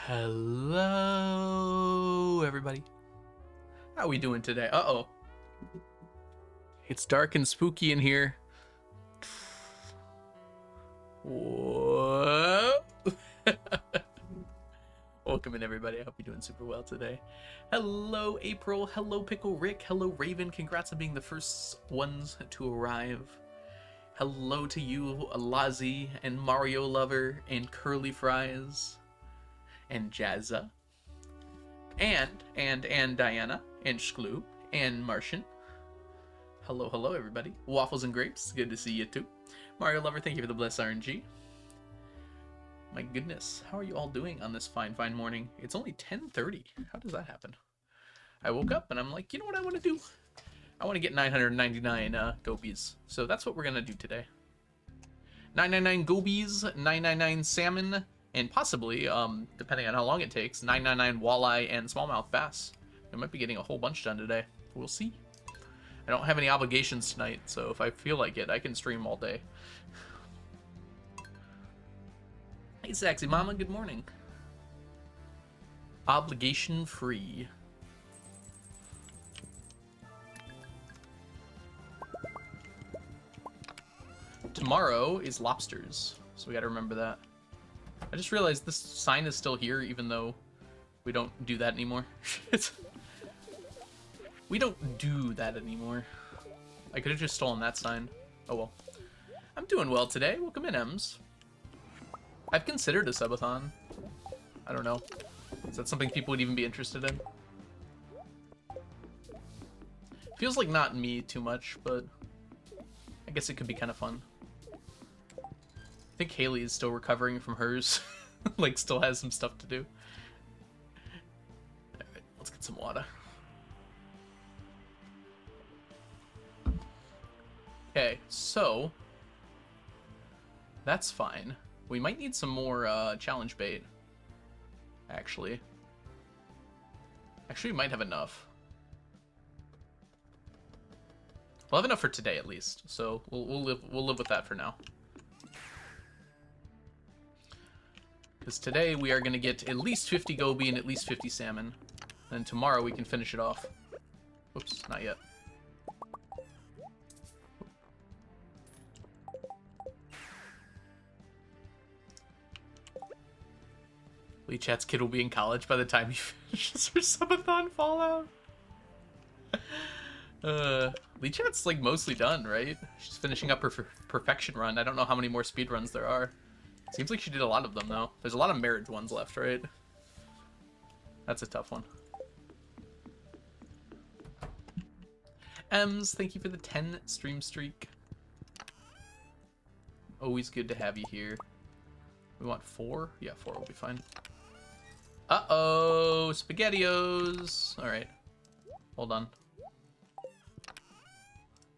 Hello, everybody. How are we doing today? Uh-oh. It's dark and spooky in here. Whoa. Welcome in, everybody. I hope you're doing super well today. Hello, April. Hello, Pickle Rick. Hello, Raven. Congrats on being the first ones to arrive. Hello to you, Lazi, and Mario Lover, and Curly Fries, and Jazza, and Diana, and Shklu, and Martian. Hello, everybody. Waffles and Grapes, good to see you too. Mario Lover, thank you for the bless RNG. My goodness, how are you all doing on this fine morning? It's only 10:30. How does that happen? I woke up and I'm like, you know what I want to do? I want to get 999 gobies. So that's what we're going to do today. 999 gobies, 999 salmon, and possibly, depending on how long it takes, 999 walleye and smallmouth bass. I might be getting a whole bunch done today. We'll see. I don't have any obligations tonight, so if I feel like it, I can stream all day. Hey, Sexy Mama, good morning. Obligation free. Tomorrow is lobsters, so we gotta remember that. I just realized this sign is still here, even though we don't do that anymore. We don't do that anymore. I could have just stolen that sign. Oh well. I'm doing well today. Welcome in, Ems. I've considered a subathon. I don't know. Is that something people would even be interested in? Feels like not me too much, but I guess it could be kind of fun. I think Haley is still recovering from hers. Like, still has some stuff to do. Alright, let's get some water. Okay, so that's fine. We might need some more challenge bait, actually. Actually, we might have enough. We'll have enough for today, at least. So we'll live with that for now. Because today we are going to get at least 50 goby and at least 50 salmon. And tomorrow we can finish it off. Oops, not yet. Lee Chat's kid will be in college by the time he finishes her subathon Fallout. Lee Chat's like mostly done, right? She's finishing up her perfection run. I don't know how many more speed runs there are. Seems like she did a lot of them though. There's a lot of marriage ones left, right? That's a tough one. Ems, thank you for the 10 stream streak. Always good to have you here. We want 4? Yeah, 4 will be fine. Uh-oh, SpaghettiOs. Alright, hold on.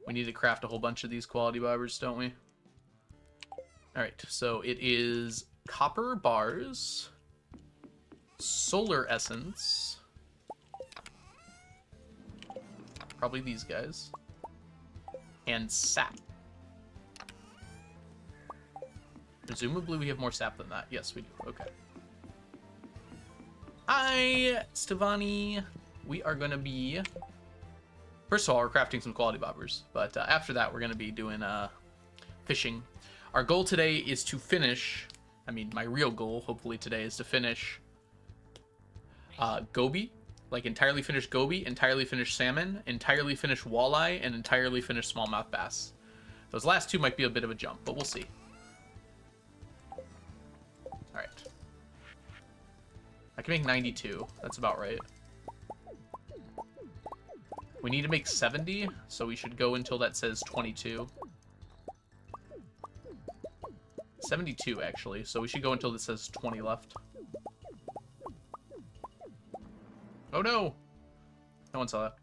We need to craft a whole bunch of these quality bobbers, don't we? Alright, so it is copper bars, solar essence, probably these guys, and sap. Presumably we have more sap than that. Yes, we do. Okay. Hi, Stevani. We are going to be... First of all, we're crafting some quality bobbers, but after that, we're going to be doing fishing. Our goal today is to finish... I mean, my real goal, hopefully today, is to finish goby. Like, entirely finish goby, entirely finish salmon, entirely finish walleye, and entirely finish smallmouth bass. Those last two might be a bit of a jump, but we'll see. Alright. I can make 92. That's about right. We need to make 70, so we should go until that says 22. 72, actually, so we should go until it says 20 left. Oh no! No one saw that.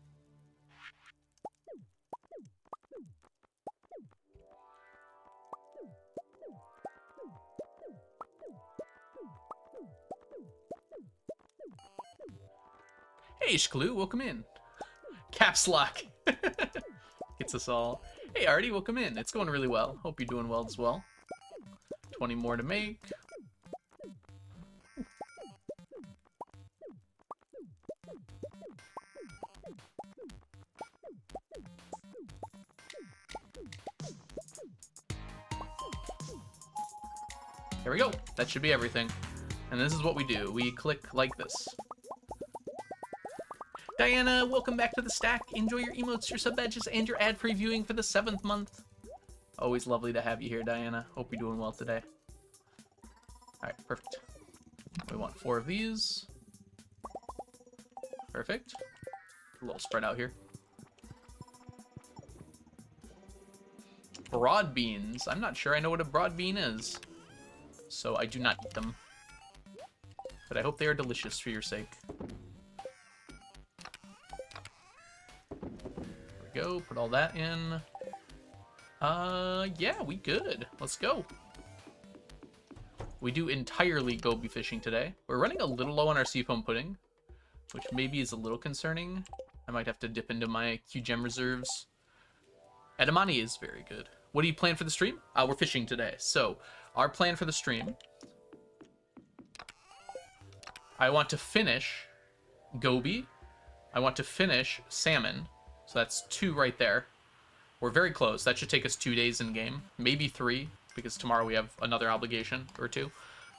Hey, Shklu, welcome in. Caps lock. Gets us all. Hey, Artie, welcome in. It's going really well. Hope you're doing well as well. 20 more to make. There we go. That should be everything. And this is what we do. We click like this. Diana, welcome back to the stack. Enjoy your emotes, your sub badges, and your ad previewing for the 7th month. Always lovely to have you here, Diana. Hope you're doing well today. Alright, perfect. We want 4 of these. Perfect. A little spread out here. Broad beans. I'm not sure I know what a broad bean is, so I do not eat them. But I hope they are delicious for your sake. There we go. Put all that in. Yeah, we good. Let's go. We do entirely goby fishing today. We're running a little low on our seafoam pudding, which maybe is a little concerning. I might have to dip into my Q-Gem reserves. Edamame is very good. What do you plan for the stream? We're fishing today. So, our plan for the stream... I want to finish goby. I want to finish salmon. So that's 2 right there. We're very close. That should take us 2 days in game. Maybe 3, because tomorrow we have another obligation or 2.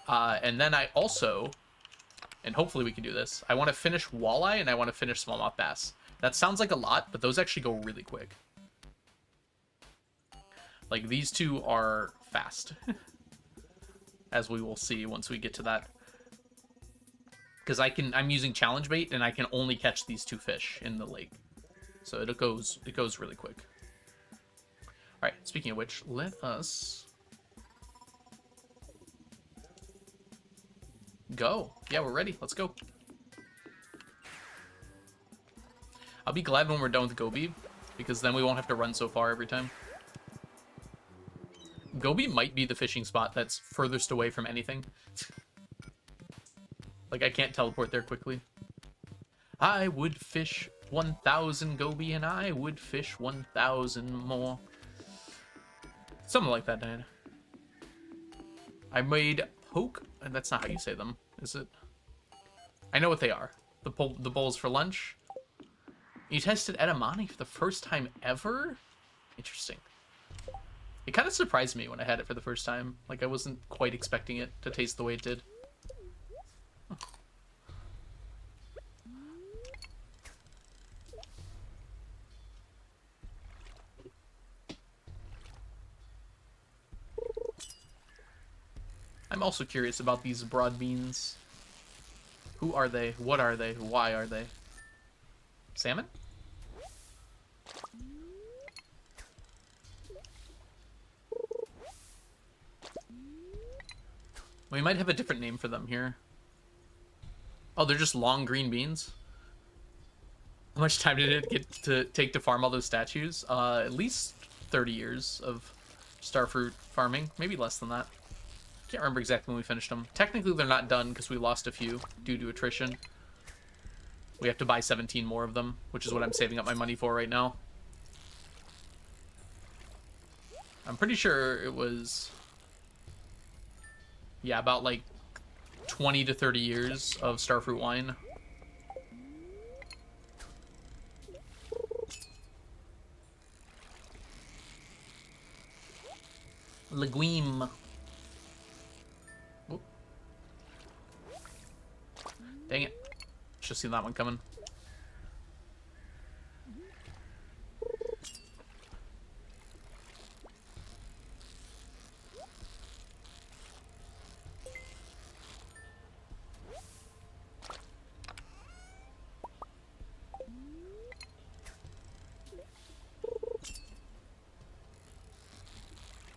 And then I also, and hopefully we can do this, I want to finish walleye and I want to finish smallmouth bass. That sounds like a lot, but those actually go really quick. Like, these 2 are fast. As we will see once we get to that. Because I'm using challenge bait and I can only catch these 2 fish in the lake. So it goes really quick. Alright, speaking of which, let us go. Yeah, we're ready. Let's go. I'll be glad when we're done with goby, because then we won't have to run so far every time. Goby might be the fishing spot that's furthest away from anything. Like, I can't teleport there quickly. I would fish 1,000 goby and I would fish 1,000 more. Something like that, Diana. I made poke, and that's not how you say them, is it? I know what they are. The bowls for lunch. You tested edamame for the first time ever? Interesting. It kind of surprised me when I had it for the first time. Like, I wasn't quite expecting it to taste the way it did. I'm also curious about these broad beans. Who are they? What are they? Why are they? Salmon? We might have a different name for them here. Oh, they're just long green beans? How much time did it take to farm all those statues? At least 30 years of starfruit farming. Maybe less than that. Can't remember exactly when we finished them. Technically, they're not done because we lost a few due to attrition. We have to buy 17 more of them, which is what I'm saving up my money for right now. I'm pretty sure it was... yeah, about like 20 to 30 years of starfruit wine. Leguime. Whoop. Dang it. Should have seen that one coming.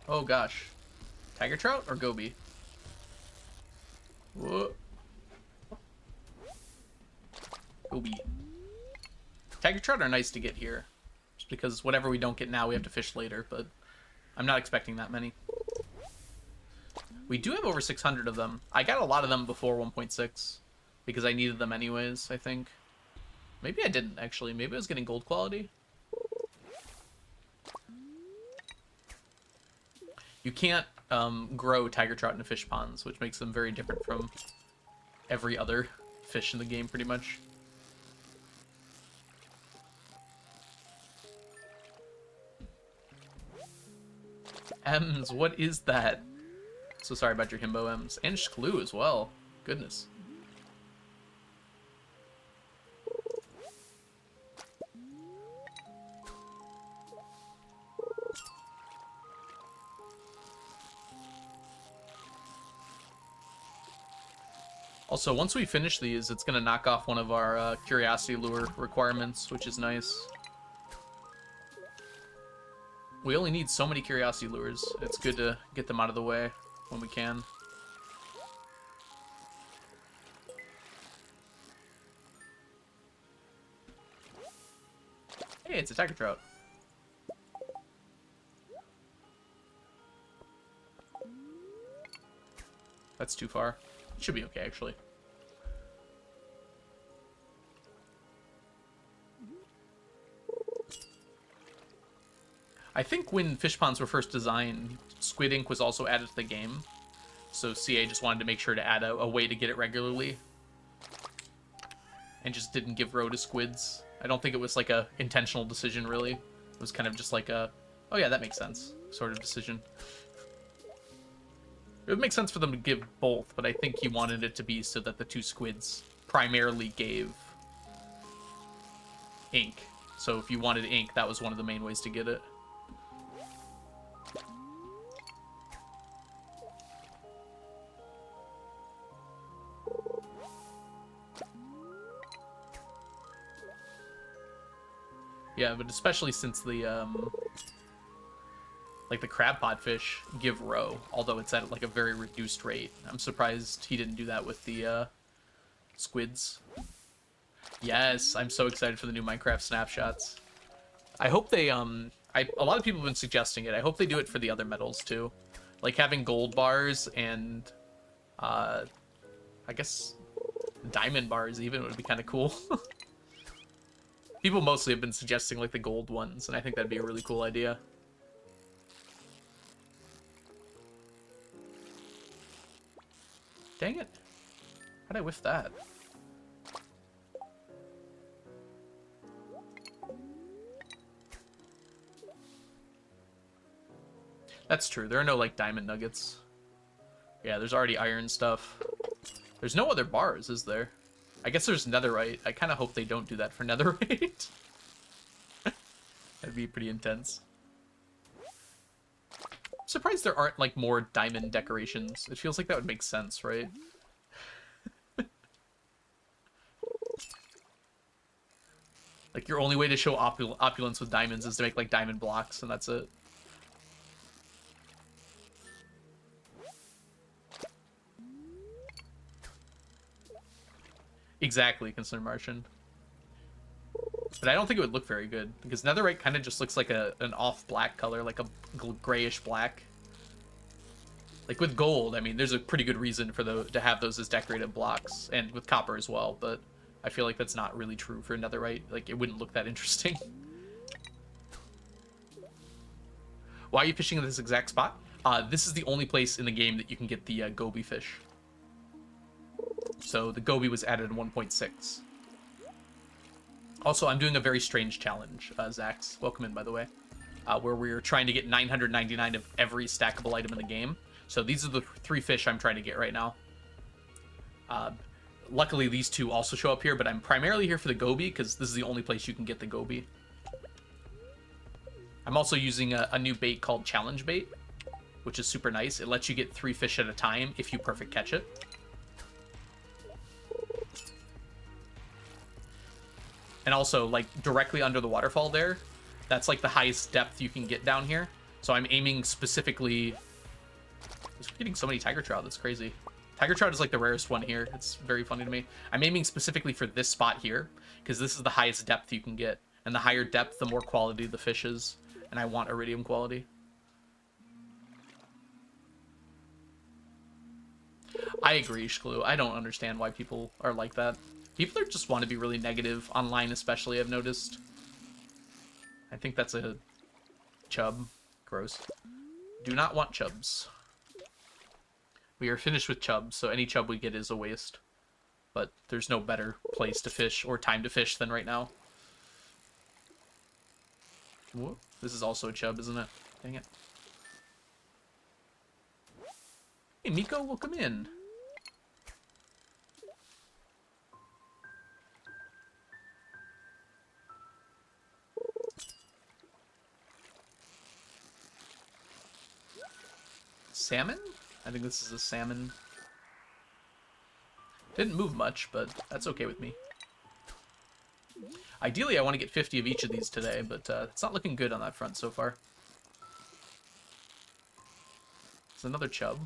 Oh gosh. Tiger trout or goby? Whoa. Goby. Tiger trout are nice to get here. Just because whatever we don't get now, we have to fish later, but I'm not expecting that many. We do have over 600 of them. I got a lot of them before 1.6 because I needed them anyways, I think. Maybe I didn't, actually. Maybe I was getting gold quality. You can't grow tiger trout in fish ponds, which makes them very different from every other fish in the game, pretty much. Ems, what is that? So sorry about your himbo M's. And Shklu as well. Goodness. Also, once we finish these, it's going to knock off one of our curiosity lure requirements, which is nice. We only need so many curiosity lures. It's good to get them out of the way when we can. Hey, it's a tiger trout. That's too far. Should be okay, actually. I think when fish ponds were first designed, squid ink was also added to the game. So CA just wanted to make sure to add a way to get it regularly. And just didn't give row to squids. I don't think it was like a intentional decision, really. It was kind of just like a, oh yeah, that makes sense, sort of decision. It would make sense for them to give both, but I think he wanted it to be so that the two squids primarily gave ink. So if you wanted ink, that was one of the main ways to get it. Yeah, but especially since the like the crab pot fish give row, although it's at like a very reduced rate. I'm surprised he didn't do that with the squids. Yes, I'm so excited for the new Minecraft snapshots. I hope they a lot of people have been suggesting it. I hope they do it for the other metals too. Like having gold bars and I guess diamond bars even would be kind of cool. People mostly have been suggesting like the gold ones, and I think that'd be a really cool idea. Dang it. How'd I whiff that? That's true. There are no like diamond nuggets. Yeah, there's already iron stuff. There's no other bars, is there? I guess there's netherite. I kind of hope they don't do that for netherite. That'd be pretty intense. I'm surprised there aren't like more diamond decorations. It feels like that would make sense, right? Like your only way to show opulence with diamonds is to make like diamond blocks, and that's it. Exactly, consider Martian. But I don't think it would look very good, because netherite kind of just looks like an off black color, like a grayish black. Like with gold, I mean, there's a pretty good reason for to have those as decorative blocks, and with copper as well, but I feel like that's not really true for netherite. Like, it wouldn't look that interesting. Why are you fishing in this exact spot? This is the only place in the game that you can get the goby fish. So the goby was added in 1.6. Also, I'm doing a very strange challenge, Zax. Welcome in, by the way. Where we're trying to get 999 of every stackable item in the game. So these are the 3 fish I'm trying to get right now. Luckily, these 2 also show up here, but I'm primarily here for the goby, because this is the only place you can get the goby. I'm also using a new bait called challenge bait, which is super nice. It lets you get 3 fish at a time if you perfect catch it. And also, like, directly under the waterfall there, that's, like, the highest depth you can get down here. So I'm aiming specifically... I'm getting so many tiger trout, that's crazy. Tiger trout is, like, the rarest one here. It's very funny to me. I'm aiming specifically for this spot here, because this is the highest depth you can get. And the higher depth, the more quality the fish is. And I want iridium quality. I agree, Shklu. I don't understand why people are like that. People just want to be really negative, online especially, I've noticed. I think that's a chub. Gross. Do not want chubs. We are finished with chubs, so any chub we get is a waste. But there's no better place to fish or time to fish than right now. Whoa. This is also a chub, isn't it? Dang it. Hey, Miko, welcome in. Salmon? I think this is a salmon. Didn't move much, but that's okay with me. Ideally, I want to get 50 of each of these today, but it's not looking good on that front so far. It's another chub.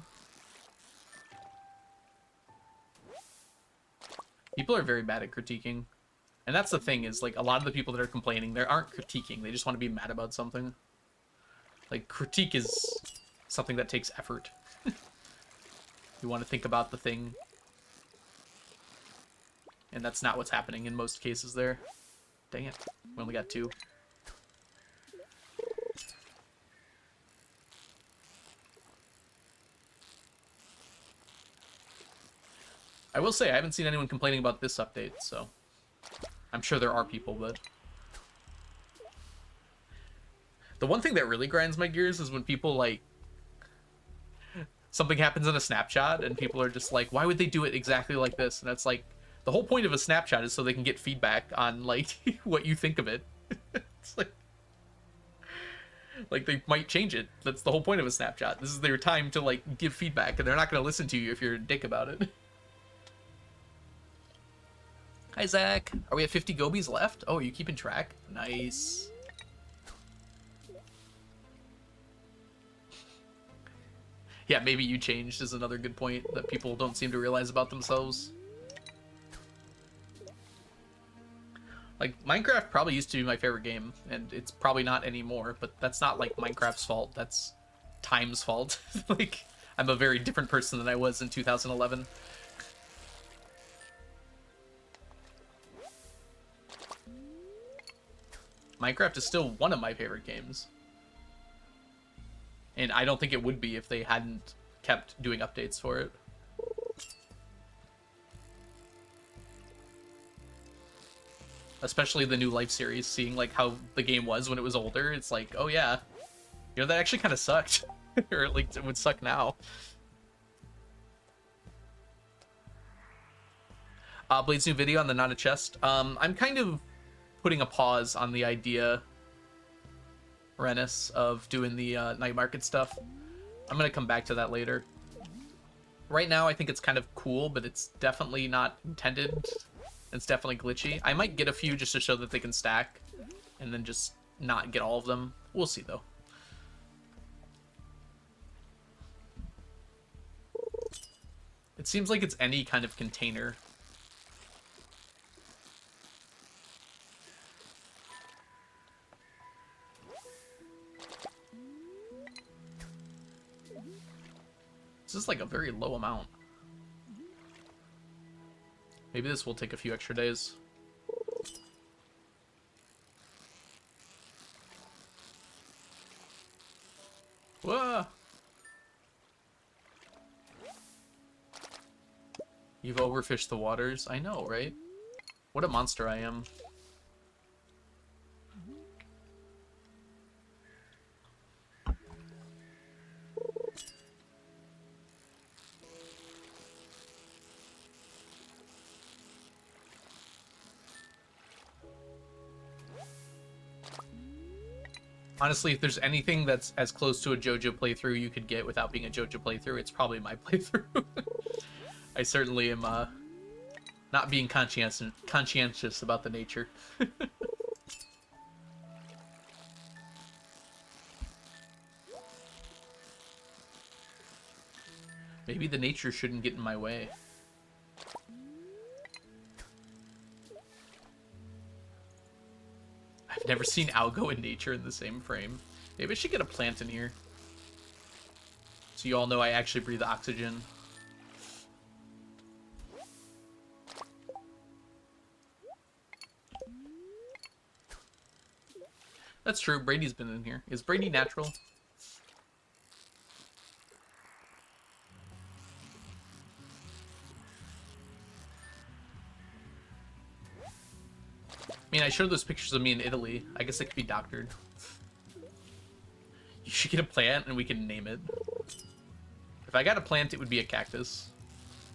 People are very bad at critiquing. And that's the thing, is like a lot of the people that are complaining, they aren't critiquing. They just want to be mad about something. Like, critique is something that takes effort. You want to think about the thing. And that's not what's happening in most cases there. Dang it. We only got 2. I will say, I haven't seen anyone complaining about this update, so... I'm sure there are people, but... The one thing that really grinds my gears is when people, like... Something happens in a snapshot, and people are just like, why would they do it exactly like this? And it's like, the whole point of a snapshot is so they can get feedback on, like, what you think of it. It's like, they might change it. That's the whole point of a snapshot. This is their time to, like, give feedback, and they're not going to listen to you if you're a dick about it. Hi, Zach. Are we at 50 gobies left? Oh, are you keeping track? Nice. Yeah, maybe you changed is another good point that people don't seem to realize about themselves. Like, Minecraft probably used to be my favorite game, and it's probably not anymore, but that's not, like, Minecraft's fault. That's time's fault. Like, I'm a very different person than I was in 2011. Minecraft is still one of my favorite games. And I don't think it would be if they hadn't kept doing updates for it. Especially the new Life series, seeing like how the game was when it was older, it's like, oh yeah, you know, that actually kind of sucked. Or at least it would suck now. Blade's new video on the Not a Chest. I'm kind of putting a pause on the idea, Rennis, of doing the night market stuff. I'm gonna come back to that later. Right now, I think it's kind of cool, but it's definitely not intended. It's definitely glitchy. I might get a few just to show that they can stack, and then just not get all of them. We'll see, though. It seems like it's any kind of container. This is like a very low amount. Maybe this will take a few extra days. Whoa! You've overfished the waters. I know, right? What a monster I am. Honestly, if there's anything that's as close to a JoJo playthrough you could get without being a JoJo playthrough, it's probably my playthrough. I certainly am not being conscientious about the nature. Maybe the nature shouldn't get in my way. I've never seen algo and nature in the same frame. Maybe I should get a plant in here. So you all know I actually breathe oxygen. That's true, Brady's been in here. Is Brady natural? I mean, I showed those pictures of me in Italy. I guess they could be doctored. You should get a plant and we can name it. I got a plant, it would be a cactus.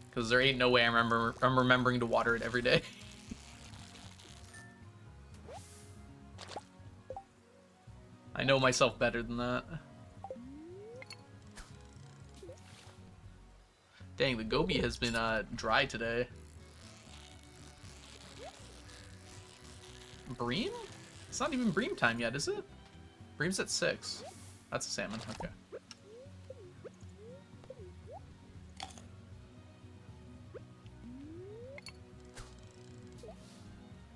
Because there ain't no way I'm remembering to water it every day. I know myself better than that. Dang, the Goby has been dry today. Bream? It's not even bream time yet, is it? Bream's at 6. That's a salmon, okay.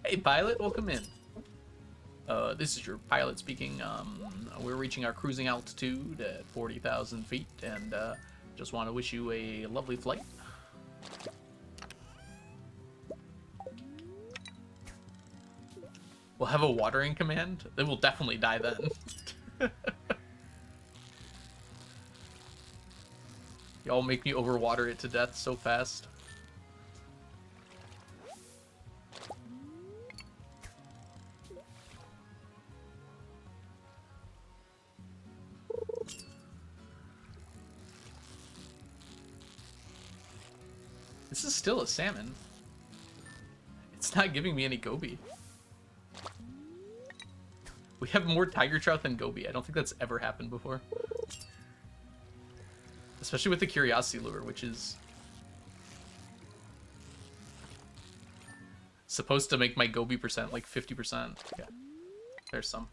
Hey, pilot, welcome in. This is your pilot speaking. We're reaching our cruising altitude at 40,000 feet, and just want to wish you a lovely flight. We'll have a watering command. They will definitely die then. Y'all make me overwater it to death so fast. This is still a salmon. It's not giving me any goby. We have more tiger trout than goby. I don't think that's ever happened before. Especially with the curiosity lure, which is supposed to make my goby percent like 50%. Yeah, there's some.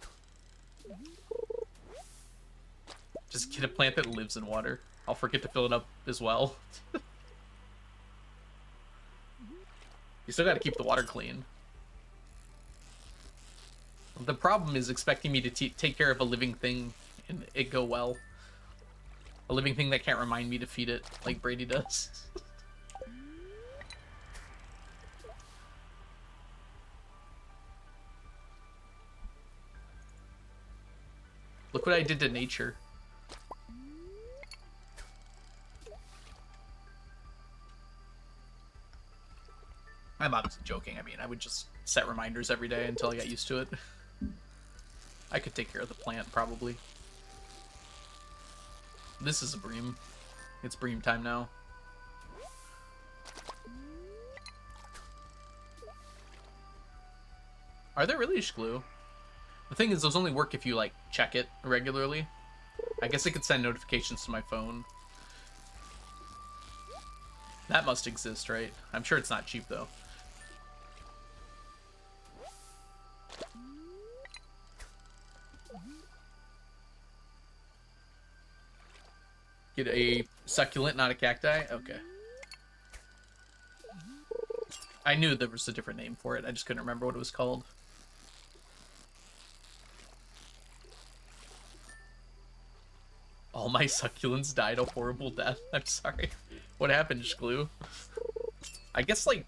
Just get a plant that lives in water. I'll forget to fill it up as well. You still got to keep the water clean. The problem is expecting me to take care of a living thing and it go well. A living thing that can't remind me to feed it like Brady does. Look what I did to nature. I'm obviously joking. I mean, I would just set reminders every day until I got used to it. I could take care of the plant, probably. This is a bream. It's bream time now. Are there really glue? The thing is, those only work if you, like, check it regularly. I guess I could send notifications to my phone. That must exist, right? I'm sure it's not cheap, though. Get a succulent, not a cacti? Okay. I knew there was a different name for it. I just couldn't remember what it was called. All my succulents died a horrible death. I'm sorry. What happened, Shglue? I guess, like,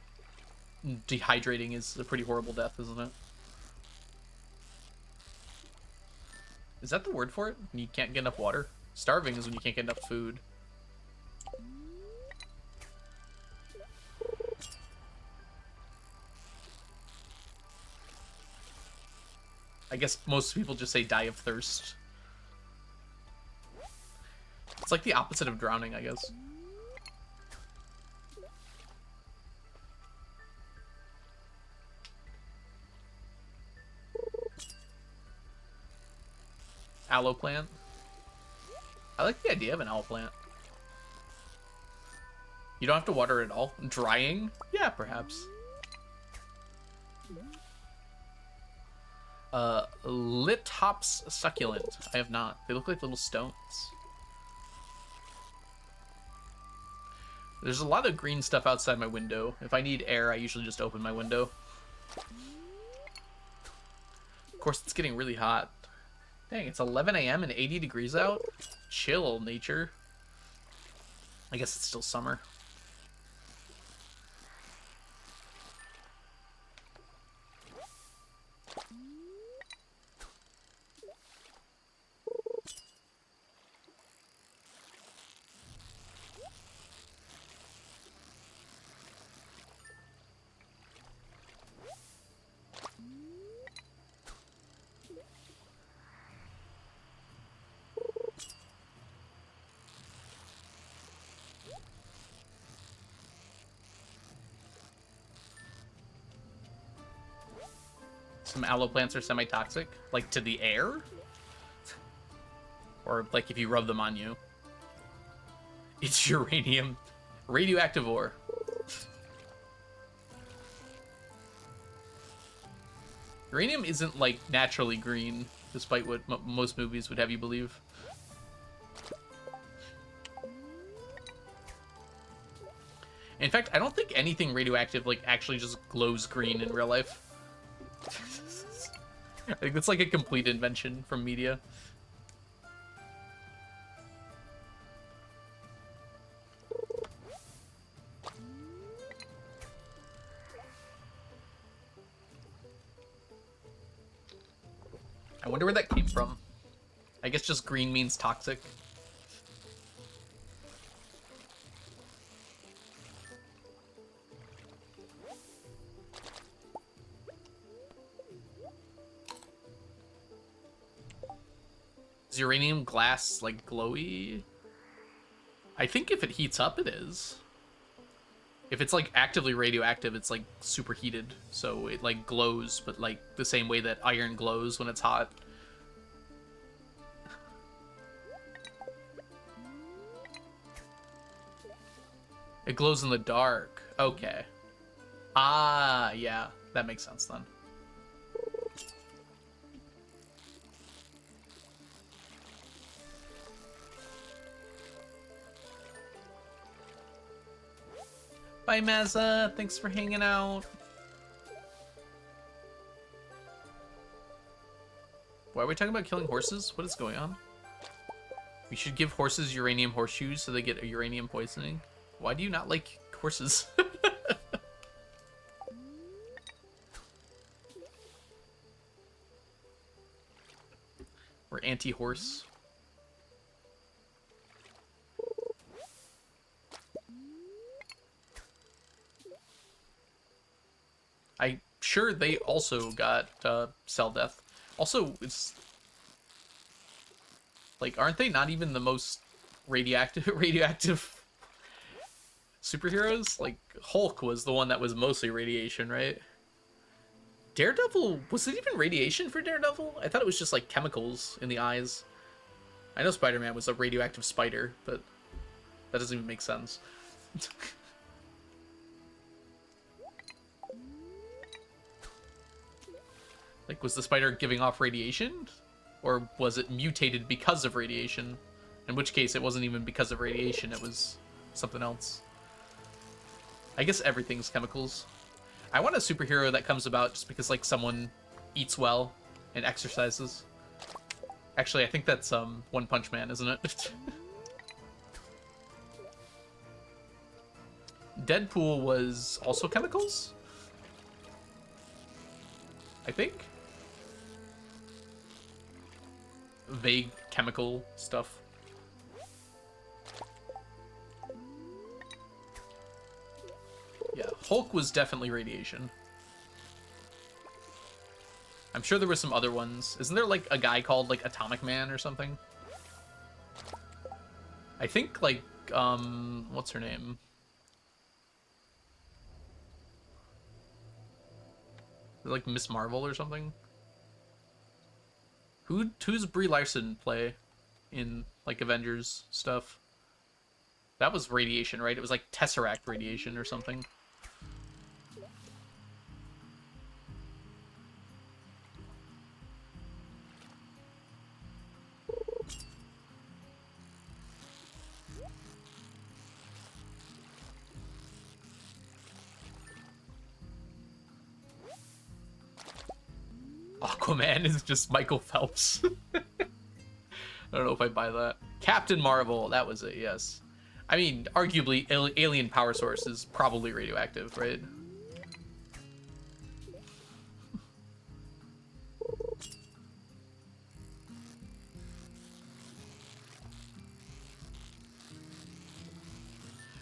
dehydrating is a pretty horrible death, isn't it? Is that the word for it? When you can't get enough water? Starving is when you can't get enough food. I guess most people just say die of thirst. It's like the opposite of drowning, I guess. Aloe plant. I like the idea of an aloe plant. You don't have to water it at all. Drying? Yeah, perhaps. Lit hops succulent. I have not. They look like little stones. There's a lot of green stuff outside my window. If I need air, I usually just open my window. Of course, it's getting really hot. Dang, it's 11 a.m. and 80 degrees out? Chill, nature. I guess it's still summer. some aloe plants are semi-toxic, like to the air, or like if you rub them on you. It's uranium, radioactive ore. Uranium isn't like naturally green, despite what most movies would have you believe. In fact, I don't think anything radioactive like actually just glows green in real life. I think that's like a complete invention from media. I wonder where that came from. I guess just green means toxic. Is uranium glass like glowy? I think if it heats up, it is. If it's like actively radioactive, it's like superheated, so it like glows, but like the same way that iron glows when it's hot. It glows in the dark. Okay. Ah, yeah, that makes sense then. Bye, Mazza. Thanks for hanging out. Why are we talking about killing horses? What is going on? We should give horses uranium horseshoes so they get a uranium poisoning. Why do you not like horses? We're anti-horse. I'm sure they also got cell death. Also, it's like, aren't they not even the most radioactive superheroes? Like, Hulk was the one that was mostly radiation, right? Daredevil, was it even radiation for Daredevil? I thought it was just like chemicals in the eyes. I know Spider-Man was a radioactive spider, but that doesn't even make sense. Like, was the spider giving off radiation? Or was it mutated because of radiation? In which case, it wasn't even because of radiation, it was something else. I guess everything's chemicals. I want a superhero that comes about just because, like, someone eats well and exercises. Actually, I think that's One Punch Man, isn't it? Deadpool was also chemicals? I think? Vague chemical stuff. Yeah, Hulk was definitely radiation. I'm sure there were some other ones. Isn't there like a guy called like Atomic Man or something? I think like what's her name? Like Miss Marvel or something? Who's Brie Larson play in like Avengers stuff? That was radiation, right? It was like Tesseract radiation or something. Aquaman is just Michael Phelps. I don't know if I buy that. Captain Marvel, that was it, yes. I mean, arguably, alien power source is probably radioactive, right?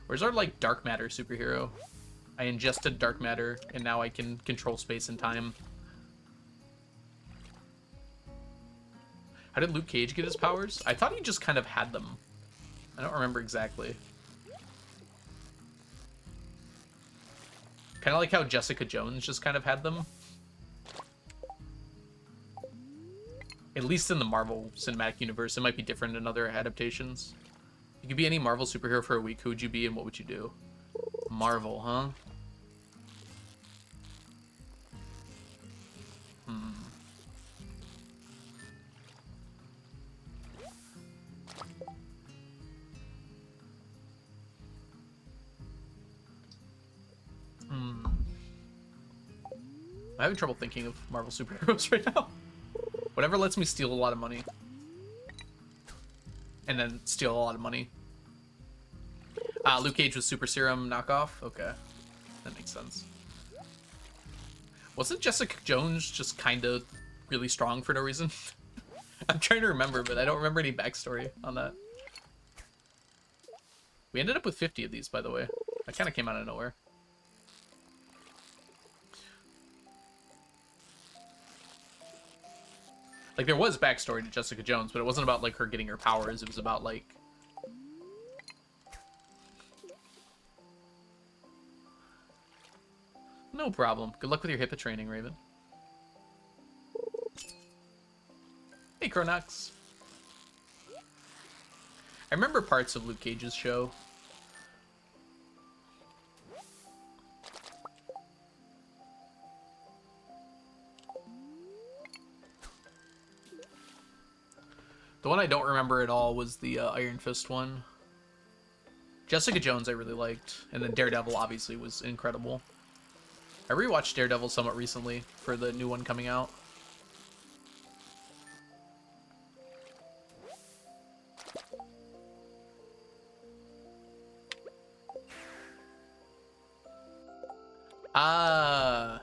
Where's our, like, dark matter superhero? I ingested dark matter, and now I can control space and time. How did Luke Cage get his powers? I thought he just kind of had them. I don't remember exactly. Kind of like how Jessica Jones just kind of had them. At least in the Marvel Cinematic Universe. It might be different in other adaptations. You could be any Marvel superhero for a week. Who would you be and what would you do? Marvel, huh? I'm having trouble thinking of Marvel superheroes right now. Whatever lets me steal a lot of money. And then steal a lot of money. Luke Cage with Super Serum knockoff? Okay. That makes sense. Wasn't Jessica Jones just kind of really strong for no reason? I'm trying to remember, but I don't remember any backstory on that. We ended up with 50 of these, by the way. That kind of came out of nowhere. Like, there was backstory to Jessica Jones, but it wasn't about, like, her getting her powers. It was about, like... No problem. Good luck with your HIPAA training, Raven. Hey, Cronox. I remember parts of Luke Cage's show. The one I don't remember at all was the Iron Fist one. Jessica Jones I really liked, and then Daredevil obviously was incredible. I rewatched Daredevil somewhat recently for the new one coming out.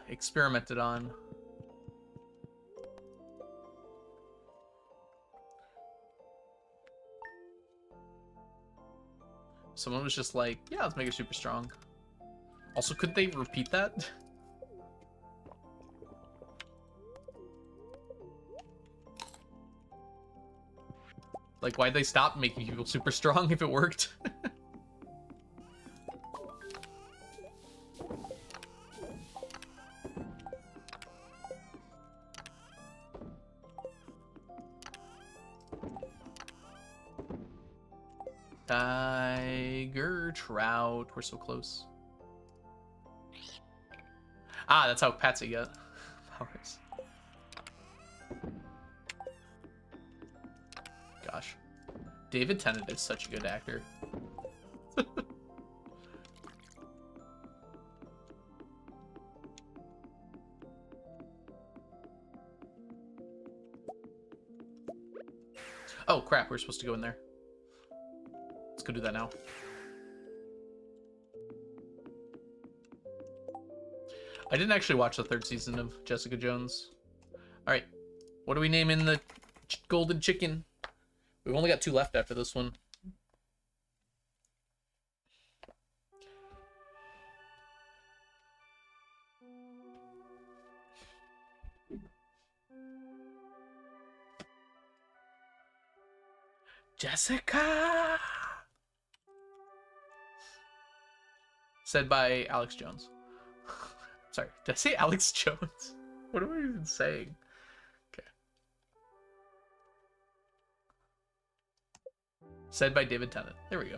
Experimented on. Someone was just like, yeah, let's make it super strong. Also, could they repeat that? Like, why'd they stop making people super strong if it worked? Tiger Trout. We're so close. Ah, that's how Patsy got powers. Gosh. David Tennant is such a good actor. Oh, crap. We're supposed to go in there. Let's go do that now. I didn't actually watch the third season of Jessica Jones. Alright. What do we name in the golden chicken? We've only got 2 left after this one. Jessica! Said by Alex Jones. Sorry, did I say Alex Jones? What am I even saying? Okay. Said by David Tennant. There we go.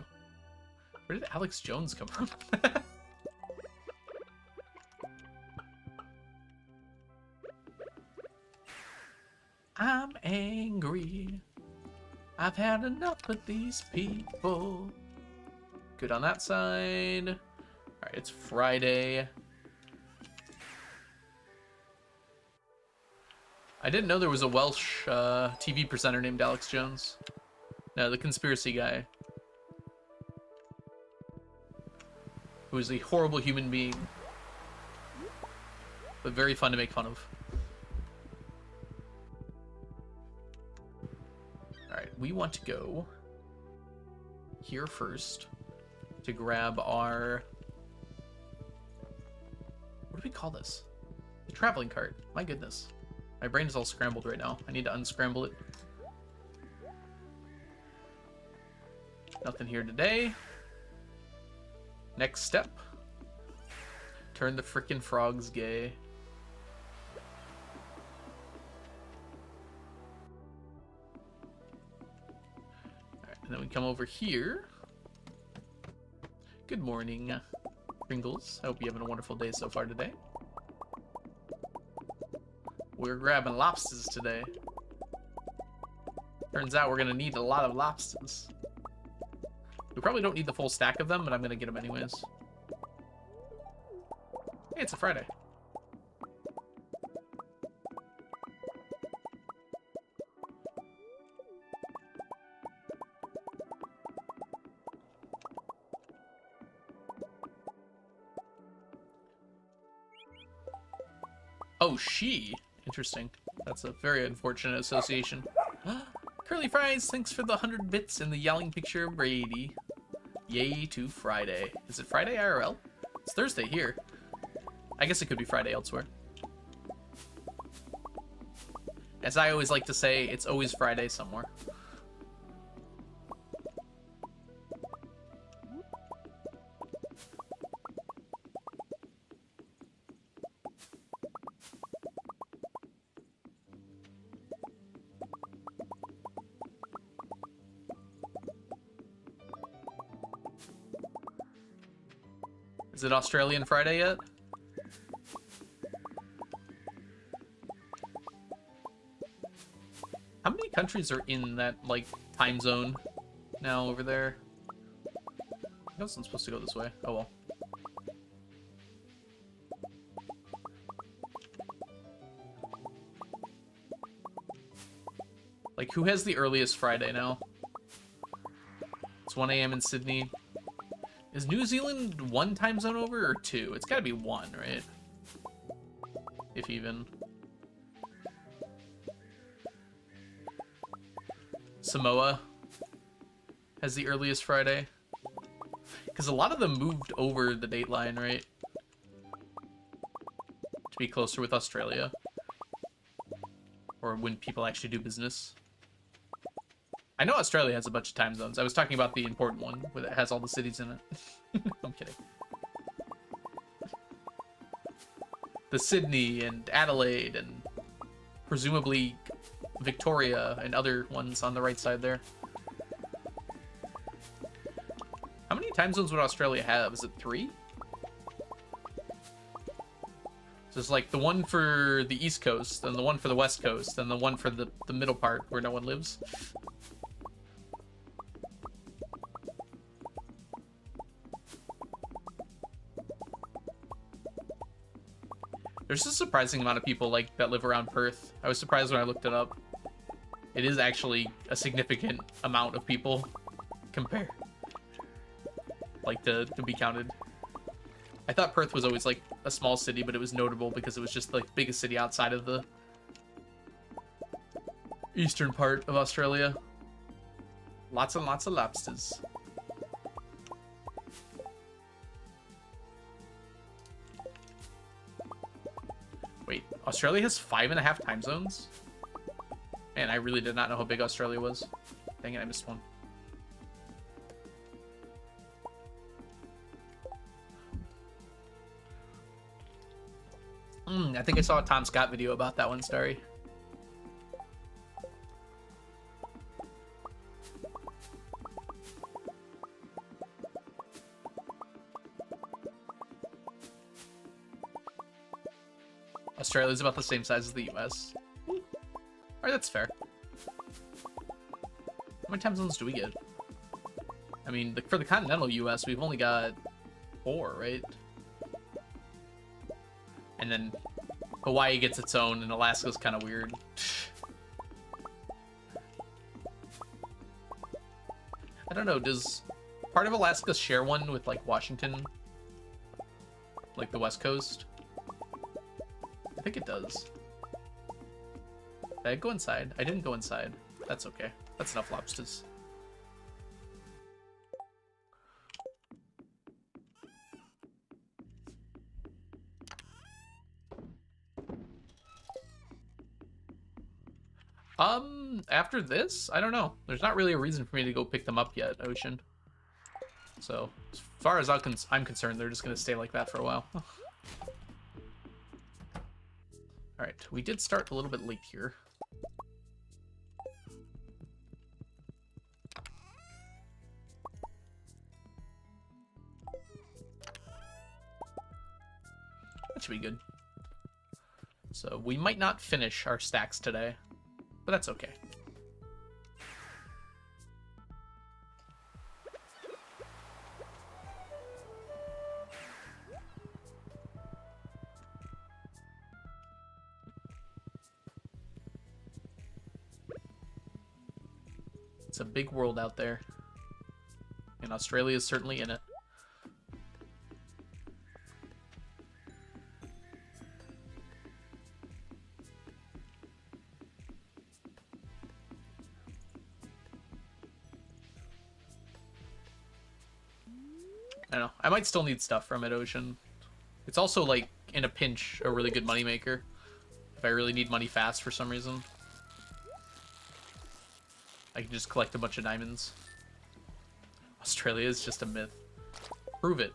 Where did Alex Jones come from? I'm angry. I've had enough of these people. Good on that side. Alright, it's Friday. I didn't know there was a Welsh TV presenter named Alex Jones. No, the conspiracy guy. Who is a horrible human being. But very fun to make fun of. Alright, we want to go here first to grab our... What do we call this? The traveling cart. My goodness. My brain is all scrambled right now. I need to unscramble it. Nothing here today. Next step. Turn the frickin' frogs gay. come over here. Good morning, Pringles. I hope you're having a wonderful day so far today. We're grabbing lobsters today. Turns out we're gonna need a lot of lobsters. We probably don't need the full stack of them, but I'm gonna get them anyways. Hey, it's a Friday. Oh, she. Interesting. That's a very unfortunate association. Curly Fries, thanks for the 100 bits and the yelling picture of Brady. Yay to Friday. Is it Friday IRL? It's Thursday here. I guess it could be Friday elsewhere. As I always like to say, it's always Friday somewhere. Is it Australian Friday yet? How many countries are in that, like, time zone now over there? I wasn't supposed to go this way. Oh well. Like, who has the earliest Friday now? It's 1 a.m. in Sydney. Is New Zealand one time zone over or two? It's gotta be one, right? If even. Samoa has the earliest Friday. Because a lot of them moved over the date line, right? To be closer with Australia. Or when people actually do business. I know Australia has a bunch of time zones. I was talking about the important one, where it has all the cities in it. I'm kidding. The Sydney and Adelaide and presumably Victoria and other ones on the right side there. How many time zones would Australia have? Is it 3? So it's like the one for the East Coast, and the one for the West Coast, and the one for the middle part where no one lives. There's a surprising amount of people like that live around Perth. I was surprised when I looked it up. It is actually a significant amount of people compared, like, to be counted. I thought Perth was always like a small city, but it was notable because it was just like the biggest city outside of the eastern part of Australia. Lots and lots of lobsters. Wait, Australia has 5.5 time zones? Man, I really did not know how big Australia was. Dang it, I missed one. I think I saw a Tom Scott video about that one, Starry. Australia's about the same size as the US. Alright, that's fair. How many time zones do we get? I mean, for the continental US, we've only got 4, right? And then Hawaii gets its own, and Alaska's kind of weird. I don't know, does part of Alaska share one with, like, Washington? Like the West Coast? I think it does. Did I go inside? I didn't go inside. That's okay. That's enough lobsters. After this, I don't know. There's not really a reason for me to go pick them up yet, Ocean. So, as far as I'm concerned, they're just gonna stay like that for a while. Alright, we did start a little bit late here. Should be good. So we might not finish our stacks today, but that's okay. It's a big world out there, and Australia is certainly in it. I don't know. I might still need stuff from it, Ocean. It's also, like, in a pinch, a really good moneymaker. If I really need money fast for some reason. I can just collect a bunch of diamonds. Australia is just a myth. Prove it.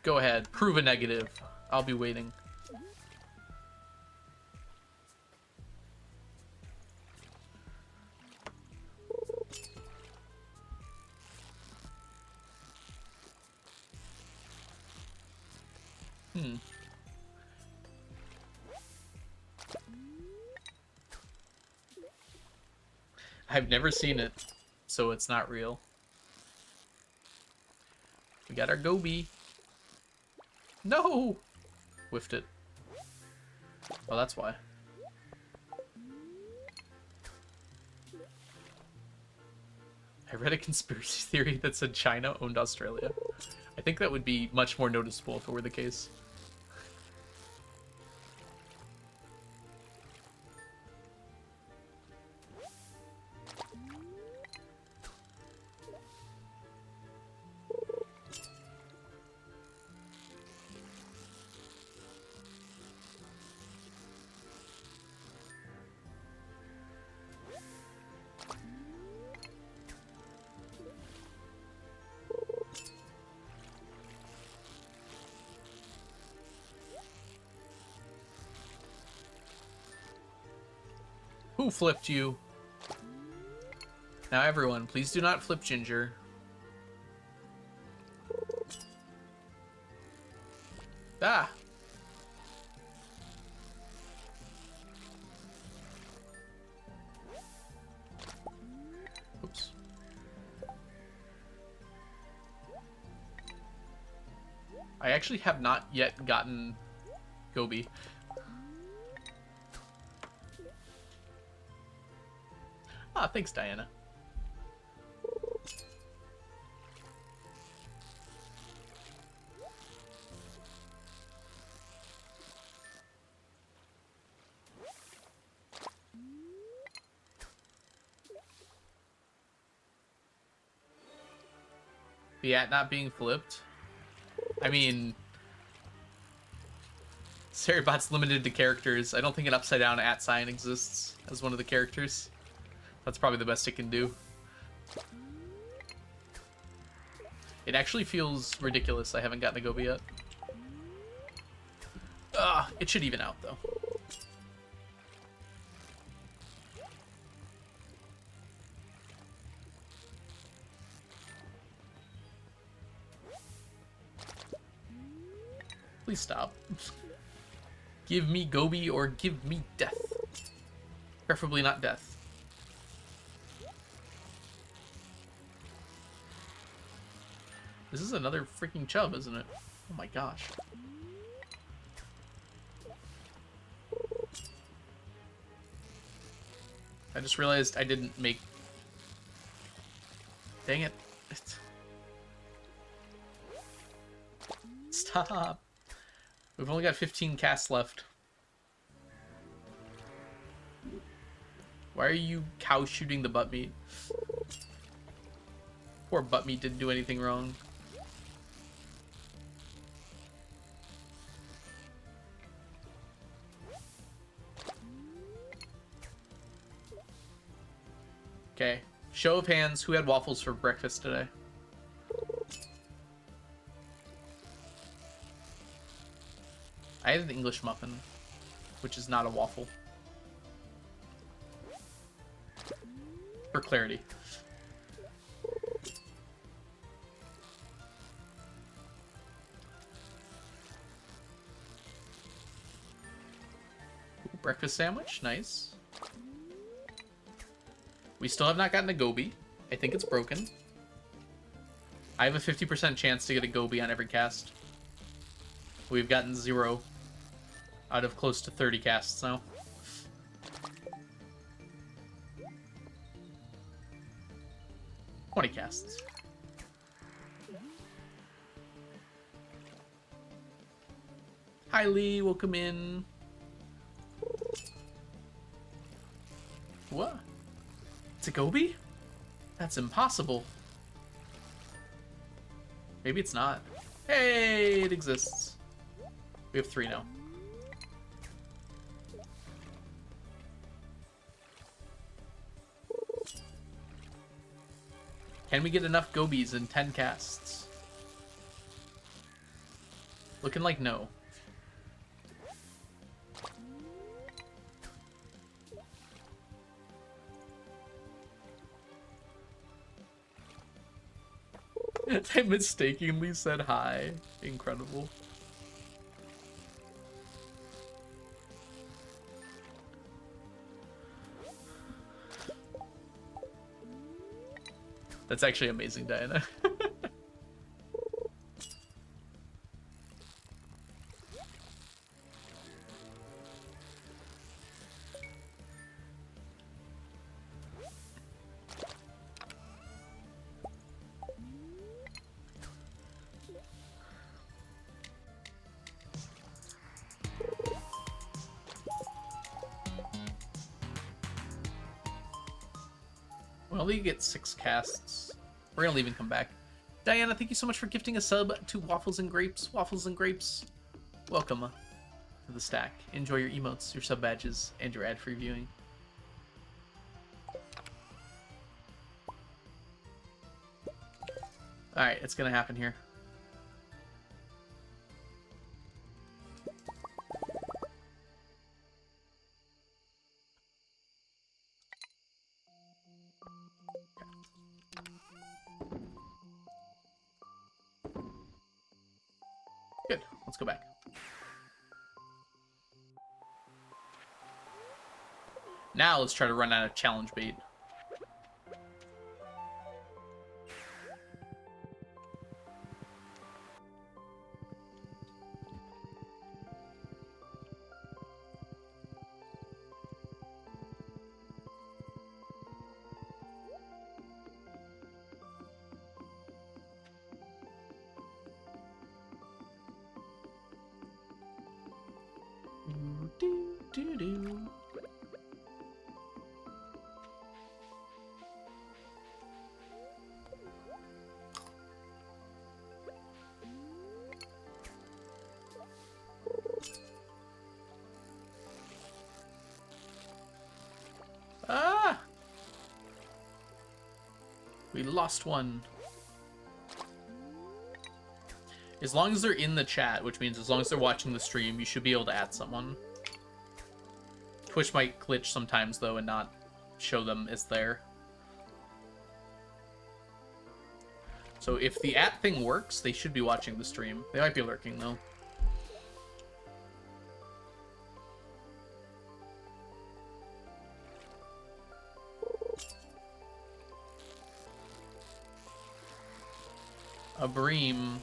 Go ahead. Prove a negative. I'll be waiting. I've never seen it, so it's not real. We got our Goby. No! Whiffed it. Well, that's why. I read a conspiracy theory that said China owned Australia. I think that would be much more noticeable if it were the case. Who flipped you? Now everyone, please do not flip Ginger. Ah! Oops. I actually have not yet gotten Goby. Ah, thanks, Diana. The at not being flipped? I mean, Saribot's limited to characters. I don't think an upside down at sign exists as one of the characters. That's probably the best it can do. It actually feels ridiculous I haven't gotten a Goby yet. It should even out, though. Please stop. Give me Goby or give me death. Preferably not death. This is another freaking chub, isn't it? Oh my gosh. I just realized I didn't make... Dang it. Stop. We've only got 15 casts left. Why are you cow shooting the butt meat? Poor butt meat didn't do anything wrong. Okay. Show of hands, who had waffles for breakfast today? I had an English muffin, which is not a waffle. For clarity. breakfast sandwich. Nice. We still have not gotten a Goby. I think it's broken. I have a 50% chance to get a Goby on every cast. We've gotten 0 out of close to 30 casts now. Casts. Hi Lee, welcome in. What? It's a Goby? That's impossible. Maybe it's not. Hey, it exists. We have 3 now. Can we get enough Gobies in 10 casts? Looking like no. I mistakenly said hi. Incredible. That's actually amazing, Diana. Well, we get 6 casts. We're gonna leave and come back. Diana, thank you so much for gifting a sub to Waffles and Grapes. Waffles and Grapes, welcome to the stack. Enjoy your emotes, your sub badges, and your ad-free viewing. Alright, it's gonna happen here. Good, let's go back. Now let's try to run out of challenge bait. Ah! We lost one. As long as they're in the chat, which means as long as they're watching the stream, you should be able to add someone. Twitch might glitch sometimes, though, and not show them it's there. So if the at thing works, they should be watching the stream. They might be lurking, though. A bream.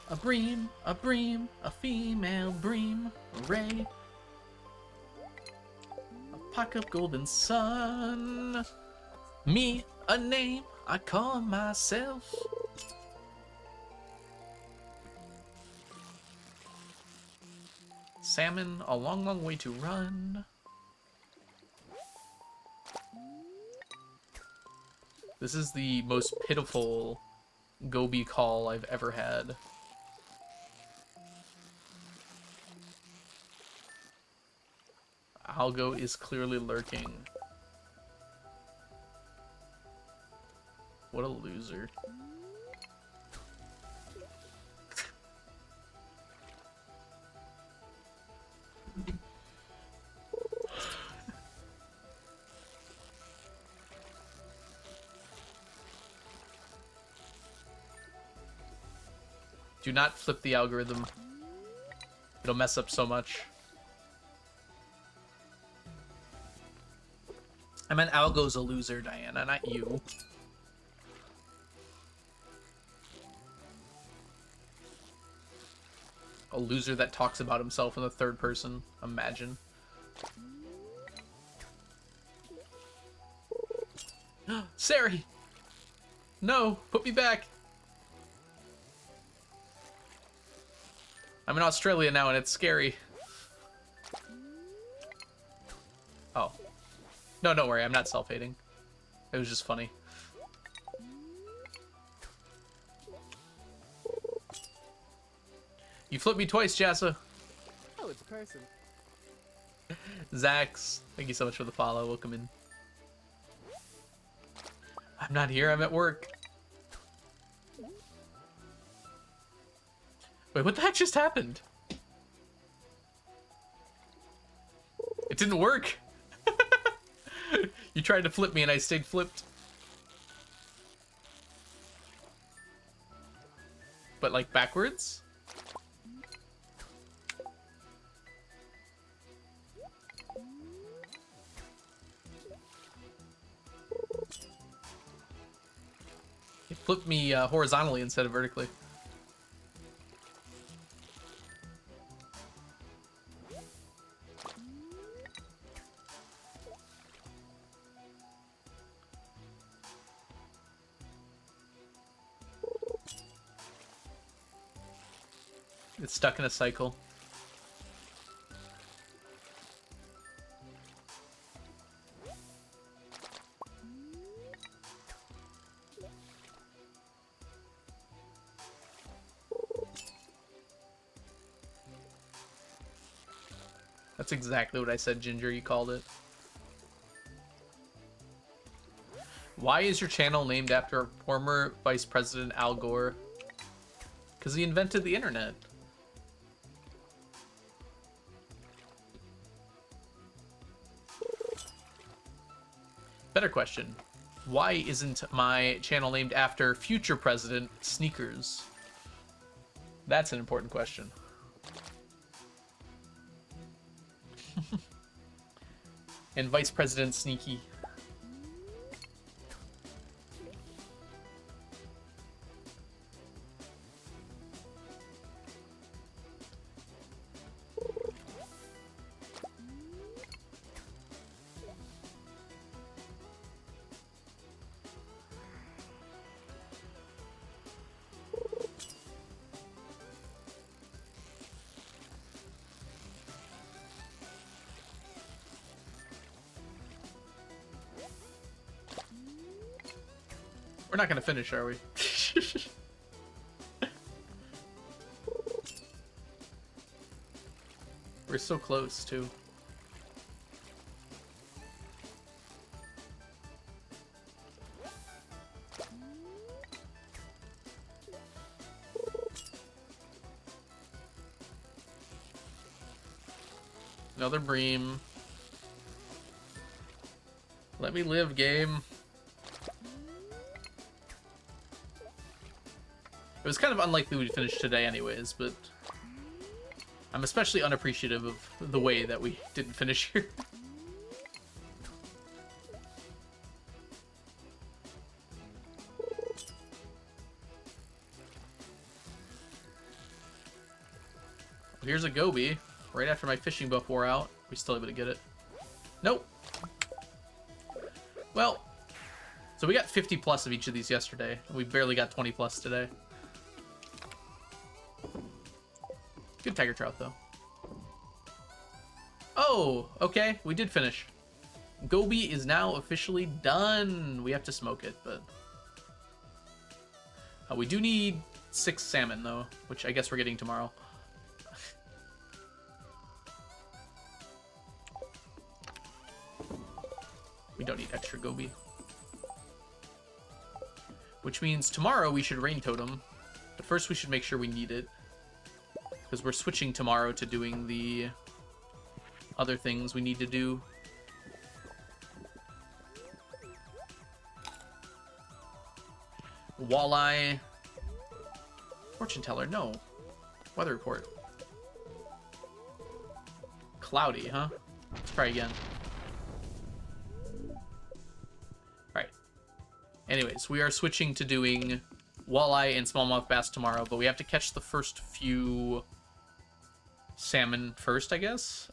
A bream, a bream, a female bream, ray. A pack of golden sun. Me, a name I call myself. Salmon, a long, long way to run. This is the most pitiful Goby call I've ever had. Algo is clearly lurking. What a loser. Do not flip the algorithm. It'll mess up so much. I meant Algo's a loser, Diana, not you. A loser that talks about himself in the third person. Imagine. Sari! No! Put me back! I'm in Australia now and it's scary. Oh. No, don't worry, I'm not self-hating. It was just funny. You flipped me twice, Jassa. Oh, it's a person. Zax, thank you so much for the follow. Welcome in. I'm not here, I'm at work. Wait, what the heck just happened? It didn't work. You tried to flip me and I stayed flipped. But like backwards? It flipped me horizontally instead of vertically. It's stuck in a cycle. That's exactly what I said, Ginger. You called it. Why is your channel named after former Vice President Al Gore? Because he invented the internet. Better question. Why isn't my channel named after future president Sneakers? That's an important question. And Vice President Sneaky. We're not gonna finish, are we? We're so close, too. Another bream. Let me live, game. It was kind of unlikely we'd finish today anyways, but I'm especially unappreciative of the way that we didn't finish here. Here's a Goby. Right after my fishing buff wore out. We still able to get it. Nope. Well, so we got 50 plus of each of these yesterday. And we barely got 20 plus today. Good tiger trout, though. Oh, okay. We did finish. Goby is now officially done. We have to smoke it, but... we do need 6 salmon, though, which I guess we're getting tomorrow. We don't need extra Goby. Which means tomorrow we should rain totem. But first we should make sure we need it. Because we're switching tomorrow to doing the other things we need to do. Walleye. Fortune teller, no. Weather report. Cloudy, huh? Let's try again. Anyways, we are switching to doing walleye and smallmouth bass tomorrow, but we have to catch the first few salmon first, I guess.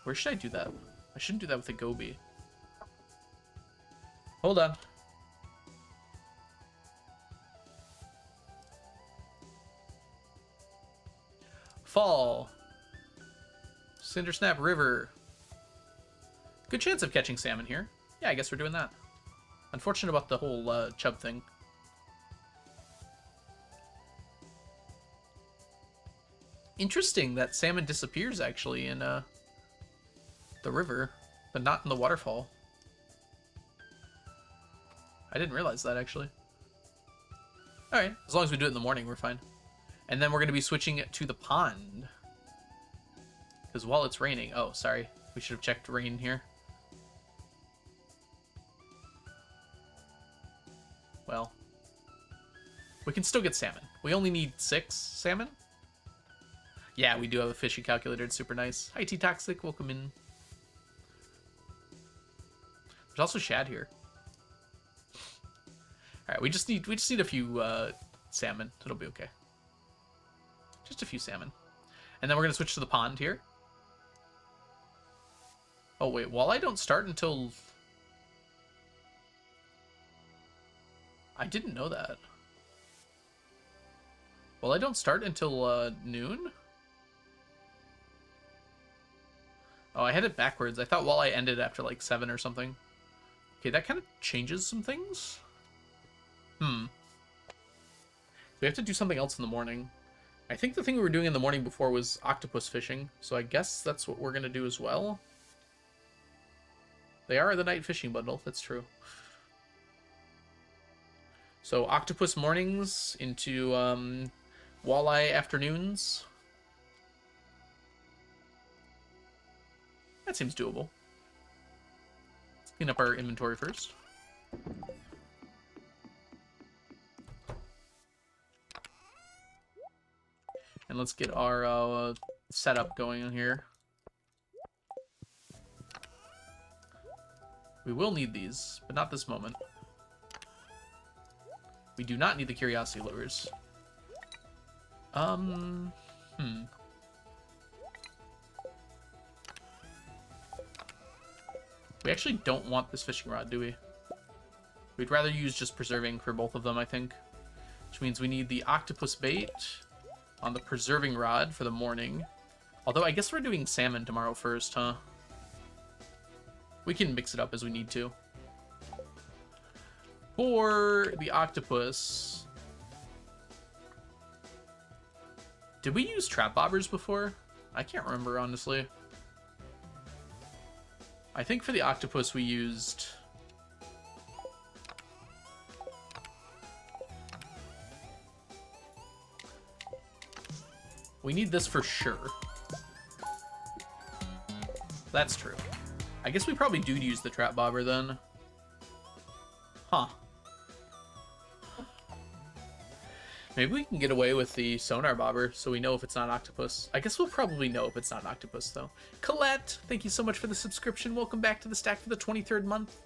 Where should I do that? I shouldn't do that with a goby. Hold on. Fall. Cindersnap River. Good chance of catching salmon here. Yeah, I guess we're doing that. Unfortunate about the whole chub thing. Interesting that salmon disappears actually in the river, but not in the waterfall. I didn't realize that actually. Alright, as long as we do it in the morning, we're fine. And then we're going to be switching it to the pond. Because while it's raining... Oh, sorry. We should have checked rain here. Well, we can still get salmon. We only need 6 salmon. Yeah, we do have a fishing calculator. It's super nice. Hi, T-Toxic. Welcome in. There's also shad here. All right, we just need a few salmon. It'll be okay. Just a few salmon, and then we're gonna switch to the pond here. Oh wait, walleye don't start until... I didn't know that. Walleye don't start until noon? Oh, I had it backwards. I thought walleye ended after like 7 or something. Okay, that kind of changes some things. We have to do something else in the morning. I think the thing we were doing in the morning before was octopus fishing, so I guess that's what we're going to do as well. They are the night fishing bundle, that's true. So octopus mornings into walleye afternoons. That seems doable. Let's clean up our inventory first. And let's get our setup going on here. We will need these, but not this moment. We do not need the curiosity lures. We actually don't want this fishing rod, do we? We'd rather use just preserving for both of them, I think. Which means we need the octopus bait on the preserving rod for the morning. Although I guess we're doing salmon tomorrow first, huh? We can mix it up as we need to. For the octopus... Did we use trap bobbers before? I can't remember, honestly. I think for the octopus we used... We need this for sure. That's true. I guess we probably do use the trap bobber then. Huh. Maybe we can get away with the sonar bobber so we know if it's not octopus. I guess we'll probably know if it's not octopus though. Colette, thank you so much for the subscription. Welcome back to the stack for the 23rd month.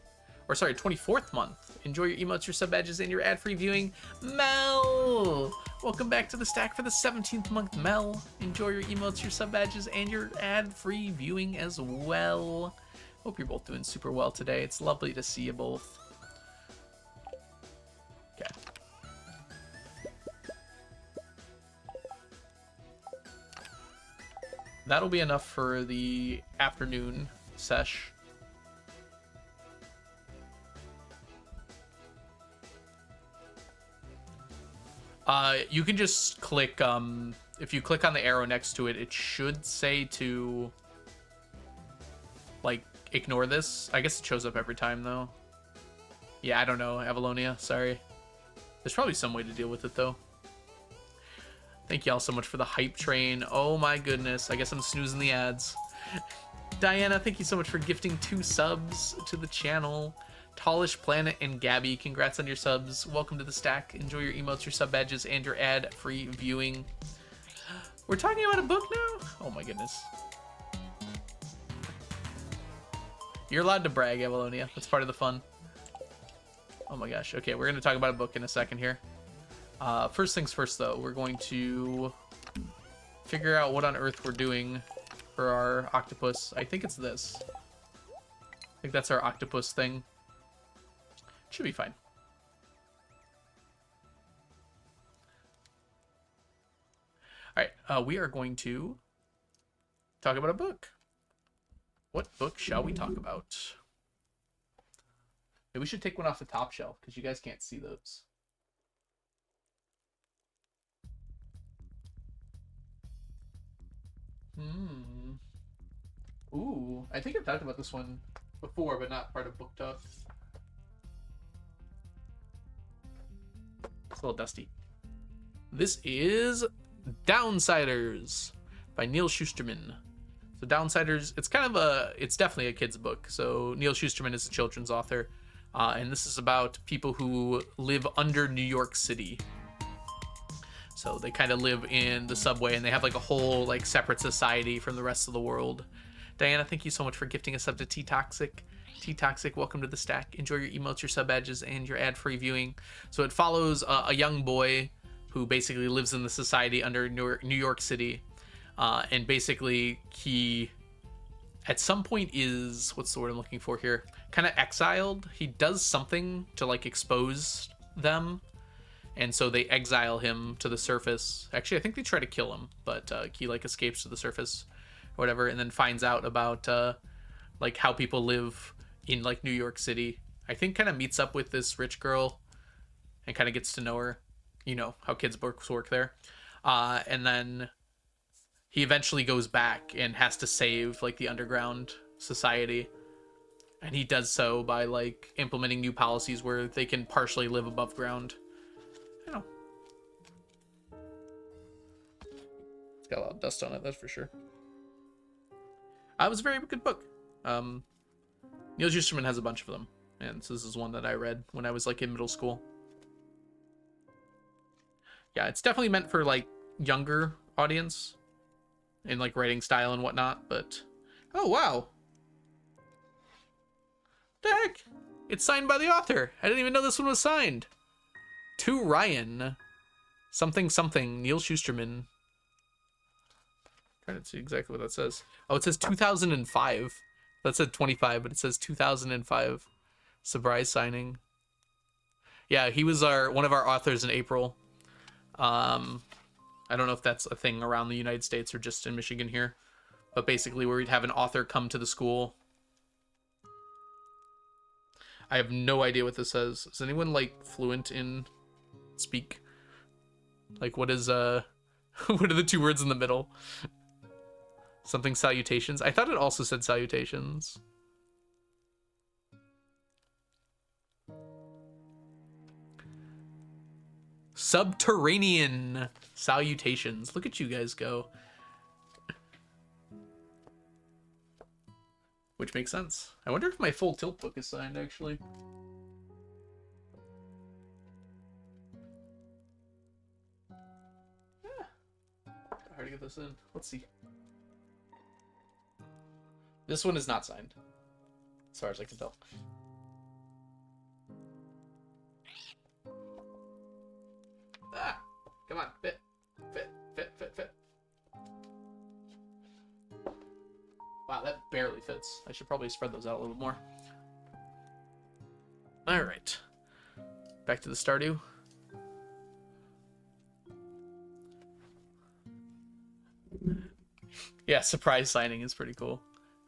Or sorry, 24th month. Enjoy your emotes, your sub badges, and your ad-free viewing. Mel! Welcome back to the stack for the 17th month, Mel. Enjoy your emotes, your sub badges, and your ad-free viewing as well. Hope you're both doing super well today. It's lovely to see you both. Okay. That'll be enough for the afternoon sesh. You can just click, if you click on the arrow next to it, it should say to, like, ignore this. I guess it shows up every time, though. Yeah, I don't know, Avalonia, sorry. There's probably some way to deal with it, though. Thank y'all so much for the hype train. Oh my goodness, I guess I'm snoozing the ads. Diana, thank you so much for gifting 2 subs to the channel. Tallish Planet and Gabby, congrats on your subs. Welcome to the stack. Enjoy your emotes, your sub badges, and your ad-free viewing. We're talking about a book now? Oh my goodness. You're allowed to brag, Avalonia. That's part of the fun. Oh my gosh. Okay, we're going to talk about a book in a second here. First things first, though, we're going to figure out what on earth we're doing for our octopus. I think it's this. I think that's our octopus thing. Should be fine. All right, we are going to talk about a book. What book shall we talk about? Maybe we should take one off the top shelf because you guys can't see those. Ooh, I think I've talked about this one before, but not part of Book Talk. It's a little dusty. This is Downsiders by Neil Shusterman. So Downsiders, it's definitely a kid's book. So Neil Shusterman is a children's author. And this is about people who live under New York City. So they kind of live in the subway and they have like a whole like separate society from the rest of the world. Diana, thank you so much for gifting us up to T-Toxic. T-Toxic, welcome to the stack. Enjoy your emotes, your sub badges, and your ad-free viewing. So it follows a young boy who basically lives in the society under New York City. And basically he, at some point is, what's the word I'm looking for here? Kind of exiled. He does something to like expose them. And so they exile him to the surface. Actually, I think they try to kill him, but he like escapes to the surface or whatever, and then finds out about like how people live in like New York City. I think kind of meets up with this rich girl and kind of gets to know her. You know how kids' books work there. And then he eventually goes back and has to save like the underground society. And he does so by like implementing new policies where they can partially live above ground. You know. It's got a lot of dust on it, that's for sure. It was a very good book. Neil Shusterman has a bunch of them. And so this is one that I read when I was like in middle school. Yeah, it's definitely meant for like younger audience in like writing style and whatnot, but oh wow. The heck? It's signed by the author. I didn't even know this one was signed. To Ryan. Something something. Neil Shusterman. Trying to see exactly what that says. Oh, it says 2005. That said 25, but it says 2005. Surprise signing. Yeah, he was one of our authors in April. I don't know if that's a thing around the United States or just in Michigan here, but basically where we'd have an author come to the school. I have no idea what this says. Is anyone like fluent in speak? Like what is what are the two words in the middle? Something salutations. I thought it also said salutations. Subterranean salutations. Look at you guys go. Which makes sense. I wonder if my full tilt book is signed, actually. Yeah. Hard to get this in. Let's see. This one is not signed, as far as I can tell. Ah! Come on, fit. Wow, that barely fits. I should probably spread those out a little more. Alright. Back to the Stardew. Yeah, surprise signing is pretty cool.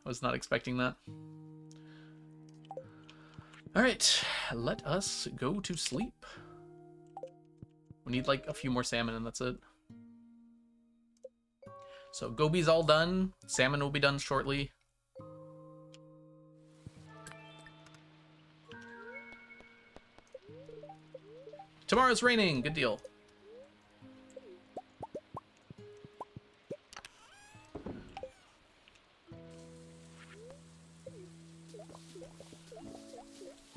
I was not expecting that. Alright, let us go to sleep. We need like a few more salmon and that's it. So Goby's all done. Salmon will be done shortly. Tomorrow's raining. Good deal.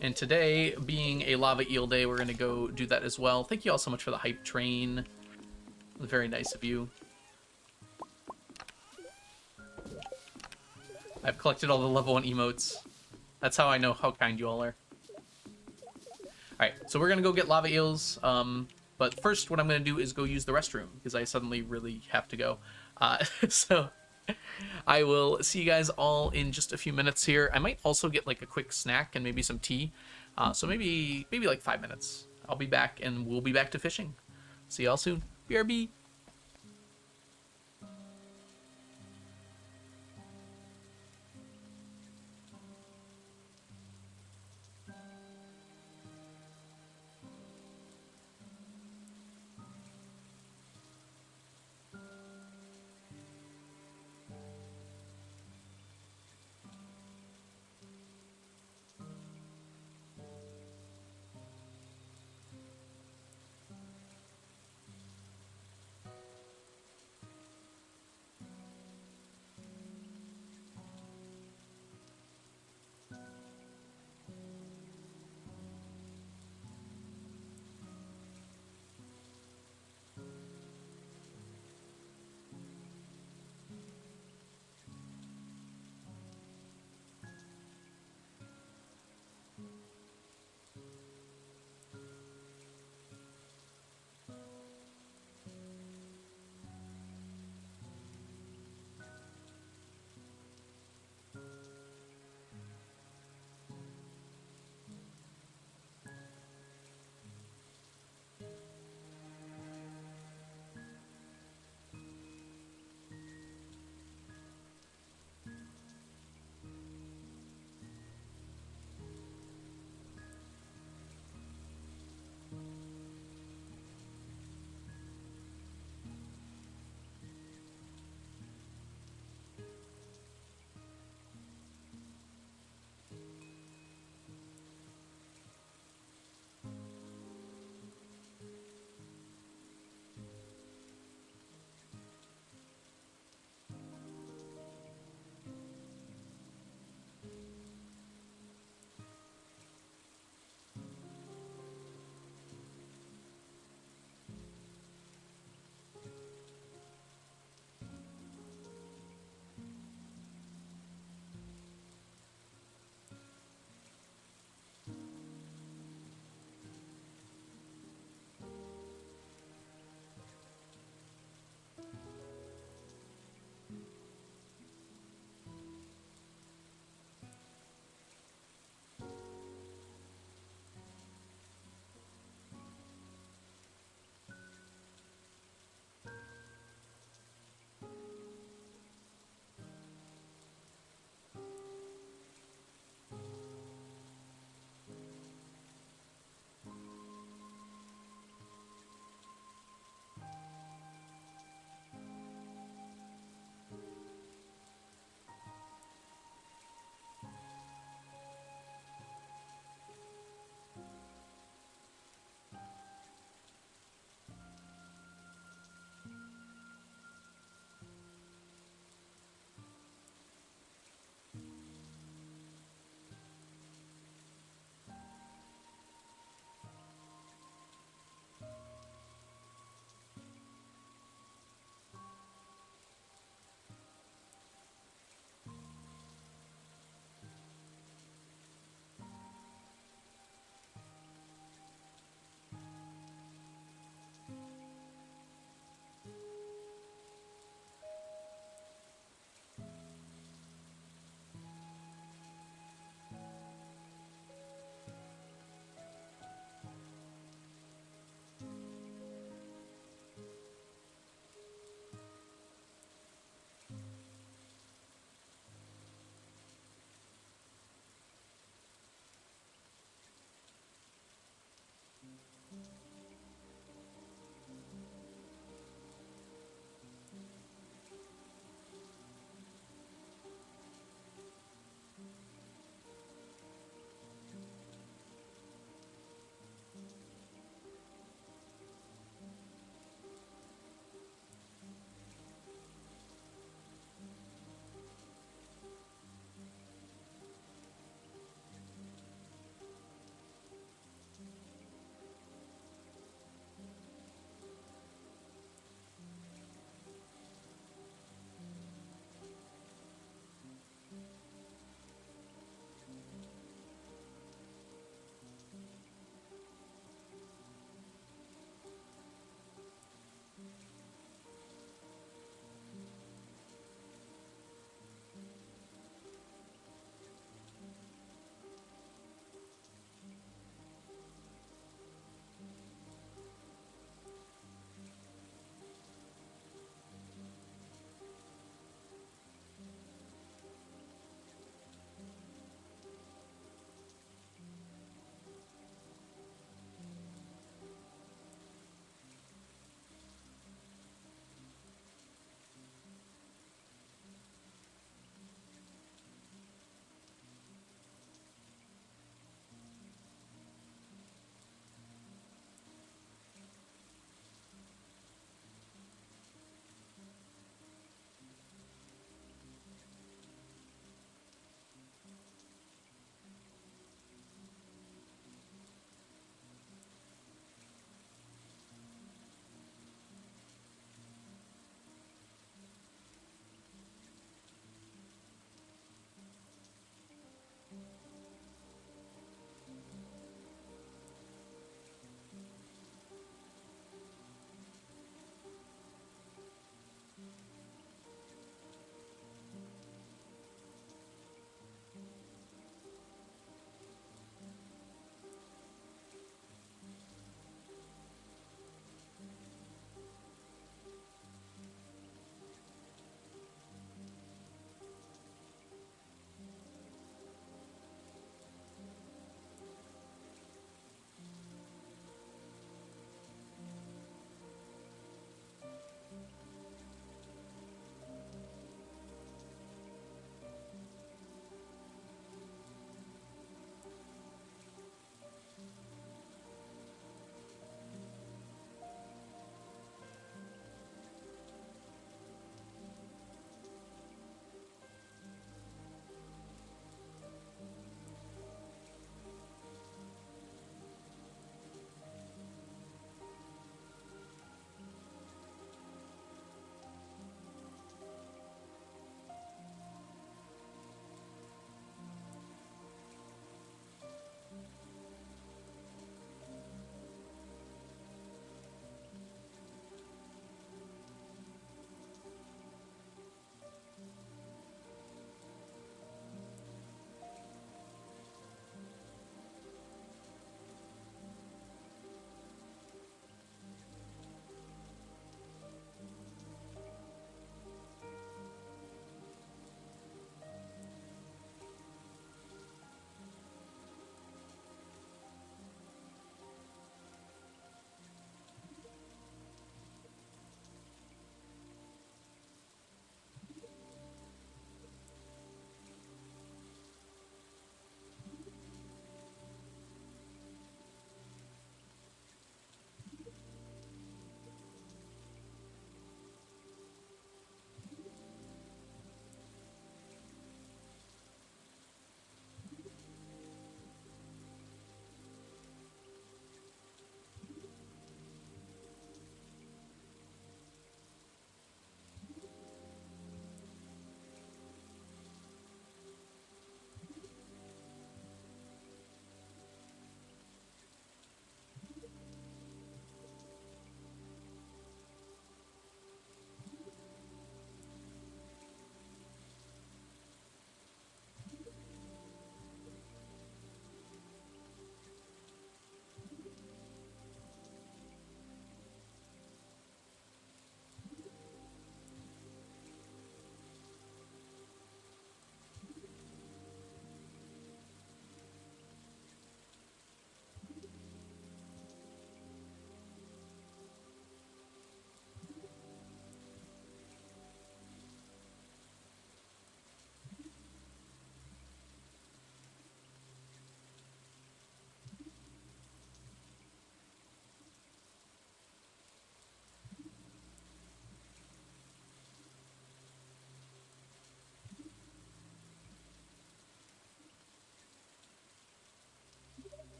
And today, being a lava eel day, we're going to go do that as well. Thank you all so much for the hype train. Very nice of you. I've collected all the level 1 emotes. That's how I know how kind you all are. All right, so we're gonna go get lava eels. But first, what I'm gonna do is go use the restroom because I suddenly really have to go. So I will see you guys all in just a few minutes here. I might also get like a quick snack and maybe some tea. So maybe like 5 minutes. I'll be back and we'll be back to fishing. See y'all soon. BRB.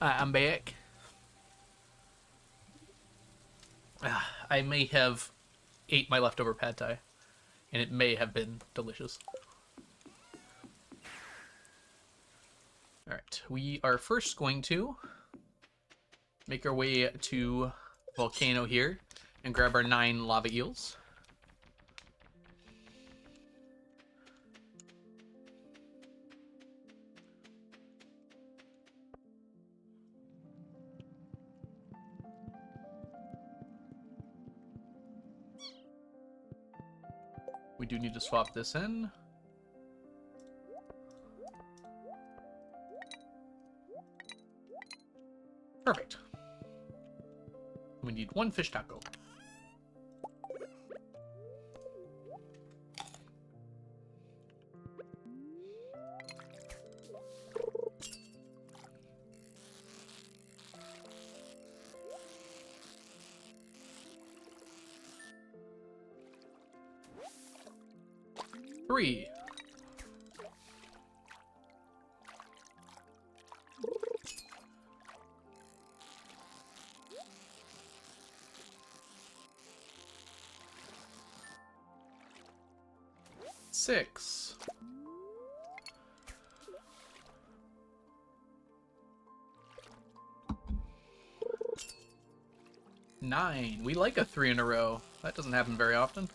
I'm back. I may have ate my leftover pad thai, and it may have been delicious. Alright, we are first going to make our way to Volcano here and grab our 9 lava eels. We do need to swap this in. Perfect. We need 1 fish taco. Three. Six. Nine. We like a 3 in a row. That doesn't happen very often.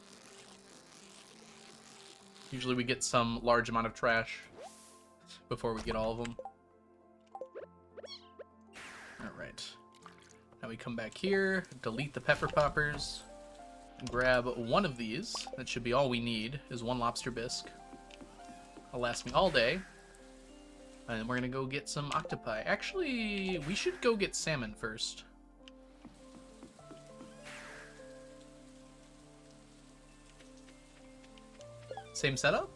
Usually we get some large amount of trash before we get all of them. Alright. Now we come back here, delete the pepper poppers, grab 1 of these. That should be all we need, is 1 lobster bisque. It'll last me all day. And then we're gonna go get some octopi. Actually, we should go get salmon first. Same setup?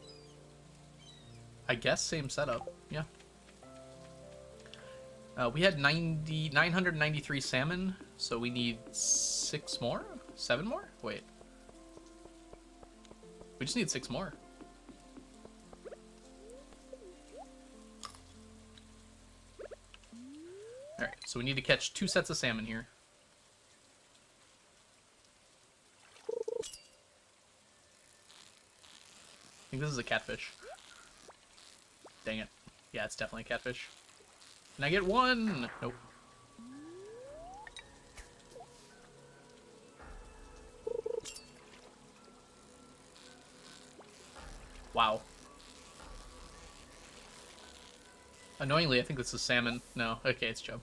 I guess same setup, yeah. We had 993 salmon, so we need 6 more? 7 more? Wait. We just need 6 more. Alright, so we need to catch 2 sets of salmon here. I think this is a catfish. Dang it. Yeah, it's definitely a catfish. Can I get 1? Nope. Wow. Annoyingly, I think this is salmon. No, okay, it's chub.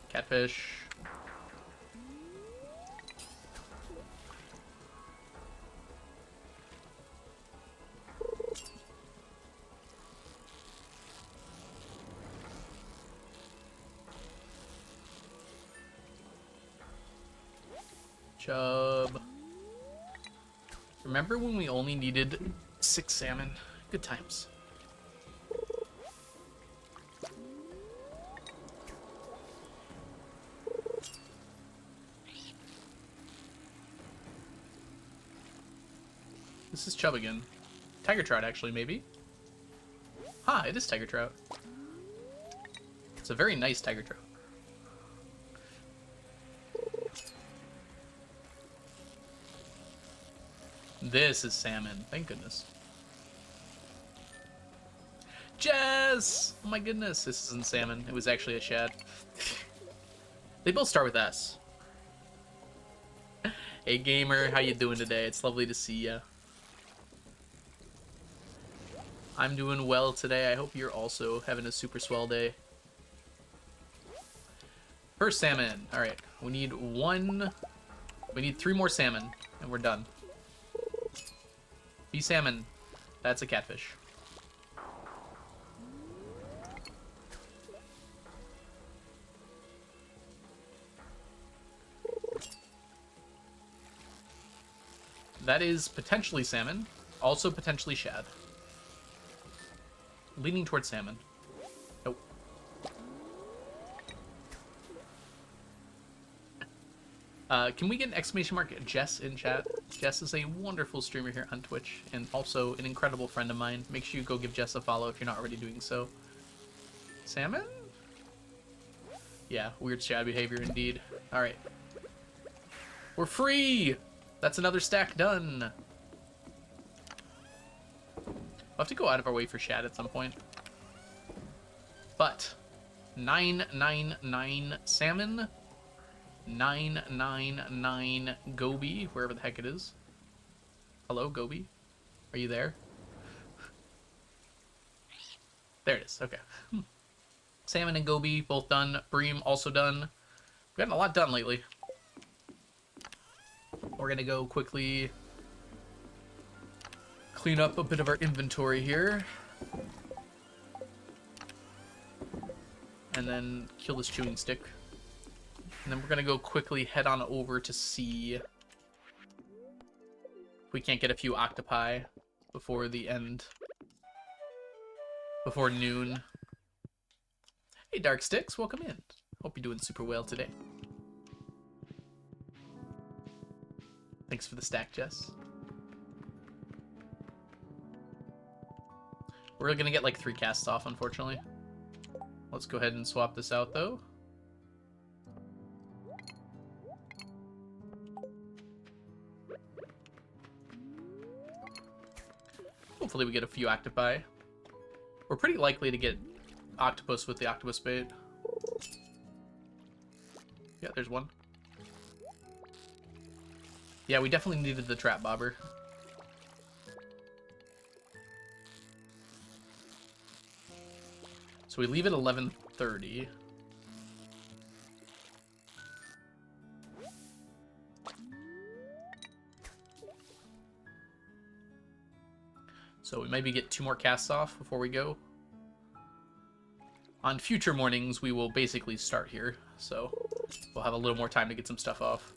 Catfish. Chub. Remember when we only needed 6 salmon? Good times. This is chub again. Tiger trout, actually, maybe? Ha, it is tiger trout. It's a very nice tiger trout. This is salmon. Thank goodness. Jess! Oh my goodness, this isn't salmon. It was actually a shad. They both start with S. Hey gamer, how you doing today? It's lovely to see ya. I'm doing well today. I hope you're also having a super swell day. First salmon. Alright, we need 3 more salmon, and we're done. Be salmon. That's a catfish. That is potentially salmon. Also potentially shad. Leaning towards salmon. Nope. Can we get an exclamation mark Jess in chat? Jess is a wonderful streamer here on Twitch and also an incredible friend of mine. Make sure you go give Jess a follow if you're not already doing so. Salmon? Yeah, weird chat behavior indeed. Alright. We're free! That's another stack done. We'll have to go out of our way for shad at some point. But 999 salmon, 999 Goby, wherever the heck it is. Hello, Goby? Are you there? There it is, okay. Salmon and Goby, both done. Bream, also done. We've gotten a lot done lately. We're going to go quickly clean up a bit of our inventory here. And then kill this chewing stick. And then we're going to go quickly head on over to see if we can't get a few octopi before the end. Before noon. Hey, Dark Sticks, welcome in. Hope you're doing super well today. Thanks for the stack, Jess. We're gonna get like 3 casts off, unfortunately. Let's go ahead and swap this out, though. Hopefully we get a few octopi. We're pretty likely to get octopus with the octopus bait. Yeah, there's one. Yeah, we definitely needed the trap bobber. So we leave at 11:30. So we maybe get 2 more casts off before we go. On future mornings, we will basically start here, so we'll have a little more time to get some stuff off.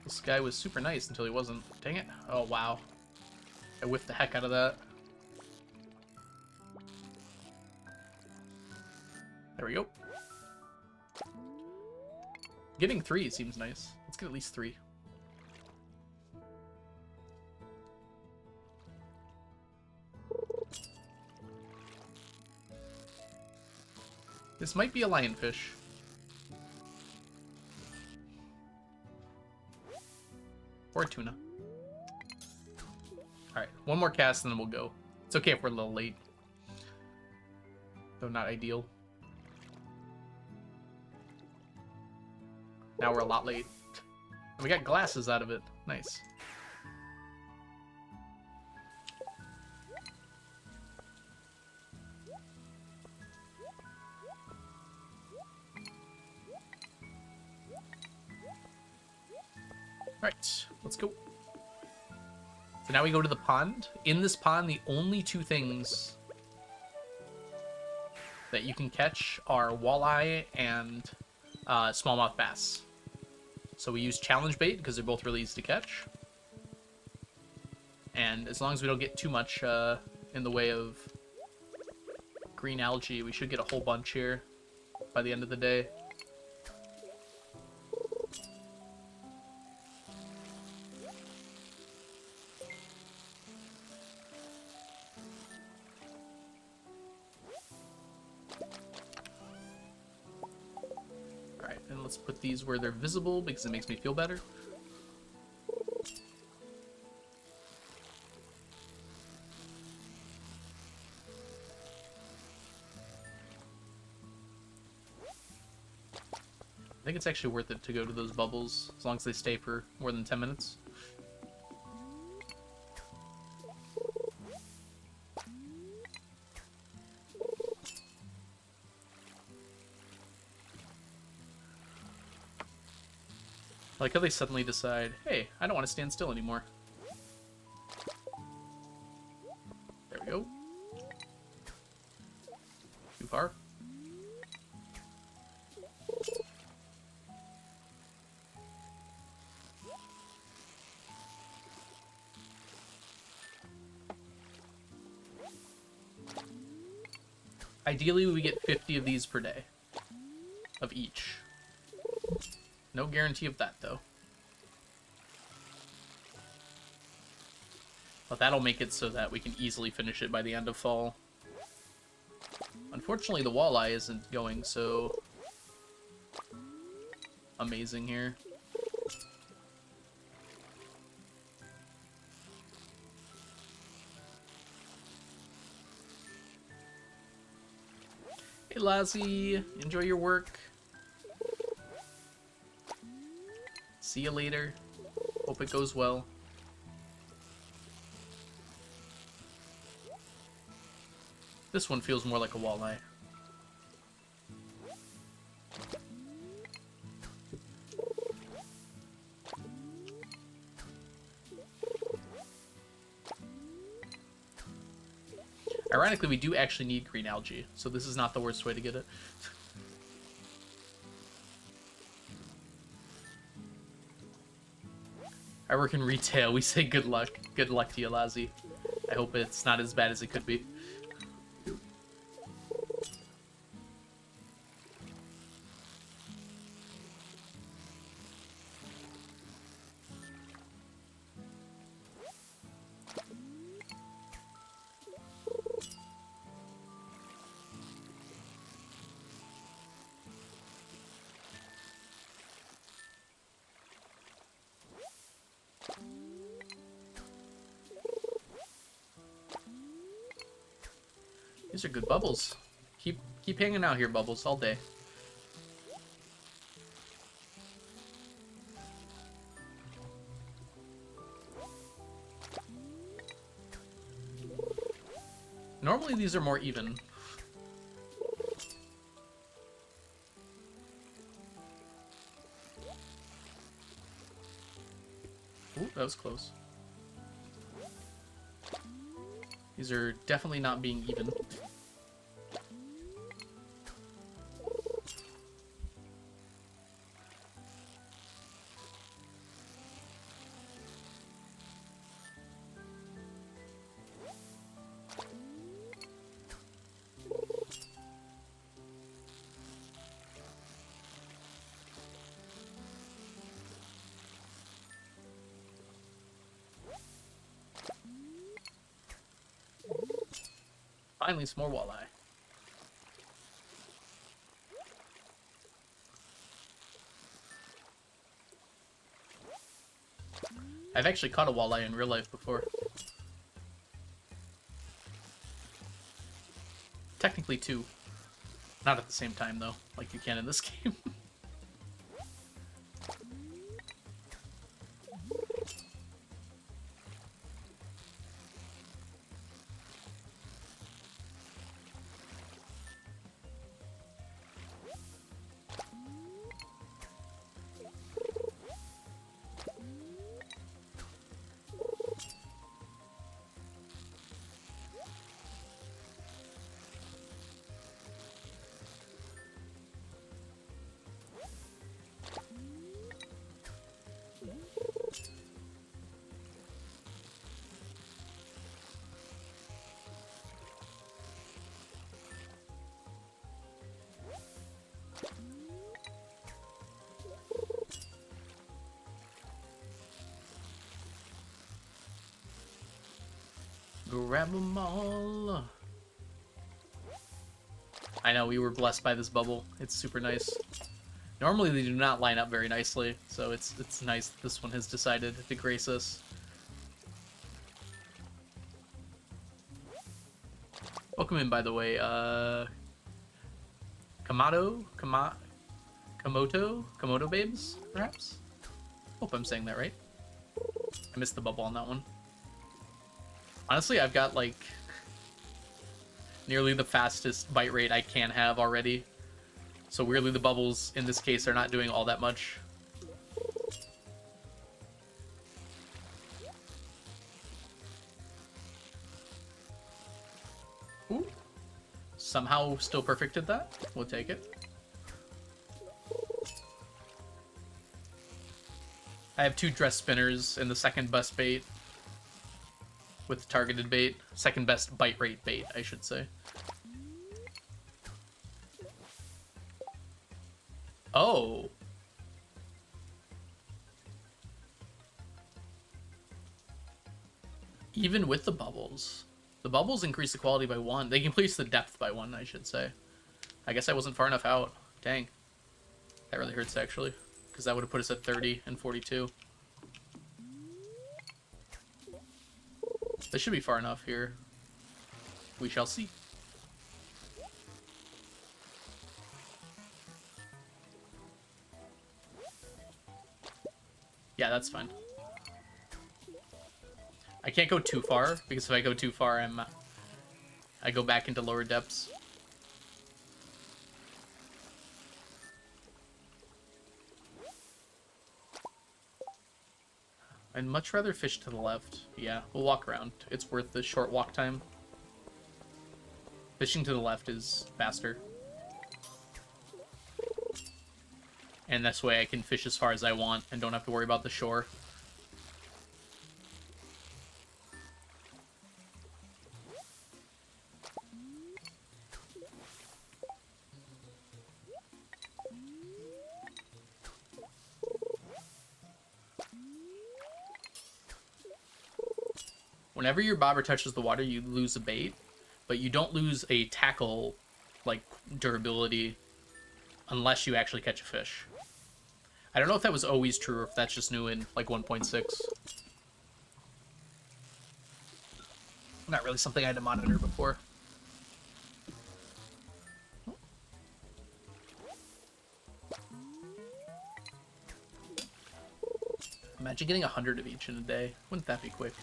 This guy was super nice until he wasn't. Dang it. Oh, wow. I whiffed the heck out of that. There we go. Getting 3 seems nice. Let's get at least 3. This might be a lionfish. Or a tuna. Alright, 1 more cast and then we'll go. It's okay if we're a little late. Though not ideal. Now we're a lot late. And we got glasses out of it. Nice. Alright, let's go. So now we go to the pond. In this pond, the only 2 things that you can catch are walleye and smallmouth bass. So we use challenge bait because they're both really easy to catch. And as long as we don't get too much in the way of green algae, we should get a whole bunch here by the end of the day. Let's put these where they're visible because it makes me feel better. I think it's actually worth it to go to those bubbles as long as they stay for more than 10 minutes. I like how they suddenly decide, hey, I don't want to stand still anymore. There we go. Too far. Ideally, we get 50 of these per day. Of each. No guarantee of that, though. But that'll make it so that we can easily finish it by the end of fall. Unfortunately, the walleye isn't going so amazing here. Hey, Lazzy, enjoy your work. See you later. Hope it goes well. This one feels more like a walleye. Ironically, we do actually need green algae, so this is not the worst way to get it. I work in retail. We say good luck. Good luck to you, Lazzy. I hope it's not as bad as it could be. These are good bubbles. Keep hanging out here, Bubbles, all day. Normally these are more even. Ooh, that was close. These are definitely not being even. Finally, some more walleye. I've actually caught a walleye in real life before. Technically two. Not at the same time, though, like you can in this game. Grab them all. I know, we were blessed by this bubble. It's super nice. Normally they do not line up very nicely, so it's nice that this one has decided to grace us. Welcome in, by the way. Komodo babes, perhaps? Hope I'm saying that right. I missed the bubble on that one. Honestly, I've got, like, nearly the fastest bite rate I can have already. So weirdly, the bubbles, in this case, are not doing all that much. Ooh. Somehow still perfected that. We'll take it. I have 2 dress spinners and the second best bait. With targeted bait. Second best bite rate bait, I should say. Oh. Even with the bubbles. The bubbles increase the quality by 1. They increase the depth by 1, I should say. I guess I wasn't far enough out. Dang. That really hurts, actually. Because that would have put us at 30 and 42. This should be far enough here. We shall see. Yeah, that's fine. I can't go too far, because if I go too far, I go back into lower depths. I'd much rather fish to the left. Yeah, we'll walk around. It's worth the short walk time. Fishing to the left is faster. And this way I can fish as far as I want and don't have to worry about the shore. Whenever your bobber touches the water, you lose a bait, but you don't lose a tackle, like, durability unless you actually catch a fish. I don't know if that was always true or if that's just new in, like, 1.6. Not really something I had to monitor before. Imagine getting 100 of each in a day. Wouldn't that be quick?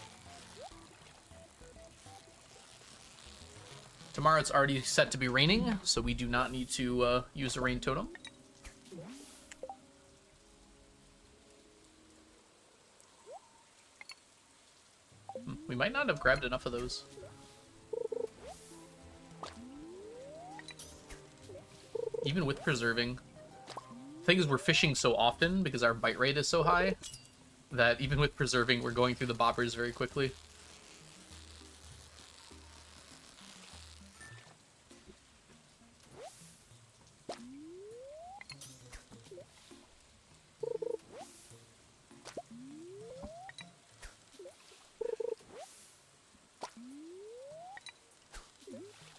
Tomorrow it's already set to be raining, so we do not need to use a rain totem. We might not have grabbed enough of those. Even with preserving. The thing is, we're fishing so often because our bite rate is so high that even with preserving, we're going through the bobbers very quickly.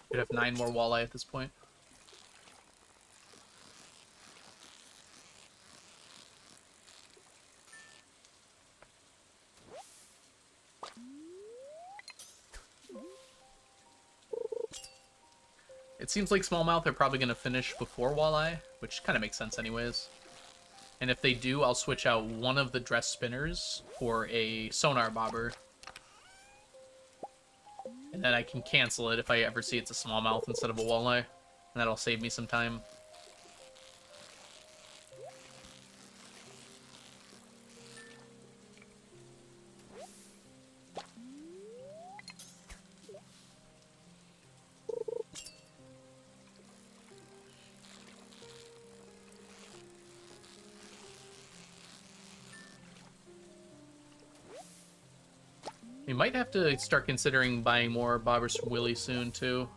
We'd have 9 more walleye at this point. It seems like smallmouth are probably going to finish before walleye, which kind of makes sense anyways. And if they do, I'll switch out one of the dress spinners for a sonar bobber. And then I can cancel it if I ever see it's a smallmouth instead of a walleye. And that'll save me some time. We might have to start considering buying more bobbers from Willie soon, too.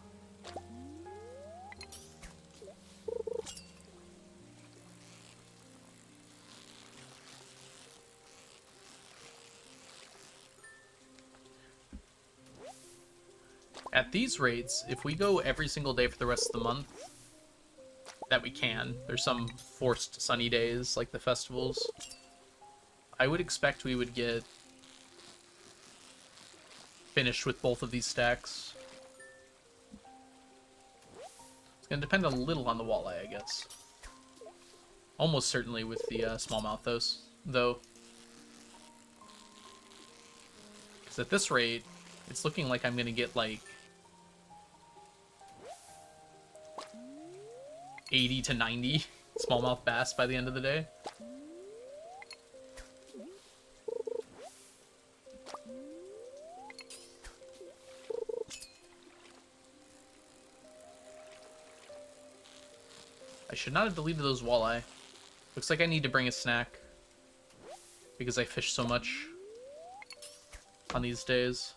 At these rates, if we go every single day for the rest of the month, that we can, there's some forced sunny days, like the festivals, I would expect we would get finished with both of these stacks. It's going to depend a little on the walleye, I guess. Almost certainly with the smallmouth, though. Because at this rate, it's looking like I'm going to get, like, 80 to 90 smallmouth bass by the end of the day. I should not have deleted those walleye. Looks like I need to bring a snack because I fish so much on these days.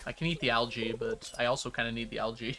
I can eat the algae, but I also kind of need the algae.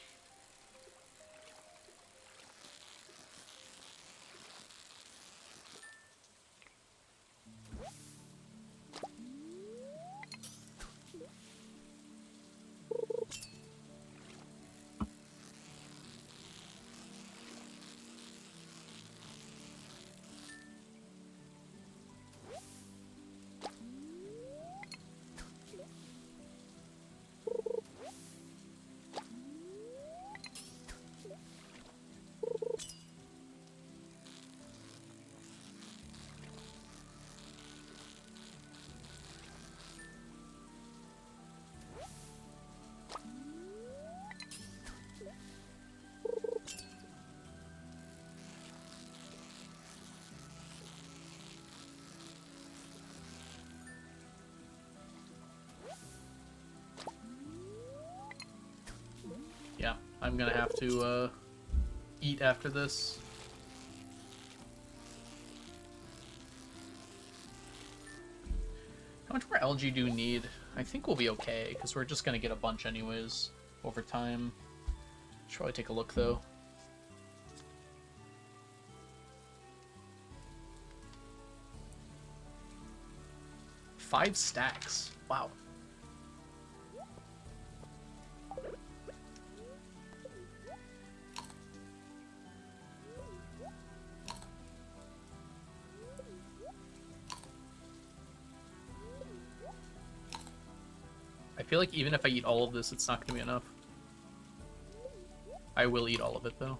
I'm gonna have to eat after this. How much more algae do you need? I think we'll be okay, because we're just gonna get a bunch anyways over time. Should probably take a look though. Five stacks. Wow. I feel like even if I eat all of this, it's not gonna be enough. I will eat all of it though.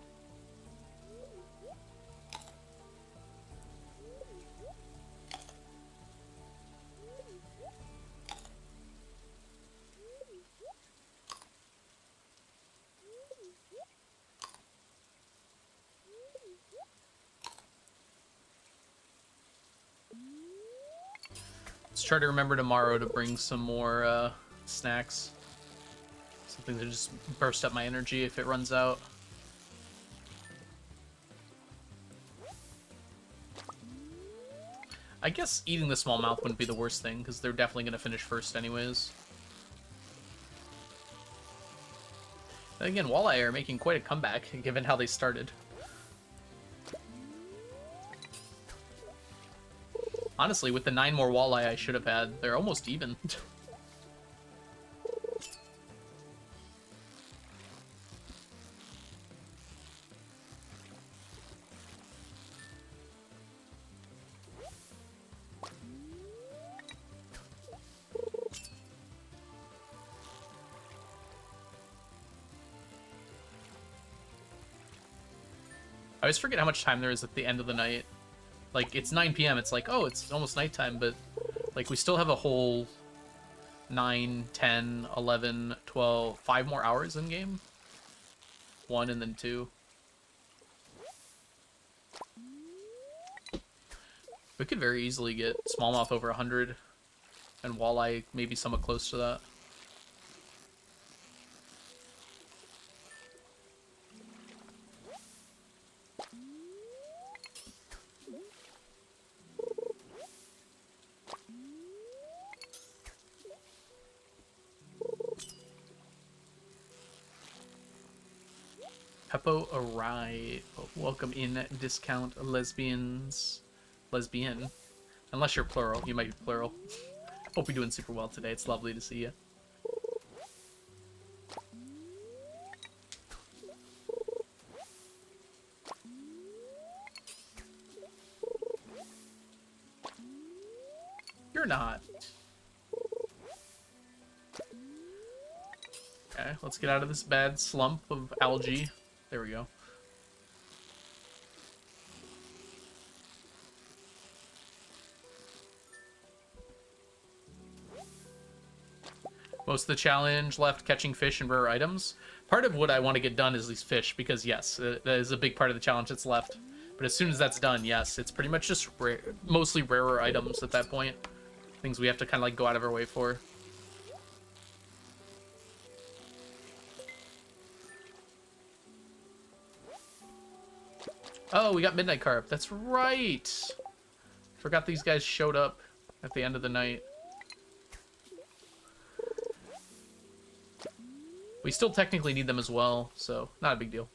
Let's try to remember tomorrow to bring some more snacks. Something to just burst up my energy if it runs out. I guess eating the smallmouth wouldn't be the worst thing, because they're definitely going to finish first anyways. And again, walleye are making quite a comeback, given how they started. Honestly, with the 9 more walleye I should have had, they're almost even. I always forget how much time there is at the end of the night. Like, it's 9 p.m. It's like, oh, it's almost nighttime, but, like, we still have a whole 9, 10, 11, 12, 5 more hours in game. 1 and then 2. We could very easily get smallmouth over 100 and walleye maybe somewhat close to that. Peppo Arai, welcome in, discount lesbians. Lesbian. Unless you're plural, you might be plural. Hope you're doing super well today, it's lovely to see you. You're not. Okay, let's get out of this bad slump of algae. There we go. Most of the challenge left catching fish and rare items. Part of what I want to get done is these fish, because yes, that is a big part of the challenge that's left. But as soon as that's done, yes, it's pretty much just mostly rarer items at that point. Things we have to kind of like go out of our way for. Oh, we got midnight carp. That's right. Forgot these guys showed up at the end of the night. We still technically need them as well, so not a big deal.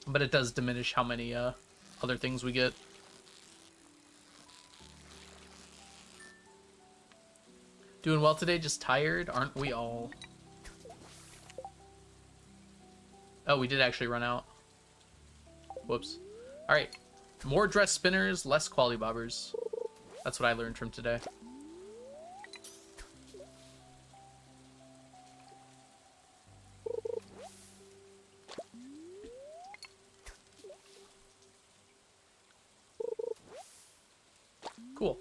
But it does diminish how many other things we get. Doing well today, just tired, aren't we all? Oh, we did actually run out. Whoops. Alright. More dress spinners, less quality bobbers. That's what I learned from today. Cool.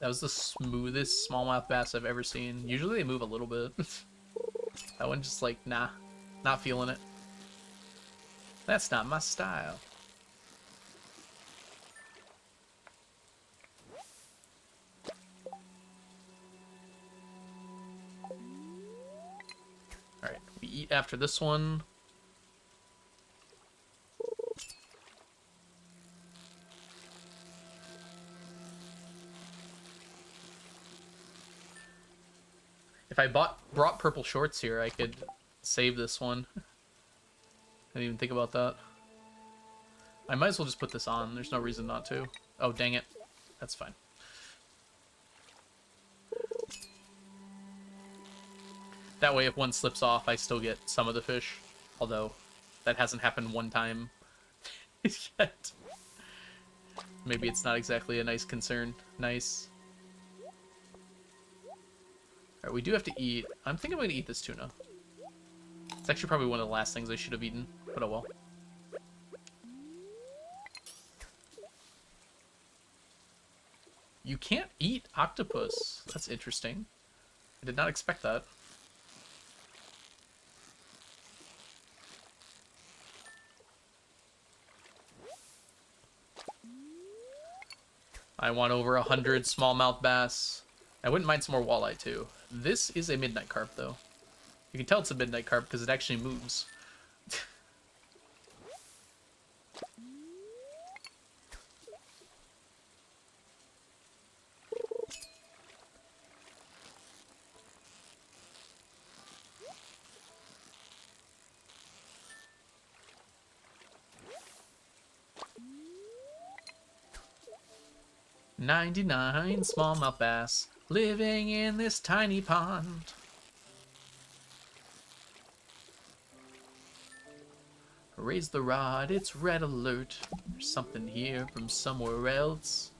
That was the smoothest smallmouth bass I've ever seen. Usually they move a little bit. That one just like, nah, not feeling it. That's not my style. Alright, we eat after this one. If I brought purple shorts here, I could save this one. I didn't even think about that. I might as well just put this on. There's no reason not to. Oh, dang it. That's fine. That way, if one slips off, I still get some of the fish. Although, that hasn't happened one time yet. Maybe it's not exactly a nice concern. Nice. Alright, we do have to eat. I'm thinking I'm going to eat this tuna. It's actually probably one of the last things I should have eaten, but oh well. You can't eat octopus. That's interesting. I did not expect that. I want over 100 smallmouth bass. I wouldn't mind some more walleye too. This is a midnight carp though. You can tell it's a midnight carp because it actually moves. "99 smallmouth bass living in this tiny pond." Raise the rod, it's red alert. There's something here from somewhere else.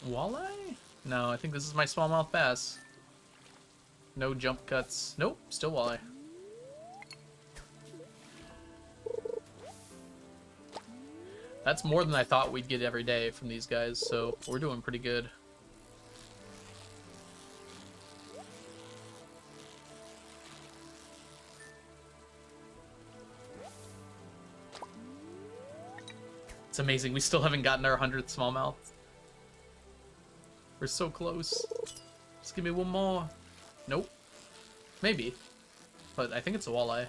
Walleye? No, I think this is my smallmouth bass. No jump cuts. Nope, still walleye. That's more than I thought we'd get every day from these guys, so we're doing pretty good. It's amazing. We still haven't gotten our 100th smallmouth. We're so close. Just give me one more. Nope. Maybe. But I think it's a walleye.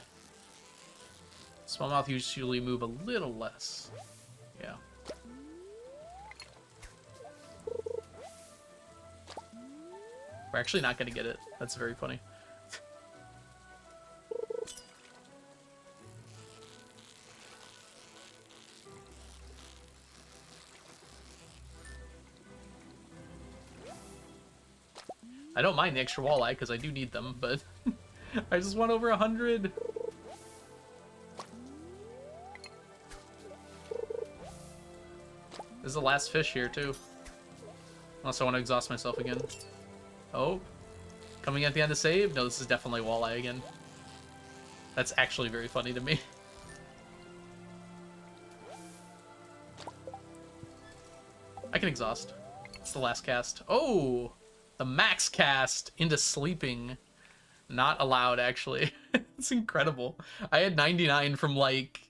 Smallmouth usually move a little less. Yeah. We're actually not going to get it. That's very funny. I don't mind the extra walleye because I do need them, but I just want over 100. This is the last fish here, too. Unless I want to exhaust myself again. Oh. Coming at the end to save? No, this is definitely walleye again. That's actually very funny to me. I can exhaust. It's the last cast. Oh! The max cast into sleeping. Not allowed, actually. It's incredible. I had 99 from like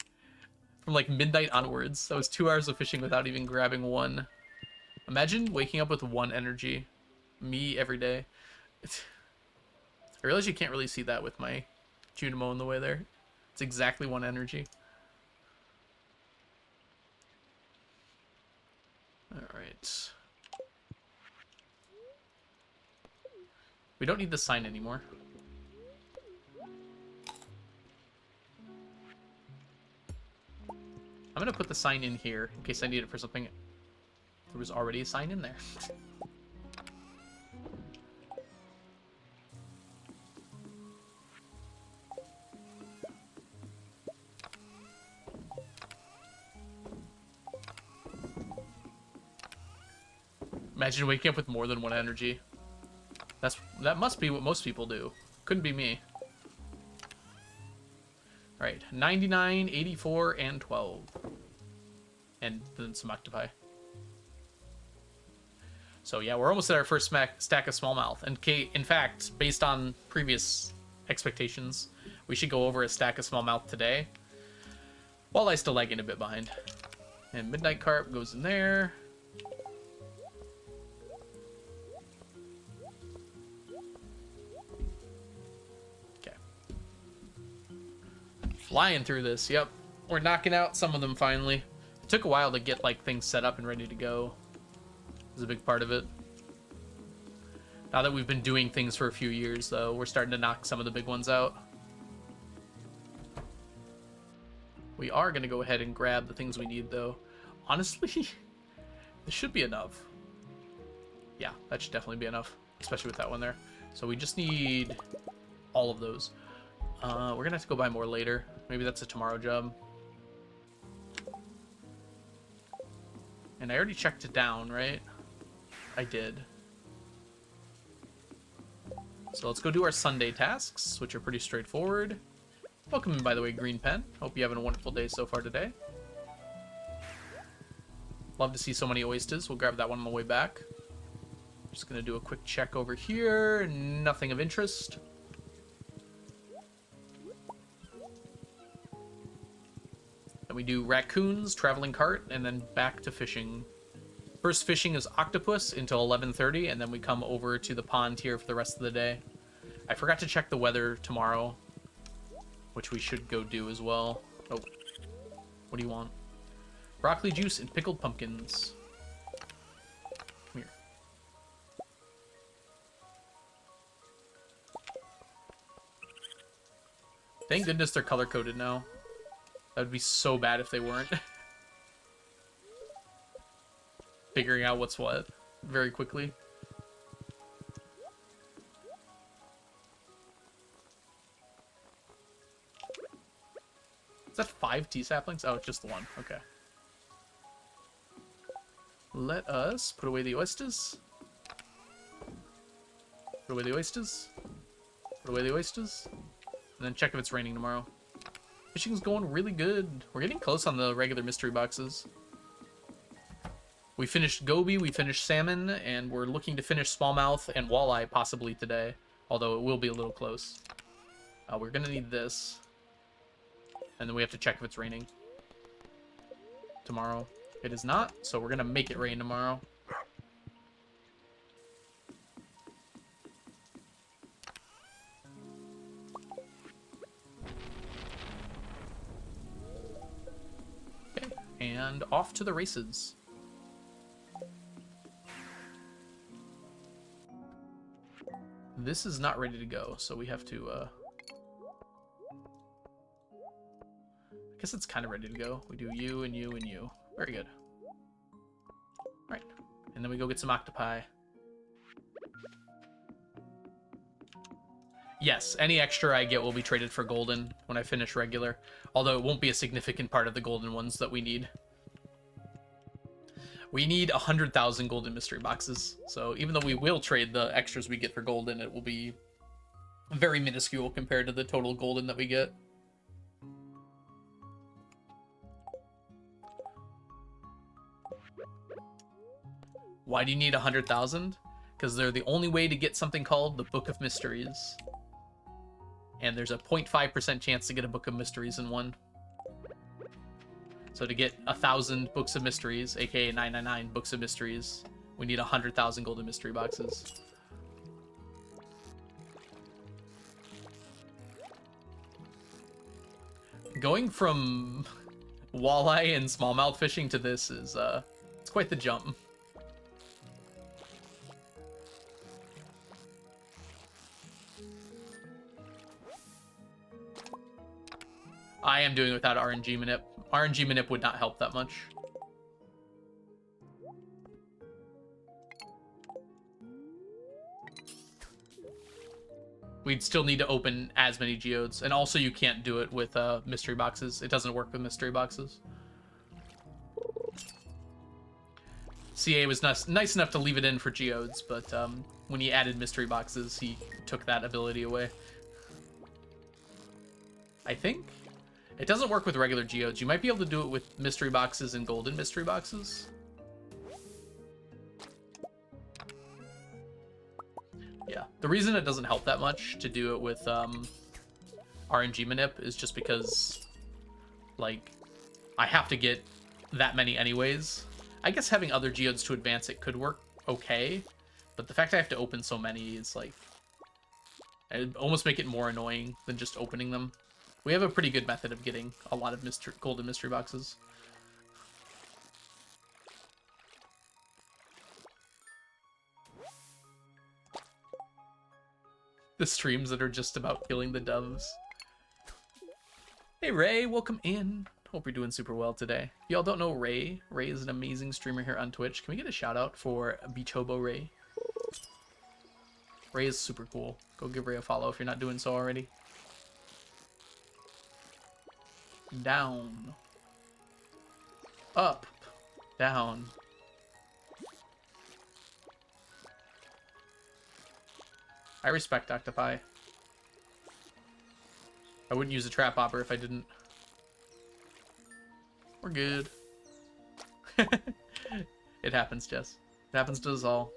midnight onwards. That was 2 hours of fishing without even grabbing one. Imagine waking up with 1 energy. Me every day. I realize you can't really see that with my Junimo in the way there. It's exactly 1 energy. Alright. We don't need the sign anymore. I'm gonna put the sign in here in case I need it for something. There was already a sign in there. Imagine waking up with more than 1 energy. That must be what most people do. Couldn't be me. All right, 99, 84, and 12. And then some octopi. So yeah, we're almost at our first stack of smallmouth. And in fact, based on previous expectations, we should go over a stack of smallmouth today. Walleye's still lagging a bit behind. And midnight carp goes in there. Okay. Flying through this, yep. We're knocking out some of them finally. It took a while to get like things set up and ready to go. Is a big part of it. Now that we've been doing things for a few years, though, we're starting to knock some of the big ones out. We are going to go ahead and grab the things we need, though. Honestly, this should be enough. Yeah, that should definitely be enough, especially with that one there. So we just need all of those. We're going to have to go buy more later. Maybe that's a tomorrow job. And I already checked it down, right? I did. So let's go do our Sunday tasks, which are pretty straightforward. Welcome in, by the way, Green Pen. Hope you're having a wonderful day so far today. Love to see so many oysters. We'll grab that one on the way back. Just going to do a quick check over here. Nothing of interest. Then we do raccoons, traveling cart, and then back to fishing. First fishing is octopus until 11:30, and then we come over to the pond here for the rest of the day. I forgot to check the weather tomorrow, which we should go do as well. Oh, what do you want? Broccoli juice and pickled pumpkins. Come here. Thank goodness they're color-coded now. That would be so bad if they weren't. Figuring out what's what very quickly. Is that 5 tea saplings? Oh, it's just the one. Okay. Let us put away the oysters. Put away the oysters. Put away the oysters. And then check if it's raining tomorrow. Fishing's going really good. We're getting close on the regular mystery boxes. We finished Goby, we finished salmon, and we're looking to finish smallmouth and walleye possibly today, although it will be a little close. We're going to need this, and then we have to check if it's raining tomorrow. It is not, so we're going to make it rain tomorrow. Okay, and off to the races. This is not ready to go, so we have to, I guess it's kind of ready to go. We do you and you and you. Very good. Alright, and then we go get some octopi. Yes, any extra I get will be traded for golden when I finish regular, although it won't be a significant part of the golden ones that we need. We need 100,000 golden mystery boxes, so even though we will trade the extras we get for golden, it will be very minuscule compared to the total golden that we get. Why do you need 100,000? Because they're the only way to get something called the Book of Mysteries. And there's a 0.5% chance to get a Book of Mysteries in one. So to get 1,000 books of mysteries, aka 999 books of mysteries, we need 100,000 golden mystery boxes. Going from walleye and smallmouth fishing to this is it's quite the jump. I am doing it without RNG manip. RNG manip would not help that much. We'd still need to open as many geodes, and also you can't do it with mystery boxes. It doesn't work with mystery boxes. CA was nice enough to leave it in for geodes, but when he added mystery boxes, he took that ability away. I think it doesn't work with regular geodes. You might be able to do it with mystery boxes and golden mystery boxes. Yeah, the reason it doesn't help that much to do it with RNG manip is just because, like, I have to get that many anyways. I guess having other geodes to advance it could work okay, but the fact I have to open so many is like, it'd almost make it more annoying than just opening them. We have a pretty good method of getting a lot of golden mystery boxes. The streams that are just about killing the doves. Hey Ray, welcome in. Hope you're doing super well today. If y'all don't know Ray, Ray is an amazing streamer here on Twitch. Can we get a shout out for Bichobo Ray? Ray is super cool. Go give Ray a follow if you're not doing so already. Down. Up. Down. I respect octopi. I wouldn't use a trap hopper if I didn't. We're good. It happens, Jess. It happens to us all.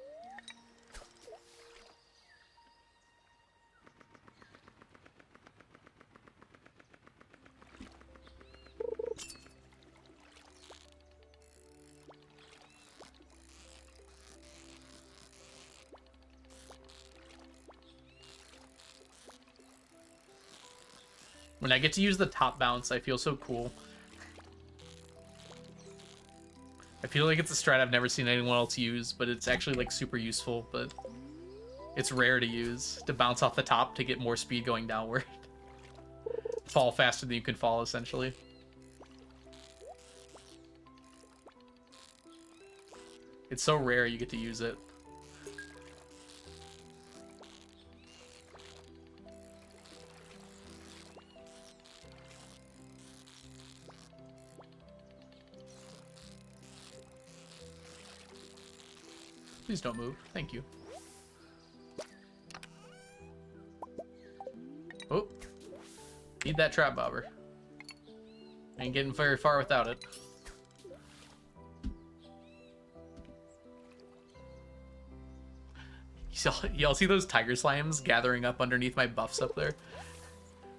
When I get to use the top bounce, I feel so cool. I feel like it's a strat I've never seen anyone else use, but it's actually like super useful, but it's rare to use. To bounce off the top to get more speed going downward. Fall faster than you can fall, essentially. It's so rare you get to use it. Please don't move. Thank you. Oh. Need that trap bobber. Ain't getting very far without it. Y'all see those tiger slimes gathering up underneath my buffs up there?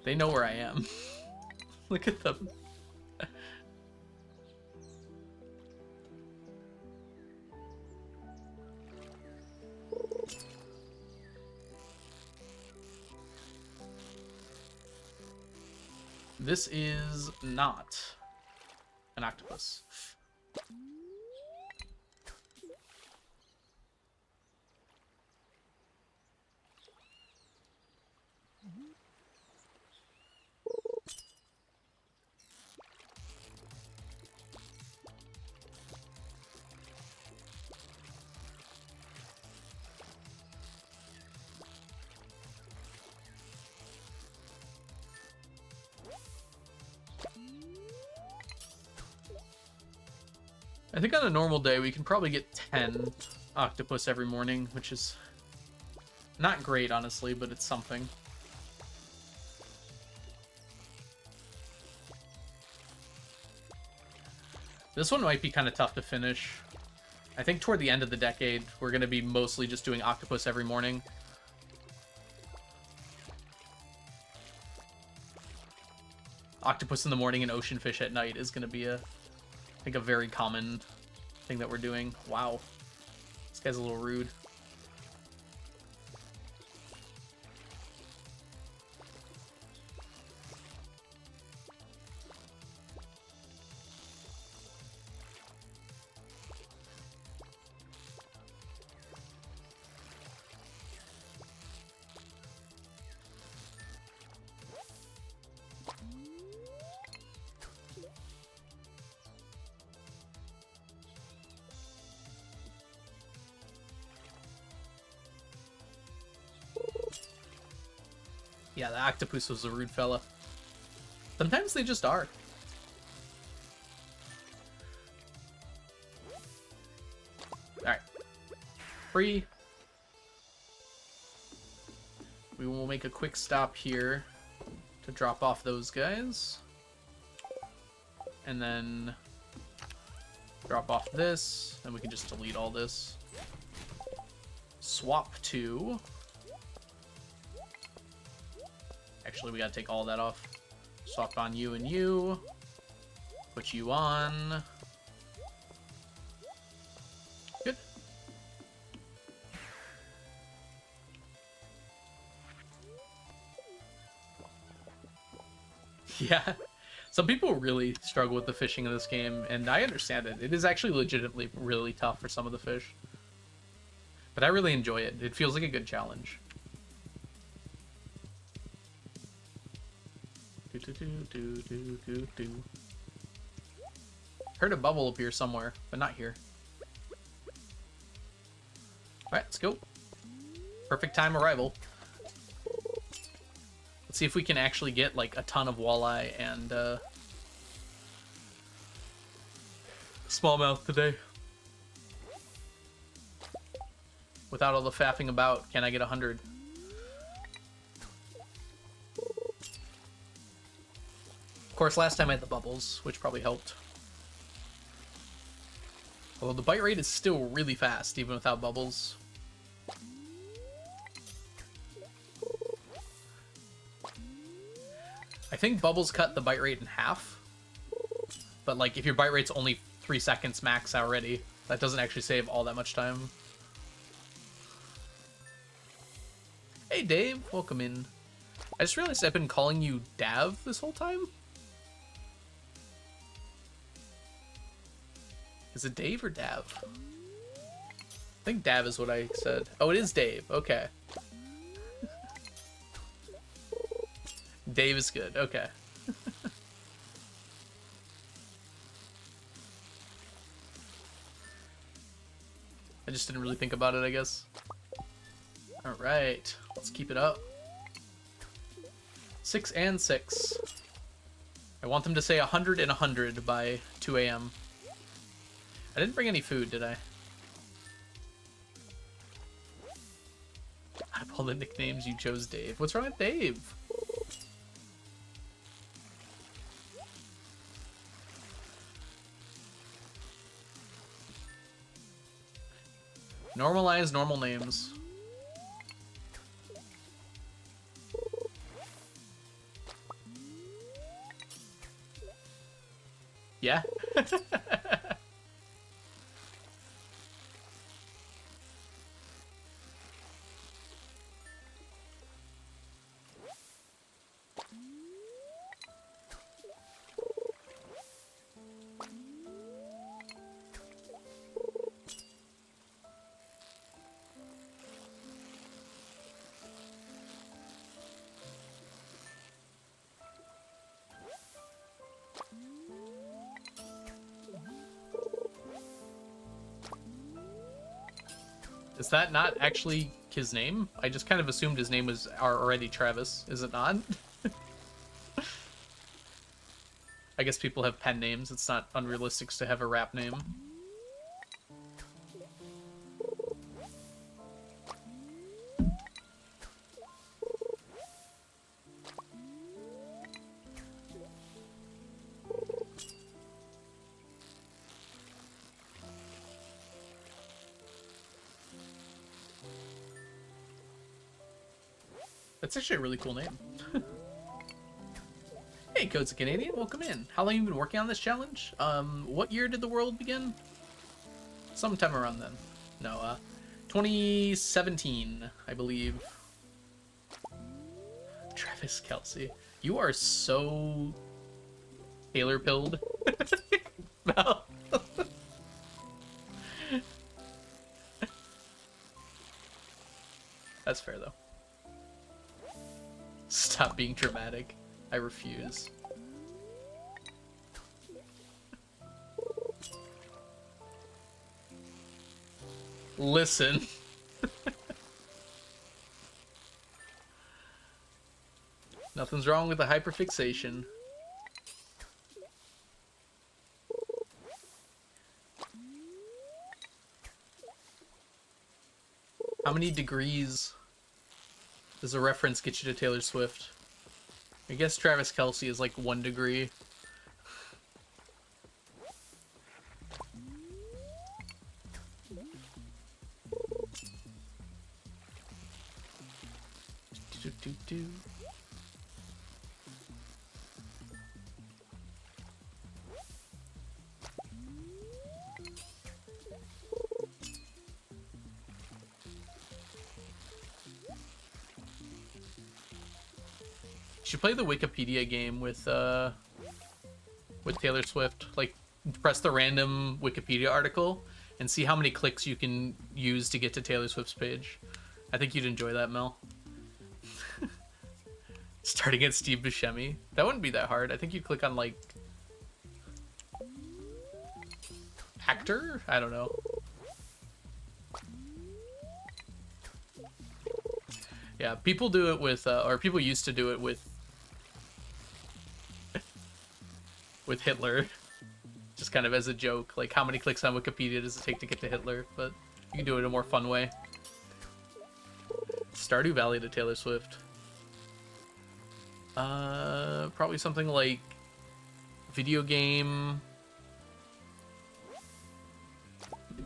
They know where I am. Look at them. This is not an octopus. I think on a normal day we can probably get 10 octopus every morning, which is not great, honestly, but it's something. This one might be kind of tough to finish. I think toward the end of the decade, we're going to be mostly just doing octopus every morning. Octopus in the morning and ocean fish at night is going to be I think a very common thing that we're doing. Wow. This guy's a little rude. Yeah, the octopus was a rude fella. Sometimes they just are. free. We will make a quick stop here to drop off those guys. And then drop off this. Then we can just delete all this. Swap to... Actually, we gotta take all that off. Swap on you and you. Put you on. Good. Yeah. Some people really struggle with the fishing in this game, and I understand it. It is actually legitimately really tough for some of the fish. But I really enjoy it. It feels like a good challenge. Heard a bubble appear somewhere, but not here. Alright, let's go. Perfect time arrival. Let's see if we can actually get like a ton of walleye and smallmouth today. Without all the faffing about, can I get 100? Of course, last time I had the bubbles, which probably helped. Although the bite rate is still really fast, even without bubbles. I think bubbles cut the bite rate in half. But like, if your bite rate's only 3 seconds max already, that doesn't actually save all that much time. Hey Dave, welcome in. I just realized I've been calling you Dav this whole time. Is it Dave or Dav? I think Dav is what I said. Oh, it is Dave. Okay. Dave is good. Okay. I just didn't really think about it, I guess. All right. Let's keep it up. 6 and 6. I want them to say 100 and 100 by 2 a.m. I didn't bring any food, did I? Out of all the nicknames, you chose Dave. What's wrong with Dave? Normalize normal names. Yeah? Is that not actually his name? I just kind of assumed his name was already Travis. Is it not? I guess people have pen names. It's not unrealistic to have a rap name. That's actually a really cool name. Hey, Code's a Canadian, welcome in. How long have you been working on this challenge? What year did the world begin? Sometime around then. No, 2017, I believe. Travis Kelsey. You are so tailor-pilled. No. That's fair, though. Stop being dramatic. I refuse. Listen. Nothing's wrong with the hyperfixation. How many degrees does a reference get you to Taylor Swift? I guess Travis Kelce is like 1 degree. Do. You should play the Wikipedia game with Taylor Swift. Like, press the random Wikipedia article and see how many clicks you can use to get to Taylor Swift's page. I think you'd enjoy that, Mel. Starting at Steve Buscemi. That wouldn't be that hard. I think you'd click on, like, actor? I don't know. Yeah, people do it with, or people used to do it with Hitler. Just kind of as a joke. Like, how many clicks on Wikipedia does it take to get to Hitler? But you can do it in a more fun way. Stardew Valley to Taylor Swift. Probably something like video game,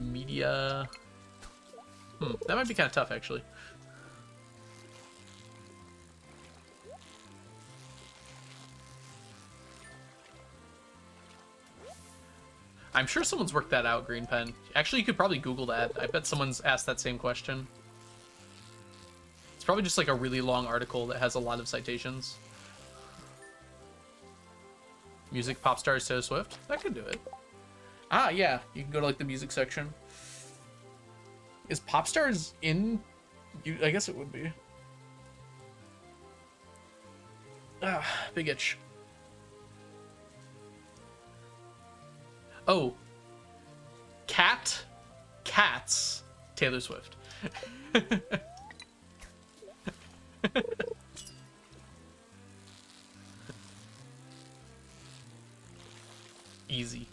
media. That might be kind of tough, actually. I'm sure someone's worked that out, Green Pen. Actually, you could probably Google that. I bet someone's asked that same question. It's probably just like a really long article that has a lot of citations. Music, pop stars, Taylor Swift. That could do it. Ah, yeah. You can go to like the music section. Is pop stars in? I guess it would be. Ah, big itch. Oh. Cats, Taylor Swift. Easy.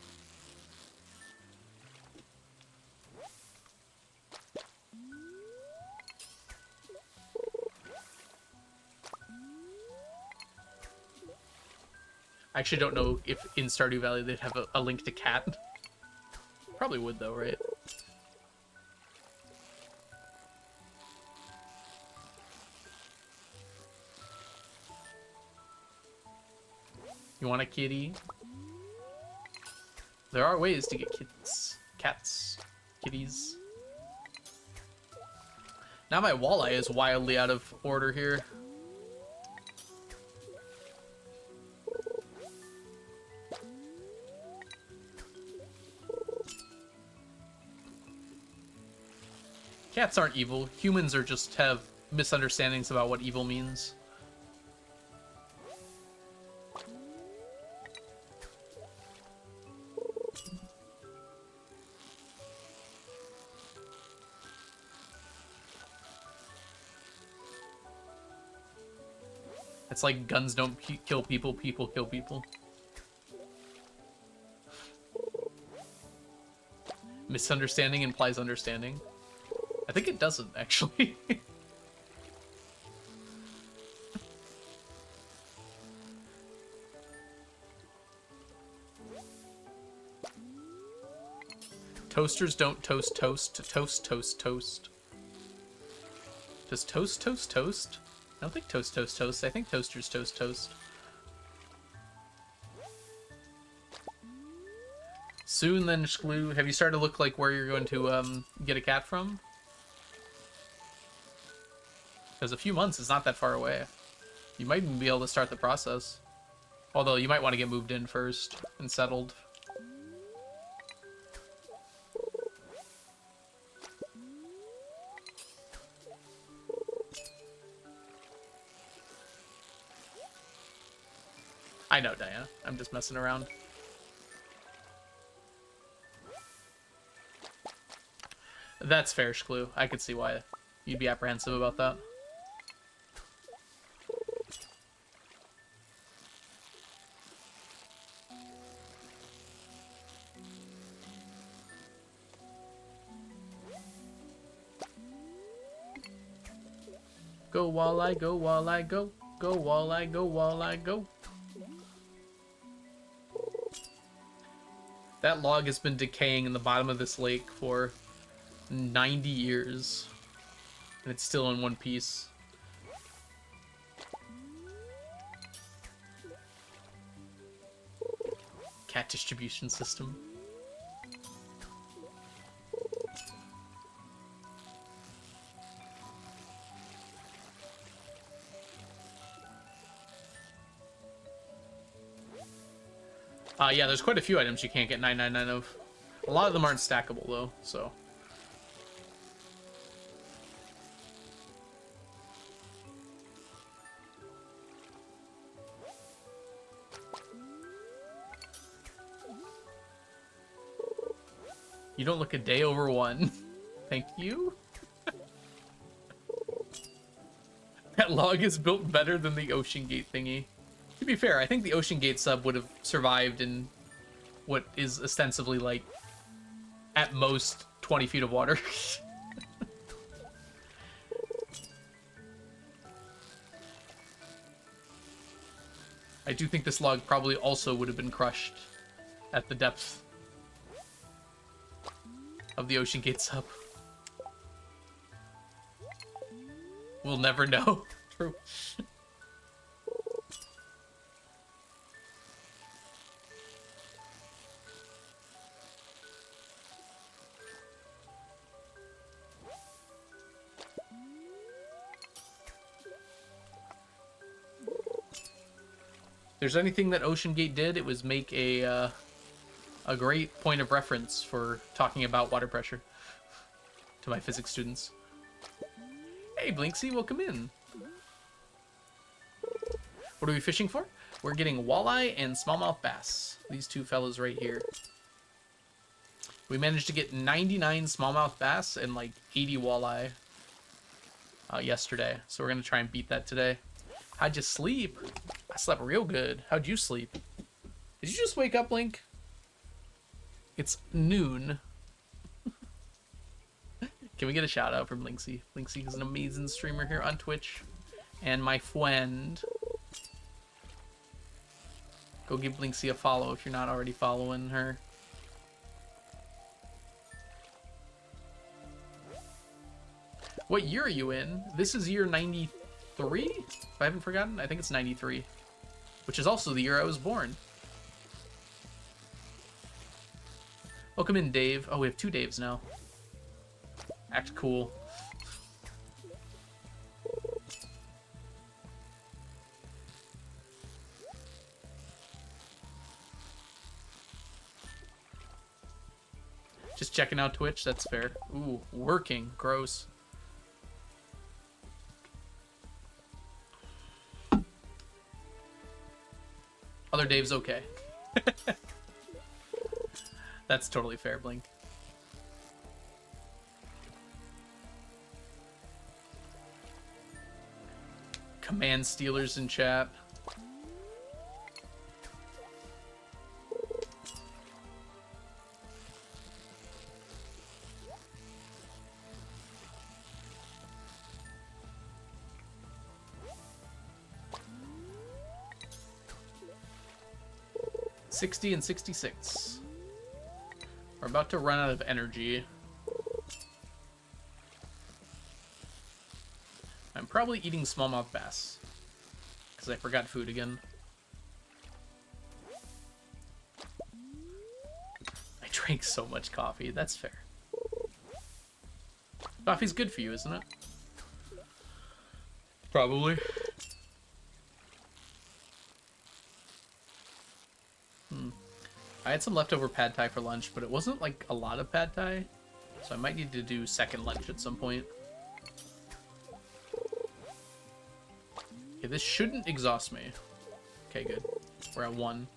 I actually don't know if in Stardew Valley they'd have a link to cat. Probably would though, right? You want a kitty? There are ways to get cats, kitties. Now my walleye is wildly out of order here. Cats aren't evil. Humans are just have misunderstandings about what evil means. It's like guns don't kill people, people kill people. Misunderstanding implies understanding. I think it doesn't, actually. Toasters don't toast toast. Toast toast toast. Does toast toast toast? I don't think toast toast toast. I think toasters toast toast. Soon then, Shklu. Have you started to look like where you're going to get a cat from? Because a few months is not that far away. You might even be able to start the process. Although you might want to get moved in first and settled. I know, Diana. I'm just messing around. That's fair, Shklu. I could see why you'd be apprehensive about that. Go walleye, go walleye, go. Go walleye, go walleye, go. That log has been decaying in the bottom of this lake for 90 years. And it's still in one piece. Cat distribution system. Yeah, there's quite a few items you can't get 999 of. A lot of them aren't stackable, though, so... You don't look a day over one. Thank you. That log is built better than the Ocean Gate thingy. To be fair, I think the Ocean Gate sub would have survived in what is ostensibly, like, at most 20 feet of water. I do think this log probably also would have been crushed at the depth of the Ocean Gate sub. We'll never know. True. If there's anything that Ocean Gate did, it was make a great point of reference for talking about water pressure to my physics students. Hey, Blinksy, welcome in. What are we fishing for? We're getting walleye and smallmouth bass. These two fellas right here. We managed to get 99 smallmouth bass and like 80 walleye yesterday. So we're going to try and beat that today. How'd you sleep? I slept real good. How'd you sleep? Did you just wake up, Link? It's noon. Can we get a shout out from Blinksy? Blinksy is an amazing streamer here on Twitch. And my friend. Go give Blinksy a follow if you're not already following her. What year are you in? This is year 93? If I haven't forgotten, I think it's 93. Which is also the year I was born. Welcome in, Dave. Oh, we have two Daves now. Act cool. Just checking out Twitch, that's fair. Ooh, working. Gross. Other Dave's okay. That's totally fair, Blink. Command Stealers in chat. $60 and $66. We're about to run out of energy. I'm probably eating smallmouth bass because I forgot food again. I drank so much coffee. That's fair. Coffee's good for you, isn't it? Probably. I had some leftover pad thai for lunch, but it wasn't like a lot of pad thai, so I might need to do second lunch at some point. Okay, this shouldn't exhaust me. Okay, good. We're at 1.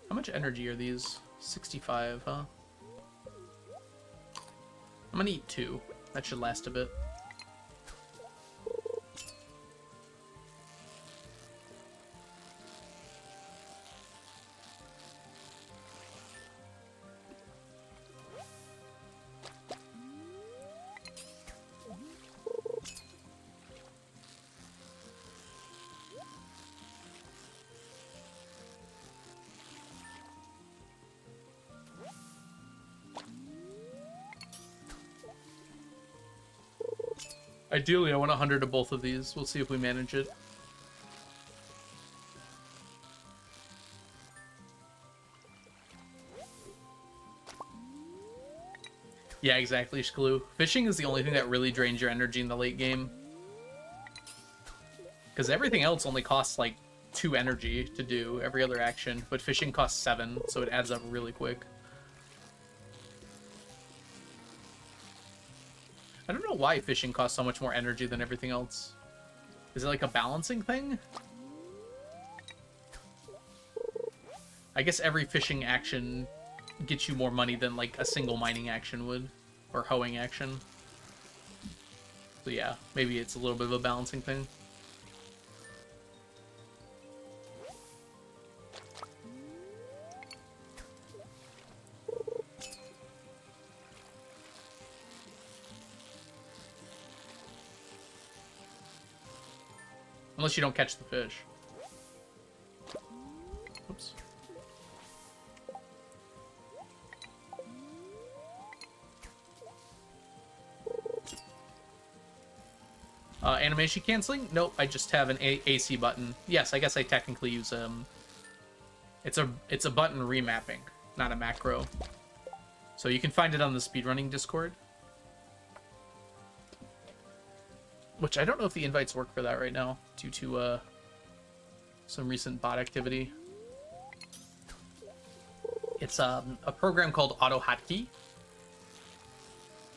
How much energy are these? 65, huh? I'm gonna eat 2. That should last a bit. Ideally, I want 100 of both of these. We'll see if we manage it. Yeah, exactly, Shkloo. Fishing is the only thing that really drains your energy in the late game. Because everything else only costs, like, 2 energy to do, every other action. But fishing costs 7, so it adds up really quick. I don't know why fishing costs so much more energy than everything else. Is it like a balancing thing? I guess every fishing action gets you more money than like a single mining action would, or hoeing action. So yeah, maybe it's a little bit of a balancing thing. Unless you don't catch the fish. Oops. Animation canceling? Nope, I just have an AC button. Yes, I guess I technically use it's a button remapping, not a macro. So you can find it on the speedrunning Discord. Which I don't know if the invites work for that right now, due to some recent bot activity. It's a program called AutoHotkey.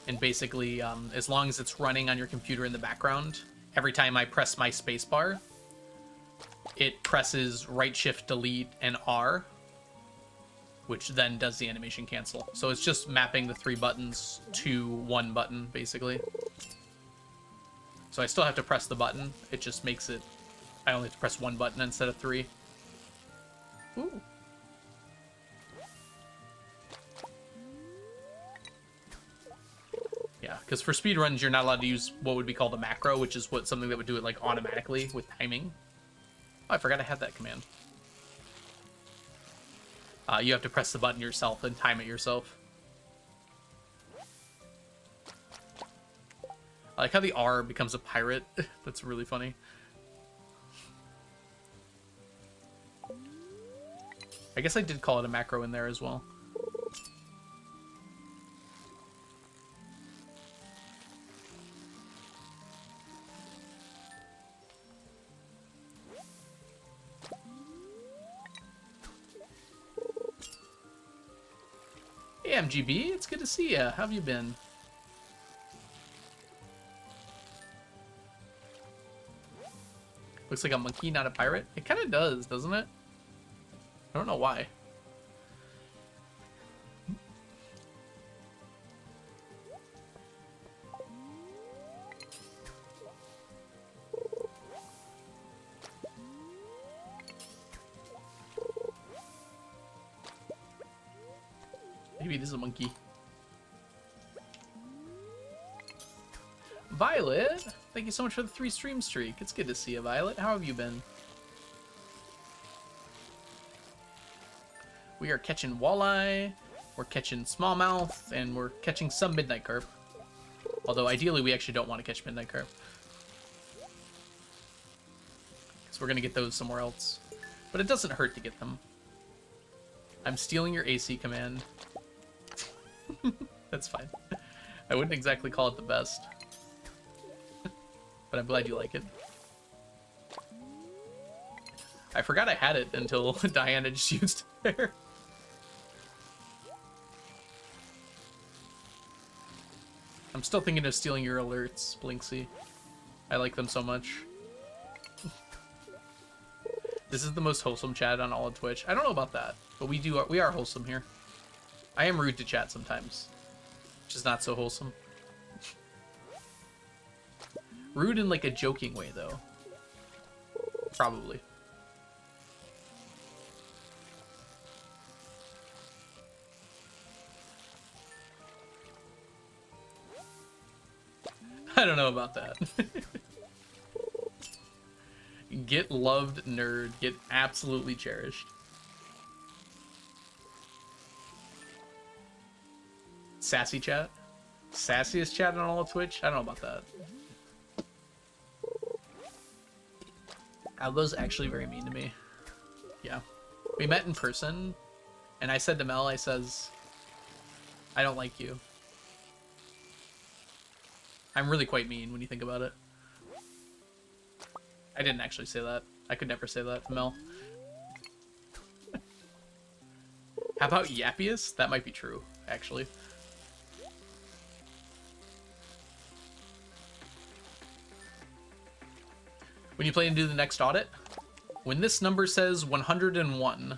And basically, as long as it's running on your computer in the background, every time I press my spacebar, it presses right shift, delete, and R, which then does the animation cancel. So it's just mapping the 3 buttons to 1 button, basically. So I still have to press the button. It just makes it... I only have to press 1 button instead of 3. Ooh. Yeah, because for speedruns, you're not allowed to use what would be called a macro, which is something that would do it like automatically with timing. Oh, I forgot I had that command. You have to press the button yourself and time it yourself. I like how the R becomes a pirate. That's really funny. I guess I did call it a macro in there as well. Hey, MGB, it's good to see ya. How have you been? Looks like a monkey, not a pirate. It kind of does, doesn't it? I don't know why. Maybe it is a monkey. Violet, thank you so much for the 3 stream streak. It's good to see you, Violet. How have you been? We are catching walleye, we're catching smallmouth, and we're catching some midnight carp. Although ideally we actually don't want to catch midnight carp. Because we're going to get those somewhere else. But it doesn't hurt to get them. I'm stealing your AC command. That's fine. I wouldn't exactly call it the best. But I'm glad you like it. I forgot I had it until Diana just used it there. I'm still thinking of stealing your alerts, Blinksy. I like them so much. This is the most wholesome chat on all of Twitch. I don't know about that, but we are wholesome here. I am rude to chat sometimes, which is not so wholesome. Rude in like a joking way, though. Probably. I don't know about that. Get loved, nerd. Get absolutely cherished. Sassy chat? Sassiest chat on all of Twitch? I don't know about that. Algo's actually very mean to me. Yeah. We met in person, and I said to Mel, I says, I don't like you. I'm really quite mean when you think about it. I didn't actually say that. I could never say that to Mel. How about Yappius? That might be true, actually. When you plan to do the next audit, when this number says 101,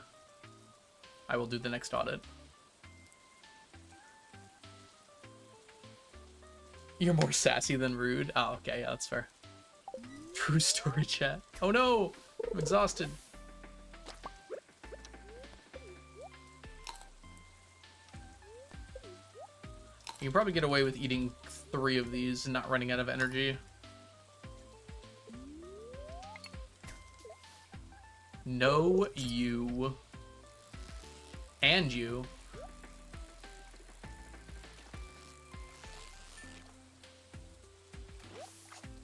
I will do the next audit. You're more sassy than rude. Oh, okay, yeah, that's fair. True story, chat. Oh no! I'm exhausted. You can probably get away with eating 3 of these and not running out of energy. No, you. And you.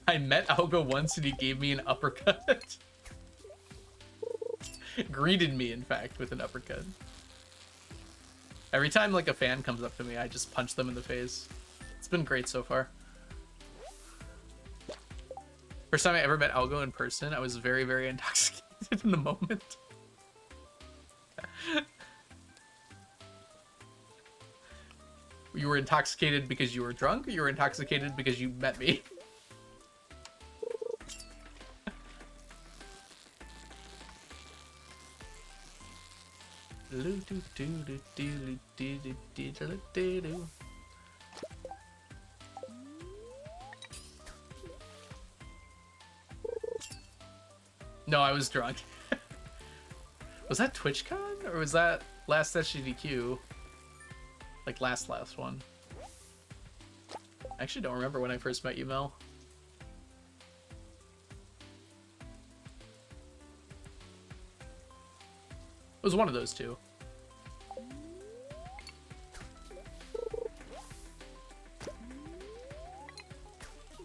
I met Algo once and he gave me an uppercut. Greeted me, in fact, with an uppercut. Every time like a fan comes up to me, I just punch them in the face. It's been great so far. First time I ever met Algo in person, I was very, very intoxicated in the moment. You were intoxicated because you were drunk, or you were intoxicated because you met me? No, I was drunk. Was that TwitchCon or was that last SGDQ? Like last one. I actually don't remember when I first met you, Mel. It was one of those two.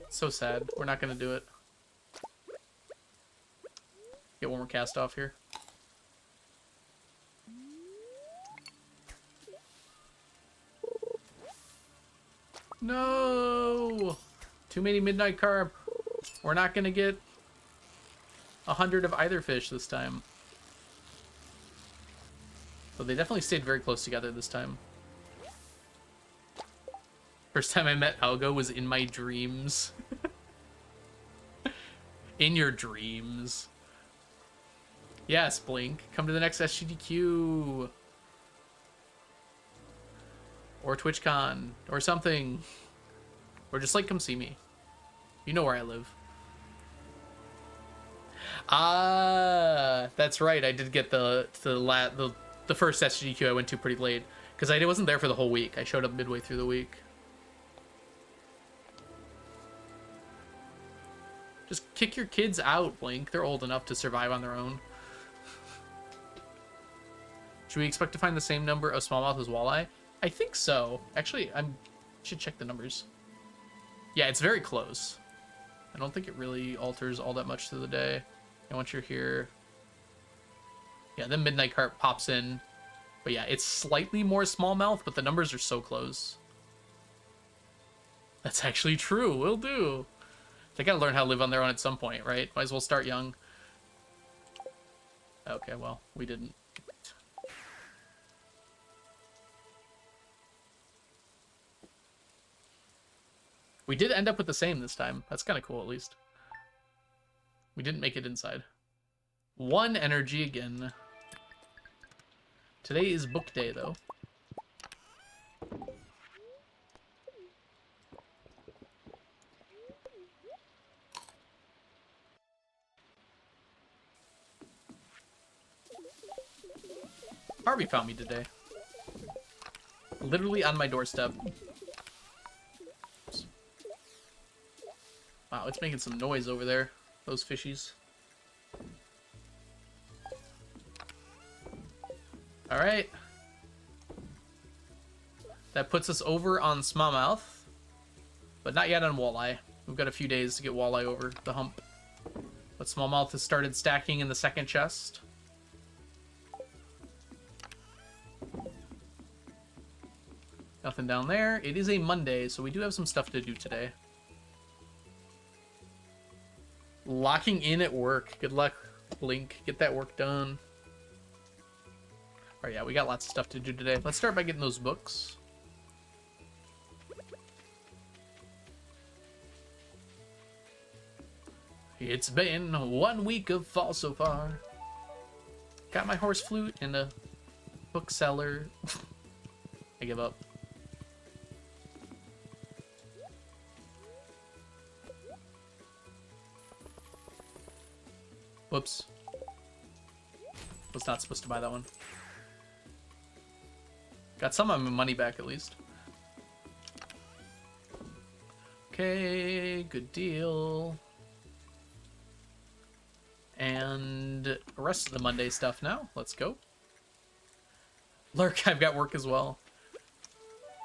So sad. We're not gonna do it. Get one more cast off here. No! Too many midnight carp. We're not gonna get 100 of either fish this time. But they definitely stayed very close together this time. First time I met Algo was in my dreams. In your dreams. Yes, Blink. Come to the next SGDQ. Or TwitchCon. Or something. Or just, like, come see me. You know where I live. Ah, that's right. I did get the first SGDQ I went to pretty late. Because I wasn't there for the whole week. I showed up midway through the week. Just kick your kids out, Blink. They're old enough to survive on their own. Should we expect to find the same number of smallmouth as walleye? I think so. Actually, should check the numbers. Yeah, it's very close. I don't think it really alters all that much through the day. And once you're here... Yeah, then Midnight Carp pops in. But yeah, it's slightly more smallmouth, but the numbers are so close. That's actually true. Will do. They gotta learn how to live on their own at some point, right? Might as well start young. Okay, well, we didn't. We did end up with the same this time. That's kind of cool, at least. We didn't make it inside. 1 energy again. Today is book day, though. Harvey found me today. Literally on my doorstep. Wow, it's making some noise over there. Those fishies. Alright. That puts us over on smallmouth. But not yet on walleye. We've got a few days to get walleye over the hump. But Smallmouth has started stacking in the second chest. Nothing down there. It is a Monday, so we do have some stuff to do today. Locking in at work. Good luck, Blink. Get that work done. Alright, yeah, we got lots of stuff to do today. Let's start by getting those books. It's been 1 week of fall so far. Got my horse flute and a bookseller. I give up. Whoops. Was not supposed to buy that one. Got some of my money back at least. Okay, good deal. And the rest of the Monday stuff now. Let's go. Lurk, I've got work as well.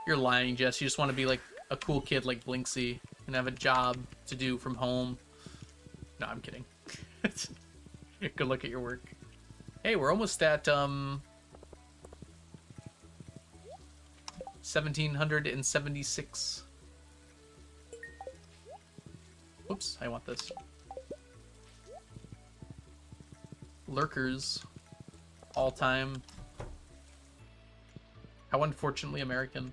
You're lying, Jess. You just want to be like a cool kid like Blinksy and have a job to do from home. No, I'm kidding. Good look at your work. Hey, we're almost at 1776. Oops, I want this. Lurkers, all time. How unfortunately American.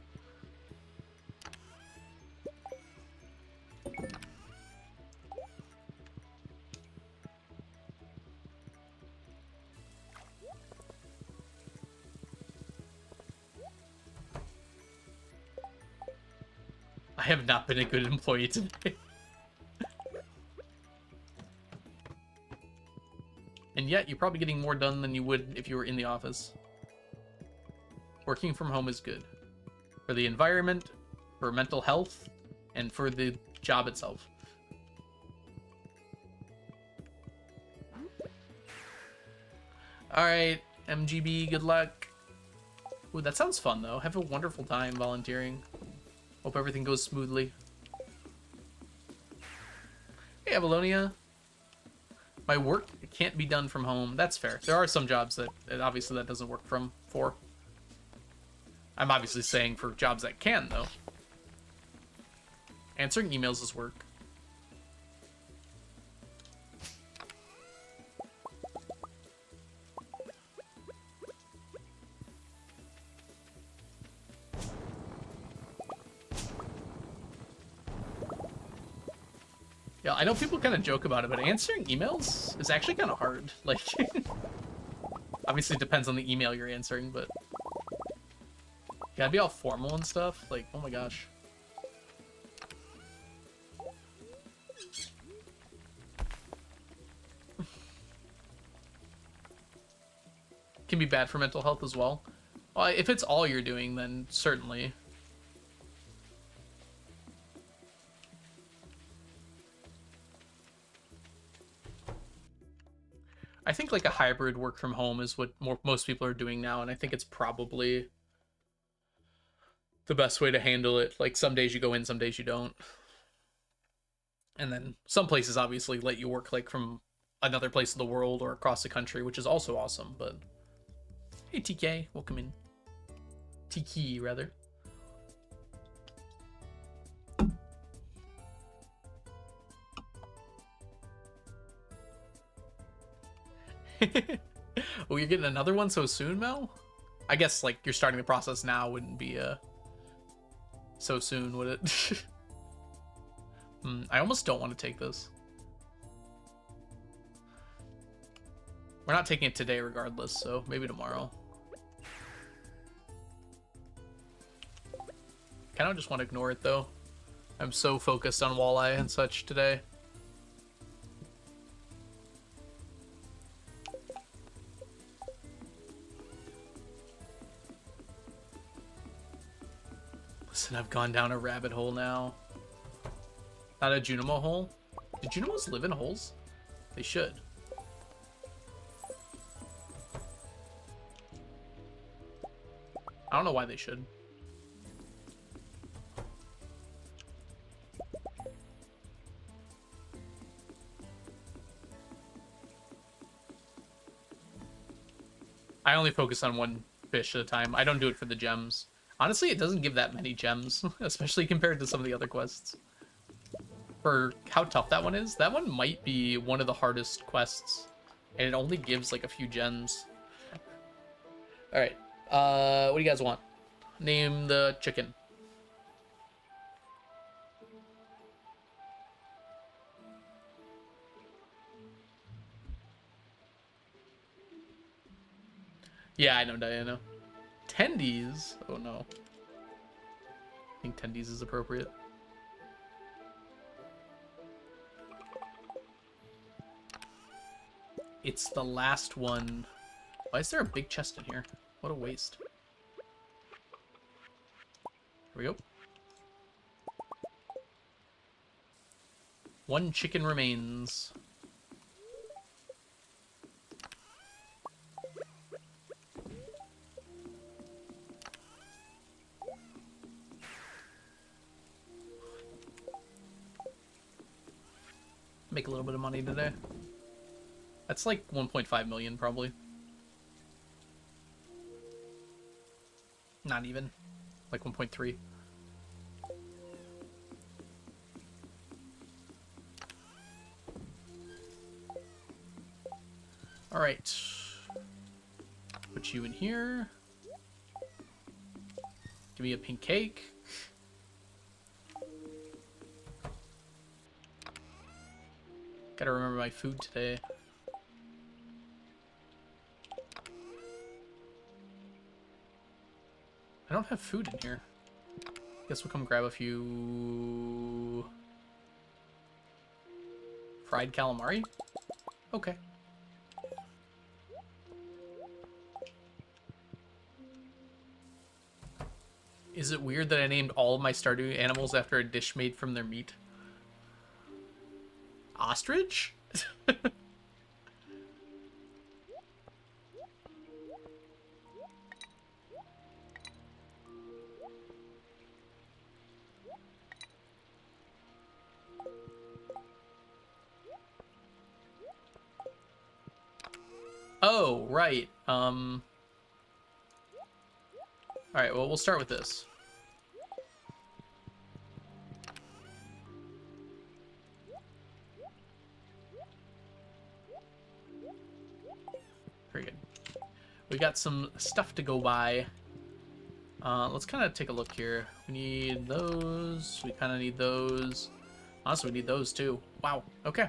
I have not been a good employee today. And yet, you're probably getting more done than you would if you were in the office. Working from home is good. For the environment, for mental health, and for the job itself. Alright, MGB, good luck. Ooh, that sounds fun, though. Have a wonderful time volunteering. Hope everything goes smoothly. Hey, Avalonia. My work can't be done from home. That's fair. There are some jobs that obviously that doesn't work for. I'm obviously saying for jobs that can, though. Answering emails is work. Yeah, I know people kind of joke about it, but answering emails is actually kind of hard. Like, obviously it depends on the email you're answering, but you gotta be all formal and stuff. Like, oh my gosh. Can be bad for mental health as well. Well, if it's all you're doing, then certainly. I think like a hybrid work from home is what most people are doing now, and I think it's probably the best way to handle it. Like some days you go in, some days you don't. And then some places obviously let you work like from another place in the world or across the country, which is also awesome, but hey TK, welcome in. Tiki rather. Oh, you're getting another one so soon, Mel? I guess like you're starting the process now wouldn't be so soon, would it? I almost don't want to take this. We're not taking it today regardless, so maybe tomorrow. Kind of just want to ignore it though. I'm so focused on walleye and such today. Listen, I've gone down a rabbit hole now. Not a Junimo hole? Do Junimos live in holes? They should. I don't know why they should. I only focus on one fish at a time. I don't do it for the gems. Honestly, it doesn't give that many gems, especially compared to some of the other quests. For how tough that one is, that one might be one of the hardest quests, and it only gives like a few gems. All right, what do you guys want? Name the chicken. Yeah, I know, Diana. Tendies? Oh no. I think Tendies is appropriate. It's the last one. Why is there a big chest in here? What a waste. Here we go. One chicken remains. Make a little bit of money today. That's like 1.5 million probably. Not even. Like 1.3. All right. Put you in here. Give me a pink cake. Gotta remember my food today. I don't have food in here. Guess we'll come grab a few fried calamari. Okay. Is it weird that I named all of my Stardew animals after a dish made from their meat? Ostrich? Oh, right. Alright, well, we'll start with this. Very good. We got some stuff to go by. Let's kind of take a look here. We need those. We kind of need those. Honestly, we need those too. Wow. Okay.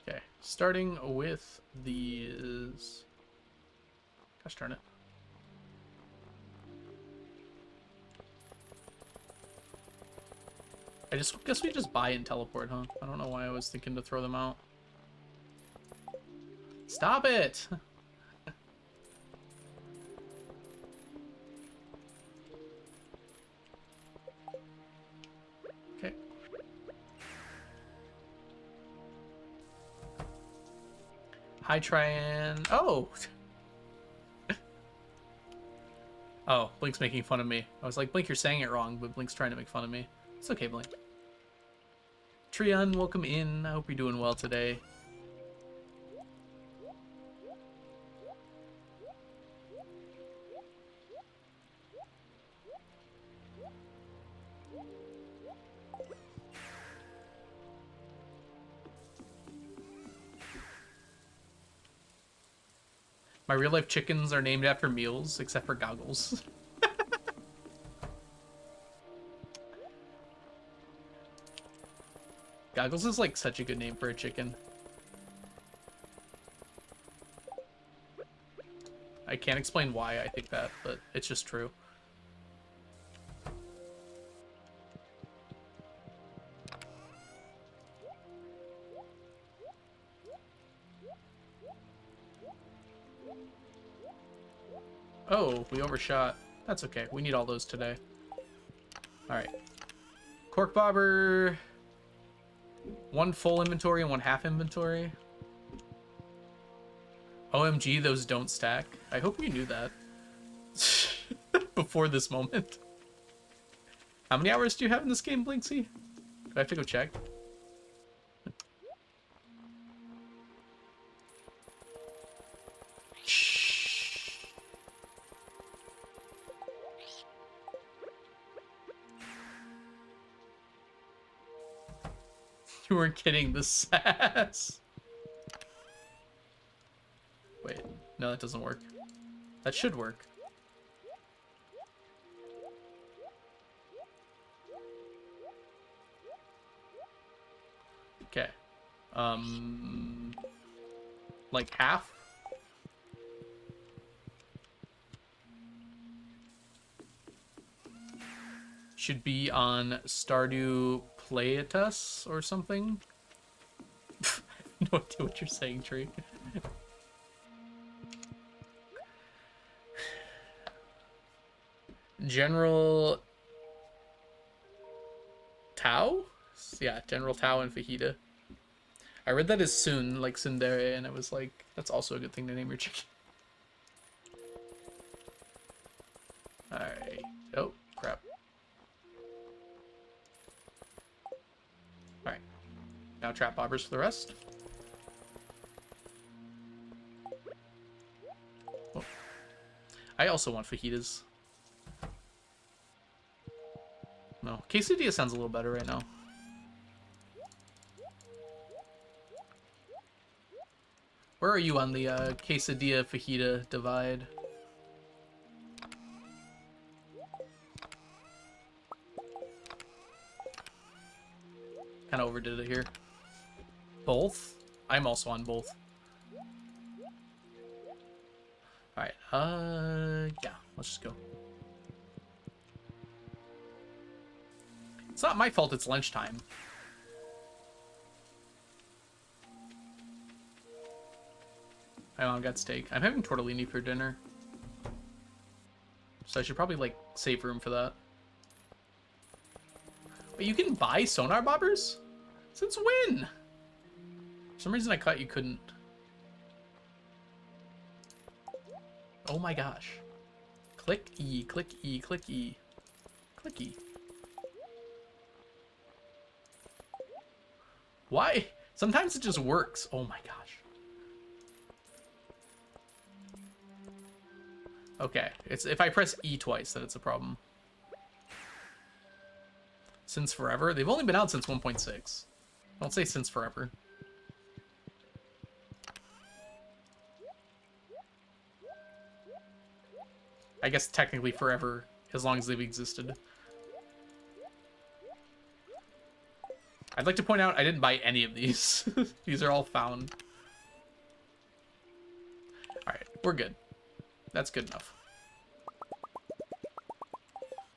Okay. Starting with these. Gosh darn it. I guess we just buy and teleport, huh? I don't know why I was thinking to throw them out. Stop it! Okay. Hi, Tryan. Oh! Oh, Blink's making fun of me. I was like, Blink, you're saying it wrong, but Blink's trying to make fun of me. It's okay, Blink. Trion, welcome in. I hope you're doing well today. My real-life chickens are named after meals, except for Goggles. Goggles is like such a good name for a chicken. I can't explain why I think that, but it's just true. Oh, we overshot. That's okay. We need all those today. Alright. Cork bobber. One full inventory and one half inventory. OMG, those don't stack. I hope you knew that. before this moment. How many hours do you have in this game, Blinksy? Do I have to go check? Shh. You weren't kidding, the sass. Wait, no, that doesn't work. That should work. Okay. Like half? Should be on Stardew Playatus or something. No idea what you're saying, Tree. General Tao? Yeah, General Tao and Fajita. I read that as Sun, like Sundere, and it was like, that's also a good thing to name your chicken. Alright. Oh, crap. Alright. Now trap bobbers for the rest. Oh. I also want fajitas. No. Quesadilla sounds a little better right now. Where are you on the quesadilla fajita divide? Kind of overdid it here. Both? I'm also on both. Alright, yeah, let's just go. It's not my fault it's lunchtime. My mom got steak. I'm having tortellini for dinner. So I should probably, like, save room for that. Wait, you can buy sonar bobbers? Since when? For some reason I thought you couldn't. Oh my gosh. Click E, click E, click E. Click E. Why? Sometimes it just works. Oh my gosh. Okay, it's if I press E twice, then it's a problem. Since forever? They've only been out since 1.6. Don't say since forever. I guess technically forever, as long as they've existed. I'd like to point out I didn't buy any of these. These are all found. Alright, we're good. That's good enough.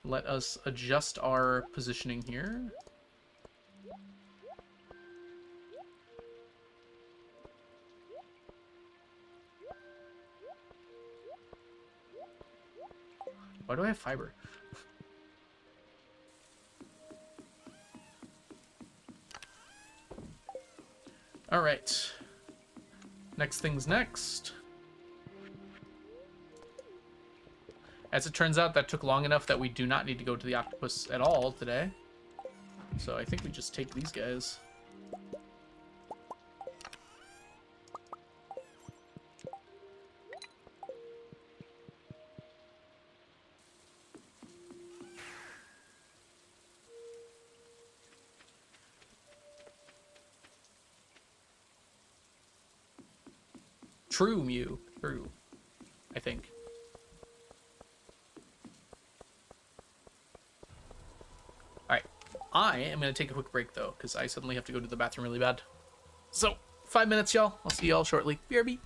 Let us adjust our positioning here. Why do I have fiber? All right. Next thing's next. As it turns out, that took long enough that we do not need to go to the octopus at all today. So I think we just take these guys. True, Mew. True. I think. Alright. I am going to take a quick break, though, because I suddenly have to go to the bathroom really bad. So, 5 minutes, y'all. I'll see y'all shortly. BRB.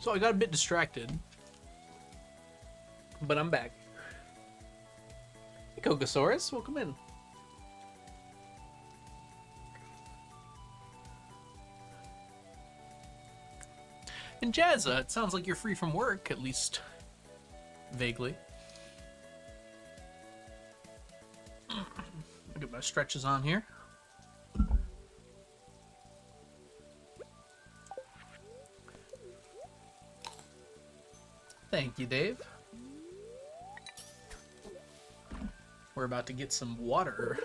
So I got a bit distracted. But I'm back. Hey, Kokosaurus, welcome in. And Jazza, it sounds like you're free from work, at least vaguely. I'll get my stretches on here. Thank you, Dave. We're about to get some water.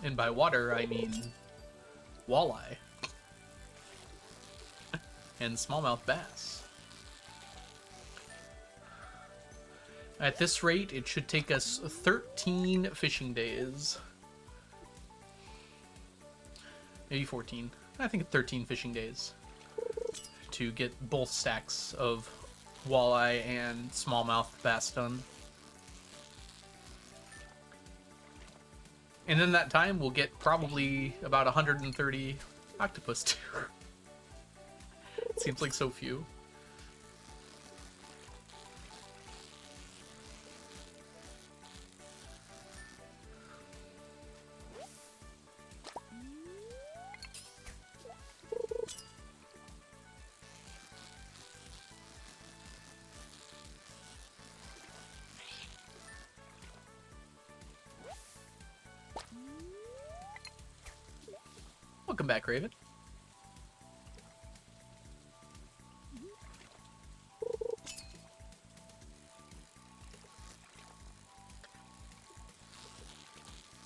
And by water, I mean walleye. And smallmouth bass. At this rate, it should take us 13 fishing days. Maybe 14. I think 13 fishing days to get both stacks of walleye and smallmouth bass done. And in that time, we'll get probably about 130 octopus too. It seems like so few. Welcome back, Raven.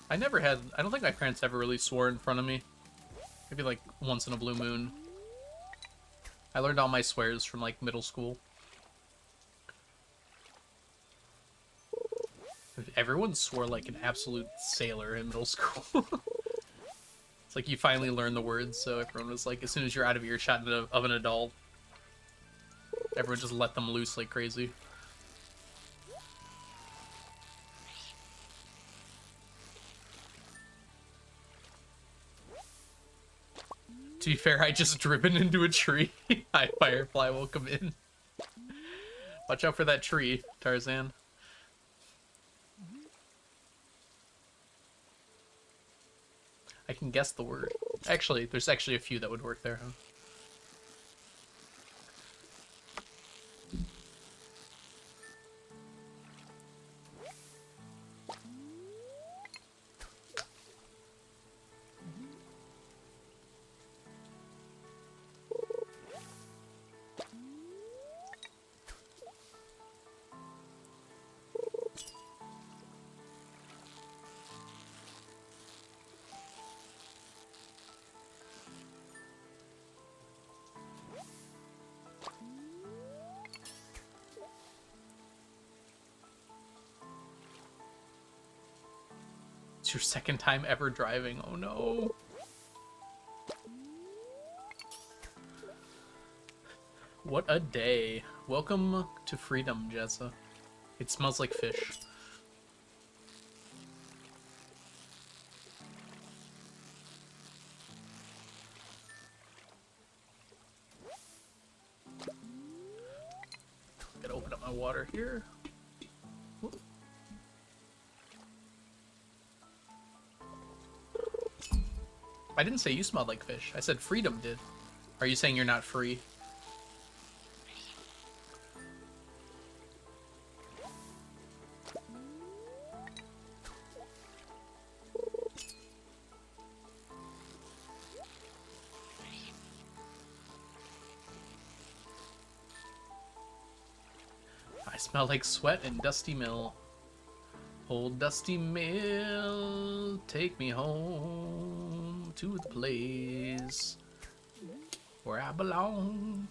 I don't think my parents ever really swore in front of me. Maybe like once in a blue moon. I learned all my swears from like middle school. Everyone swore like an absolute sailor in middle school. It's like you finally learn the words, so everyone was like, as soon as you're out of earshot of an adult, everyone just let them loose like crazy. To be fair, I just driven into a tree. Hi, Firefly, welcome in. Watch out for that tree, Tarzan. I can guess the word. Actually, there's actually a few that would work there, huh? It's your second time ever driving. Oh no. What a day. Welcome to freedom, Jessa. It smells like fish. Gotta open up my water here. Whoop. I didn't say you smelled like fish. I said freedom did. Are you saying you're not free? I smell like sweat and Dusty Mill. Old Dusty Mill, take me home to the place where I belong.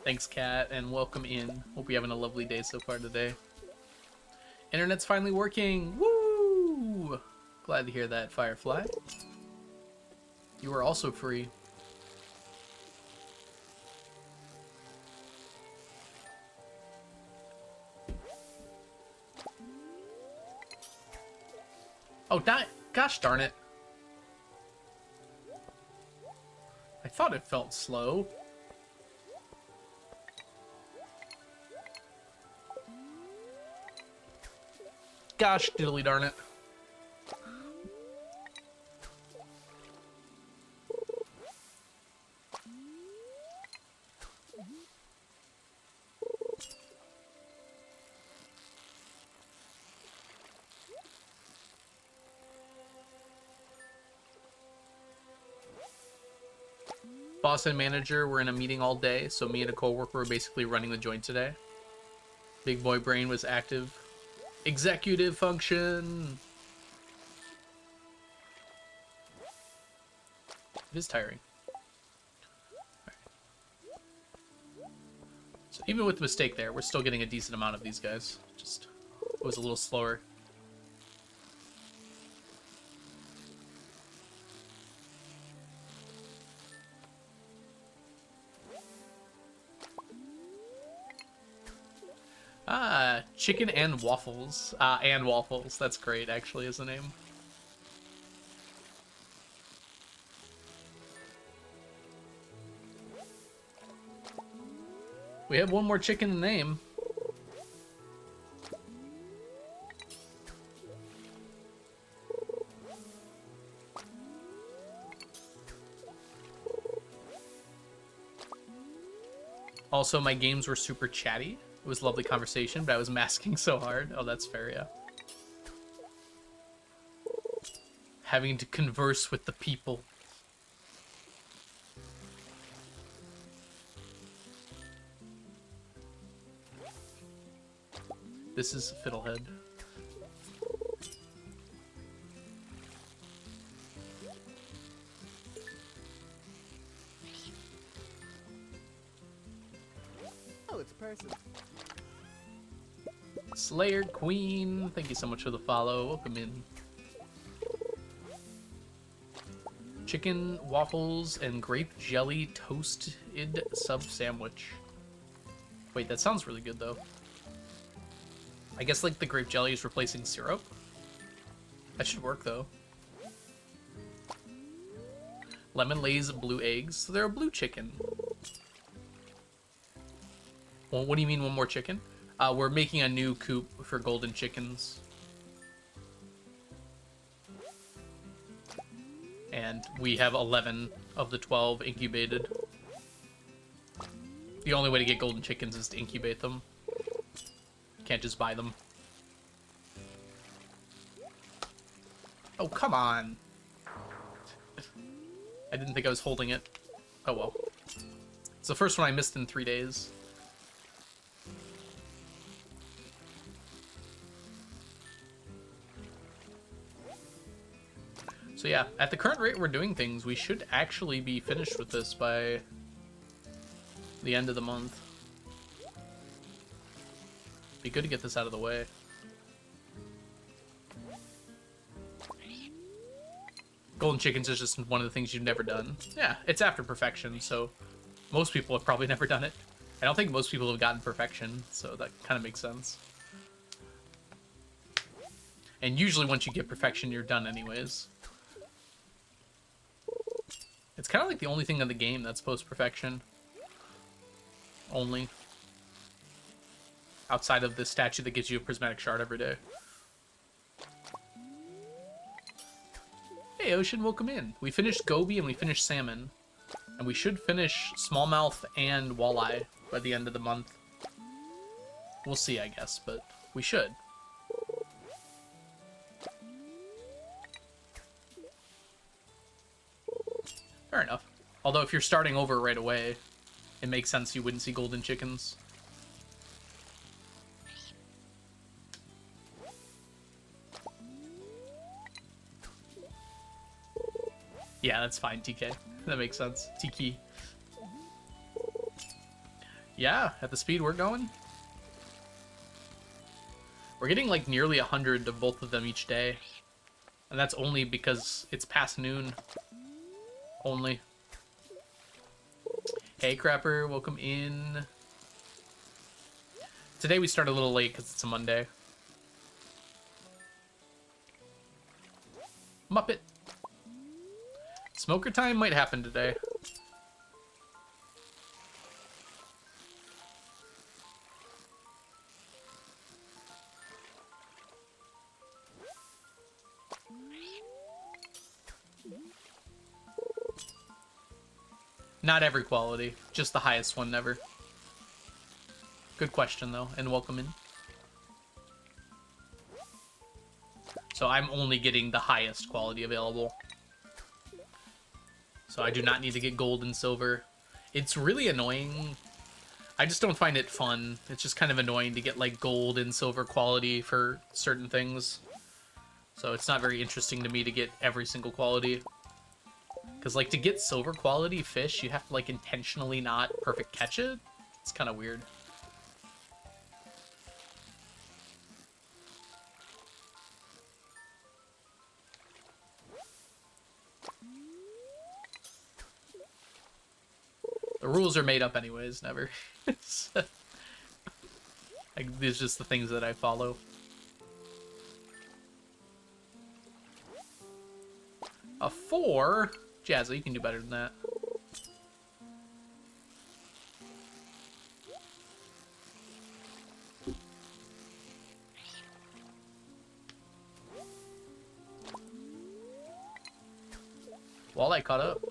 Thanks, Kat, and welcome in. Hope you're having a lovely day so far today. Internet's finally working. Woo! Glad to hear that, Firefly. You are also free. Oh, gosh darn it. I thought it felt slow. Gosh diddly darn it. Boss and manager were in a meeting all day, so me and a coworker were basically running the joint today. Big boy brain was active. Executive function. It is tiring. Right. So even with the mistake there, we're still getting a decent amount of these guys. Just it was a little slower. Chicken and waffles. And waffles. That's great, actually, is the name. We have one more chicken in the name. Also, my games were super chatty. It was a lovely conversation, but I was masking so hard. Oh, that's fair, yeah. Having to converse with the people. This is Fiddlehead. Oh, it's a person. Slayer Queen, thank you so much for the follow. Welcome in. Chicken, waffles, and grape jelly toasted sub sandwich. Wait, that sounds really good though. I guess like the grape jelly is replacing syrup. That should work though. Lemon lays blue eggs. So they're a blue chicken. Well, what do you mean one more chicken? We're making a new coop for golden chickens. And we have 11 of the 12 incubated. The only way to get golden chickens is to incubate them. Can't just buy them. Oh, come on. I didn't think I was holding it. Oh well. It's the first one I missed in 3 days. So yeah, at the current rate we're doing things, we should actually be finished with this by the end of the month. Be good to get this out of the way. Golden chickens is just one of the things you've never done. Yeah, it's after perfection, so most people have probably never done it. I don't think most people have gotten perfection, so that kind of makes sense. And usually once you get perfection, you're done anyways. It's kind of like the only thing in the game that's post-perfection. Only. Outside of the statue that gives you a prismatic shard every day. Hey, Ocean, welcome in. We finished Goby and we finished Salmon. And we should finish Smallmouth and Walleye by the end of the month. We'll see, I guess, but we should. Fair enough. Although if you're starting over right away, it makes sense you wouldn't see golden chickens. Yeah, that's fine, TK. That makes sense. Tiki. Yeah, at the speed we're going. We're getting like nearly 100 of both of them each day. And that's only because it's past noon. Only. Hey, Crapper, welcome in. Today we start a little late because it's a Monday. Muppet. Smoker time might happen today. Not every quality, just the highest one never. Good question though, and welcome in. So I'm only getting the highest quality available. So I do not need to get gold and silver. It's really annoying. I just don't find it fun. It's just kind of annoying to get like gold and silver quality for certain things. So it's not very interesting to me to get every single quality. Because like to get silver quality fish, you have to like intentionally not perfect catch it. It's kind of weird. The rules are made up anyways, never. Like, these are just the things that I follow. A 4? Jazza, you can do better than that. Walleye caught up.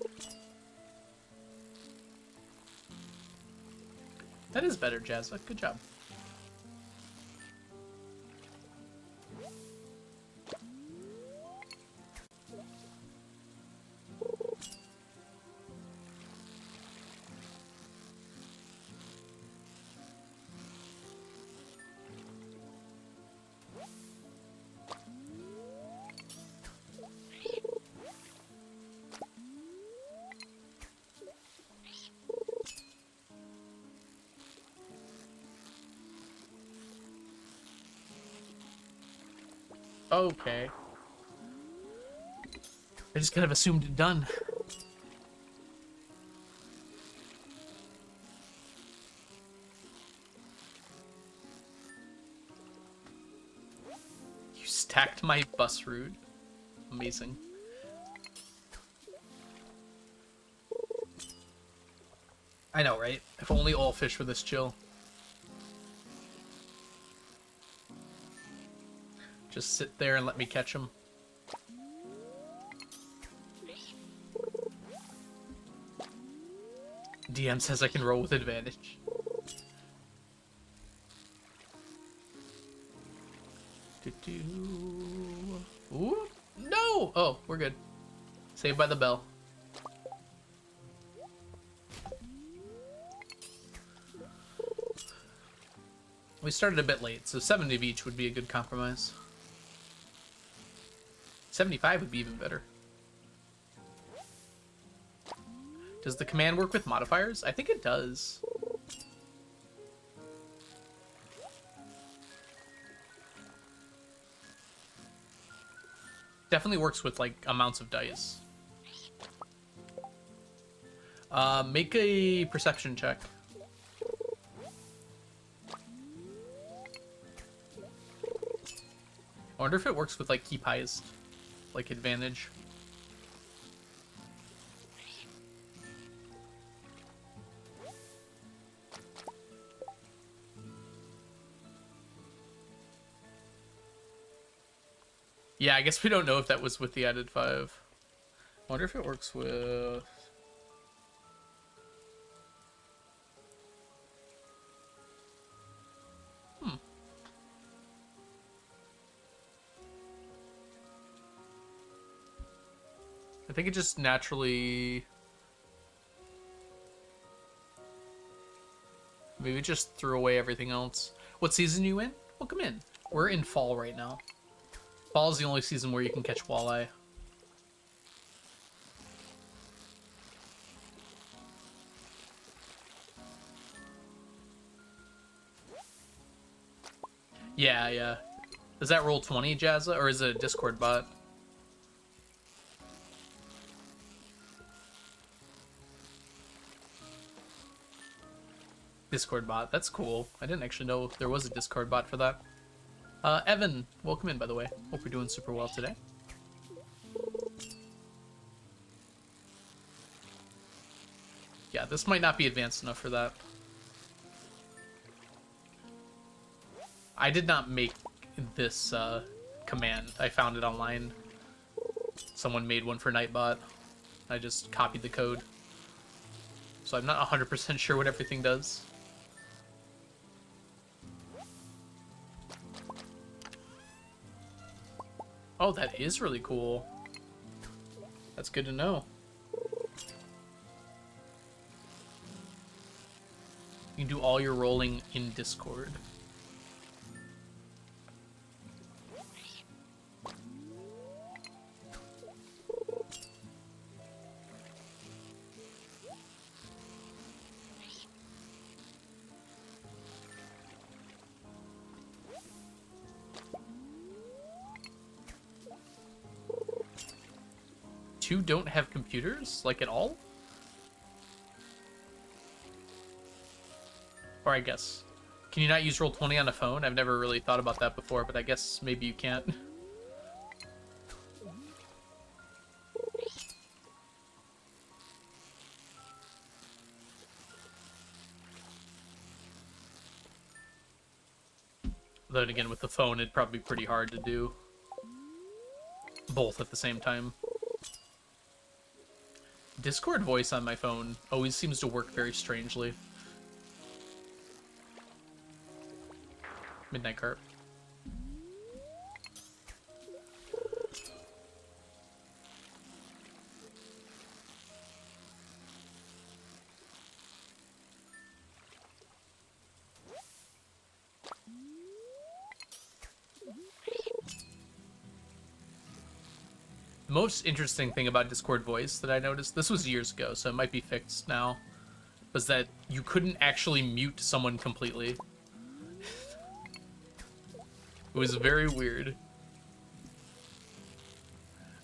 That is better, Jazza. Good job. Okay. I just kind of assumed it done. You stacked my bus route. Amazing. I know, right? If only all fish were this chill. Just sit there and let me catch them. DM says I can roll with advantage. Ooh, no! Oh, we're good. Saved by the bell. We started a bit late, so 70 of each would be a good compromise. 75 would be even better. Does the command work with modifiers? I think it does. Definitely works with, like, amounts of dice. Make a perception check. I wonder if it works with, like, keep highest, like, advantage. Yeah, I guess we don't know if that was with the added 5. I wonder if it works with... I think it just naturally... Maybe just threw away everything else. What season are you in? Welcome in. We're in fall right now. Fall is the only season where you can catch walleye. Yeah, yeah. Is that roll 20, Jazza, or is it a Discord bot? Discord bot. That's cool. I didn't actually know there was a Discord bot for that. Evan, welcome in, by the way. Hope you're doing super well today. Yeah, this might not be advanced enough for that. I did not make this command. I found it online. Someone made one for Nightbot. I just copied the code. So I'm not 100% sure what everything does. Oh, that is really cool. That's good to know. You can do all your rolling in Discord. Two don't have computers, like at all? Or I guess, can you not use Roll20 on a phone? I've never really thought about that before, but I guess maybe you can't. Then again, with the phone, it'd probably be pretty hard to do both at the same time. Discord voice on my phone always seems to work very strangely. Midnight Carp. The most interesting thing about Discord voice that I noticed, this was years ago, so it might be fixed now, was that you couldn't actually mute someone completely. It was very weird. It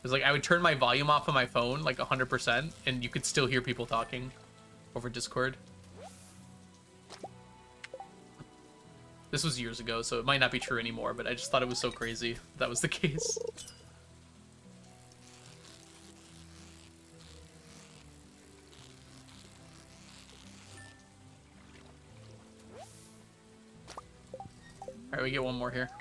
was like I would turn my volume off on my phone like 100% and you could still hear people talking over Discord. This was years ago, so it might not be true anymore, but I just thought it was so crazy that was the case. Alright, we get one more here.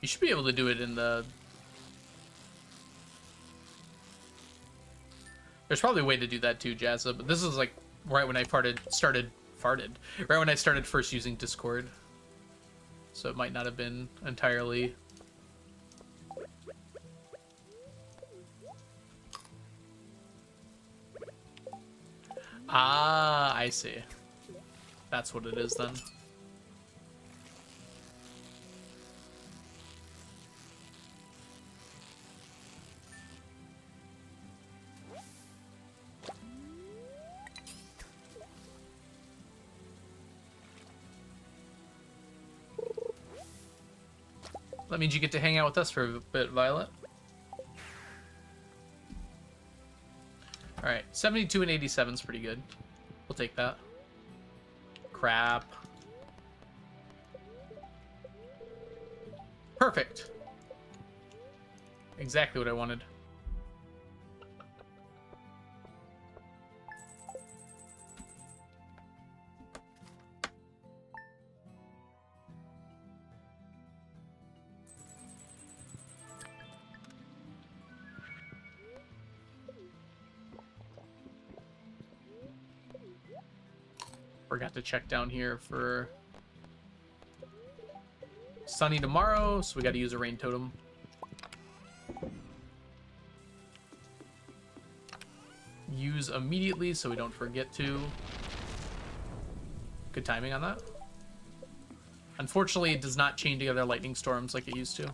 You should be able to do it in the... There's probably a way to do that too, Jazza, but this is like right when I started right when I started first using Discord. So it might not have been entirely... Ah, I see. That's what it is then. That means you get to hang out with us for a bit, Violet. Alright, 72 and 87 is pretty good. We'll take that. Crap. Perfect. Exactly what I wanted. Forgot to check down here for sunny tomorrow, so we got to use a rain totem. Use immediately so we don't forget to. Good timing on that. Unfortunately, it does not chain together lightning storms like it used to.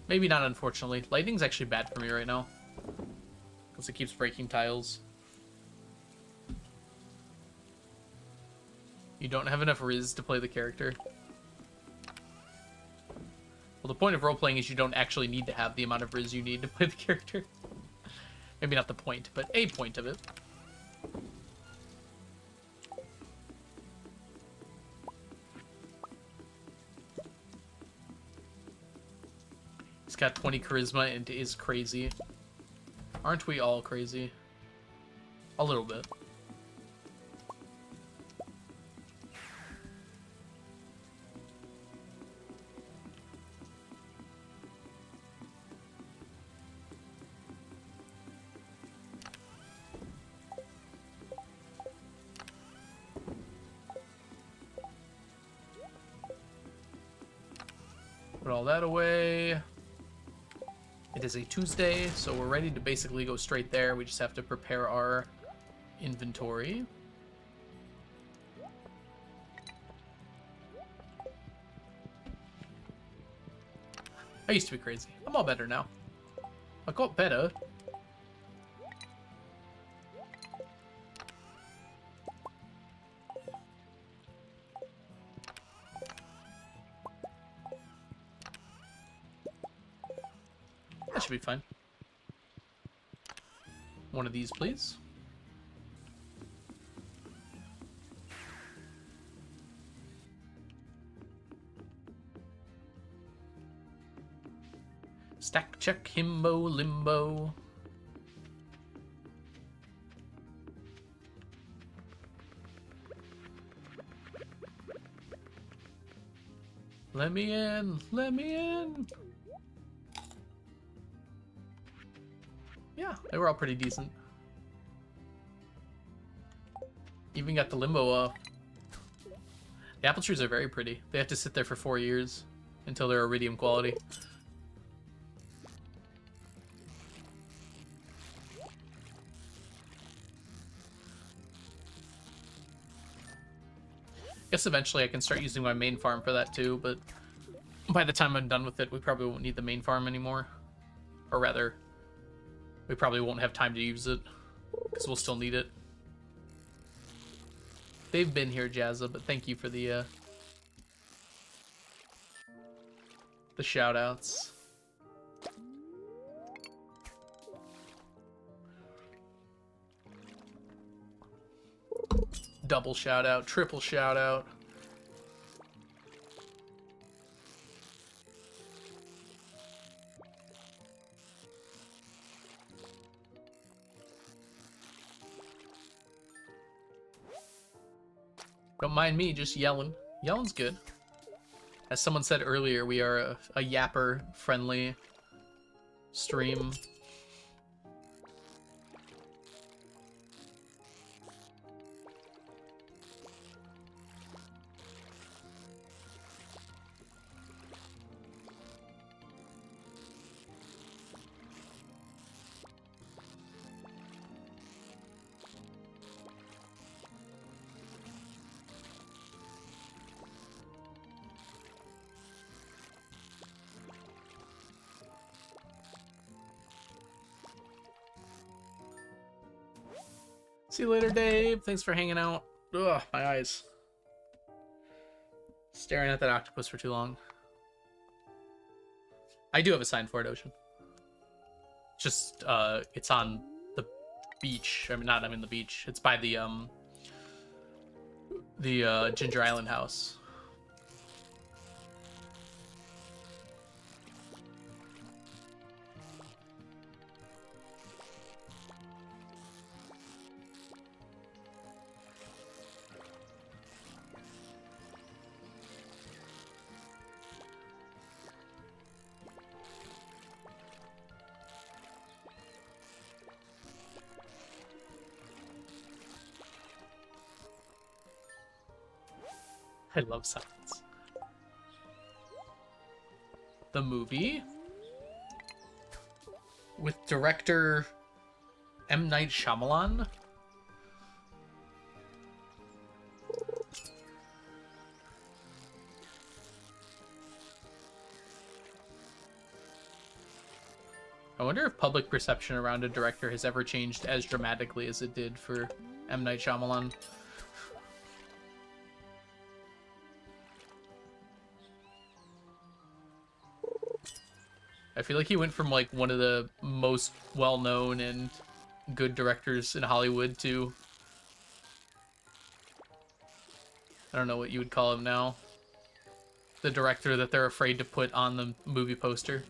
Maybe not unfortunately. Lightning's actually bad for me right now because it keeps breaking tiles. You don't have enough Riz to play the character. Well, the point of role-playing is you don't actually need to have the amount of Riz you need to play the character. Maybe not the point, but a point of it. He's got 20 charisma and is crazy. Aren't we all crazy? A little bit. Put all that away. It is a Tuesday, so we're ready to basically go straight there. We just have to prepare our inventory. I used to be crazy. I'm all better now. I got better. That should be fine. One of these, please. Stack check himbo limbo. Let me in, let me in. Yeah, they were all pretty decent. Even got the limbo off. The apple trees are very pretty. They have to sit there for 4 years until they're iridium quality. Guess eventually I can start using my main farm for that too, but by the time I'm done with it, we probably won't need the main farm anymore. Or rather, we probably won't have time to use it, because we'll still need it. They've been here, Jazza, but thank you for the shout-outs. Double shout-out, triple shout-out. Don't mind me, just yelling. Yelling's good. As someone said earlier, we are a yapper-friendly stream. See you later, Dave. Thanks for hanging out. Ugh, my eyes. Staring at that octopus for too long. I do have a sign for it, Ocean. Just, it's on the beach. I mean, the beach. It's by the Ginger Island house. I love silence. The movie with director M. Night Shyamalan. I wonder if public perception around a director has ever changed as dramatically as it did for M. Night Shyamalan. I feel like he went from like one of the most well-known and good directors in Hollywood to, I don't know what you would call him now, the director that they're afraid to put on the movie poster.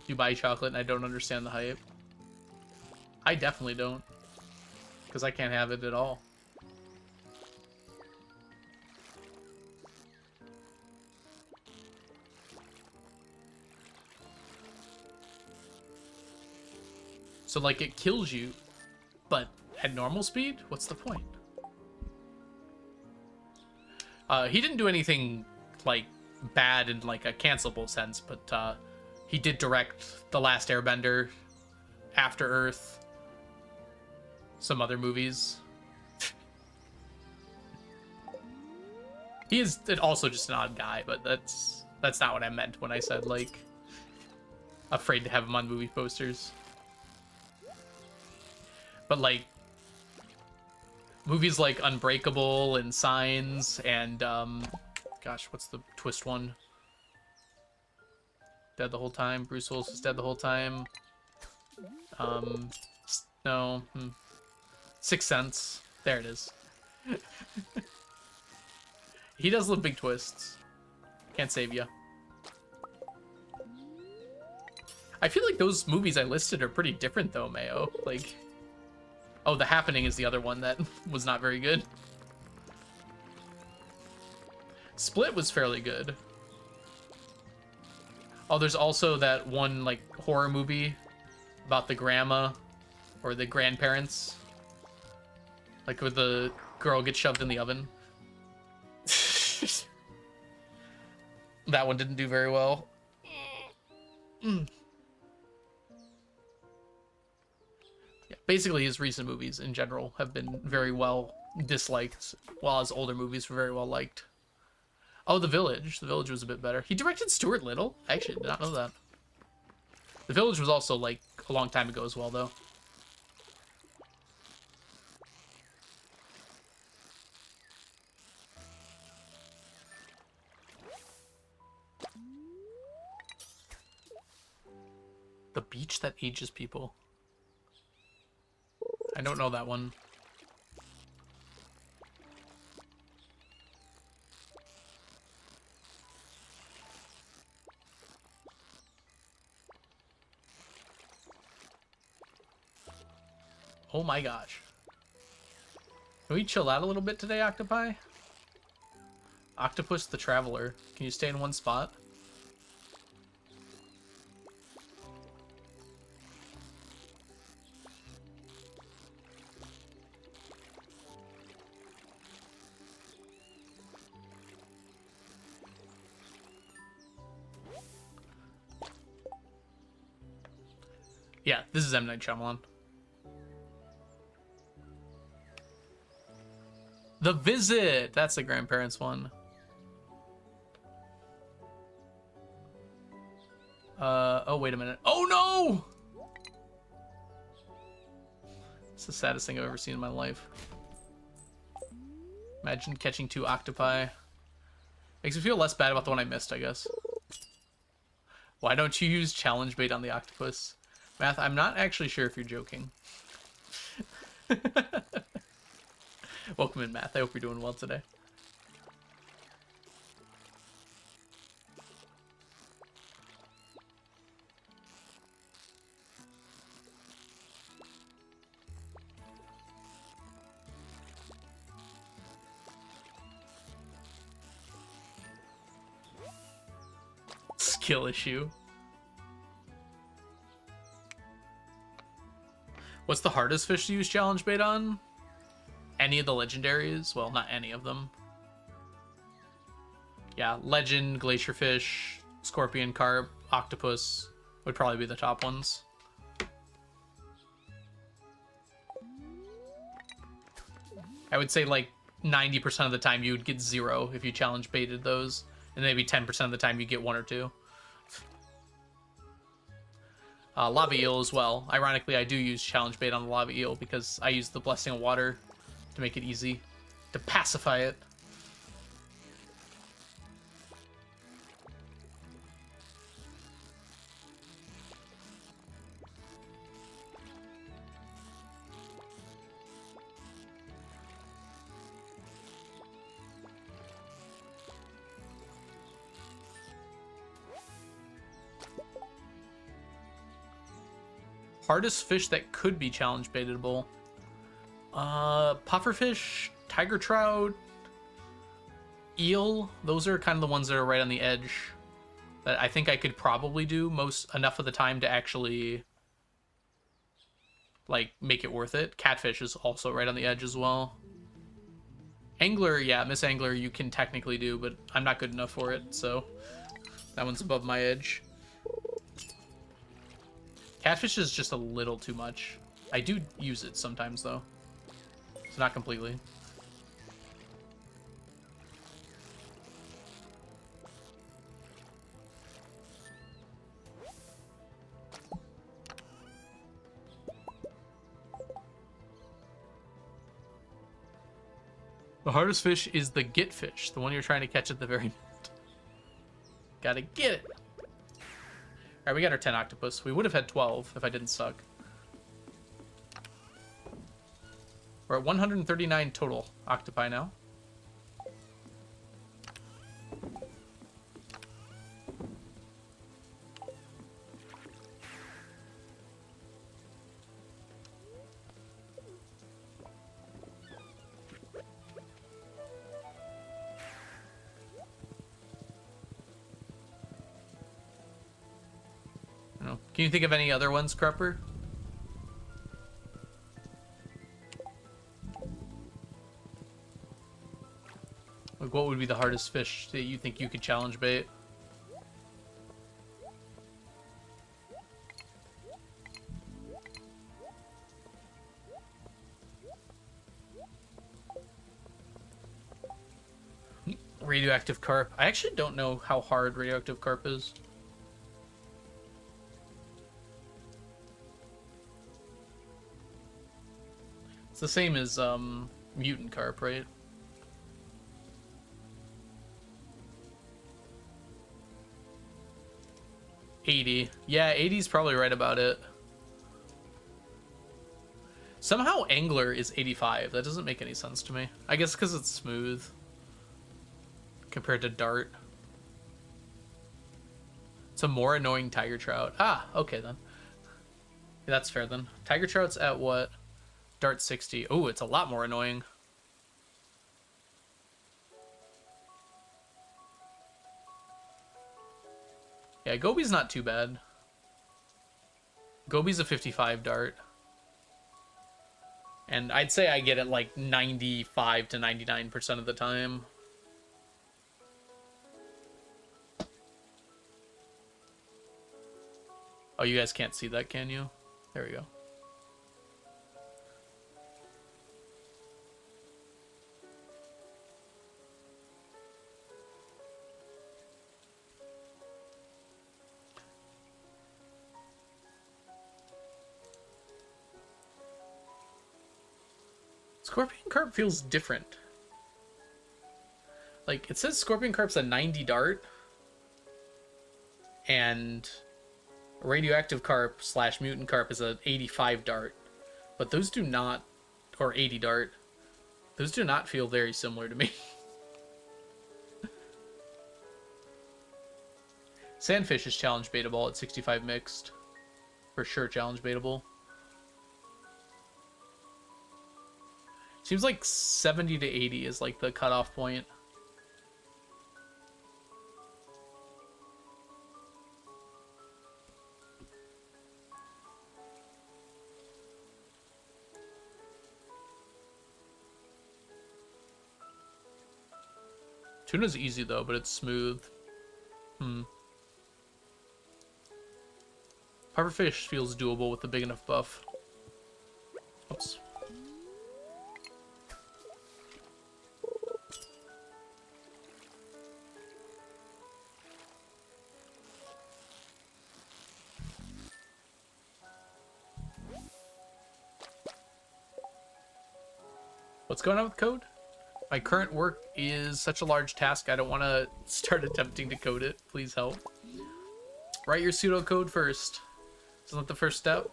You buy chocolate and I don't understand the hype. I definitely don't. Because I can't have it at all. So, like, it kills you, but at normal speed? What's the point? He didn't do anything, like, bad in, like, a cancelable sense, but, he did direct The Last Airbender, After Earth, some other movies. He is also just an odd guy, but that's not what I meant when I said, like, afraid to have him on movie posters. But, like, movies like Unbreakable and Signs and, gosh, what's the twist one? Dead the whole time. Bruce Willis was dead the whole time. No. Sixth Sense. There it is. He does love big twists. Can't save you. I feel like those movies I listed are pretty different, though, Mayo. Like, oh, The Happening is the other one that was not very good. Split was fairly good. Oh, there's also that one, like, horror movie about the grandma or the grandparents. Like, where the girl gets shoved in the oven. That one didn't do very well. Yeah, basically, his recent movies in general have been very well disliked, while his older movies were very well liked. Oh, The Village. The Village was a bit better. He directed Stuart Little? I actually did not know that. The Village was also, like, a long time ago as well, though. The Beach That Ages People. I don't know that one. Oh my gosh. Can we chill out a little bit today, Octopi? Octopus the Traveler. Can you stay in one spot? Yeah, this is M. Night Shyamalan. The Visit! That's the grandparents one. Oh, wait a minute. Oh, no! It's the saddest thing I've ever seen in my life. Imagine catching 2 octopi. Makes me feel less bad about the one I missed, I guess. Why don't you use challenge bait on the octopus? Math, I'm not actually sure if you're joking. Welcome in, Math. I hope you're doing well today. Skill issue. What's the hardest fish to use challenge bait on? Any of the legendaries? Well, not any of them. Yeah, legend, glacier fish, scorpion, carp, octopus would probably be the top ones. I would say like 90% of the time you would get 0 if you challenge baited those. And maybe 10% of the time you get 1 or 2. Lava eel as well. Ironically, I do use challenge bait on the lava eel because I use the blessing of water to make it easy to pacify it. Hardest fish that could be challenge baitable. Pufferfish, tiger trout, eel. Those are kind of the ones that are right on the edge that I think I could probably do enough of the time to actually like make it worth it. Catfish is also right on the edge as well. Angler, yeah, Miss Angler you can technically do, but I'm not good enough for it, so that one's above my edge. Catfish is just a little too much. I do use it sometimes, though. So not completely. The hardest fish is the get fish, the one you're trying to catch at the very end. Gotta get it. Alright, we got our 10 octopus. We would have had 12 if I didn't suck. We're at 139 total octopi now. Can you think of any other ones, Crupper? Like, what would be the hardest fish that you think you could challenge bait? Radioactive carp. I actually don't know how hard radioactive carp is. It's the same as mutant carp, right? $80. Yeah, 80 is probably right about it. Somehow angler is 85. That doesn't make any sense to me. I guess because it's smooth compared to dart. It's a more annoying tiger trout. Ah, okay then. Yeah, that's fair then. Tiger trout's at what? Dart 60. Oh, it's a lot more annoying. Yeah, Goby's not too bad. Goby's a 55 dart. And I'd say I get it like 95 to 99% of the time. Oh, you guys can't see that, can you? There we go. Scorpion carp feels different. Like, it says scorpion carp's a 90 dart. And radioactive carp / mutant carp is a 85 dart. But those do not, or 80 dart, those do not feel very similar to me. Sandfish is challenge baitable at 65 mixed. For sure challenge baitable. Seems like 70 to 80 is like the cutoff point. Tuna's easy though, but it's smooth. Pufferfish feels doable with a big enough buff. Oops. What's going on with code? My current work is such a large task, I don't want to start attempting to code it. Please help. Write your pseudocode first. Isn't that the first step?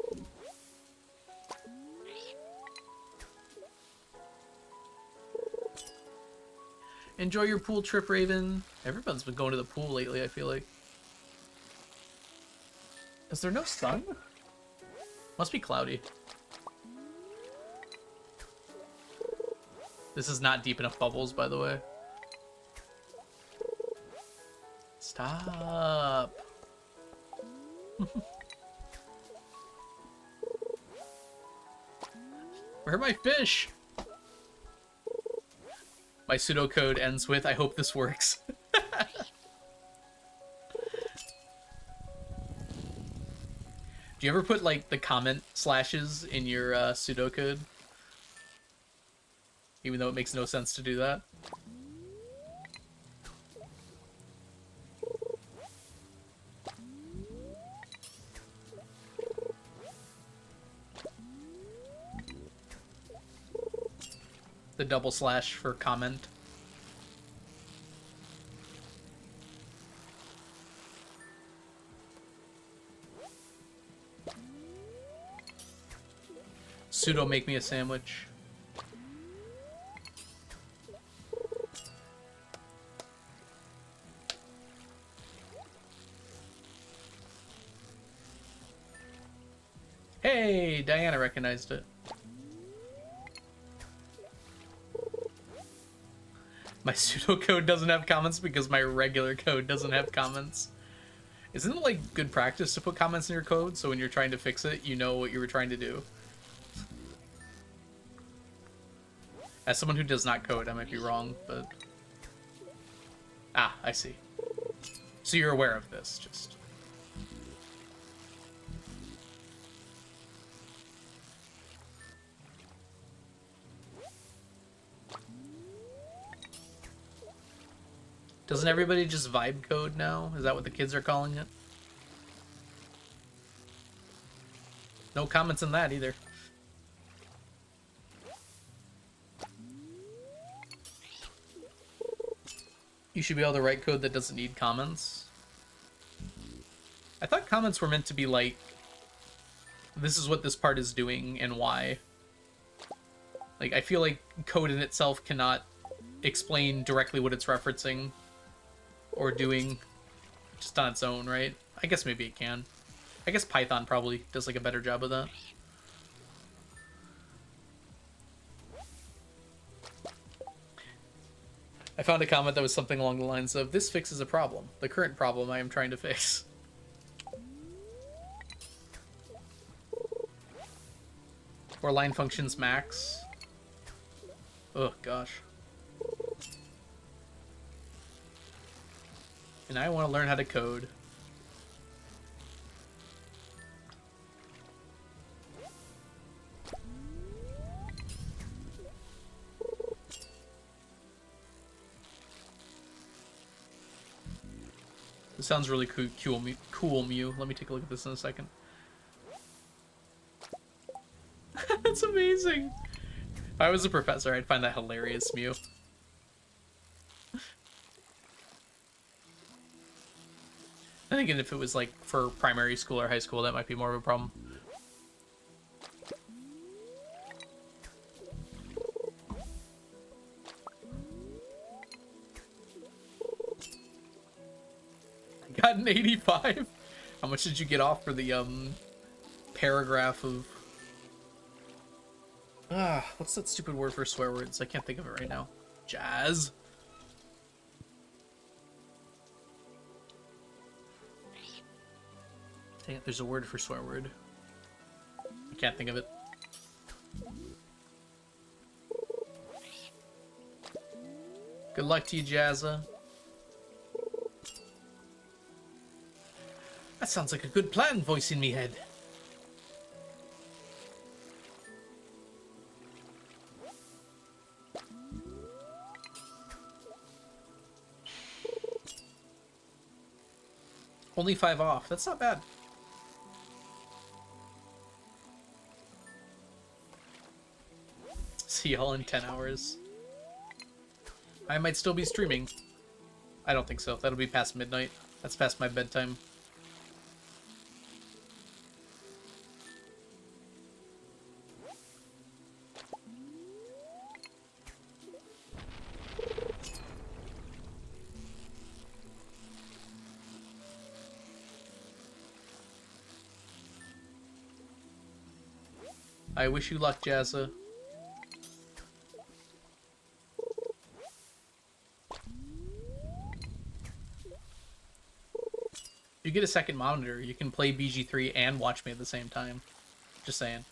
Enjoy your pool trip, Raven. Everyone's been going to the pool lately, I feel like. Is there no sun? Must be cloudy. This is not deep enough bubbles, by the way. Stop. Where are my fish? My pseudocode ends with, I hope this works. Do you ever put, like, the comment slashes in your pseudocode? Even though it makes no sense to do that? The double slash for comment. Pseudo make me a sandwich. Hey, Diana recognized it. My pseudocode doesn't have comments because my regular code doesn't have comments. Isn't it like good practice to put comments in your code so when you're trying to fix it, you know what you were trying to do? As someone who does not code, I might be wrong, but... Ah, I see. So you're aware of this, just... Doesn't everybody just vibe code now? Is that what the kids are calling it? No comments in that either. You should be able to write code that doesn't need comments. I thought comments were meant to be like, this is what this part is doing and why. Like, I feel like code in itself cannot explain directly what it's referencing or doing just on its own, right? I guess maybe it can. I guess Python probably does like a better job of that. I found a comment that was something along the lines of, this fixes a problem. The current problem I am trying to fix. Or line functions max. Oh gosh. And I want to learn how to code. This sounds really cool, Mew. Let me take a look at this in a second. That's amazing. If I was a professor, I'd find that hilarious, Mew. I think if it was like for primary school or high school, that might be more of a problem. I got an 85. How much did you get off for the paragraph of what's that stupid word for swear words? I can't think of it right now. Jazz. Dang it, there's a word for swear word. I can't think of it. Good luck to you, Jazza. That sounds like a good plan, voice in me head. Only 5 off. That's not bad. See y'all in 10 hours. I might still be streaming. I don't think so. That'll be past midnight. That's past my bedtime. I wish you luck, Jazza. If you get a second monitor, you can play BG3 and watch me at the same time. Just saying.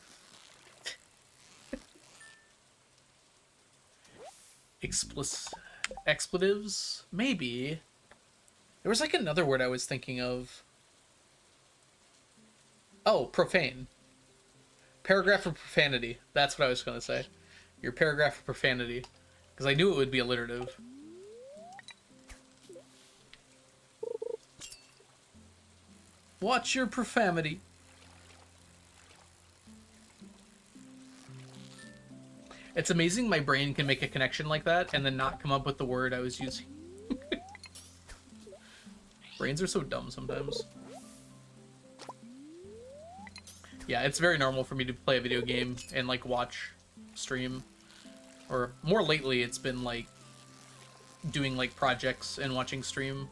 Expletives? Maybe. There was like another word I was thinking of. Oh, profane. Paragraph of profanity. That's what I was going to say. Your paragraph of profanity. Because I knew it would be alliterative. Watch your profanity. It's amazing my brain can make a connection like that and then not come up with the word I was using. Brains are so dumb sometimes. Yeah, it's very normal for me to play a video game and like watch stream. Or more lately it's been like doing like projects and watching stream.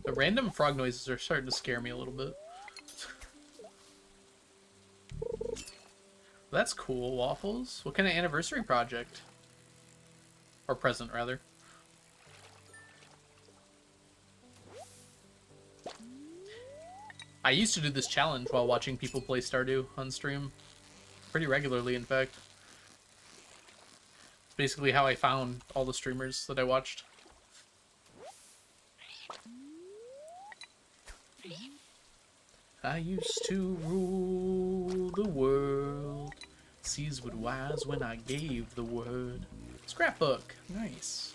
The random frog noises are starting to scare me a little bit. That's cool, Waffles. What kind of anniversary project? Or present, rather. I used to do this challenge while watching people play Stardew on stream. Pretty regularly, in fact. It's basically how I found all the streamers that I watched. I used to rule the world. Seas would wise when I gave the word. Scrapbook. Nice.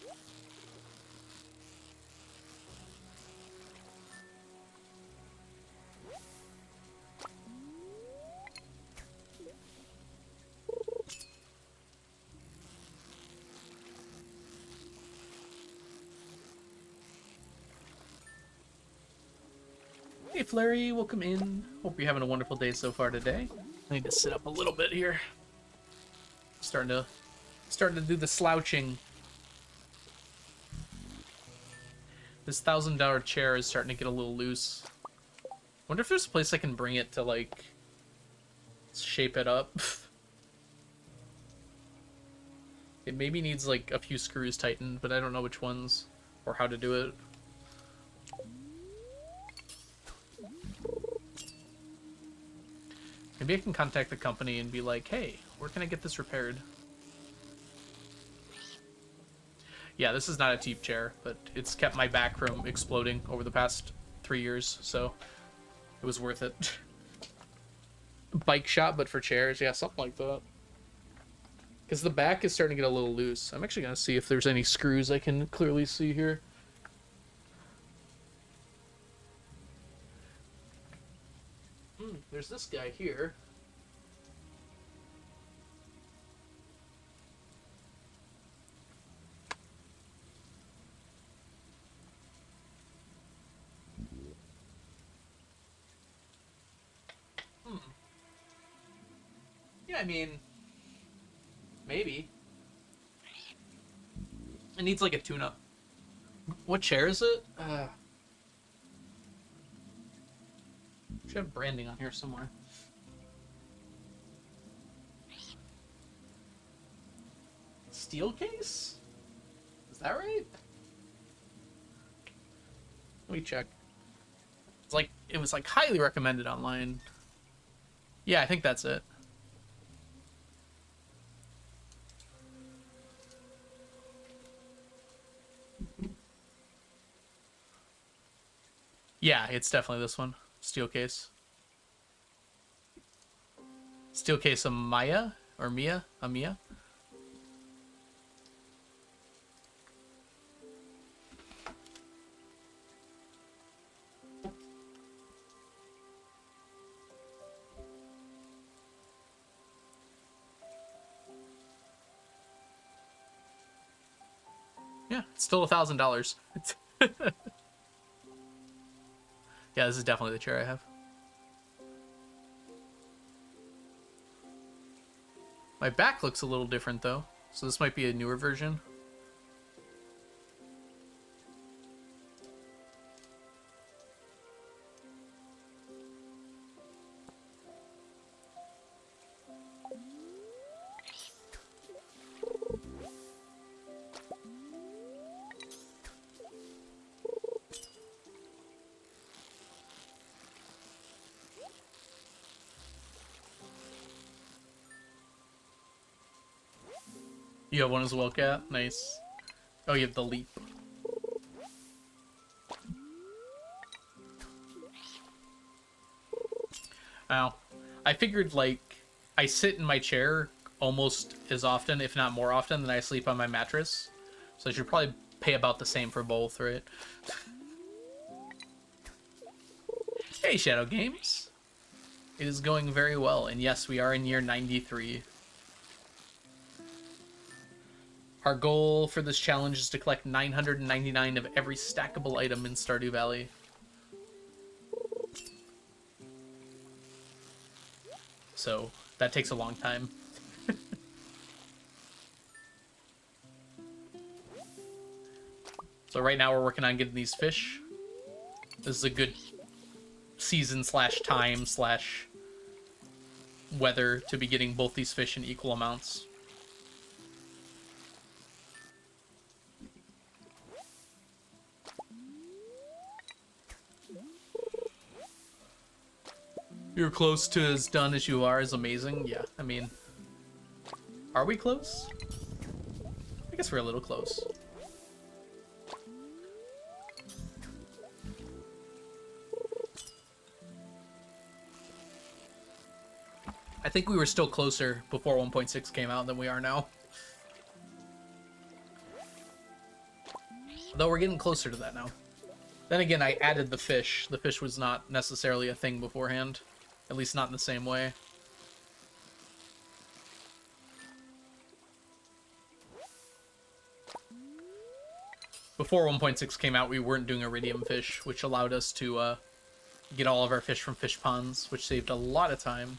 Hey Flurry, welcome in. Hope you're having a wonderful day so far today. I need to sit up a little bit here. Starting to do the slouching. This $1,000 chair is starting to get a little loose. Wonder if there's a place I can bring it to like shape it up. It maybe needs like a few screws tightened, but I don't know which ones or how to do it. Maybe I can contact the company and be like, hey, where can I get this repaired? Yeah, this is not a cheap chair, but it's kept my back from exploding over the past 3 years, so it was worth it. Bike shop, but for chairs. Yeah, something like that. Because the back is starting to get a little loose. I'm actually going to see if there's any screws I can clearly see here. There's this guy here. Yeah, I mean, maybe. It needs like a tune-up. What chair is it? Should have branding on here somewhere. Steel case? Is that right? Let me check. It was like highly recommended online. Yeah, I think that's it. Yeah, it's definitely this one. Steel case. Steel case of Maya or Mia? Amia? Yeah, it's still $1,000. Yeah, this is definitely the chair I have. My back looks a little different though, so this might be a newer version. You have one as well, Cat? Nice. Oh, you have the leap. Ow. I figured, like, I sit in my chair almost as often, if not more often, than I sleep on my mattress. So I should probably pay about the same for both, right? Hey, Shadow Games. It is going very well, and yes, we are in year 93. Our goal for this challenge is to collect 999 of every stackable item in Stardew Valley. So, that takes a long time. So right now we're working on getting these fish. This is a good season slash time slash weather to be getting both these fish in equal amounts. You're close to as done as you are is amazing. Yeah, I mean, are we close? I guess we're a little close. I think we were still closer before 1.6 came out than we are now. Though we're getting closer to that now. Then again, I added the fish. The fish was not necessarily a thing beforehand. At least not in the same way. Before 1.6 came out, we weren't doing iridium fish, which allowed us to get all of our fish from fish ponds, which saved a lot of time.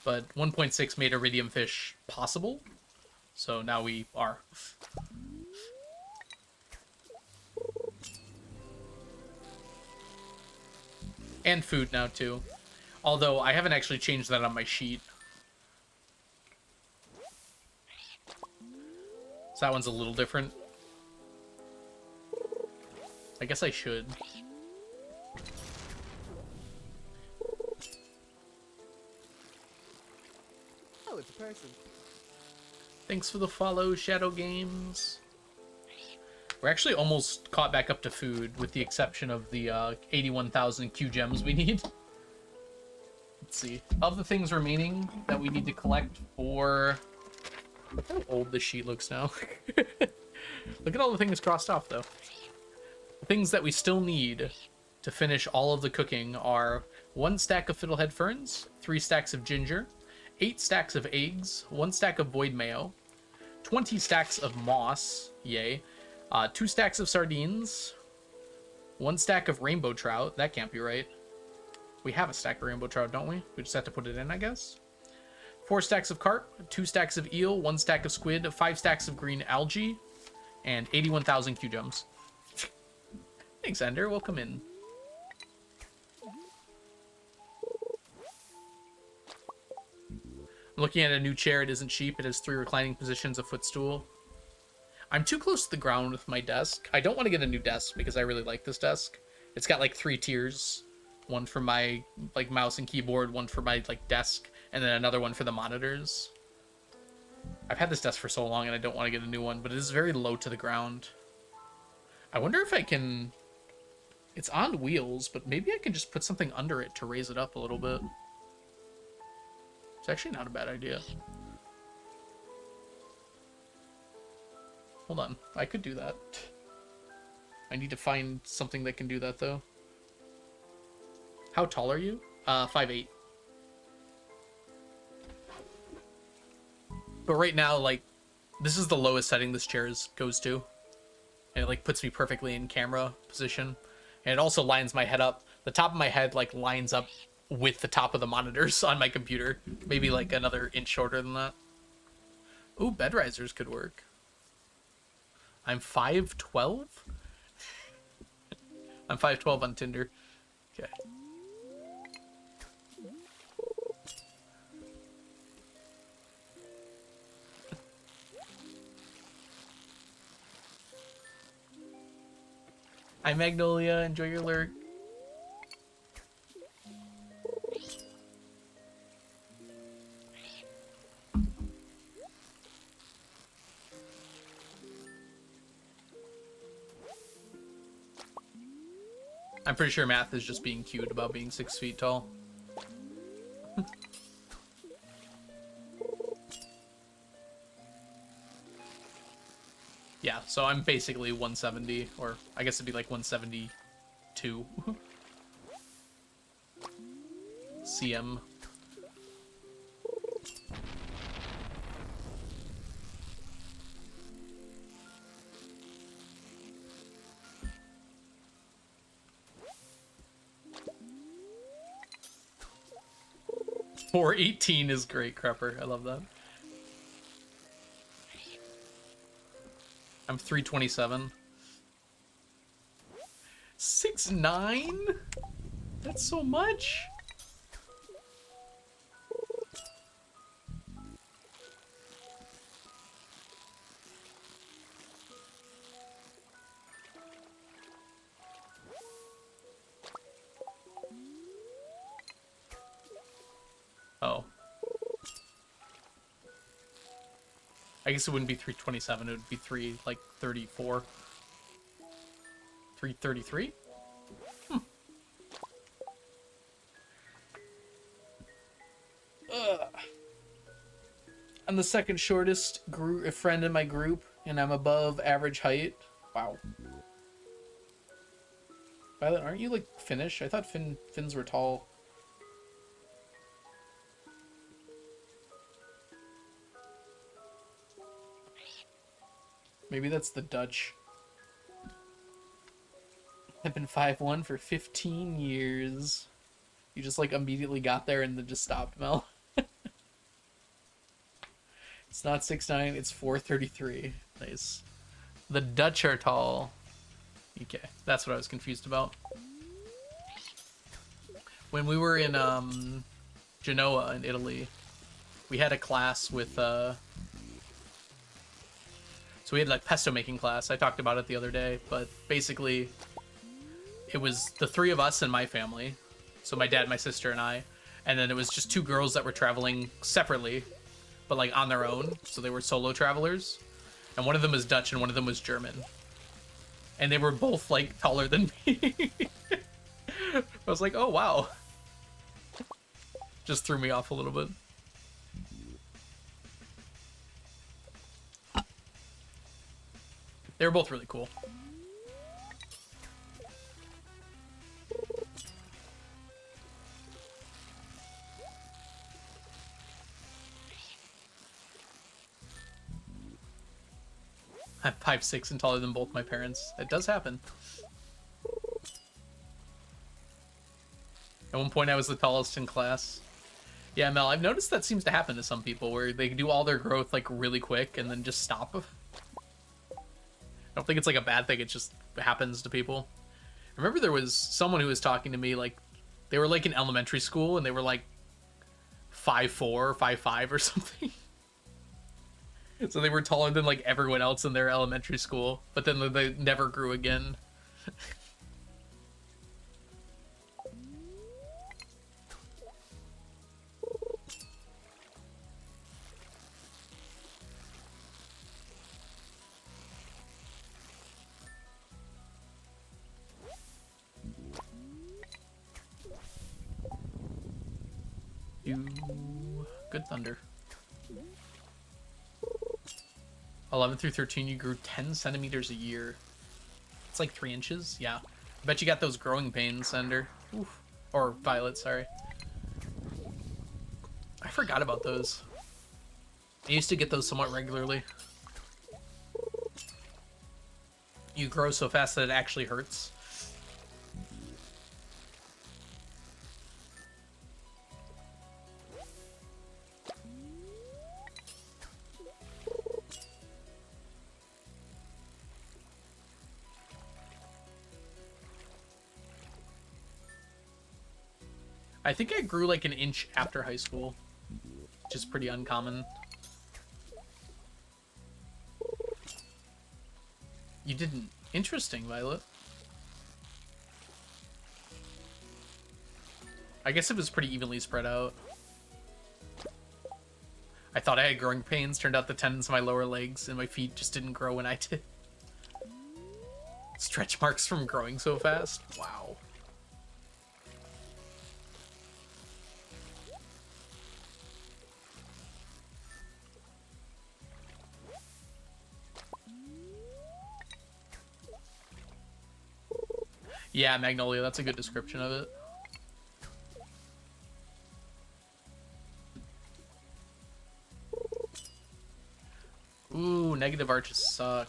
But 1.6 made iridium fish possible, so now we are. And food now, too. Although, I haven't actually changed that on my sheet. So that one's a little different. I guess I should. Oh, it's a person. Thanks for the follow, Shadow Games. We're actually almost caught back up to food, with the exception of the 81,000 Q gems we need. Let's see. Of the things remaining that we need to collect for... Look how old this sheet looks now. Look at all the things crossed off, though. The things that we still need to finish all of the cooking are 1 stack of fiddlehead ferns, 3 stacks of ginger, 8 stacks of eggs, 1 stack of void mayo, 20 stacks of moss, yay, 2 stacks of sardines, 1 stack of rainbow trout. That can't be right. We have a stack of rainbow trout, don't we? We just have to put it in, I guess. 4 stacks of carp, 2 stacks of eel, 1 stack of squid, 5 stacks of green algae, and 81,000 Q gems. Thanks, Ender. Welcome in. I'm looking at a new chair. It isn't cheap. It has 3 reclining positions, a footstool. I'm too close to the ground with my desk. I don't want to get a new desk because I really like this desk. It's got like 3 tiers. One for my like mouse and keyboard, one for my like desk, and then another one for the monitors. I've had this desk for so long and I don't want to get a new one, but it is very low to the ground. I wonder if I can It's on wheels, but maybe I can just put something under it to raise it up a little bit. It's actually not a bad idea. Hold on. I could do that. I need to find something that can do that, though. How tall are you? 5'8". But right now, like, this is the lowest setting this chair goes to. And it, like, puts me perfectly in camera position. And it also lines my head up. The top of my head, like, lines up with the top of the monitors on my computer. Maybe, like, another inch shorter than that. Ooh, bed risers could work. I'm 5'12"? I'm 5'12" on Tinder. Okay. Hi, Magnolia. Enjoy your lurk. I'm pretty sure Math is just being cute about being 6 feet tall. Yeah, so I'm basically 170, or I guess it'd be like 172 cm. .418 is great, Crepper. I love that. I'm 327. 6'9"? That's so much. Oh. I guess it wouldn't be 327, it would be 34. 333? Ugh. I'm the second shortest friend in my group, and I'm above average height. Wow. Violet, aren't you like Finnish? I thought Finns were tall. Maybe that's the Dutch. I've been 5'1" for 15 years. You just like immediately got there and then just stopped, Mel. It's not 6'9", it's 433. Nice. The Dutch are tall. Okay, that's what I was confused about. When we were in Genoa in Italy, we had a class with so we had like pesto making class. I talked about it the other day, but basically it was the three of us and my family. So my dad, my sister, and I. And then it was just two girls that were traveling separately, but like on their own. So they were solo travelers. And one of them was Dutch and one of them was German. And they were both like taller than me. I was like, oh wow. Just threw me off a little bit. They were both really cool. I'm 5'6" and taller than both my parents. It does happen. At one point I was the tallest in class. Yeah, Mel, I've noticed that seems to happen to some people where they do all their growth like really quick and then just stop. I don't think it's like a bad thing, it just happens to people. I remember there was someone who was talking to me, like they were like in elementary school and they were like 5'4", 5'5" or something. So they were taller than like everyone else in their elementary school, but then they never grew again. do. Good thunder. 11 through 13, you grew 10 centimeters a year. It's like 3 inches. Yeah. I bet you got those growing pains, Ender. Oof. Or Violet, sorry. I forgot about those. I used to get those somewhat regularly. You grow so fast that it actually hurts. I think I grew like an inch after high school, which is pretty uncommon. You didn't. Interesting, Violet. I guess it was pretty evenly spread out. I thought I had growing pains. Turned out the tendons of my lower legs and my feet just didn't grow when I did. Stretch marks from growing so fast. Wow. Yeah, Magnolia, that's a good description of it. Ooh, negative arches suck.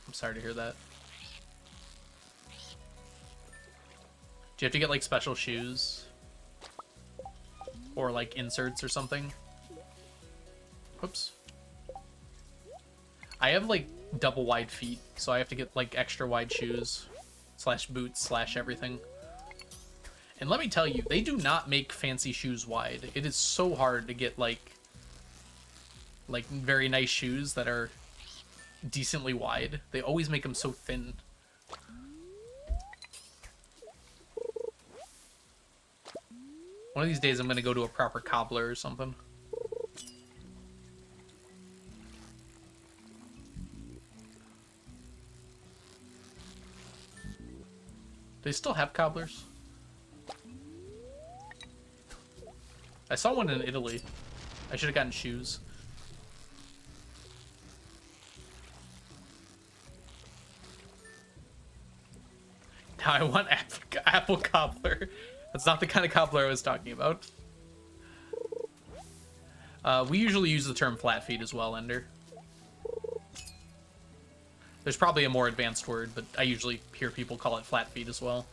I'm sorry to hear that. Do you have to get like special shoes? Or like inserts or something? Oops. I have like double wide feet, so I have to get like extra wide shoes. Slash boots slash everything. And let me tell you, they do not make fancy shoes wide. It is so hard to get like very nice shoes that are decently wide. They always make them so thin. One of these days I'm gonna go to a proper cobbler or something. Do they still have cobblers? I saw one in Italy. I should have gotten shoes. Now I want apple cobbler. That's not the kind of cobbler I was talking about. We usually use the term flat feet as well, Ender. There's probably a more advanced word, but I usually hear people call it flat feet as well.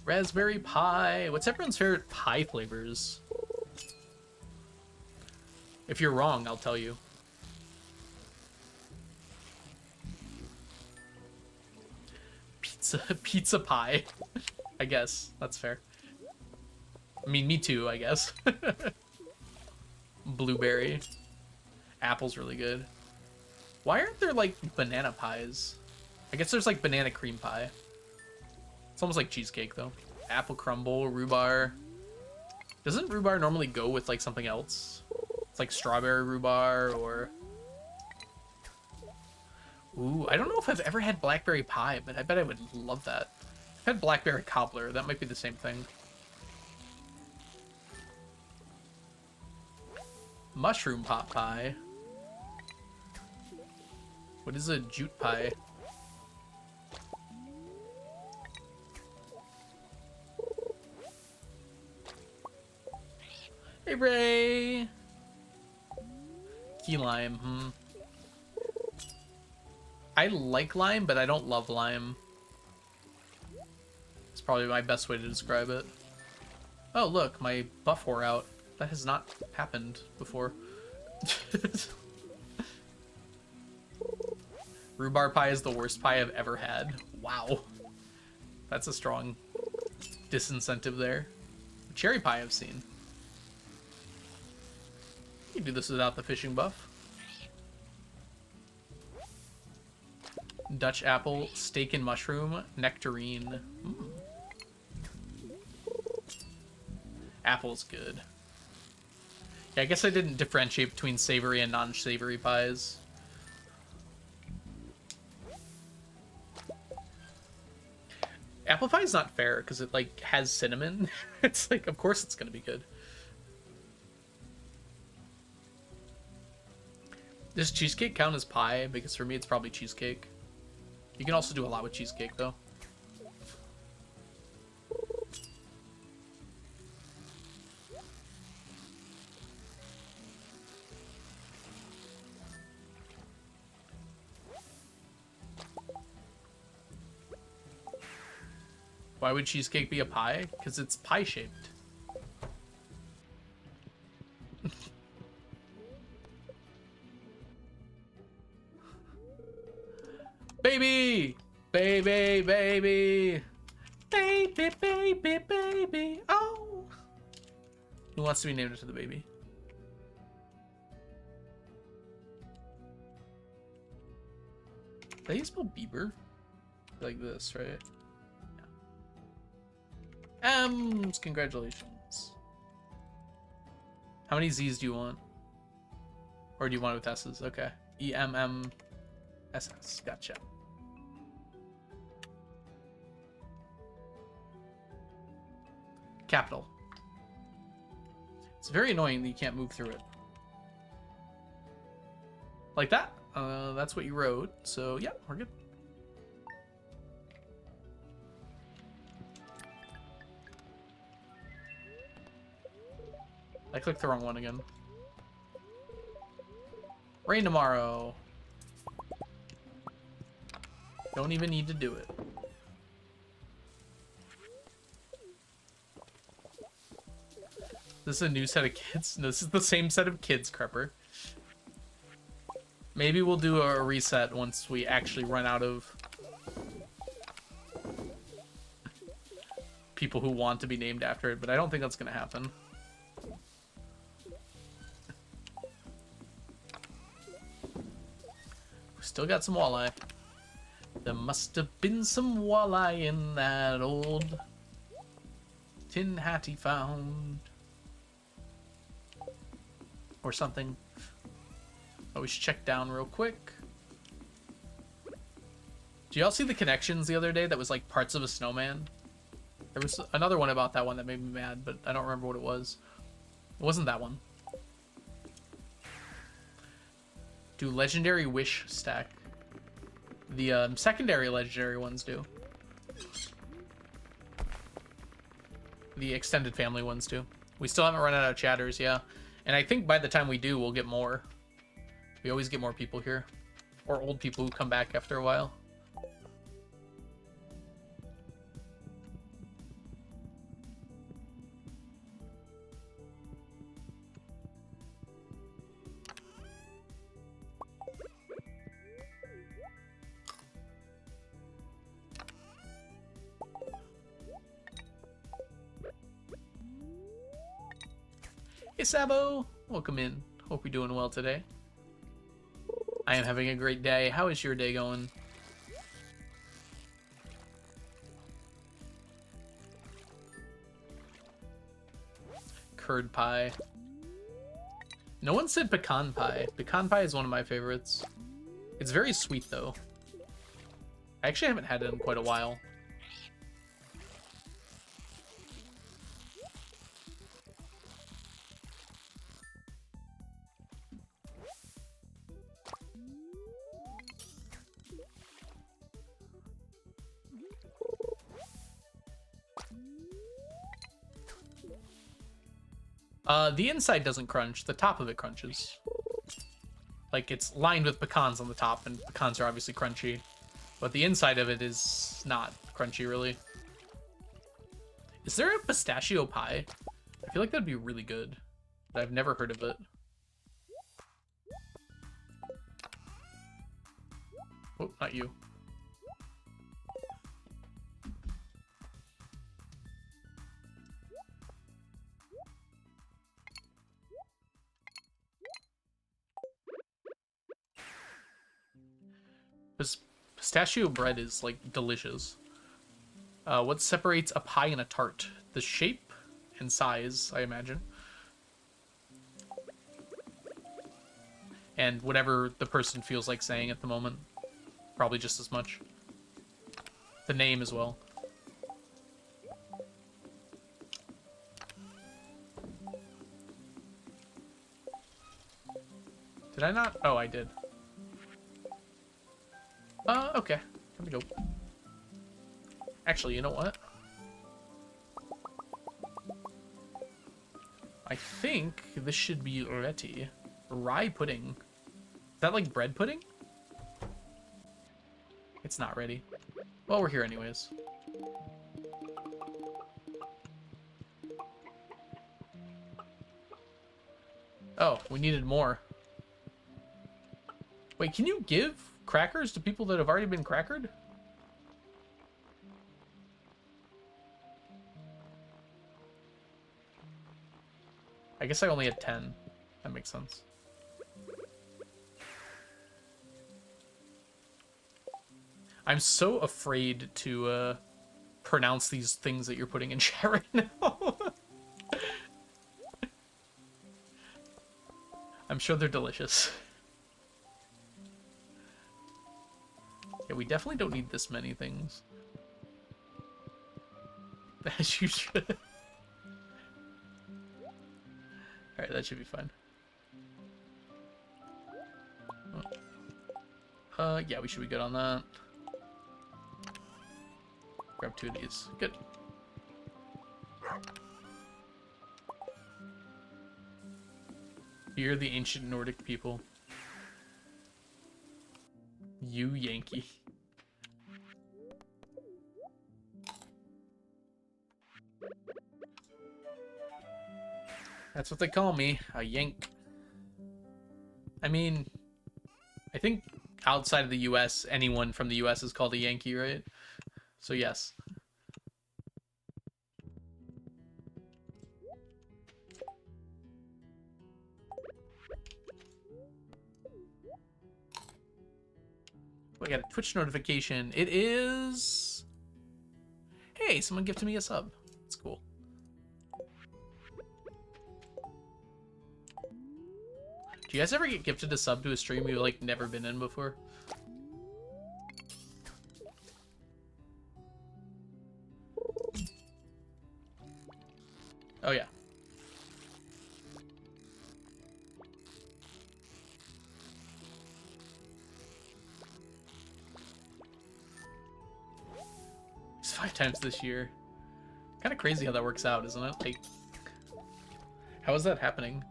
Raspberry pie. What's everyone's favorite pie flavors? If you're wrong, I'll tell you. Pizza pie. I guess. That's fair. I mean, me too, I guess. Blueberry. Apple's really good. Why aren't there, like, banana pies? I guess there's, like, banana cream pie. It's almost like cheesecake, though. Apple crumble, rhubarb. Doesn't rhubarb normally go with, like, something else? It's like strawberry rhubarb or... Ooh, I don't know if I've ever had blackberry pie, but I bet I would love that. I've had blackberry cobbler. That might be the same thing. Mushroom pot pie. What is a jute pie? Hey, Ray! Key lime, I like lime, but I don't love lime. It's probably my best way to describe it. Oh, look, my buff wore out. That has not happened before. Rhubarb pie is the worst pie I've ever had. Wow. That's a strong disincentive there. Cherry pie I've seen. You can do this without the fishing buff. Dutch apple, steak and mushroom, nectarine. Mm. Apple's good. Yeah, I guess I didn't differentiate between savory and non-savory pies. Apple pie is not fair because it like has cinnamon. It's like, of course it's gonna be good. Does cheesecake count as pie? Because for me it's probably cheesecake. You can also do a lot with cheesecake though. Why would cheesecake be a pie? Because it's pie-shaped. Baby! Baby, baby! Baby, baby, baby! Oh! Who wants to be named after the baby? How do you spell Bieber? Like this, right? M's, congratulations. How many Z's do you want? Or do you want it with S's? Okay. E-M-M-S-S. Gotcha. Capital. It's very annoying that you can't move through it. Like that? That's what you wrote. So, yeah, we're good. I clicked the wrong one again. Rain tomorrow. Don't even need to do it. This is a new set of kids. No, this is the same set of kids, Crepper. Maybe we'll do a reset once we actually run out of people who want to be named after it, but I don't think that's going to happen. We still got some walleye. There must have been some walleye in that old tin hat he found. Or something. Oh, we should check down real quick. Did y'all see the connections the other day that was like parts of a snowman? There was another one about that one that made me mad, but I don't remember what it was. It wasn't that one. Do legendary wish stack. The secondary legendary ones do. The extended family ones do. We still haven't run out of chatters, yeah. And I think by the time we do, we'll get more. We always get more people here. Or old people who come back after a while. Hey Sabo, welcome in. Hope you're doing well today. I am having a great day. How is your day going? Curd pie. No one said pecan pie. Pecan pie is one of my favorites. It's very sweet though. I actually haven't had it in quite a while. The inside doesn't crunch, the top of it crunches. Like, it's lined with pecans on the top, and pecans are obviously crunchy. But the inside of it is not crunchy, really. Is there a pistachio pie? I feel like that'd be really good, but I've never heard of it. Oh, not you. Pistachio bread is, like, delicious. What separates a pie and a tart? The shape and size, I imagine. And whatever the person feels like saying at the moment. Probably just as much. The name as well. Did I not? Oh, I did. Okay. Here we go. Actually, you know what? I think this should be ready. Rye pudding. Is that like bread pudding? It's not ready. Well, we're here anyways. Oh, we needed more. Wait, can you give crackers to people that have already been crackered? I guess I only had 10. That makes sense. I'm so afraid to pronounce these things that you're putting in chat right now. I'm sure they're delicious. Yeah, we definitely don't need this many things. As you should. Alright, that should be fine. Yeah, we should be good on that. Grab 2 of these. Good. You're the ancient Nordic people. You Yankee. That's what they call me, a Yank. I mean, I think outside of the US, anyone from the US is called a Yankee, right? So yes. We got a Twitch notification. It is... Hey, someone gifted me a sub. That's cool. Do you guys ever get gifted a sub to a stream you've, like, never been in before? Oh, yeah. It's 5 times this year. Kind of crazy how that works out, isn't it? Like, how is that happening?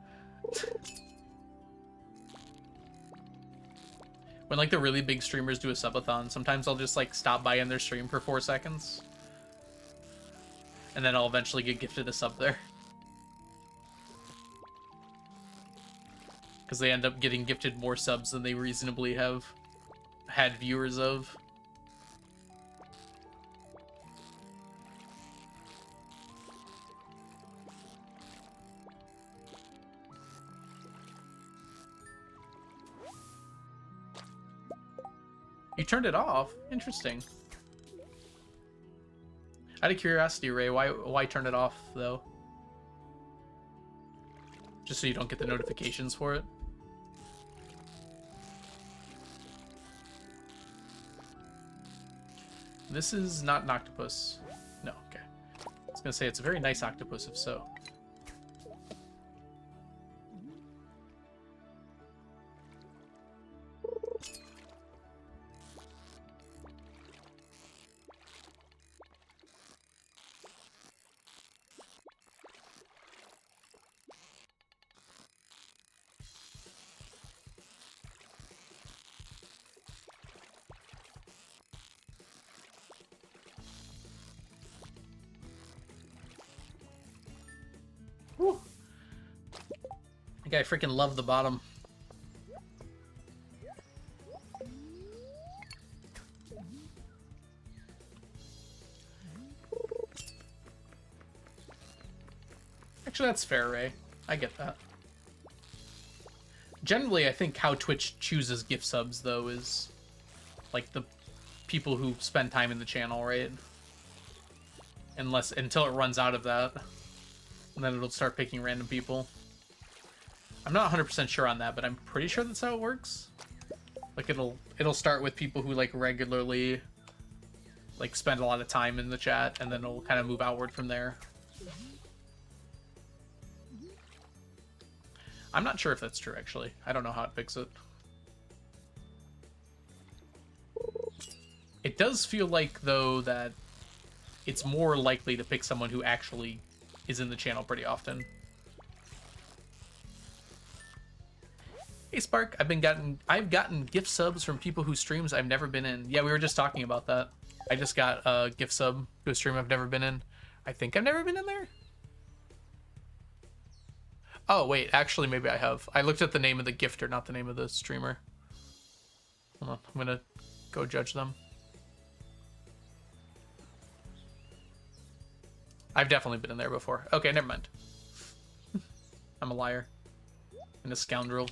When, like, the really big streamers do a subathon, sometimes I'll just, like, stop by in their stream for 4 seconds. And then I'll eventually get gifted a sub there. Because they end up getting gifted more subs than they reasonably have had viewers of. You turned it off? Interesting. Out of curiosity, Ray, why turn it off, though? Just so you don't get the notifications for it? This is not an octopus. No, okay. I was gonna say, it's a very nice octopus, if so. Whew. I think I freaking love the bottom. Actually, that's fair, Ray. I get that. Generally, I think how Twitch chooses gift subs, though, is like the people who spend time in the channel, right? Until it runs out of that. And then it'll start picking random people. I'm not 100% sure on that, but I'm pretty sure that's how it works. Like it'll start with people who like regularly like spend a lot of time in the chat, and then it'll kind of move outward from there. I'm not sure if that's true, actually. I don't know how it picks it. It does feel like, though, that it's more likely to pick someone who actually is in the channel pretty often. Hey Spark, I've gotten gift subs from people whose streams I've never been in. Yeah, we were just talking about that. I just got a gift sub to a stream I've never been in. I think I've never been in there. Oh wait, actually maybe I have. I looked at the name of the gifter, not the name of the streamer. Hold on, I'm gonna go judge them. I've definitely been in there before. Okay, never mind. I'm a liar. And a scoundrel.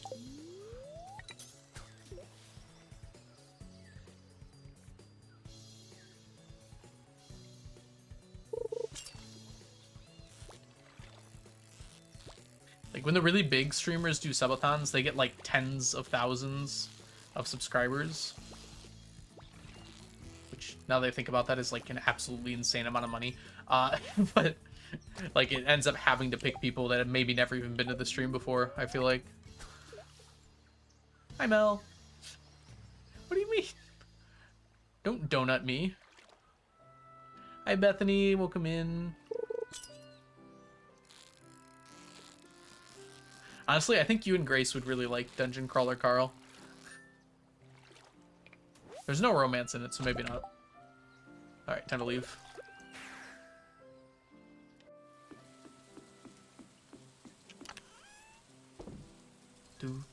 Like, when the really big streamers do subathons, they get, like, tens of thousands of subscribers. Which, now that I think about that, is, like, an absolutely insane amount of money. But, like, it ends up having to pick people that have maybe never even been to the stream before, I feel like. Hi, Mel. What do you mean? Don't donut me. Hi, Bethany. Welcome in. Honestly, I think you and Grace would really like Dungeon Crawler Carl. There's no romance in it, so maybe not. Alright, time to leave. Good.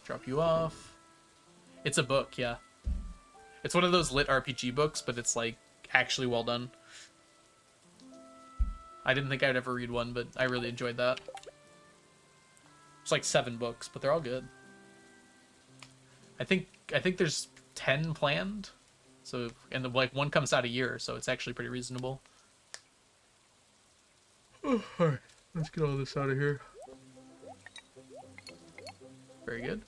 Drop you off. It's a book, yeah. It's one of those lit RPG books, but it's like actually well done. I didn't think I'd ever read one, but I really enjoyed that. It's like 7 books, but they're all good. I think there's 10 planned. So, and like one comes out a year, so it's actually pretty reasonable. Oh, alright, let's get all this out of here. Very good.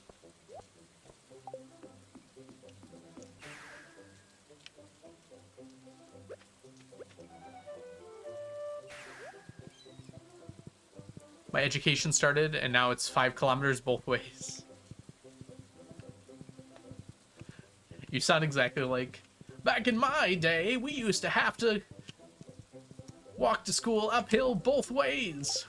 My education started, and now it's 5 kilometers both ways. You sound exactly like, back in my day, we used to have to walk to school uphill both ways.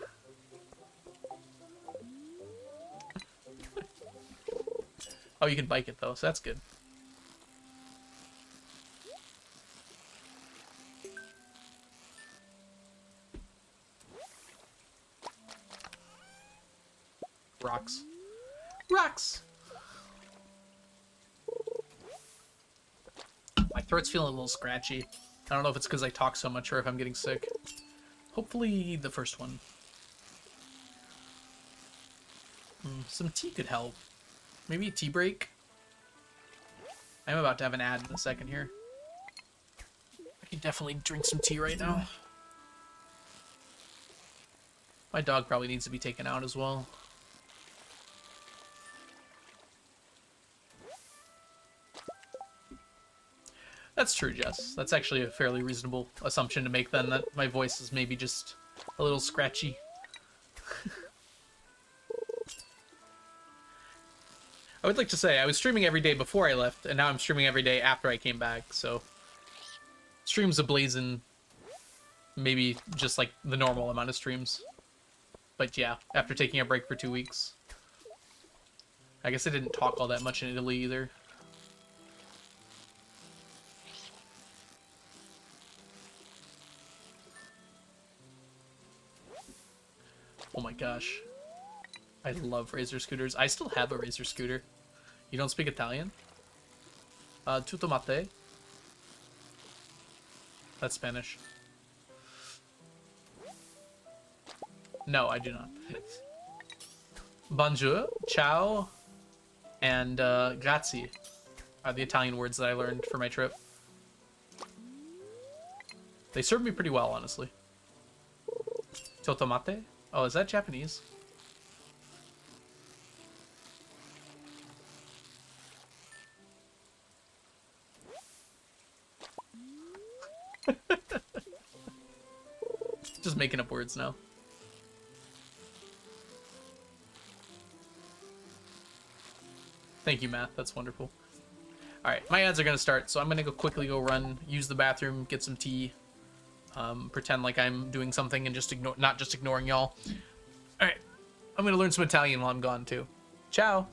Oh, you can bike it, though, so that's good. Rocks. Rocks! My throat's feeling a little scratchy. I don't know if it's because I talk so much or if I'm getting sick. Hopefully the first one. Some tea could help. Maybe a tea break? I'm about to have an ad in a second here. I could definitely drink some tea right now. My dog probably needs to be taken out as well. That's true, Jess. That's actually a fairly reasonable assumption to make then, that my voice is maybe just a little scratchy. I would like to say I was streaming every day before I left, and now I'm streaming every day after I came back, so streams ablazing, maybe just like the normal amount of streams. But yeah, after taking a break for 2 weeks. I guess I didn't talk all that much in Italy either. Oh my gosh. I love Razor scooters. I still have a Razor scooter. You don't speak Italian? Tutto mate? That's Spanish. No, I do not. Bonjour, ciao, and grazie are the Italian words that I learned for my trip. They served me pretty well, honestly. Totomate? Oh, is that Japanese? Just making up words now. Thank you, Matt. That's wonderful. All right, my ads are gonna start, so I'm gonna quickly go run, use the bathroom, get some tea, pretend like I'm doing something, and just not just ignoring y'all. All right, I'm gonna learn some Italian while I'm gone too. Ciao.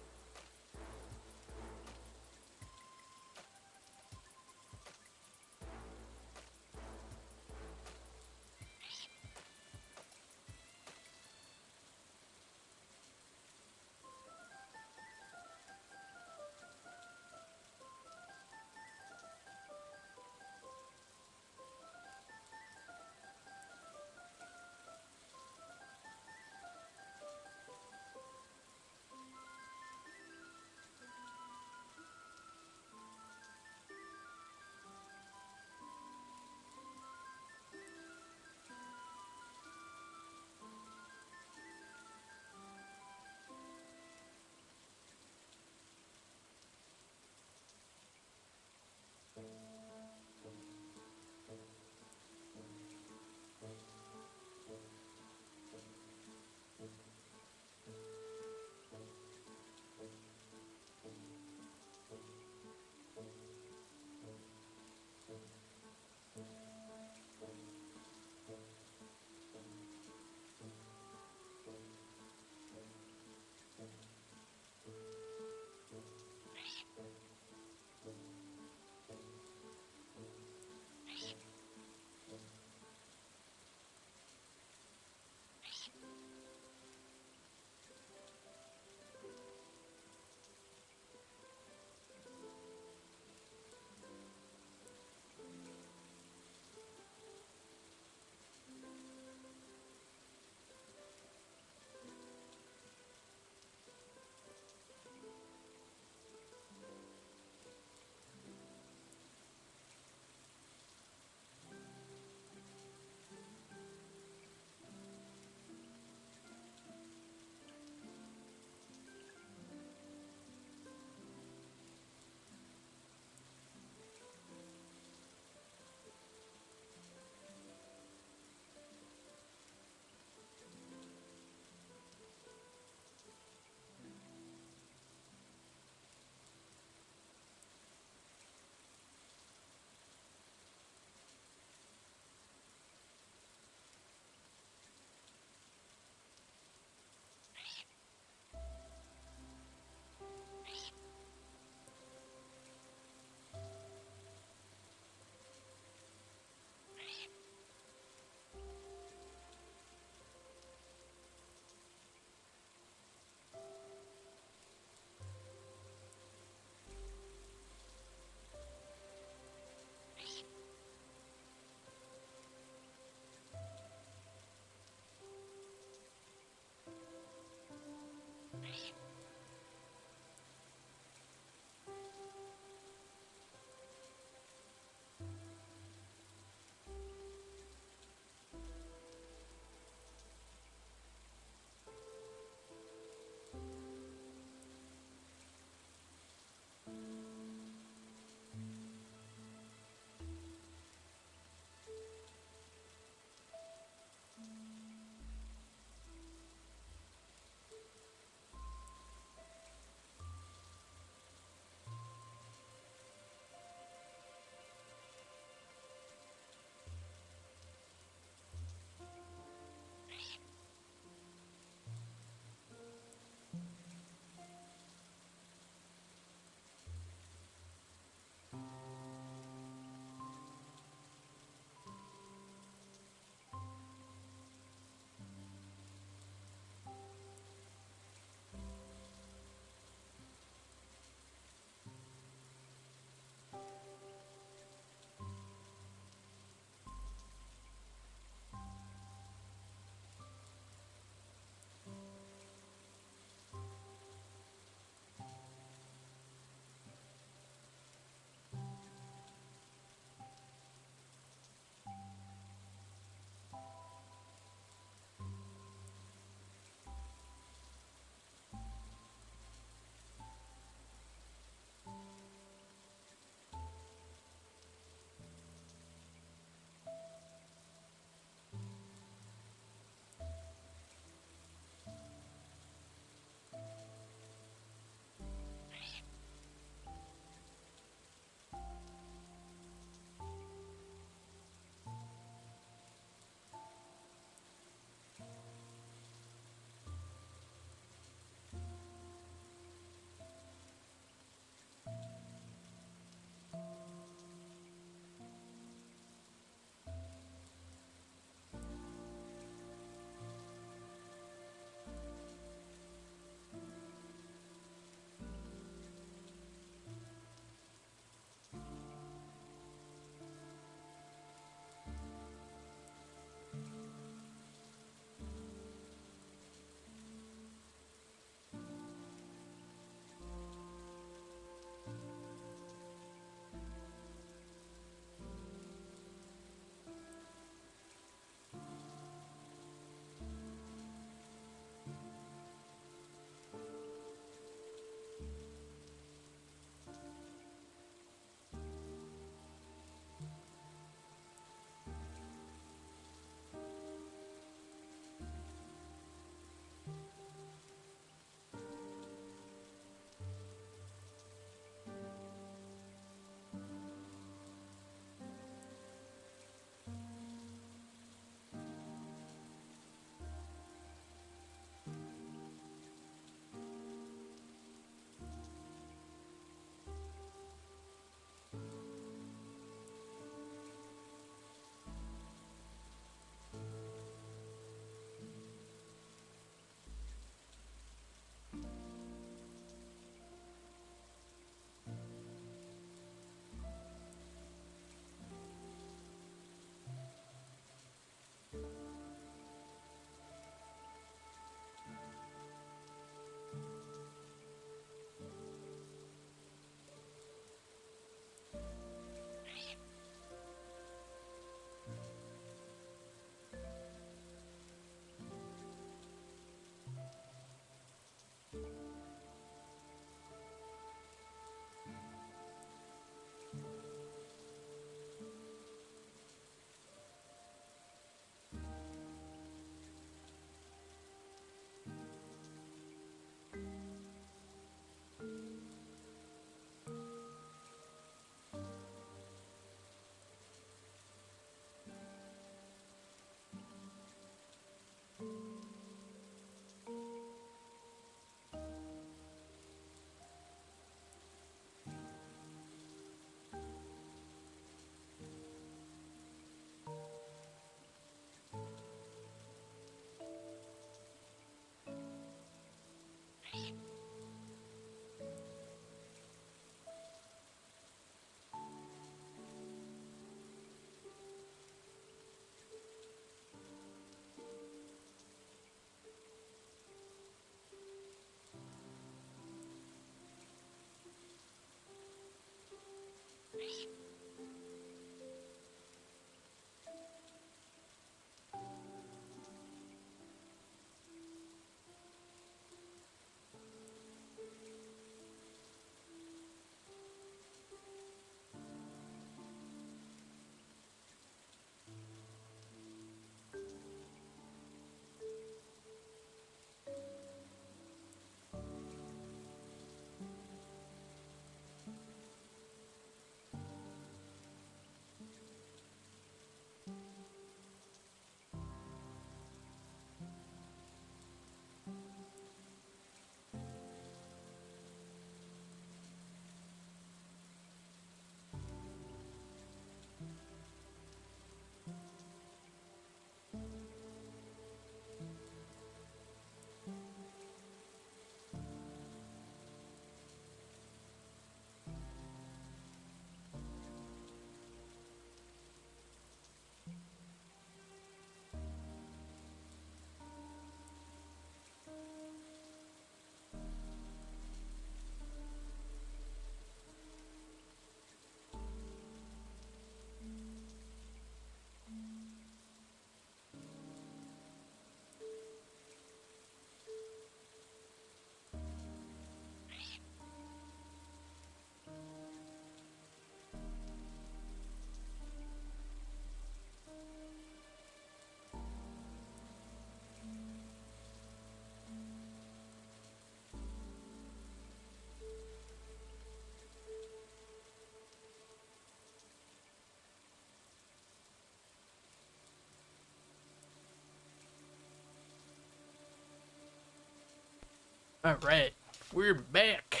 All right, we're back.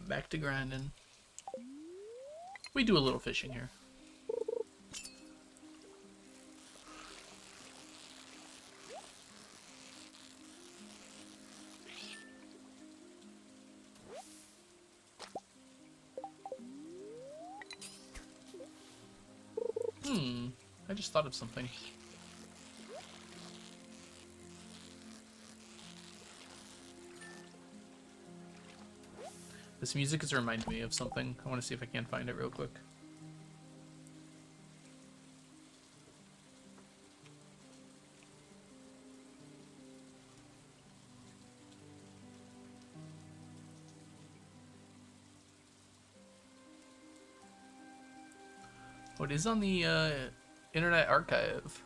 Back to grinding. We do a little fishing here. I just thought of something. This music is reminding me of something. I want to see if I can find it real quick. Oh, it is on the Internet Archive.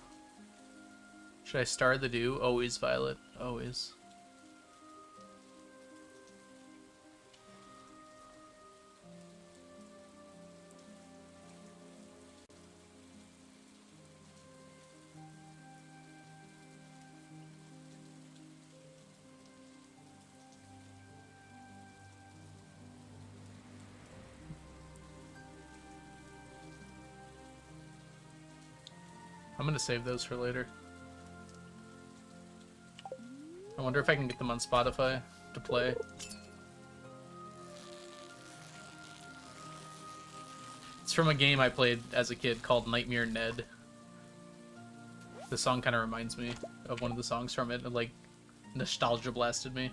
Should I Stardew? Always, Violet. Always. I'm gonna save those for later. I wonder if I can get them on Spotify to play. It's from a game I played as a kid called Nightmare Ned. The song kind of reminds me of one of the songs from it. It like nostalgia blasted me.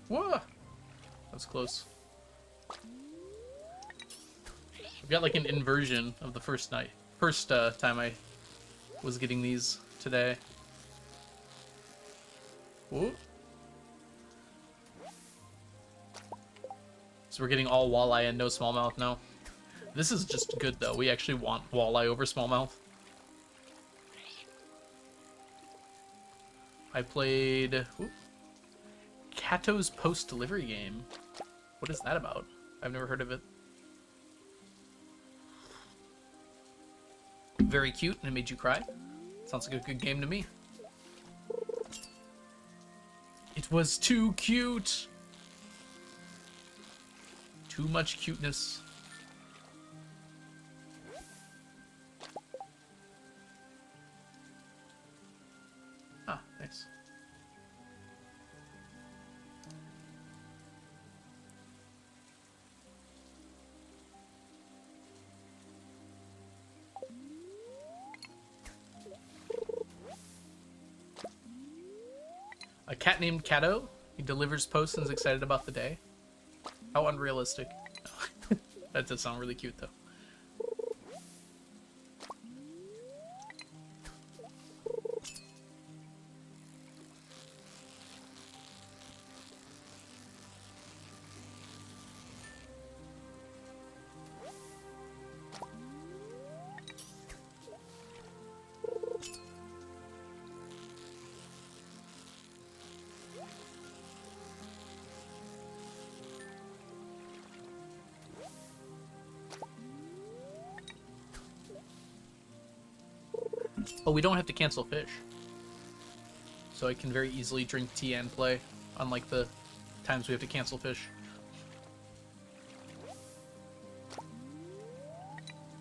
Whoa! That's close. I've got like an inversion of the first time I was getting these today. Whoa. So we're getting all walleye and no smallmouth now. This is just good though. We actually want walleye over smallmouth. I played Kato's post-delivery game. What is that about? I've never heard of it. Very cute, and it made you cry. Sounds like a good game to me. It was too cute! Too much cuteness. Ah, nice. A cat named Kato. He delivers posts and is excited about the day. How unrealistic. That does sound really cute, though. But we don't have to cancel fish. So I can very easily drink tea and play, unlike the times we have to cancel fish.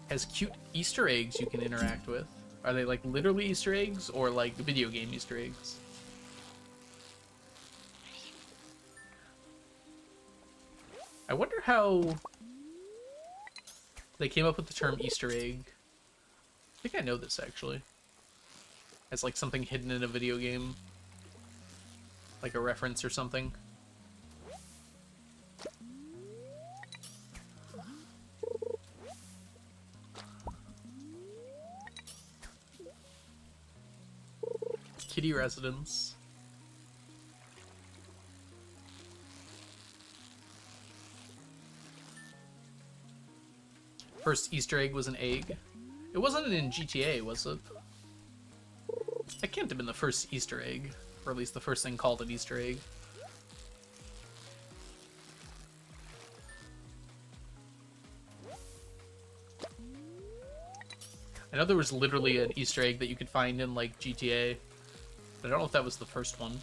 Has cute Easter eggs you can interact with. Are they like literally Easter eggs or like video game Easter eggs? I wonder how they came up with the term Easter egg. I think I know this actually. As like something hidden in a video game. Like a reference or something. Kitty residence. First Easter egg was an egg. It wasn't in GTA, was it? That can't have been the first Easter egg. Or at least the first thing called an Easter egg. I know there was literally an Easter egg that you could find in, like, GTA. But I don't know if that was the first one.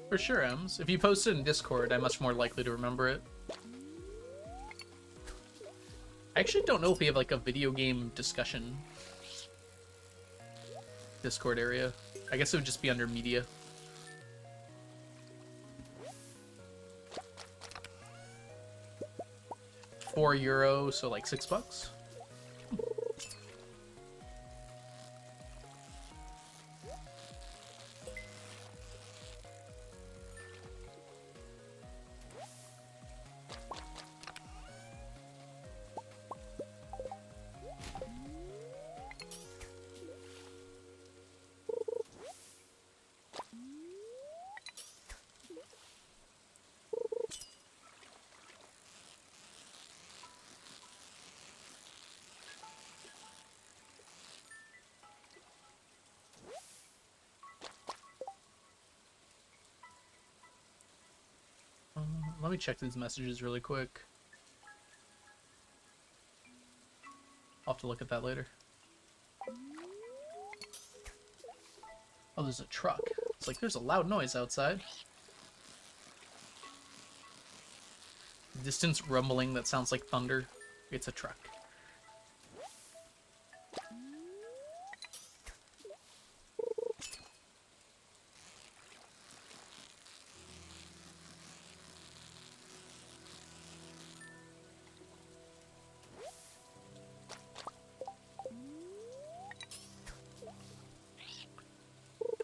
For sure, Ems. If you post it in Discord, I'm much more likely to remember it. I actually don't know if we have, like, a video game discussion Discord area. I guess it would just be under media. €4, so like $6. Let me check these messages really quick. I'll have to look at that later. Oh, there's a truck. It's like there's a loud noise outside. Distance rumbling that sounds like thunder. It's a truck.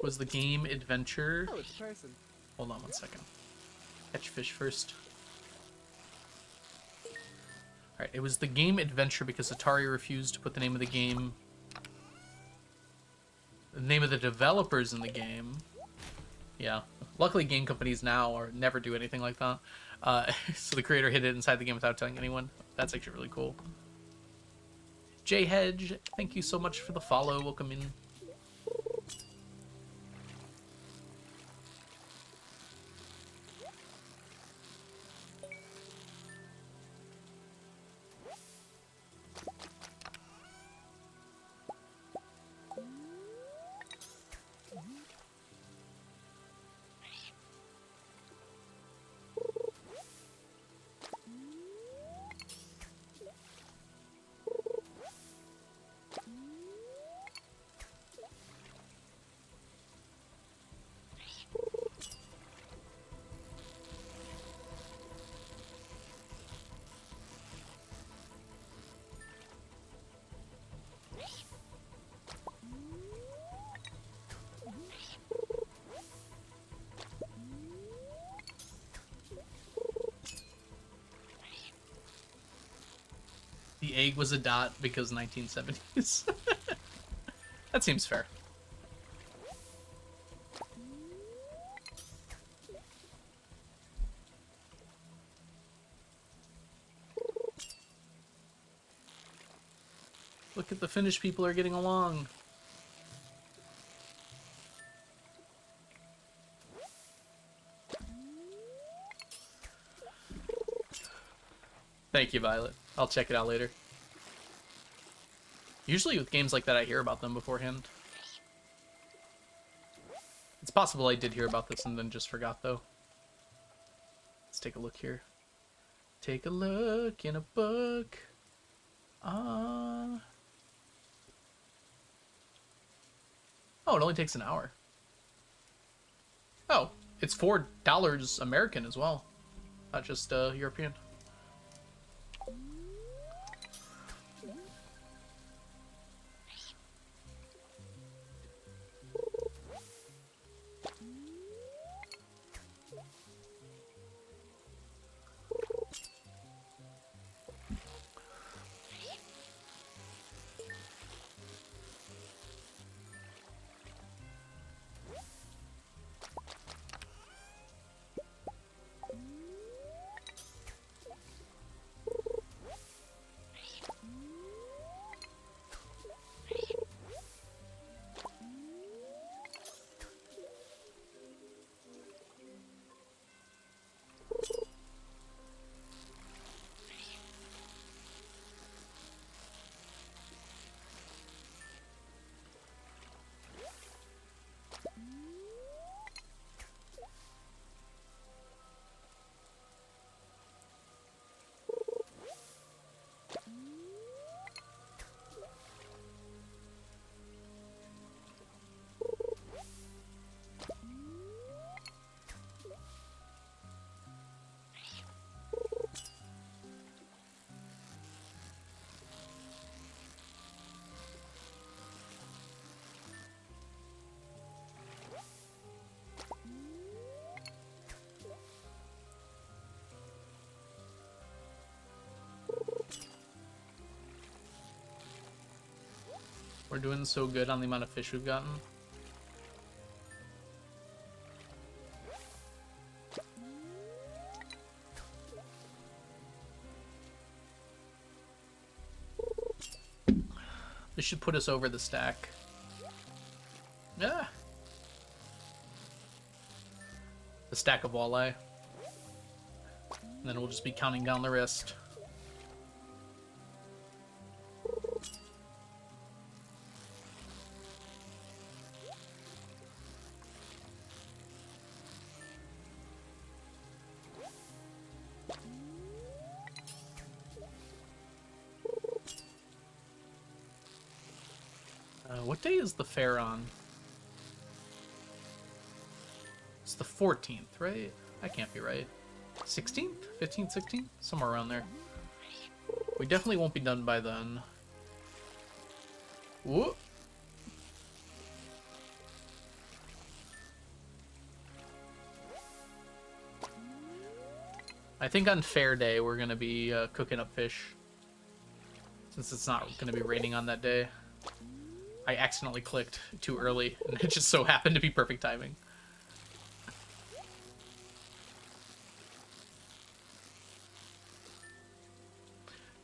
Was the game adventure? Oh, it's a person. Hold on one second. Catch fish first. Alright, it was the game adventure because Atari refused to put the name of the game... the name of the developers in the game. Yeah. Luckily, game companies now never do anything like that. So the creator hid it inside the game without telling anyone. That's actually really cool. J Hedge, thank you so much for the follow. Welcome in. The egg was a dot because 1970s. That seems fair. Look at the Finnish people are getting along. Thank you, Violet. I'll check it out later. Usually with games like that, I hear about them beforehand. It's possible I did hear about this and then just forgot, though. Let's take a look here. Take a look in a book. Oh, it only takes an hour. Oh, it's $4 American as well. Not just European. We're doing so good on the amount of fish we've gotten. This should put us over the stack. Yeah. The stack of walleye. And then we'll just be counting down the rest. What day is the fair on? It's the 14th, right? That can't be right. 16th? 15th, 16th? Somewhere around there. We definitely won't be done by then. Whoop! I think on fair day we're going to be cooking up fish. Since it's not going to be raining on that day. I accidentally clicked too early, and it just so happened to be perfect timing.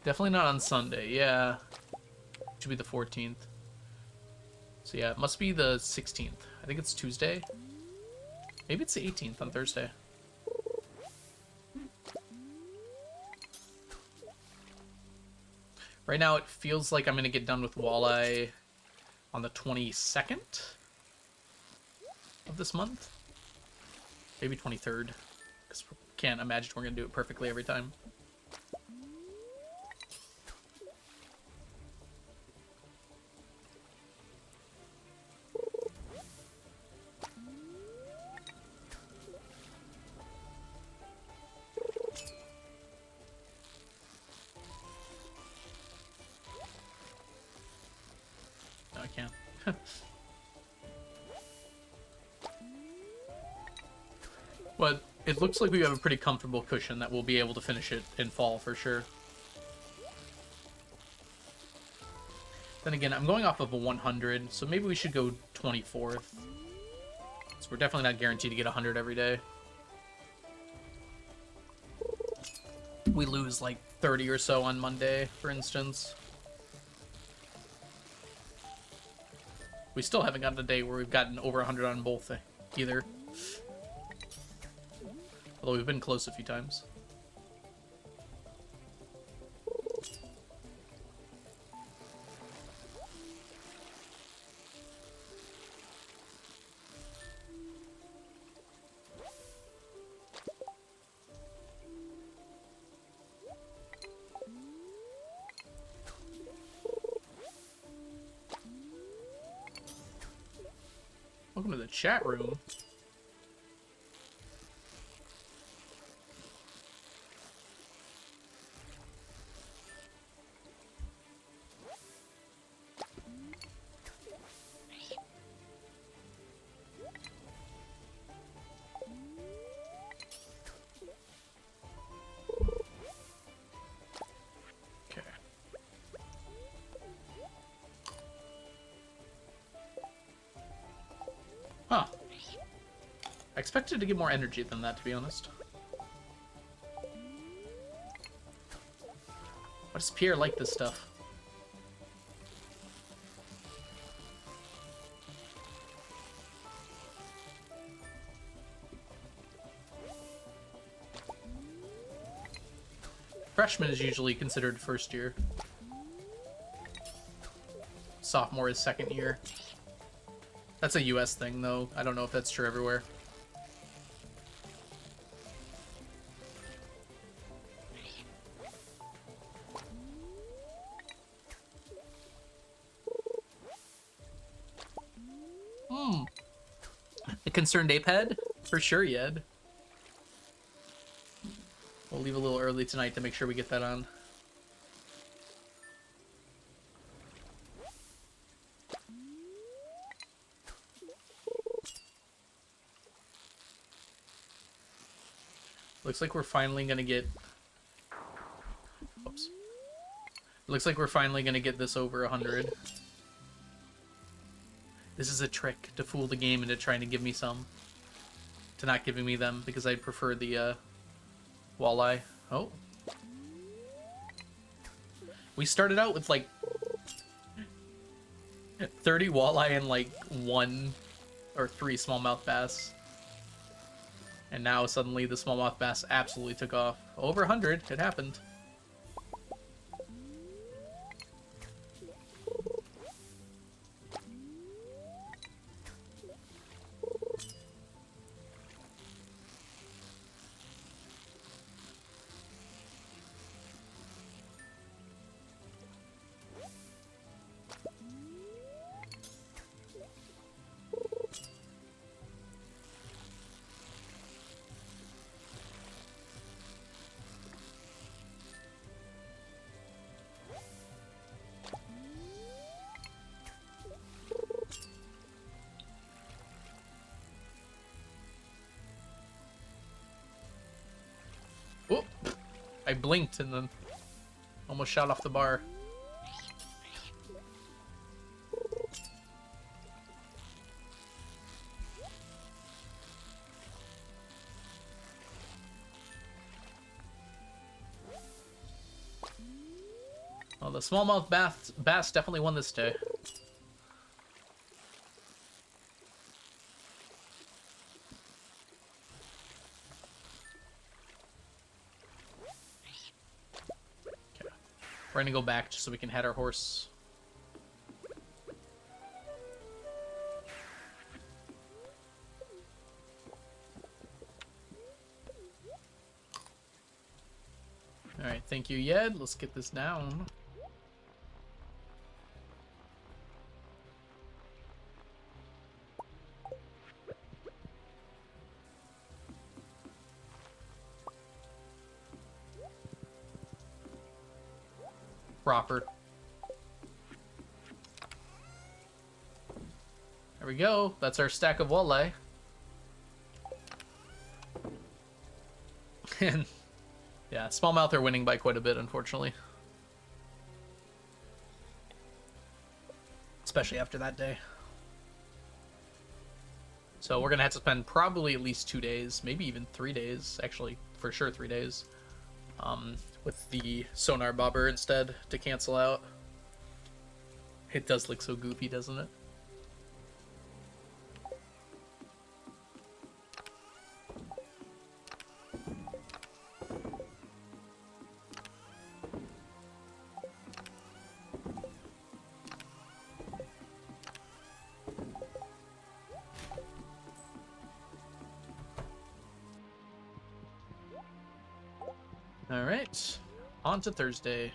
Definitely not on Sunday, yeah. Should be the 14th. So yeah, it must be the 16th. I think it's Tuesday. Maybe it's the 18th on Thursday. Right now it feels like I'm going to get done with walleye on the 22nd of this month. Maybe 23rd. Because we can't imagine we're going to do it perfectly every time. No, I can't. But it looks like we have a pretty comfortable cushion that we'll be able to finish it in fall for sure. Then again, I'm going off of a 100, so maybe we should go 24th. So we're definitely not guaranteed to get 100 every day. We lose like 30 or so on Monday, for instance. We still haven't gotten a day where we've gotten over 100 on both either. Although we've been close a few times. Welcome to the chat room. Okay. Huh. I expected to get more energy than that, to be honest. Why does Pierre like this stuff? Freshman is usually considered first year. Sophomore is second year. That's a US thing, though. I don't know if that's true everywhere. The concerned ape head? For sure, Yed. We'll leave a little early tonight to make sure we get that on. Looks like we're finally gonna get... Oops. Looks like we're finally gonna get this over 100. This is a trick to fool the game into trying to give me some. To not giving me them, because I prefer the walleye. Oh. We started out with like 30 walleye and like 1 or 3 smallmouth bass. And now suddenly the smallmouth bass absolutely took off. Over 100, it happened. Oh, I blinked and then almost shot off the bar. Well, the smallmouth bass definitely won this day. We're gonna go back just so we can head our horse. Alright, thank you, Yed. Let's get this down. Proper. There we go. That's our stack of walleye. And yeah, smallmouth are winning by quite a bit, unfortunately. Especially after that day. So we're gonna have to spend probably at least 2 days, maybe even 3 days, actually, for sure 3 days, with the sonar bobber instead to cancel out. It does look so goofy, doesn't it? All right, on to Thursday.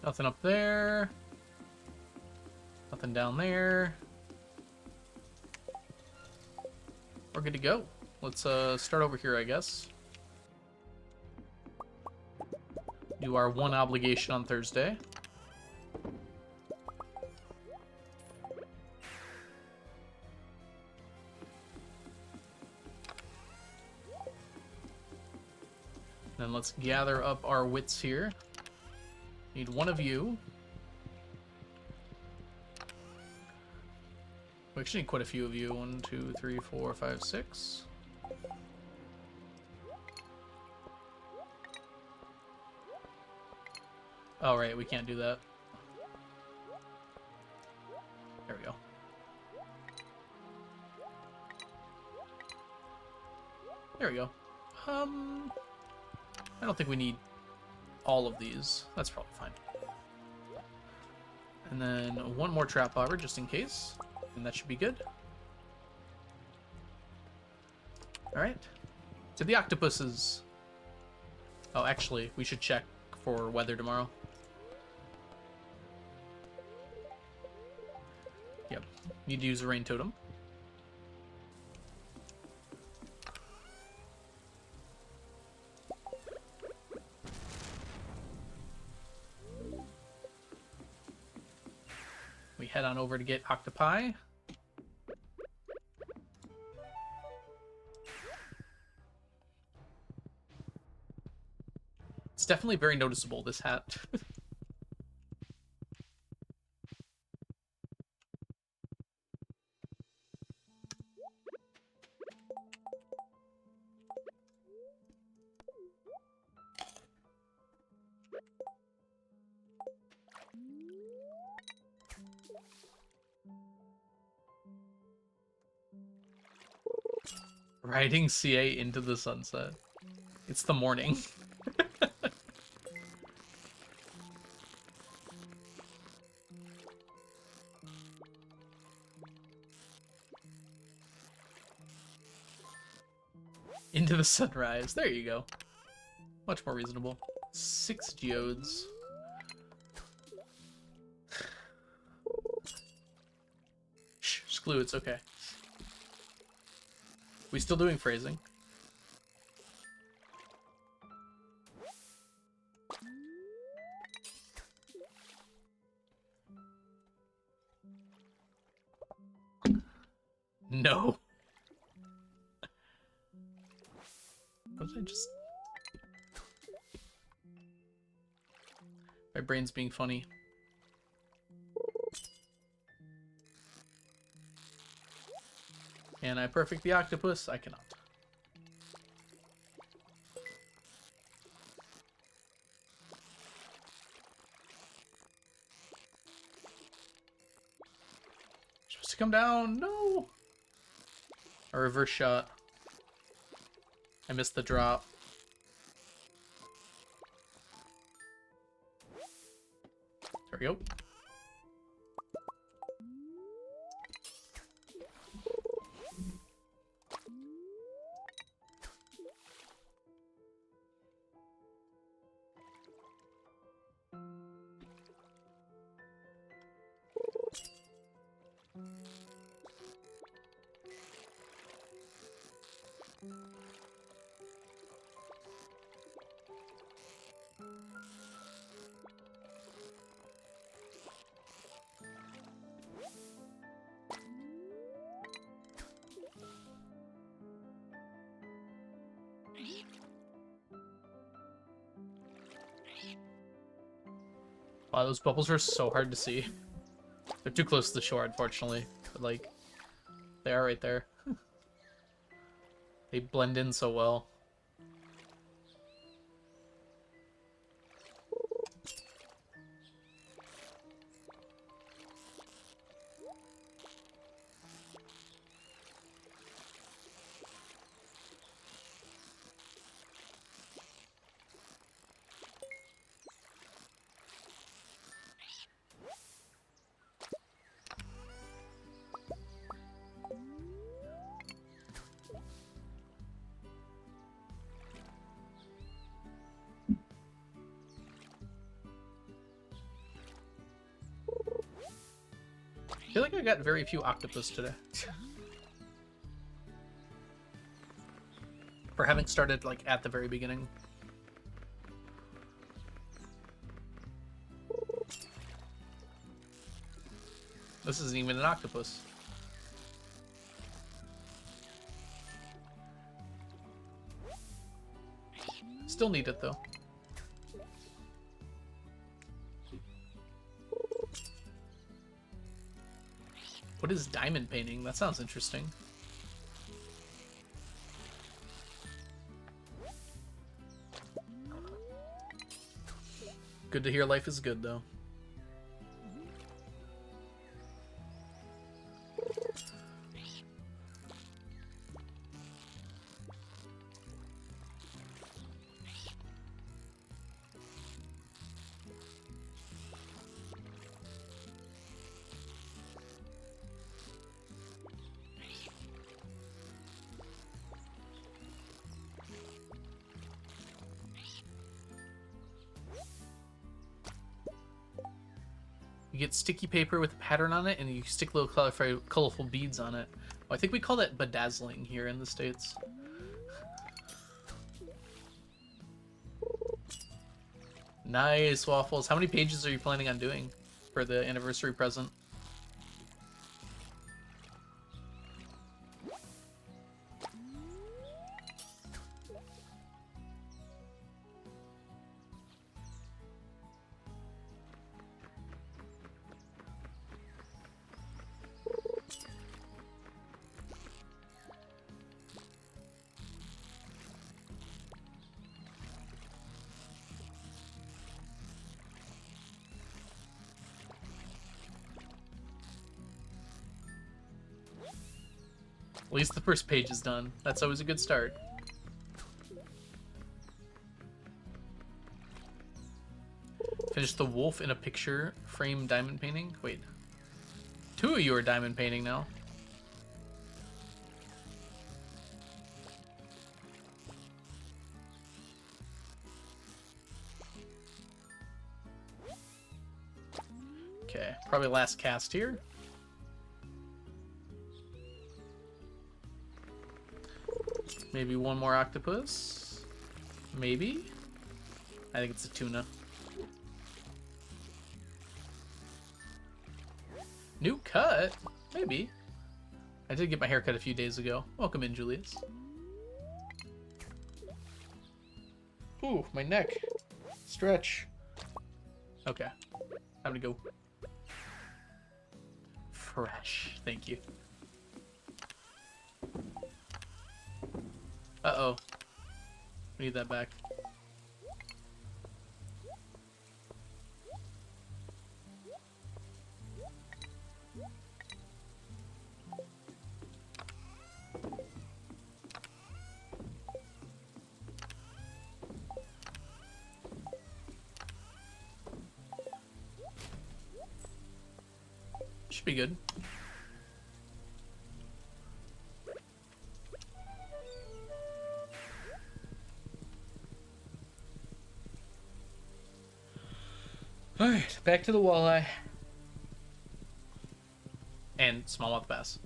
Nothing up there. Nothing down there. We're good to go. Let's start over here, I guess. Do our one obligation on Thursday. Then let's gather up our wits here. Need one of you. We actually need quite a few of you. 1, 2, 3, 4, 5, 6. Oh, right, we can't do that. There we go. There we go. I don't think we need all of these. That's probably fine. And then one more trap bobber just in case. And that should be good. Alright. To the octopuses. Oh, actually, we should check for weather tomorrow. Need to use a rain totem. We head on over to get octopi. It's definitely very noticeable, this hat. Riding CA into the sunset. It's the morning. Into the sunrise. There you go. Much more reasonable. 6 geodes. Shh, Screw, it's okay. We still doing phrasing? No. What did I just... My brain's being funny. Can I perfect the octopus? I cannot. Supposed to come down. No. A reverse shot. I missed the drop. There we go. Wow, those bubbles are so hard to see. They're too close to the shore, unfortunately. But, like, they are right there. They blend in so well. I feel like I got very few octopus today. For having started, like, at the very beginning. This isn't even an octopus. Still need it, though. What is diamond painting? That sounds interesting. Good to hear life is good, though. You get sticky paper with a pattern on it, and you stick little colorful beads on it. Oh, I think we call that bedazzling here in the States. Nice, Waffles. How many pages are you planning on doing for the anniversary present? At least the first page is done. That's always a good start. Finish the wolf in a picture frame diamond painting. Wait. 2 of you are diamond painting now. Okay, probably last cast here. Maybe one more octopus. Maybe. I think it's a tuna. New cut? Maybe. I did get my haircut a few days ago. Welcome in, Julius. Ooh, my neck. Stretch. Okay. Time to go. Fresh. Thank you. Uh-oh. We need that back. Should be good. Alright, back to the walleye. And smallmouth bass.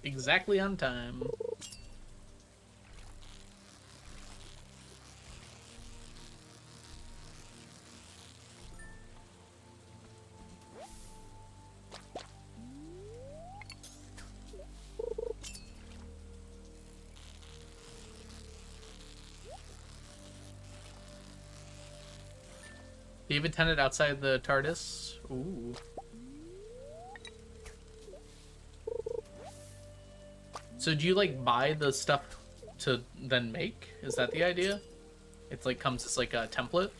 Exactly on time. Leave attendant outside the TARDIS. Ooh. So do you like buy the stuff to then make? Is that the idea? It's like comes as like a template?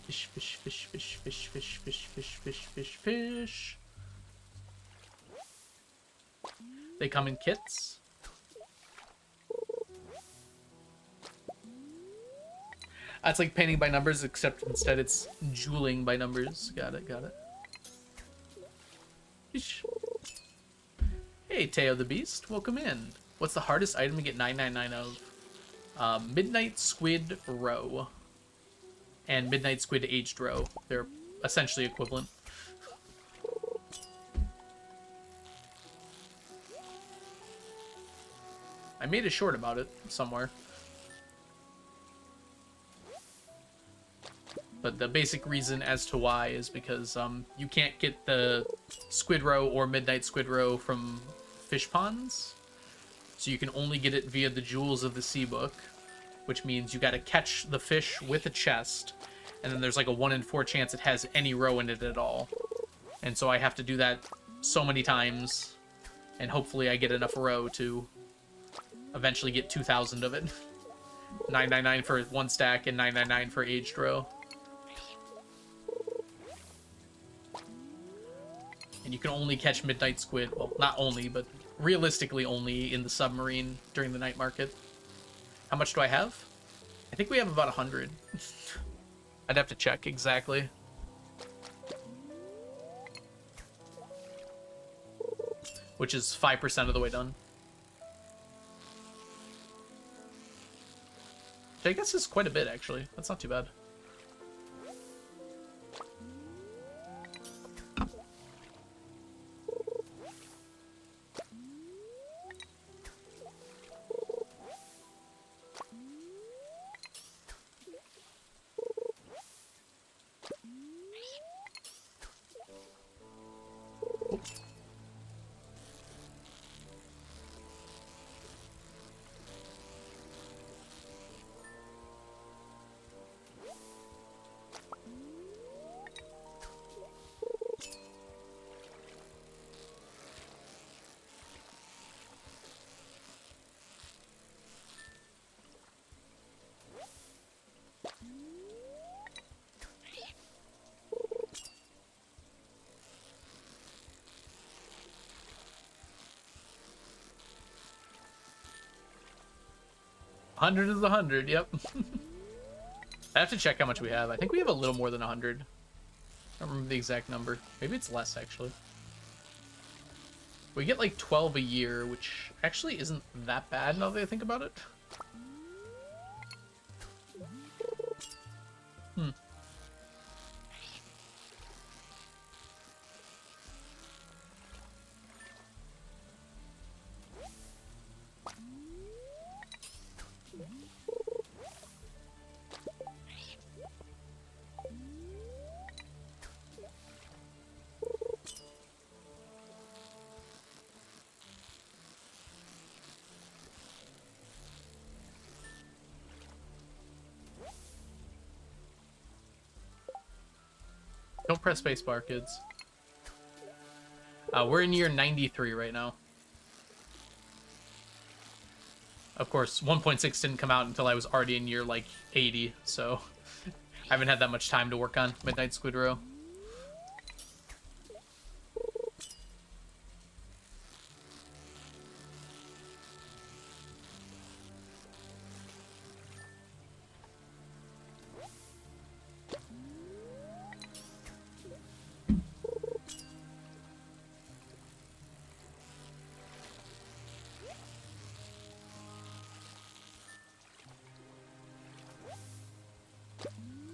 Fish, fish, fish, fish, fish, fish, fish, fish, fish, fish, fish. They come in kits. That's like painting by numbers, except instead it's jeweling by numbers. Got it, got it. Fish. Hey, Teo the Beast, welcome in. What's the hardest item to get 999 of? Midnight Squid Roe. And Midnight Squid Aged Roe. They're essentially equivalent. I made a short about it somewhere. But the basic reason as to why is because you can't get the squid roe or midnight squid roe from fish ponds. So you can only get it via the Jewels of the Sea book, which means you got to catch the fish with a chest, and then there's like a 1 in 4 chance it has any roe in it at all. And so I have to do that so many times, and hopefully I get enough roe to eventually get 2,000 of it. 999 for 1 stack and 999 for aged roe. And you can only catch midnight squid, well, not only, but realistically only in the submarine during the night market. How much do I have? I think we have about 100. I'd have to check exactly. Which is 5% of the way done. Which I guess is quite a bit, actually. That's not too bad. $100 is 100, yep. I have to check how much we have. I think we have a little more than 100. I don't remember the exact number. Maybe it's less, actually. We get like 12 a year, which actually isn't that bad now that I think about it. Don't press spacebar, kids. We're in year 93 right now. Of course, 1.6 didn't come out until I was already in year, like, 80, so I haven't had that much time to work on Midnight Squid Roe.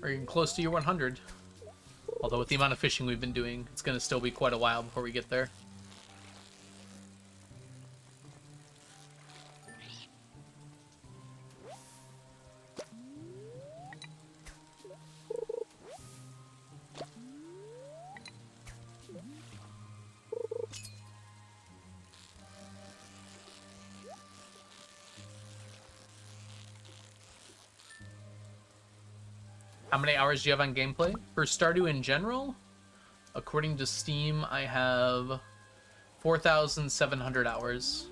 We're getting close to year 100. Although with the amount of fishing we've been doing, it's going to still be quite a while before we get there. How many hours do you have on gameplay? For Stardew in general, according to Steam, I have 4,700 hours.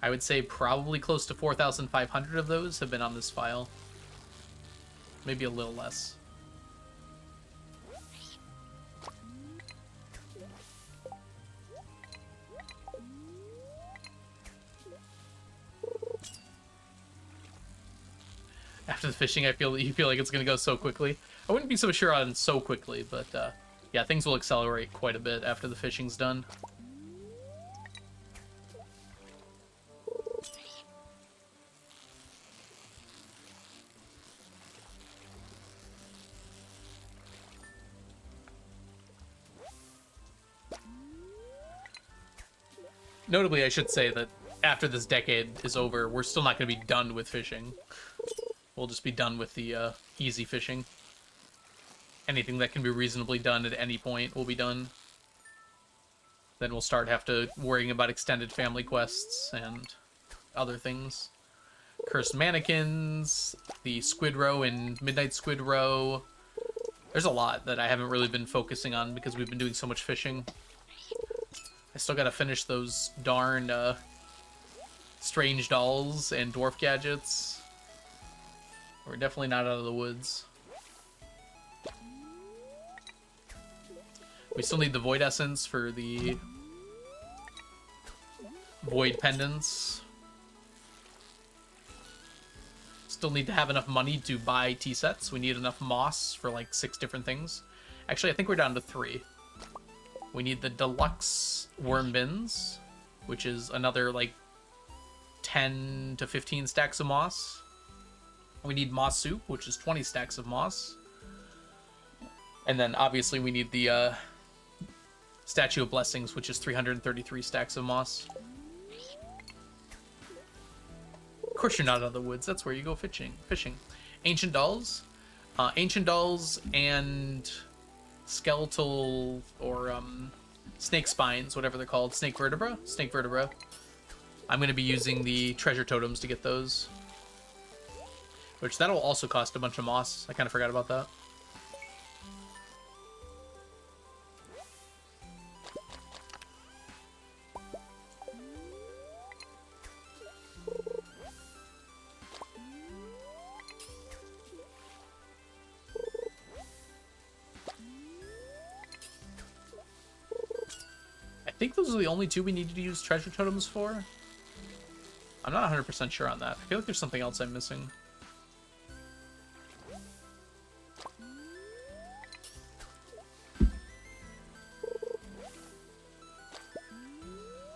I would say probably close to 4,500 of those have been on this file. Maybe a little less. After the fishing, you feel like it's gonna go so quickly. I wouldn't be so sure on so quickly, but yeah, things will accelerate quite a bit after the fishing's done. Notably, I should say that after this decade is over, we're still not going to be done with fishing. We'll just be done with the easy fishing. Anything that can be reasonably done at any point will be done. Then we'll start have to worrying about extended family quests and other things. Cursed mannequins, the squid row and midnight squid row. There's a lot that I haven't really been focusing on because we've been doing so much fishing. I still gotta finish those darn strange dolls and dwarf gadgets. We're definitely not out of the woods. We still need the void essence for the void pendants. Still need to have enough money to buy tea sets. We need enough moss for like 6 different things. Actually, I think we're down to 3. We need the deluxe worm bins, which is another like 10 to 15 stacks of moss. We need moss soup, which is 20 stacks of moss. And then obviously we need the Statue of Blessings, which is 333 stacks of moss. Of course you're not out of the woods. That's where you go fishing. Ancient dolls. Ancient dolls and skeletal or snake spines, whatever they're called. Snake vertebra. I'm going to be using the treasure totems to get those. Which that'll also cost a bunch of moss. I kind of forgot about that. I think those are the only 2 we need to use treasure totems for. I'm not 100% sure on that. I feel like there's something else I'm missing.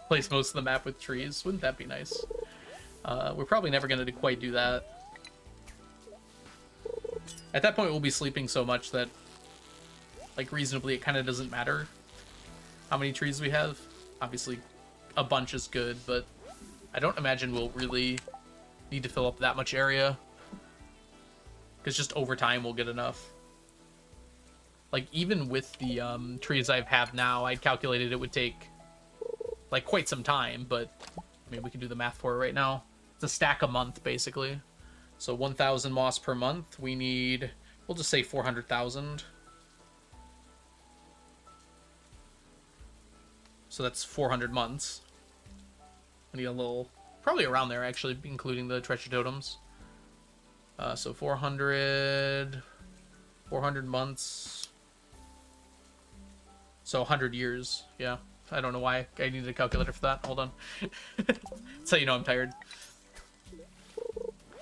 Place most of the map with trees. Wouldn't that be nice? We're probably never going to quite do that. At that point, we'll be sleeping so much that, like, reasonably, it kind of doesn't matter how many trees we have. Obviously, a bunch is good, but I don't imagine we'll really need to fill up that much area. Because just over time, we'll get enough. Like, even with the trees I have now, I'd calculated it would take, like, quite some time, but, I mean, we can do the math for it right now. It's a stack a month, basically. So 1,000 moss per month. We need, we'll just say 400,000. So that's 400 months. I need a little, probably around there, actually, including the treasure totems. So 400 months. So 100 years, yeah. I don't know why I needed a calculator for that. Hold on. That's how you know I'm tired.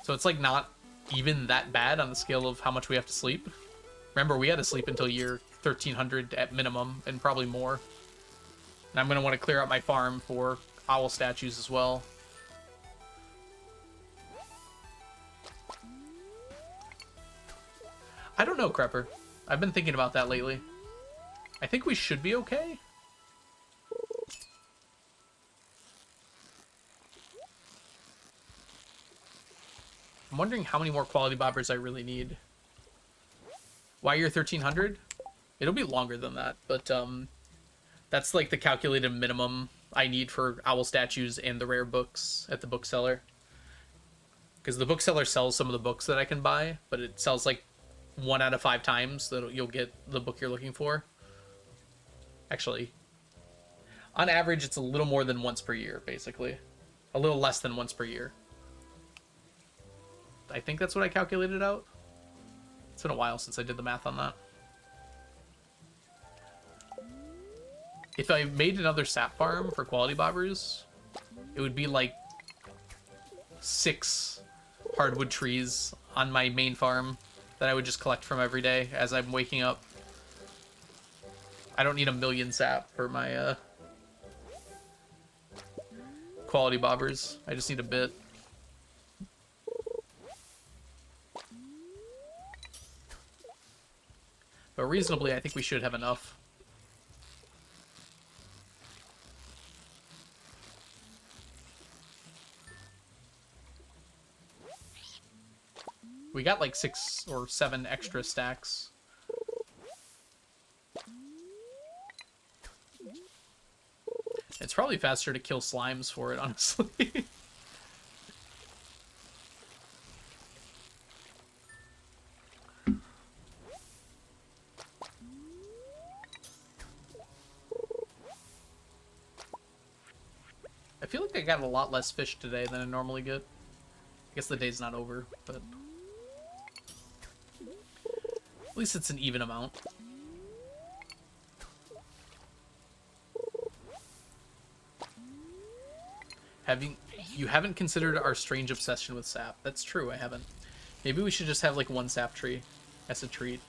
So it's like not even that bad on the scale of how much we have to sleep. Remember, we had to sleep until year 1300 at minimum, and probably more. And I'm going to want to clear out my farm for owl statues as well. I don't know, Crepper. I've been thinking about that lately. I think we should be okay. I'm wondering how many more quality bobbers I really need. Why year 1300? It'll be longer than that, but that's like the calculated minimum I need for owl statues and the rare books at the bookseller. Because the bookseller sells some of the books that I can buy, but it sells like 1 out of 5 times that you'll get the book you're looking for. Actually, on average, it's a little more than once per year, basically. A little less than once per year. I think that's what I calculated out. It's been a while since I did the math on that. If I made another sap farm for quality bobbers, it would be like 6 hardwood trees on my main farm that I would just collect from every day as I'm waking up. I don't need 1,000,000 sap for my quality bobbers. I just need a bit. But reasonably, I think we should have enough. We got like 6 or 7 extra stacks. It's probably faster to kill slimes for it, honestly. I feel like I got a lot less fish today than I normally get. I guess the day's not over, but at least it's an even amount. You haven't considered our strange obsession with sap. That's true, I haven't. Maybe we should just have like one sap tree as a treat.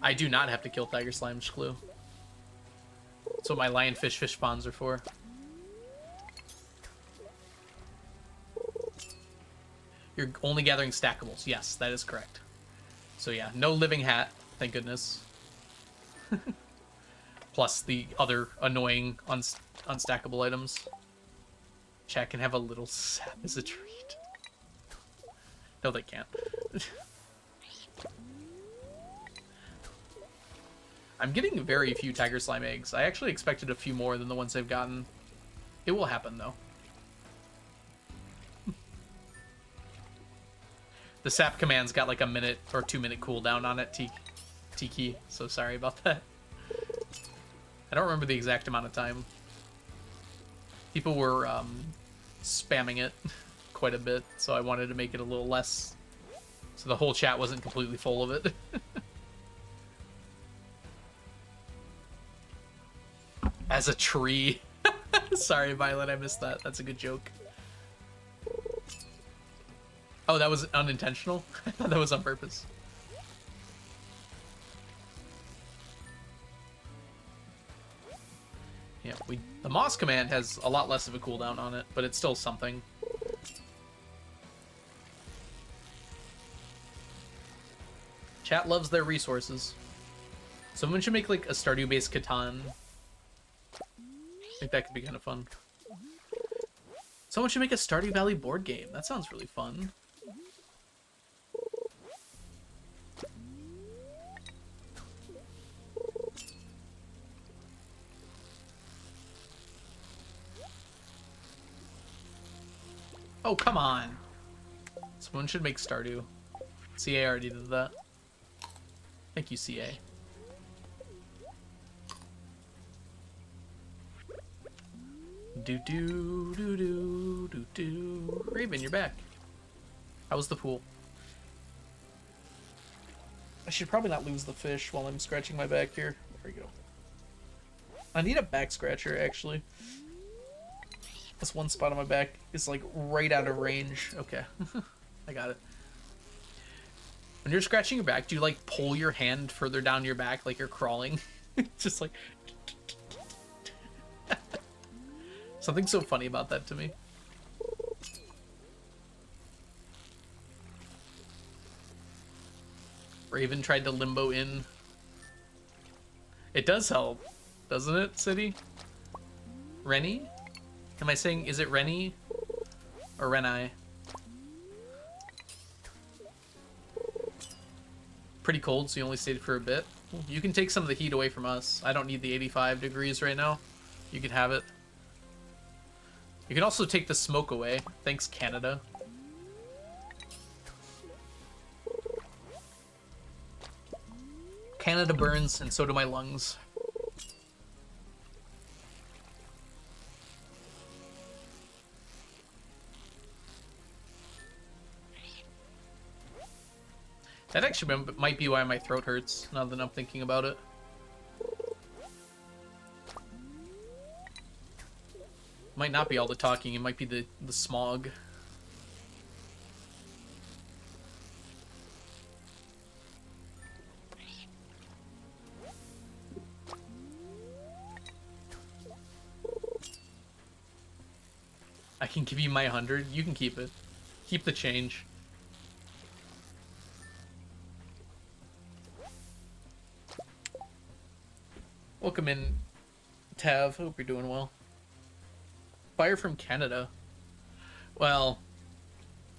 I do not have to kill tiger slime, Shklu. That's what my lionfish fish ponds are for. You're only gathering stackables. Yes, that is correct. So yeah, no living hat, thank goodness. Plus the other annoying unstackable items. Chat can have a little sap as a treat. No, they can't. I'm getting very few tiger slime eggs. I actually expected a few more than the ones I've gotten. It will happen, though. The sap command's got like a minute or 2-minute cooldown on it, Tiki. So sorry about that. I don't remember the exact amount of time. People were spamming it quite a bit, so I wanted to make it a little less, so the whole chat wasn't completely full of it. As a tree. Sorry, Violet, I missed that. That's a good joke. Oh, that was unintentional? I thought that was on purpose. Yeah, the Moss command has a lot less of a cooldown on it, but it's still something. Chat loves their resources. Someone should make like a Stardew-based Catan. I think that could be kind of fun. Someone should make a Stardew Valley board game. That sounds really fun. Oh, come on. Someone should make Stardew. CA already did that. Thank you, CA. Do. Raven, you're back. How was the pool? I should probably not lose the fish while I'm scratching my back here. There we go. I need a back scratcher, actually. This one spot on my back is like right out of range. Okay. I got it. When you're scratching your back, do you like pull your hand further down your back like you're crawling? Just like... Something so funny about that to me. Raven tried to limbo in. It does help, doesn't it, City? Rennie? Am I saying, is it Rennie? Or Renai? Pretty cold, so you only stayed for a bit. You can take some of the heat away from us. I don't need the 85 degrees right now. You can have it. You can also take the smoke away. Thanks, Canada. Canada burns, and so do my lungs. That actually might be why my throat hurts, now that I'm thinking about it. Might not be all the talking, it might be the smog. I can give you my 100, you can keep it. Keep the change. Welcome in, Tav. Hope you're doing well. Fire from Canada. Well,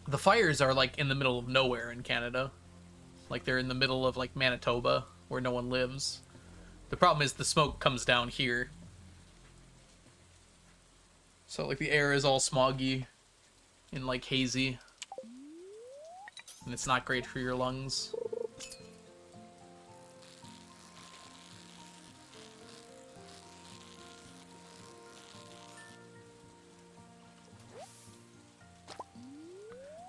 the fires are like in the middle of nowhere in Canada. Like they're in the middle of like Manitoba where no one lives. The problem is the smoke comes down here. So like the air is all smoggy and like hazy. And it's not great for your lungs.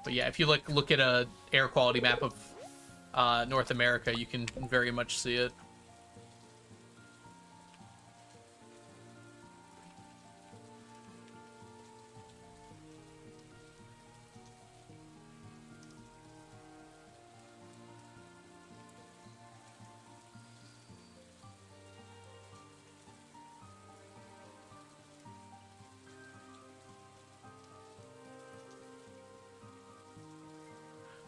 But yeah, if you look at a air quality map of North America, you can very much see it.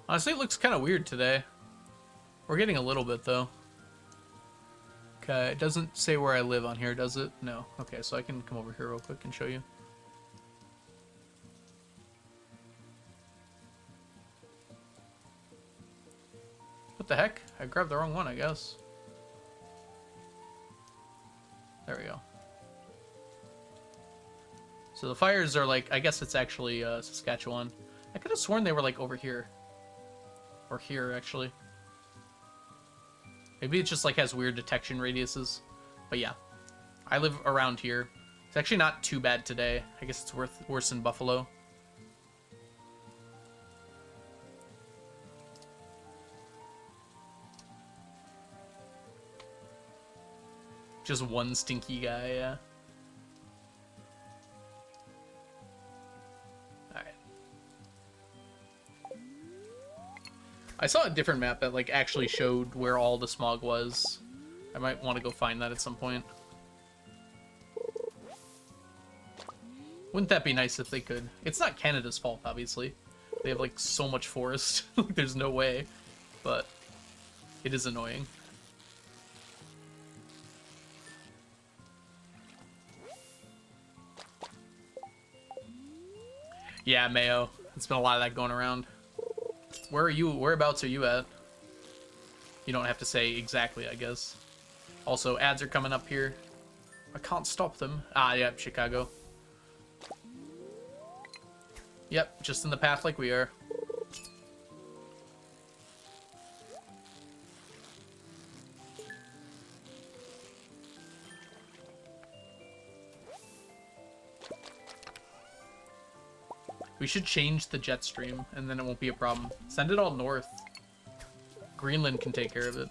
Honestly, it looks kind of weird today. We're getting a little bit, though. Okay, it doesn't say where I live on here, does it? No. Okay, so I can come over here real quick and show you. What the heck? I grabbed the wrong one, I guess. There we go. So the fires are like, I guess it's actually Saskatchewan. I could have sworn they were like over here. Or here, actually. Maybe it just like has weird detection radiuses. But yeah, I live around here. It's actually not too bad today. I guess it's worse than Buffalo. Just one stinky guy, yeah. Alright. I saw a different map that like actually showed where all the smog was. I might want to go find that at some point. Wouldn't that be nice if they could? It's not Canada's fault, obviously. They have like so much forest. Like, there's no way. But it is annoying. Yeah, Mayo. It's been a lot of that going around. Where are you? Whereabouts are you at? You don't have to say exactly, I guess. Also, ads are coming up here. I can't stop them. Ah, yeah, Chicago. Yep, just in the path like we are. We should change the jet stream, and then it won't be a problem. Send it all north. Greenland can take care of it.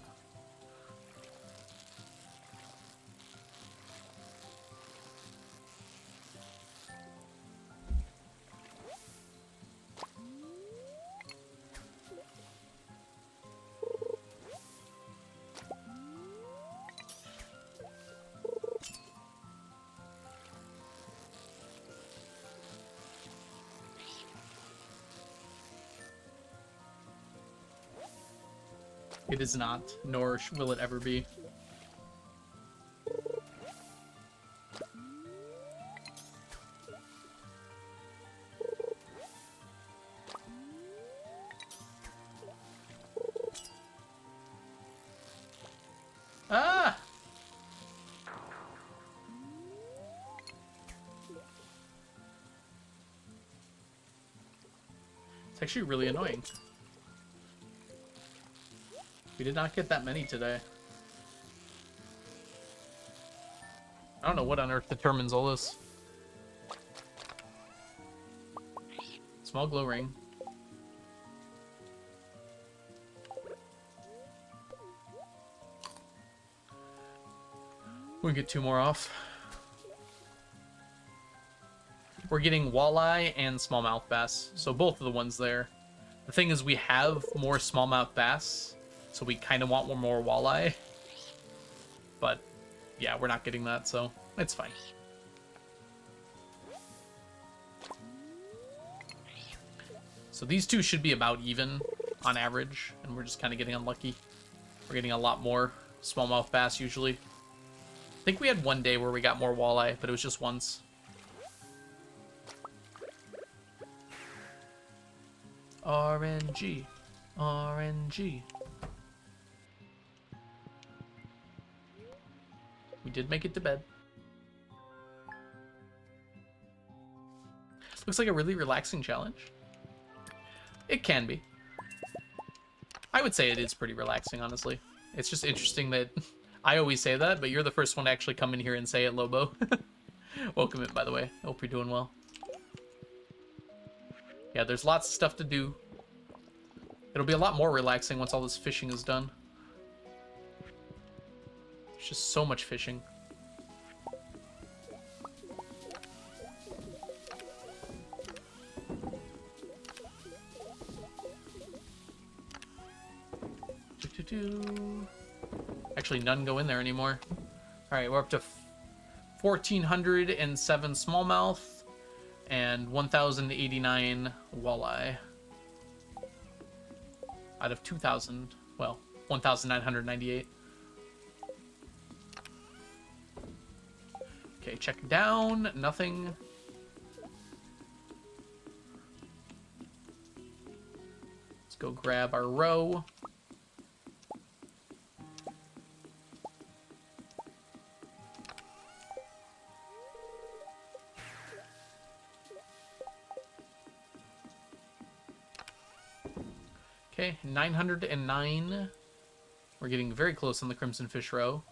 It is not, nor will it ever be. Ah! It's actually really annoying. We did not get that many today. I don't know what on earth determines all this. Small glow ring. We can get 2 more off. We're getting walleye and smallmouth bass, so both of the ones there. The thing is, we have more smallmouth bass, so we kind of want one more walleye. But yeah, we're not getting that, so it's fine. So these two should be about even on average, and we're just kind of getting unlucky. We're getting a lot more smallmouth bass usually. I think we had one day where we got more walleye, but it was just once. RNG. RNG. We did make it to bed. Looks like a really relaxing challenge. It can be. I would say it is pretty relaxing, honestly. It's just interesting that I always say that, but you're the first one to actually come in here and say it, Lobo. Welcome in, by the way. Hope you're doing well. Yeah, there's lots of stuff to do. It'll be a lot more relaxing once all this fishing is done. There's just so much fishing. Actually, none go in there anymore. All right, we're up to 1,407 smallmouth and 1,089 walleye out of 2,000. Well, 1,998. Okay, check down. Nothing. Let's go grab our row. Okay, 909. We're getting very close on the Crimson Fish row.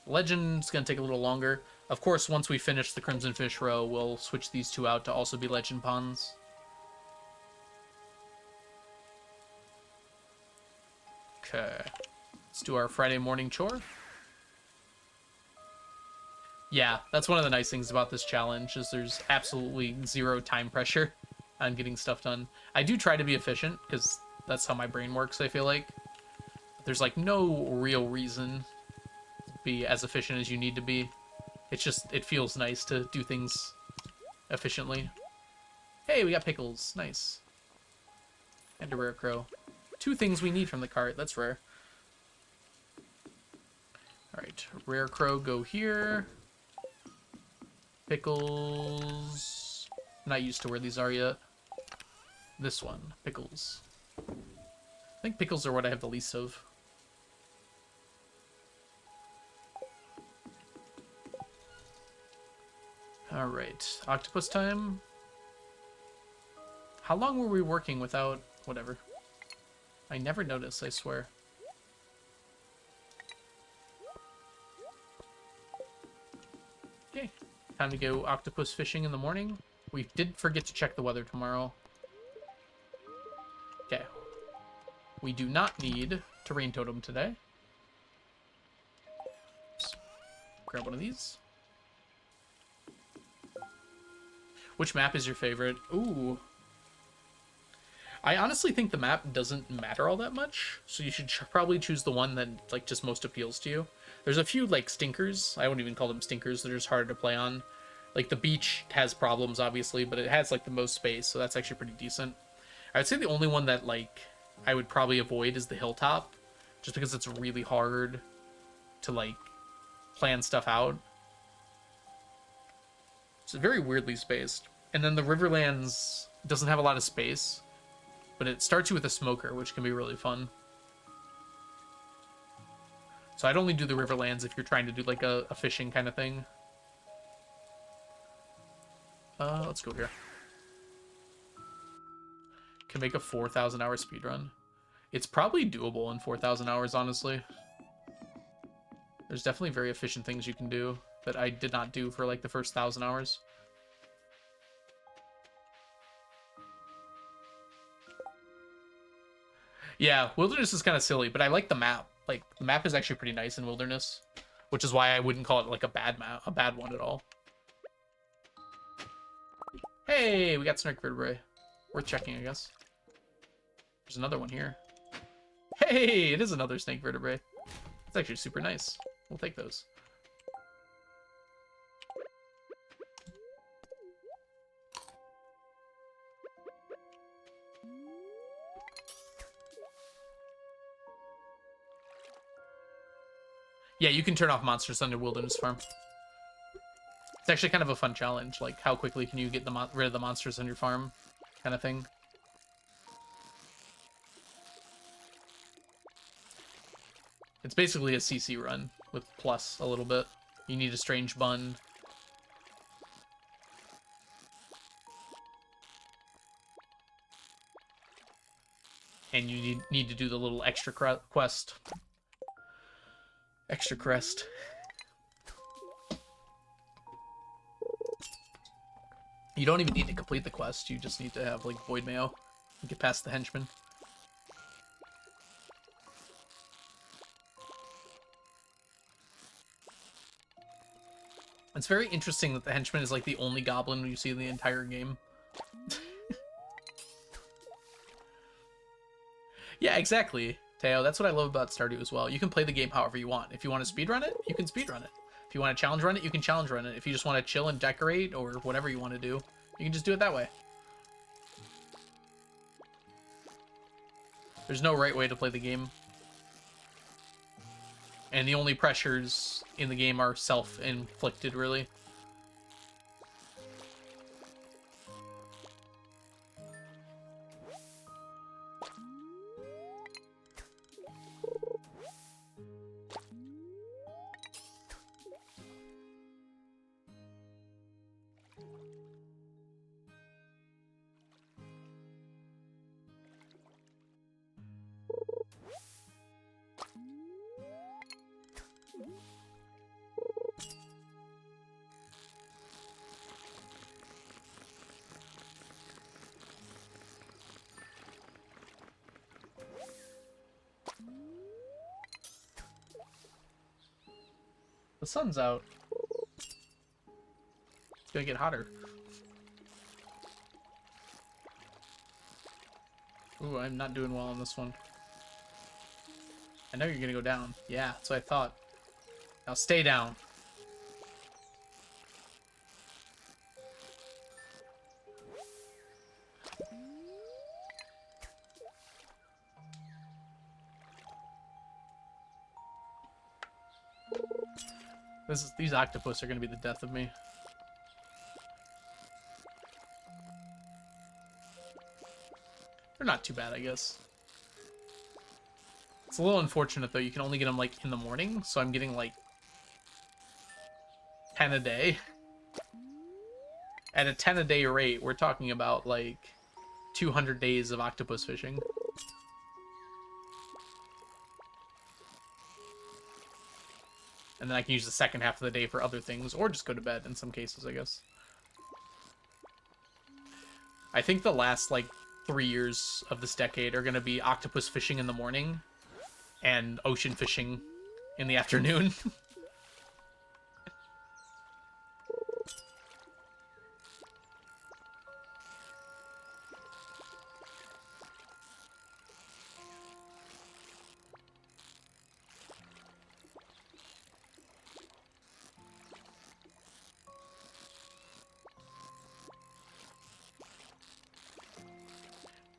Legend's gonna take a little longer. Of course, once we finish the Crimson Fish row, we'll switch these two out to also be Legend ponds. Okay, let's do our Friday morning chore. Yeah, that's one of the nice things about this challenge, is there's absolutely zero time pressure on getting stuff done. I do try to be efficient, because that's how my brain works, I feel like. There's like no real reason to be as efficient as you need to be. It's just, it feels nice to do things efficiently. Hey, we got pickles. Nice. And a rare crow. 2 things we need from the cart. That's rare. Alright, rare crow go here. Pickles. I'm not used to where these are yet. This one, pickles. I think pickles are what I have the least of. Alright, octopus time. How long were we working without... whatever. I never noticed, I swear. Okay, time to go octopus fishing in the morning. We did forget to check the weather tomorrow. Okay. We do not need to rain totem today. Let's grab one of these. Which map is your favorite? Ooh. I honestly think the map doesn't matter all that much, so you should probably choose the one that like just most appeals to you. There's a few like stinkers. I wouldn't even call them stinkers. They're just harder to play on. Like the beach has problems, obviously, but it has like the most space, so that's actually pretty decent. I'd say the only one that like I would probably avoid is the hilltop, just because it's really hard to like plan stuff out. It's very weirdly spaced. And then the Riverlands doesn't have a lot of space, but it starts you with a smoker, which can be really fun. So I'd only do the Riverlands if you're trying to do like a fishing kind of thing. Let's go here. Can make a 4,000 hour speedrun. It's probably doable in 4,000 hours, honestly. There's definitely very efficient things you can do that I did not do for like the first 1,000 hours. Yeah, Wilderness is kind of silly, but I like the map. Like, the map is actually pretty nice in Wilderness, which is why I wouldn't call it like a bad map, a bad one at all. Hey, we got snake vertebrae. Worth checking, I guess. There's another one here. Hey, it is another snake vertebrae. It's actually super nice. We'll take those. Yeah, you can turn off monsters on your wilderness farm. It's actually kind of a fun challenge. Like, how quickly can you get rid of the monsters on your farm, kind of thing. It's basically a CC run with plus a little bit. You need a strange bun. And you need to do the little extra quest. Extra crest. You don't even need to complete the quest. You just need to have, like, Void Mayo and get past the henchman. It's very interesting that the henchman is, like, the only goblin you see in the entire game. Yeah, exactly, Teo. That's what I love about Stardew as well. You can play the game however you want. If you want to speedrun it, you can speedrun it. If you want to challenge run it, you can challenge run it. If you just want to chill and decorate or whatever you want to do, you can just do it that way. There's no right way to play the game. And the only pressures in the game are self-inflicted, really. The sun's out. It's gonna get hotter. Ooh, I'm not doing well on this one. I know you're gonna go down. Yeah, that's what I thought. Now stay down. These octopus are gonna be the death of me. They're not too bad, I guess. It's a little unfortunate though. You can only get them like in the morning, so I'm getting like 10 a day. At a 10 a day rate, we're talking about like 200 days of octopus fishing. And then I can use the second half of the day for other things, or just go to bed in some cases, I guess. I think the last, like, 3 years of this decade are going to be octopus fishing in the morning and ocean fishing in the afternoon.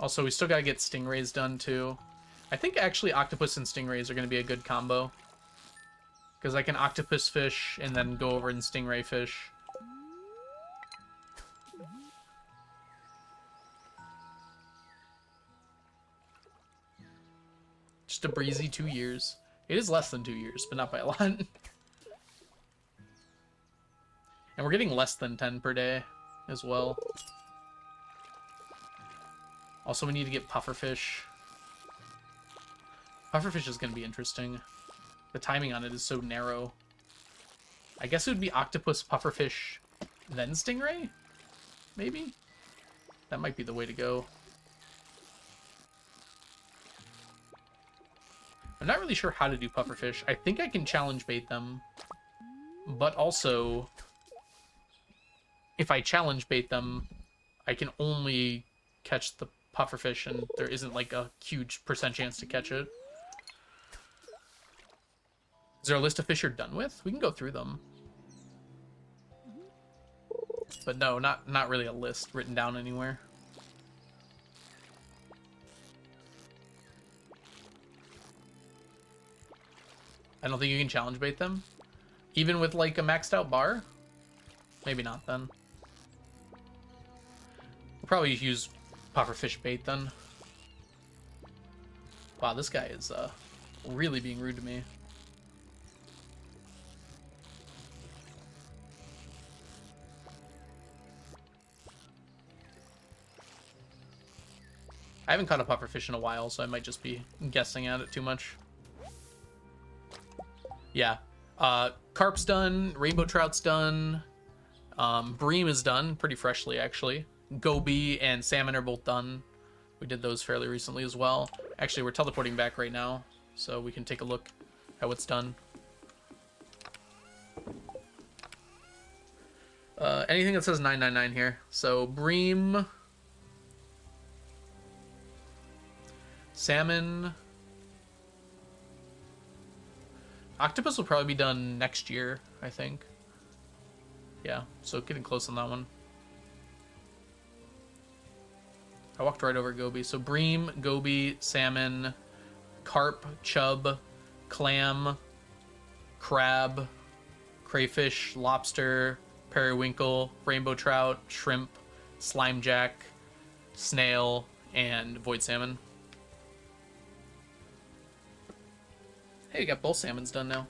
Also, we still gotta get stingrays done, too. I think, actually, octopus and stingrays are gonna be a good combo. Because I can octopus fish and then go over and stingray fish. Just a breezy 2 years. It is less than 2 years, but not by a lot. And we're getting less than 10 per day as well. Also, we need to get pufferfish. Pufferfish is going to be interesting. The timing on it is so narrow. I guess it would be octopus, pufferfish, then stingray? Maybe? That might be the way to go. I'm not really sure how to do pufferfish. I think I can challenge bait them. But also, if I challenge bait them, I can only catch the pufferfish, and there isn't like a huge percent chance to catch it. Is there a list of fish you're done with? We can go through them. But no, not really a list written down anywhere. I don't think you can challenge bait them. Even with like a maxed out bar? Maybe not then. We'll probably use pufferfish bait then. Wow, this guy is really being rude to me. I haven't caught a pufferfish in a while, so I might just be guessing at it too much. Yeah. Carp's done. Rainbow trout's done. Bream is done pretty freshly, actually. Goby and salmon are both done. We did those fairly recently as well. Actually, we're teleporting back right now, so we can take a look at what's done. Anything that says 999 here. So, bream... salmon. Octopus will probably be done next year, I think. Yeah, so getting close on that one. I walked right over Goby. So bream, Goby, salmon, carp, chub, clam, crab, crayfish, lobster, periwinkle, rainbow trout, shrimp, slimejack, snail, and void salmon. Hey, we got both salmons done now.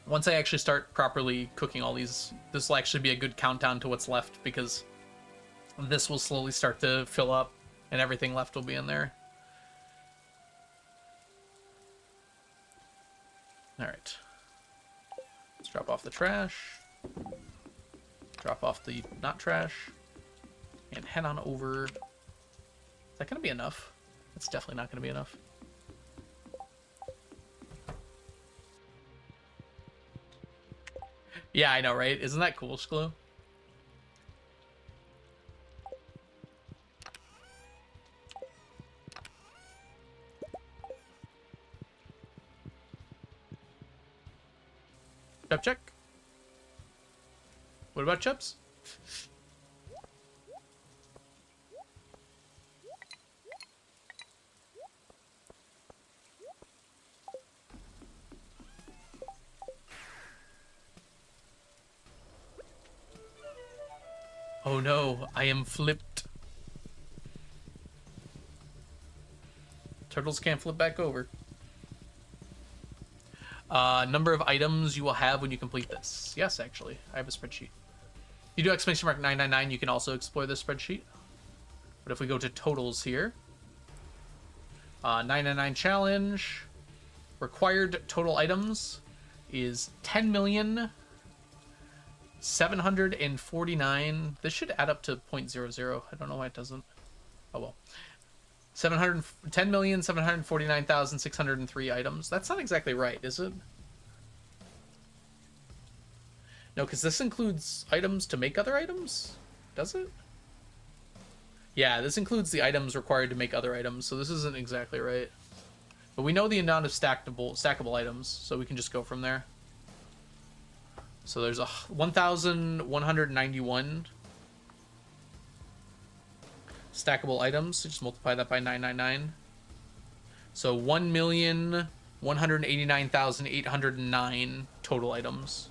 Once I actually start properly cooking all these, this will actually be a good countdown to what's left, because this will slowly start to fill up and everything left will be in there. All right. Let's drop off the trash. Drop off the not trash. And head on over. Is that going to be enough? It's definitely not going to be enough. Yeah, I know, right? Isn't that cool, Sklo? Chub check. What about chubs? Oh no, I am flipped. Turtles can't flip back over. Number of items you will have when you complete this. Yes, actually, I have a spreadsheet. You do exclamation mark 999, you can also explore this spreadsheet. But if we go to totals here, 999 challenge, required total items is 10,749. This should add up to 0.00. I don't know why it doesn't. Oh well. 10,749,603 items. That's not exactly right, is it? No, because this includes items to make other items? Does it? Yeah, this includes the items required to make other items, so this isn't exactly right. But we know the amount of stackable items, so we can just go from there. So there's 1,191 stackable items. So just multiply that by 999. So 1,189,809 total items.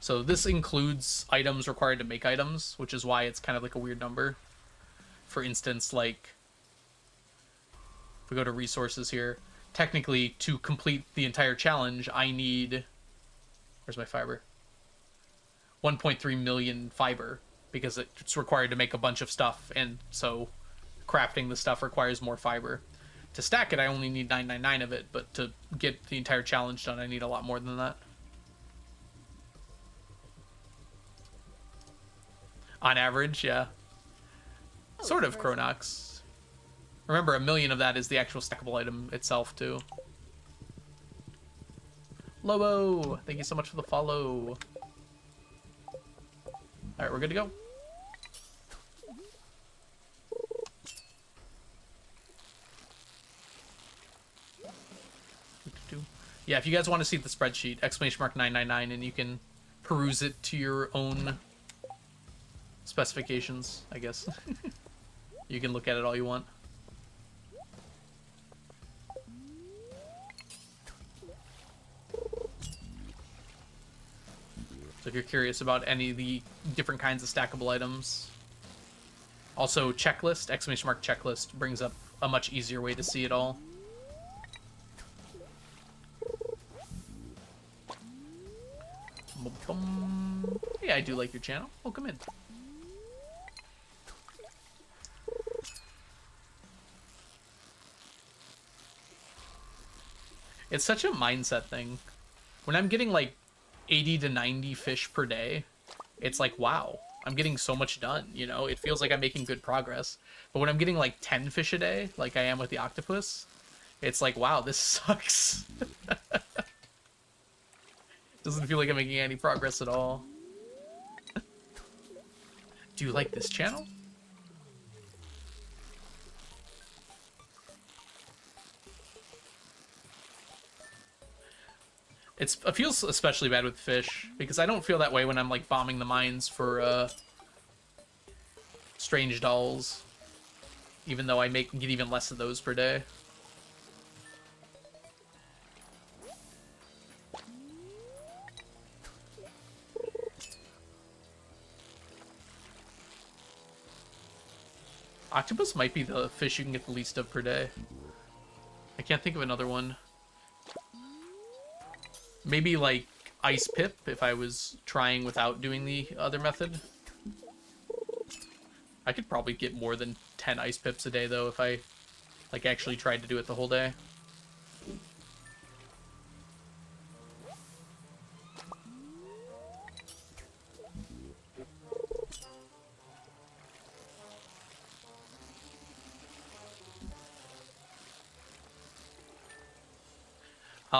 So this includes items required to make items, which is why it's kind of like a weird number. For instance, like, if we go to resources here, technically to complete the entire challenge, I need, where's my fiber? 1.3 million fiber, because it's required to make a bunch of stuff, and so crafting the stuff requires more fiber. To stack it, I only need 999 of it, but to get the entire challenge done, I need a lot more than that. On average, yeah. Sort of, Chronox. Remember, 1 million of that is the actual stackable item itself, too. Lobo, thank you so much for the follow. Alright, we're good to go. Yeah, if you guys want to see the spreadsheet, exclamation mark 999, and you can peruse it to your own specifications, I guess. You can look at it all you want. So if you're curious about any of the different kinds of stackable items, Also, checklist, exclamation mark checklist, brings up a much easier way to see it all. Yeah, I do like your channel. Welcome in. It's such a mindset thing. When I'm getting like 80 to 90 fish per day, it's like, wow, I'm getting so much done, you know? It feels like I'm making good progress. But when I'm getting like 10 fish a day, like I am with the octopus, it's like, wow, this sucks. Doesn't feel like I'm making any progress at all. Do you like this channel? It feels especially bad with fish, because I don't feel that way when I'm like bombing the mines for strange dolls. Even though I get even less of those per day. Octopus might be the fish you can get the least of per day. I can't think of another one. Maybe like ice pip if I was trying without doing the other method. I could probably get more than 10 ice pips a day though if I like actually tried to do it the whole day.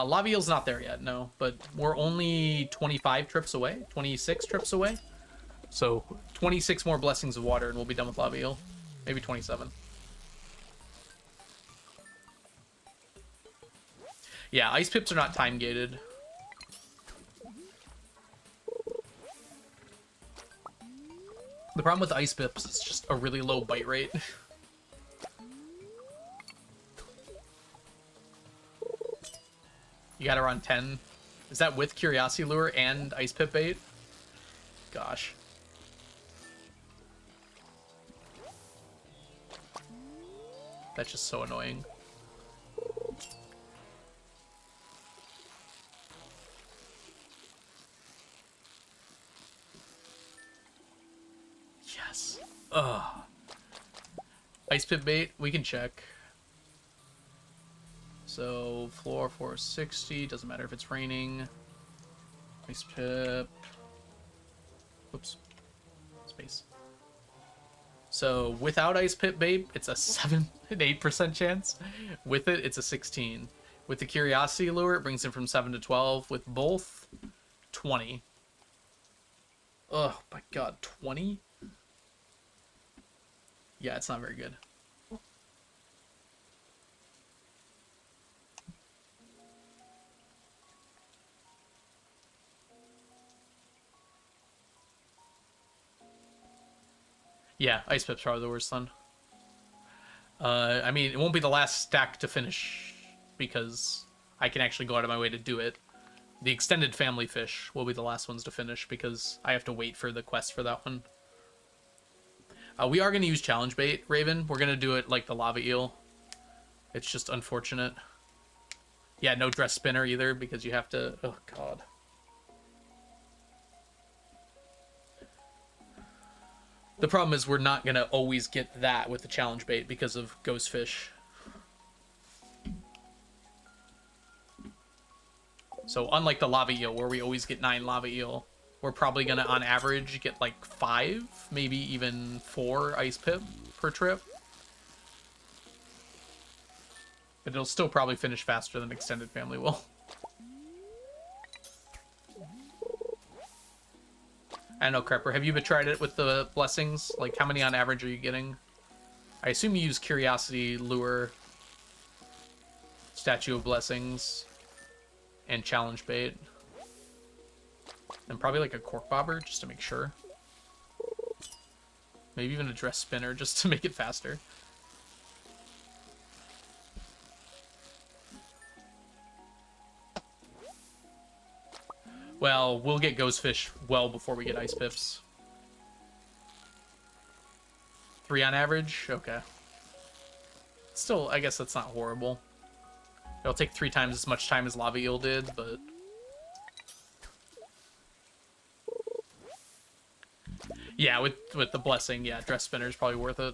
Lava eel's not there yet, no, but we're only 25 trips away, 26 trips away. So 26 more blessings of water and we'll be done with lava eel. Maybe 27. Yeah, ice pips are not time gated. The problem with ice pips is just a really low bite rate. You got around 10. Is that with curiosity lure and ice pip bait? Gosh. That's just so annoying. Yes. Ugh. Ice pip bait, we can check. So, floor 460, doesn't matter if it's raining. Ice pip. Oops. Space. So, without ice pip bait, it's a 7 and 8% chance. With it, it's a 16. With the curiosity lure, it brings it from 7 to 12. With both, 20. Oh my god, 20? Yeah, it's not very good. Yeah, ice pip's probably the worst one. I mean, it won't be the last stack to finish because I can actually go out of my way to do it. The extended family fish will be the last ones to finish because I have to wait for the quest for that one. We are going to use challenge bait, Raven. We're going to do it like the lava eel. It's just unfortunate. Yeah, no dress spinner either because you have to... Oh, God. The problem is we're not going to always get that with the challenge bait because of ghost fish. So unlike the lava eel, where we always get 9 lava eel, we're probably going to, on average, get like 5, maybe even 4 ice pip per trip. But it'll still probably finish faster than extended family will. I don't know, Crepper. Have you tried it with the blessings? Like, how many on average are you getting? I assume you use Curiosity, Lure, Statue of Blessings, and Challenge Bait. And probably like a Cork Bobber, just to make sure. Maybe even a Dress Spinner, just to make it faster. Well, we'll get Ghost Fish well before we get Ice Pips. 3 on average? Okay. Still, I guess that's not horrible. It'll take 3 times as much time as lava eel did, but... Yeah, with the blessing, yeah, dress spinner is probably worth it.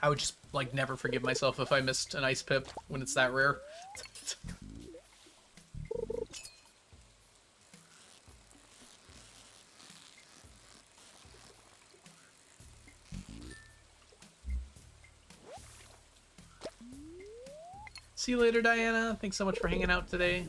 I would just, like, never forgive myself if I missed an ice pip when it's that rare. See you later, Diana. Thanks so much for hanging out today.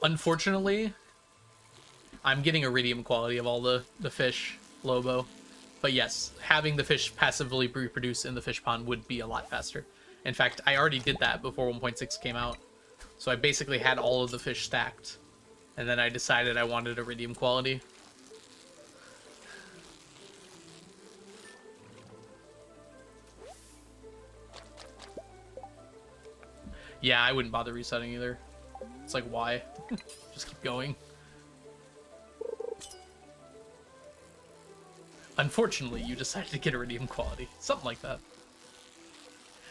Unfortunately, I'm getting iridium quality of all the fish, Lobo. But yes, having the fish passively reproduce in the fish pond would be a lot faster. In fact, I already did that before 1.6 came out. So I basically had all of the fish stacked. And then I decided I wanted iridium quality. Yeah, I wouldn't bother resetting either. It's like, why? Just keep going. Unfortunately, you decided to get iridium quality. Something like that.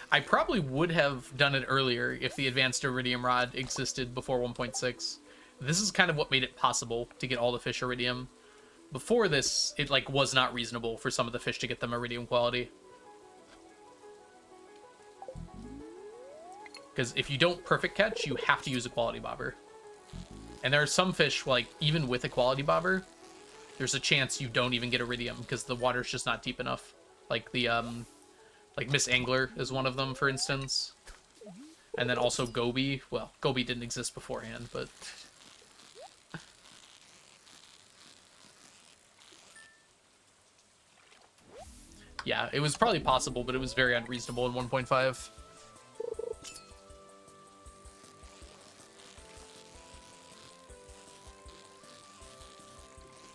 I probably would have done it earlier if the advanced iridium rod existed before 1.6. This is kind of what made it possible to get all the fish iridium. Before this, it like was not reasonable for some of the fish to get them iridium quality. Because if you don't perfect catch, you have to use a quality bobber. And there are some fish, like, even with a quality bobber, there's a chance you don't even get iridium because the water's just not deep enough. Like the, like Miss Angler is one of them, for instance. And then also Goby. Well, Goby didn't exist beforehand, but... Yeah, it was probably possible, but it was very unreasonable in 1.5.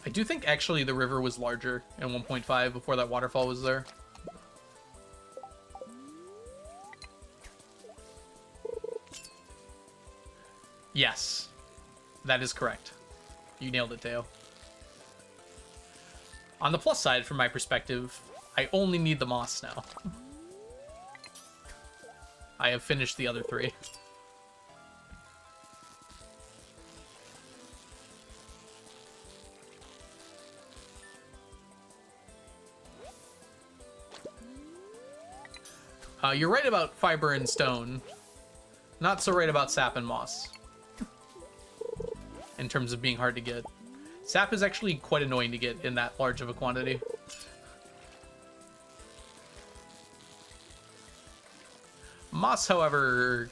I do think actually the river was larger in 1.5 before that waterfall was there. Yes, that is correct. You nailed it, Dale. On the plus side, from my perspective, I only need the moss now. I have finished the other 3. You're right about fiber and stone. Not so right about sap and moss. In terms of being hard to get. Sap is actually quite annoying to get in that large of a quantity. Moss, however...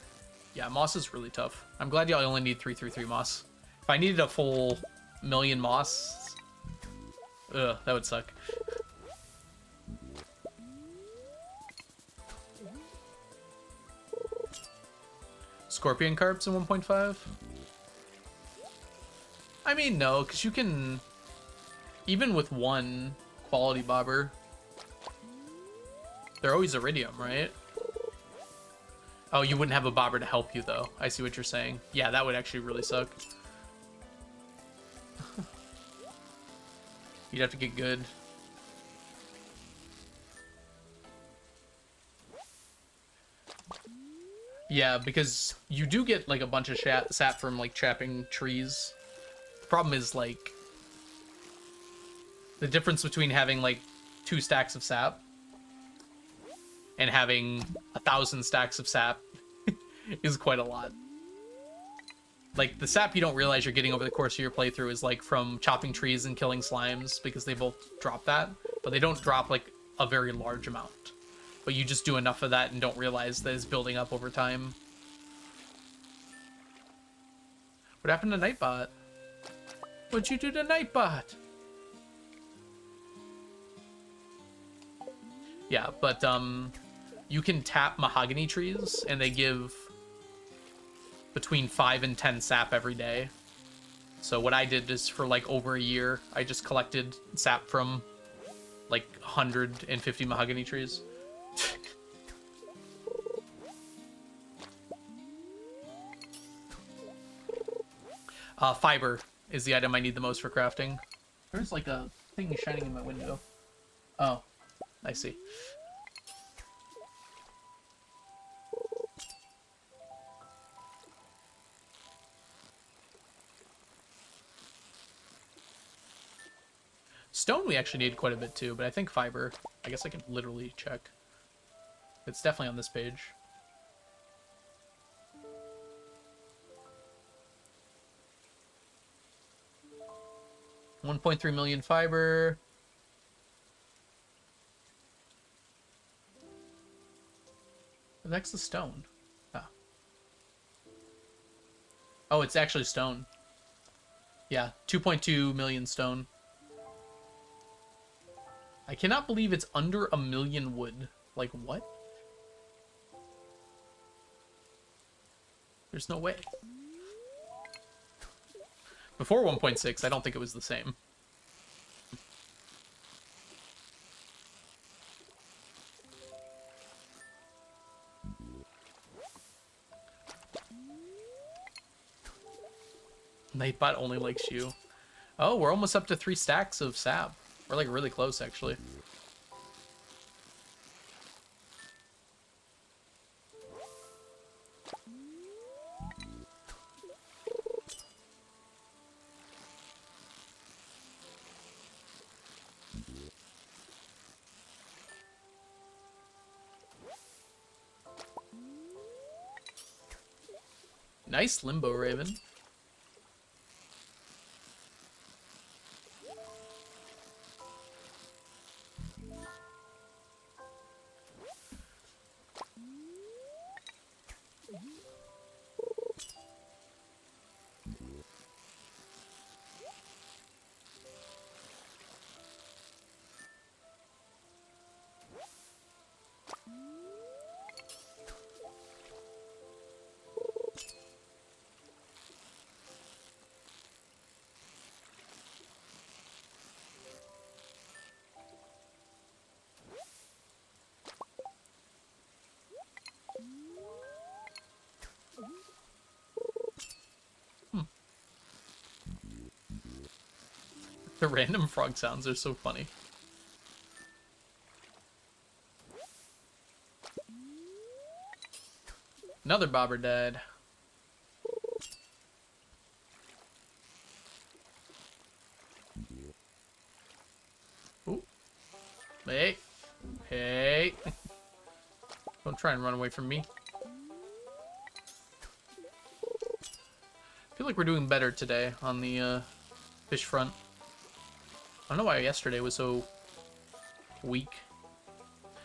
Yeah, moss is really tough. I'm glad y'all only need 333 moss. If I needed a full million moss... Ugh, that would suck. Scorpion carps in 1.5? I mean, no, because you can... Even with one quality bobber, they're always iridium, right? Oh, you wouldn't have a bobber to help you, though. I see what you're saying. Yeah, that would actually really suck. You'd have to get good. Yeah, because you do get, like, a bunch of sap from, like, chapping trees. The problem is, like, the difference between having, like, 2 stacks of sap and having 1,000 stacks of sap is quite a lot. Like, the sap you don't realize you're getting over the course of your playthrough is, like, from chopping trees and killing slimes, because they both drop that, but they don't drop, like, a very large amount. But you just do enough of that and don't realize that it's building up over time. What happened to Nightbot? What'd you do to Nightbot? Yeah, but you can tap mahogany trees, and they give between 5 and 10 sap every day. So what I did is for like over a year, I just collected sap from like 150 mahogany trees. Fiber is the item I need the most for crafting. There's like a thing shining in my window. Oh, I see. Stone we actually need quite a bit too, but I think fiber, I guess I can literally check. It's definitely on this page. $1.3 million fiber. Next is stone. Ah. Oh, it's actually stone. Yeah, 2.2 million stone. I cannot believe it's under a million wood. Like, what? There's no way. Before 1.6, I don't think it was the same. Nightbot only likes you. Oh, we're almost up to 3 stacks of sap. We're like really close, actually. Nice limbo, Raven. The random frog sounds are so funny. Another bobber died. Ooh. Hey. Hey. Don't try and run away from me. I feel like we're doing better today on the fish front. I don't know why yesterday was so weak.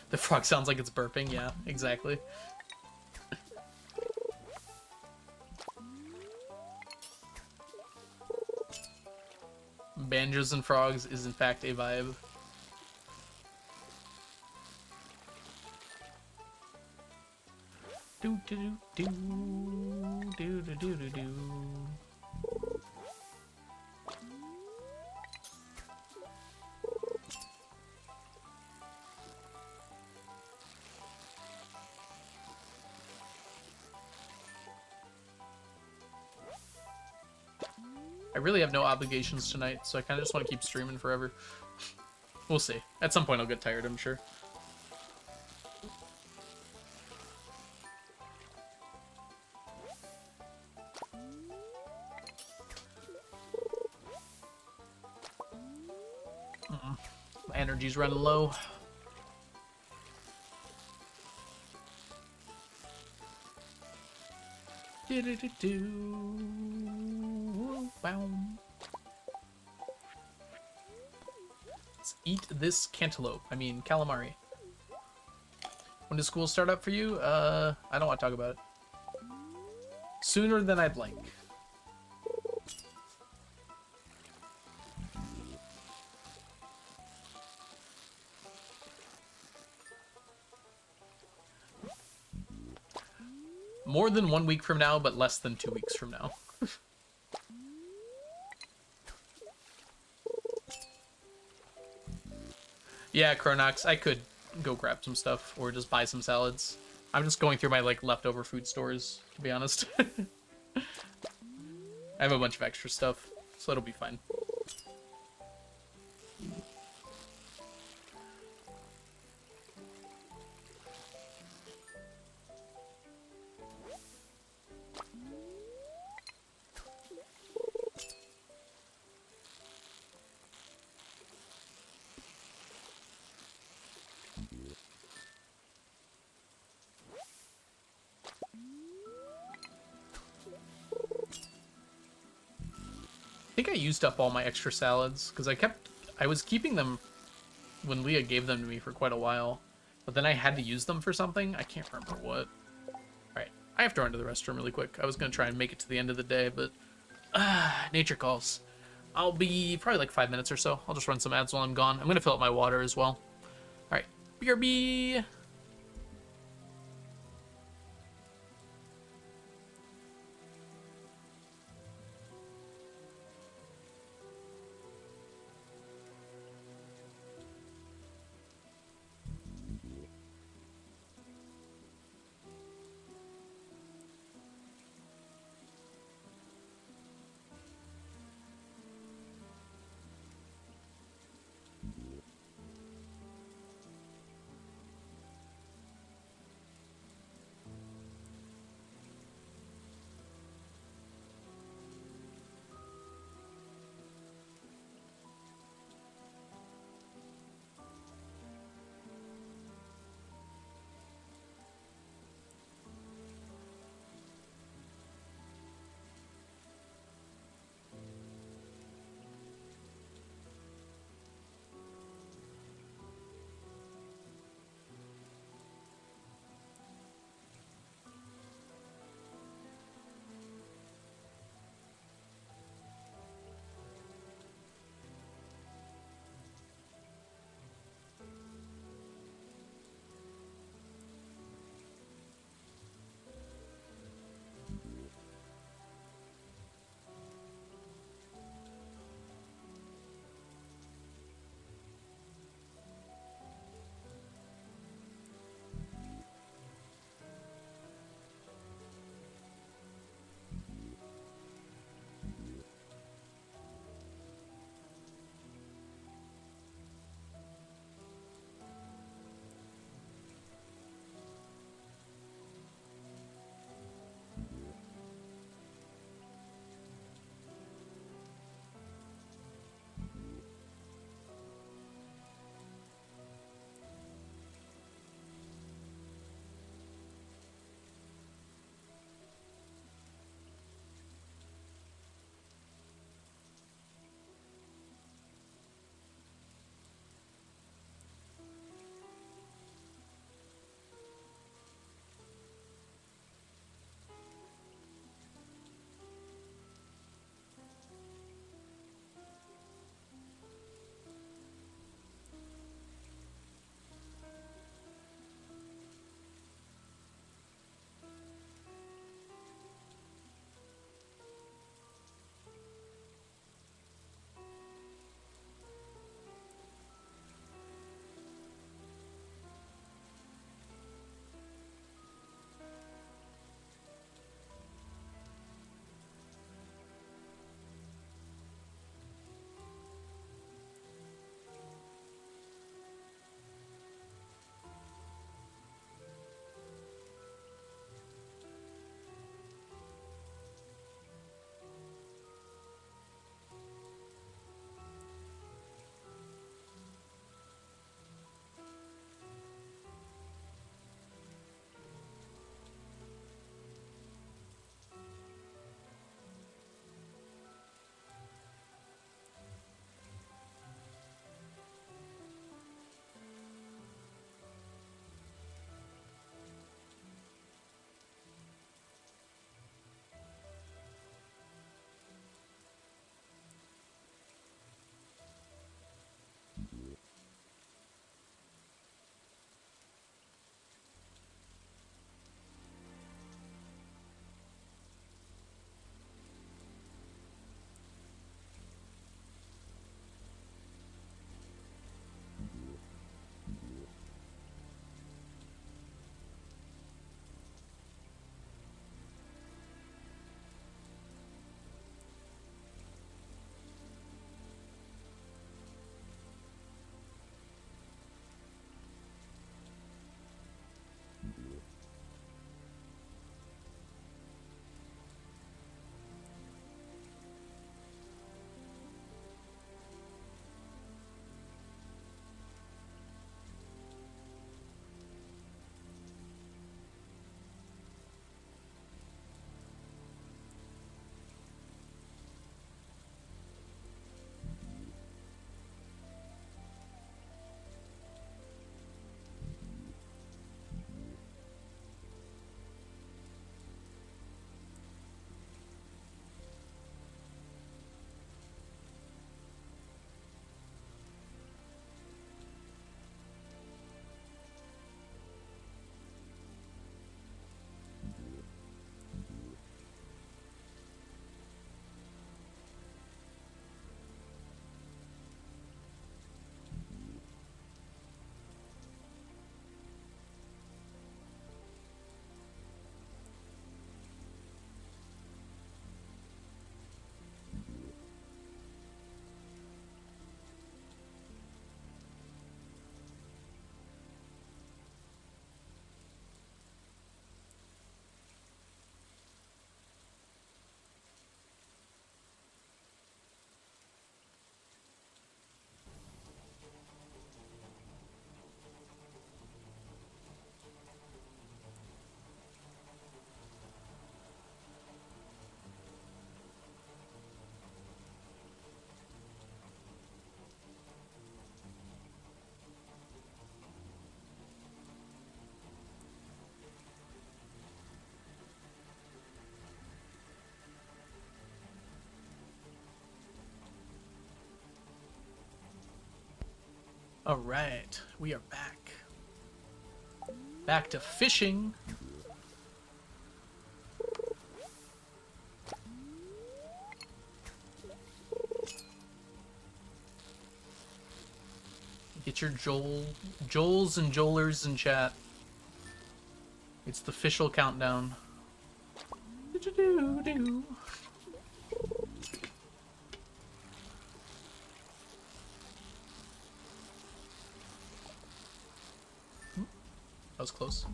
The frog sounds like it's burping. Yeah, exactly. Banjos and frogs is in fact a vibe. Do do do do do do do do. I really have no obligations tonight, so I kind of just want to keep streaming forever. We'll see. At some point I'll get tired, I'm sure. My energy's running low. Let's eat this cantaloupe. I mean, calamari. When does school start up for you? I don't want to talk about it. Sooner than I'd like. More than 1 week from now, but less than 2 weeks from now. Yeah, Chronox, I could go grab some stuff or just buy some salads. I'm just going through my like leftover food stores, to be honest. I have a bunch of extra stuff, so it'll be fine. I think I used up all my extra salads because I was keeping them when Leah gave them to me for quite a while, but then I had to use them for something. I can't remember what. All right, I have to run to the restroom really quick. I was gonna try and make it to the end of the day, but nature calls. I'll be probably like 5 minutes or so. I'll just run some ads while I'm gone. I'm gonna fill up my water as well. All right, BRB. All right, we are back. Back to fishing. Get your Joels and Joelers in chat. It's the official countdown. Do-do-do-do. That was close.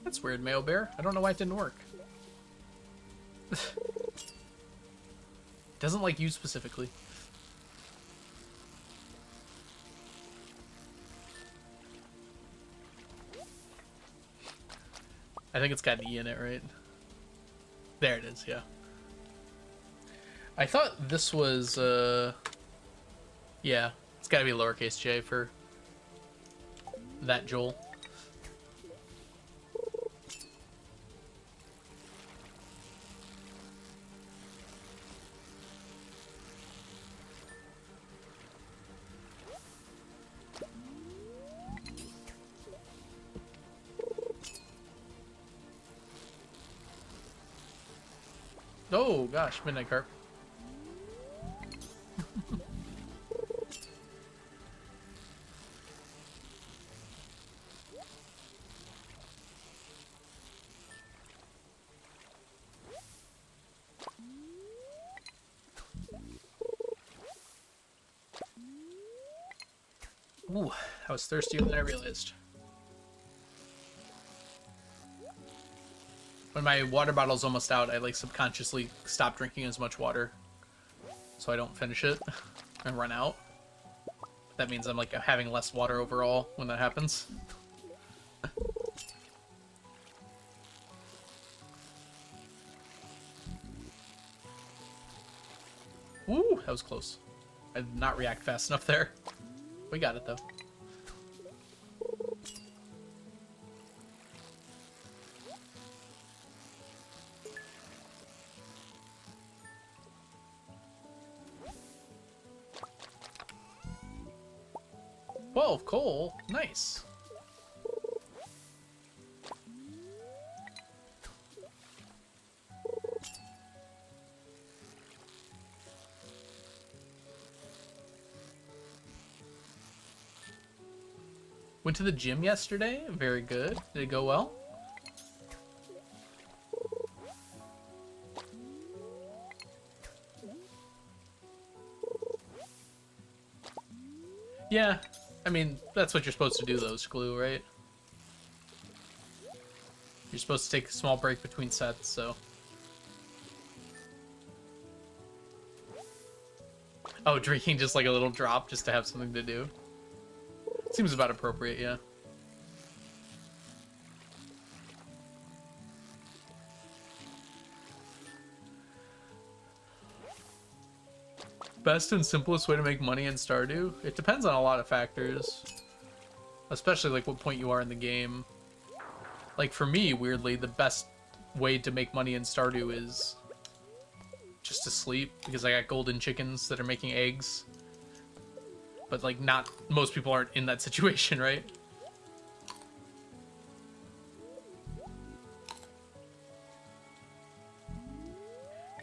That's weird, Mayo Bear. I don't know why it didn't work. Doesn't like you specifically. I think it's got an E in it, right? There it is, yeah. I thought this was, yeah, it's gotta be lowercase j for that Joel. Oh gosh, Midnight Carp. Ooh, I was thirstier than I realized. When my water bottle's almost out, I like subconsciously stop drinking as much water so I don't finish it and run out. That means I'm like having less water overall when that happens. Ooh, that was close. I did not react fast enough there. We got it though. Whoa, coal. Nice. Went to the gym yesterday. Very good. Did it go well? Yeah. I mean, that's what you're supposed to do though, Screw, right? You're supposed to take a small break between sets, so... Oh, drinking just like a little drop just to have something to do. Seems about appropriate, yeah. Best and simplest way to make money in Stardew? It depends on a lot of factors. Especially like what point you are in the game. Like for me, weirdly, the best way to make money in Stardew is just to sleep, because I got golden chickens that are making eggs. But like not most people aren't in that situation, right?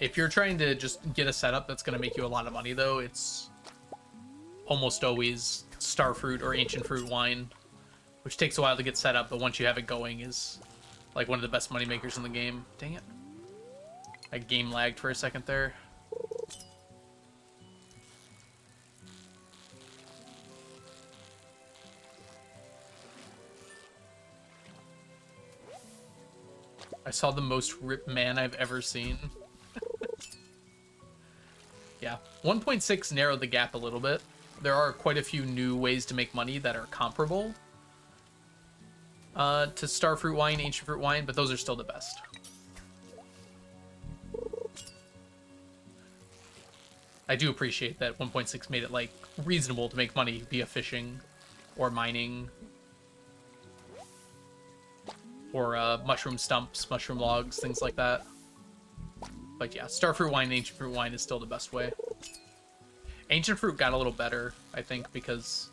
If you're trying to just get a setup that's going to make you a lot of money, though, it's almost always starfruit or ancient fruit wine, which takes a while to get set up, but once you have it going is like one of the best money makers in the game. Dang it. I game lagged for a second there. I saw the most ripped man I've ever seen. Yeah, 1.6 narrowed the gap a little bit. There are quite a few new ways to make money that are comparable to starfruit wine, ancient fruit wine, but those are still the best. I do appreciate that 1.6 made it like reasonable to make money via fishing or mining or mushroom stumps, mushroom logs, things like that. But yeah, starfruit wine and ancient fruit wine is still the best way. Ancient fruit got a little better, I think, because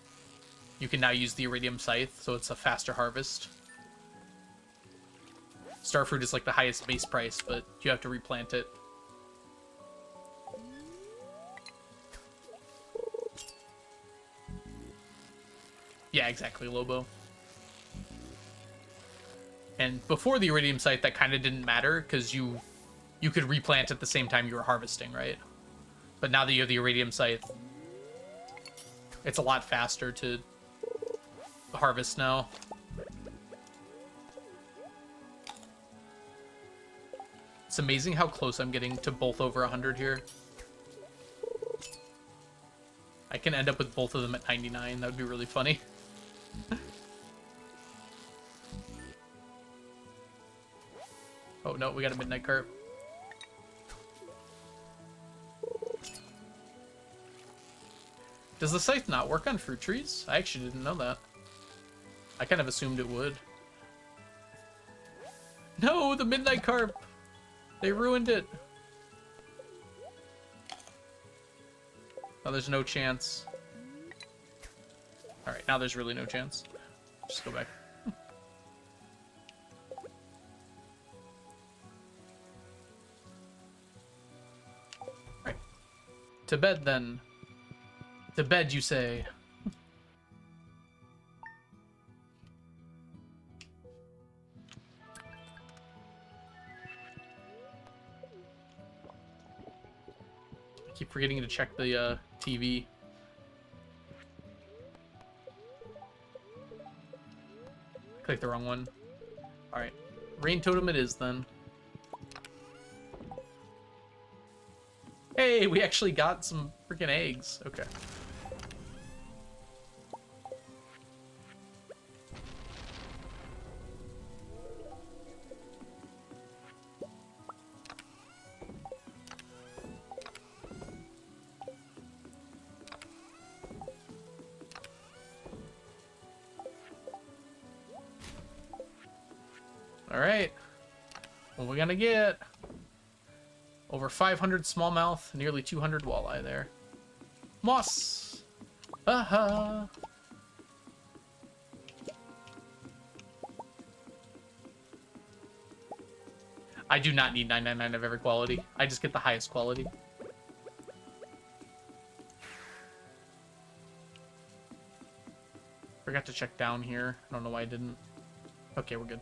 you can now use the iridium scythe, so it's a faster harvest. Starfruit is like the highest base price, but you have to replant it. Yeah, exactly, Lobo. And before the iridium scythe, that kind of didn't matter, because you could replant at the same time you were harvesting, right? But now that you have the iridium scythe, it's a lot faster to harvest now. It's amazing how close I'm getting to both over 100 here. I can end up with both of them at 99. That would be really funny. Oh no, we got a midnight carp. Does the scythe not work on fruit trees? I actually didn't know that. I kind of assumed it would. No, the midnight carp! They ruined it. Oh, there's no chance. Alright, now there's really no chance. Just go back. Alright. To bed, then. To bed, you say. I keep forgetting to check the TV. Click the wrong one. Alright. Rain totem it is, then. Hey, we actually got some freaking eggs. Okay. Alright. What are we gonna get? Over 500 smallmouth, nearly 200 walleye there. Moss! Aha! I do not need 999 of every quality. I just get the highest quality. Forgot to check down here. I don't know why I didn't. Okay, we're good.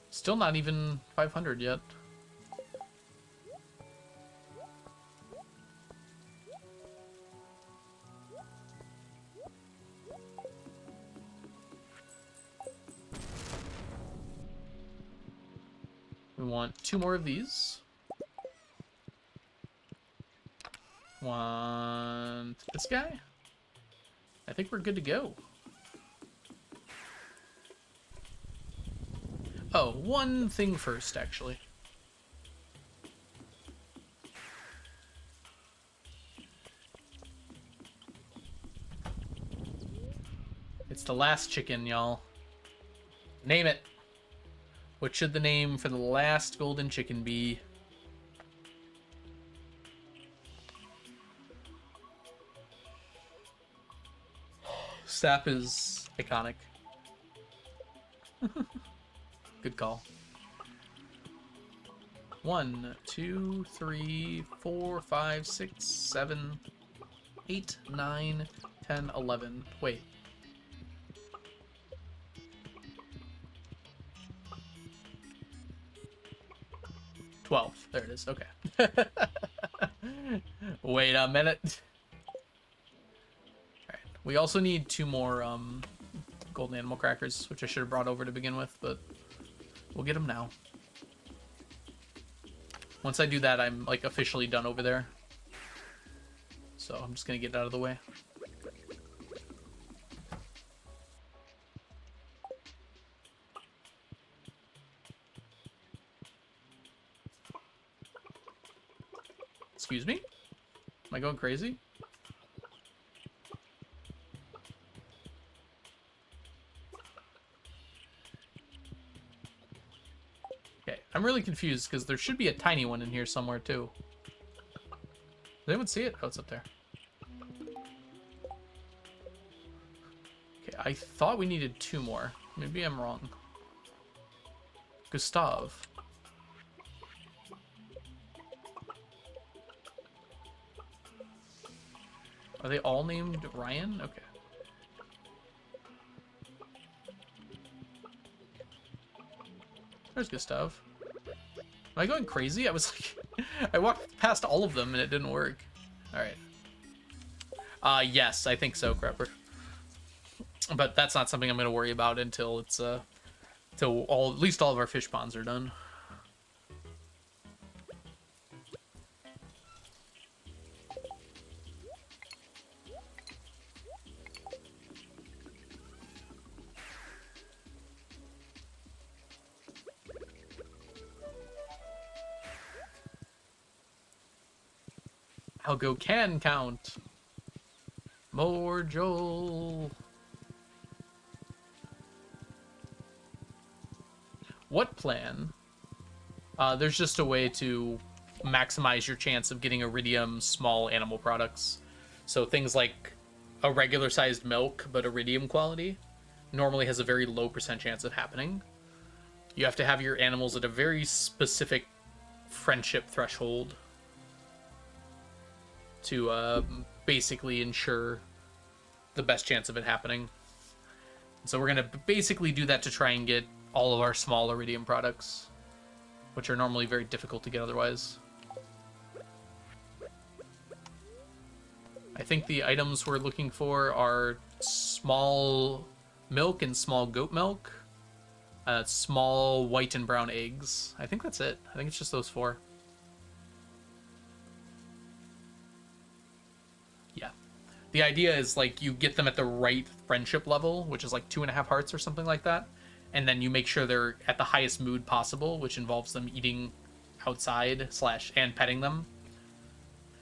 Still not even 500 yet. We want 2 more of these. Want this guy? I think we're good to go. Oh, one thing first, actually. It's the last chicken, y'all. Name it. What should the name for the last golden chicken be? Sap is iconic. Good call. 1, 2, 3, 4, 5, 6, 7, 8, 9, 10, 11. Wait. There it is. Okay. Wait a minute. Alright. We also need 2 more golden animal crackers, which I should have brought over to begin with, but we'll get them now. Once I do that, I'm like officially done over there. So I'm just gonna get it out of the way. Excuse me? Am I going crazy? I'm really confused because there should be a tiny one in here somewhere too. Does anyone see it? Oh, it's up there. Okay, I thought we needed 2 more. Maybe I'm wrong. Gustav. Are they all named Ryan? Okay. There's Gustav. Am I going crazy? I was like, I walked past all of them and it didn't work. All right. Yes, I think so, Crapper. But that's not something I'm going to worry about until it's till at least all of our fish ponds are done. I'll go can count. More Joel. What plan? There's just a way to maximize your chance of getting iridium small animal products. So things like a regular sized milk, but iridium quality, normally has a very low % chance of happening. You have to have your animals at a very specific friendship threshold to basically ensure the best chance of it happening. So we're going to basically do that to try and get all of our small iridium products, which are normally very difficult to get otherwise. I think the items we're looking for are small milk and small goat milk, small white and brown eggs. I think that's it. I think it's just those 4. Yeah. The idea is like you get them at the right friendship level, which is like 2.5 hearts or something like that. And then you make sure they're at the highest mood possible, which involves them eating outside and petting them.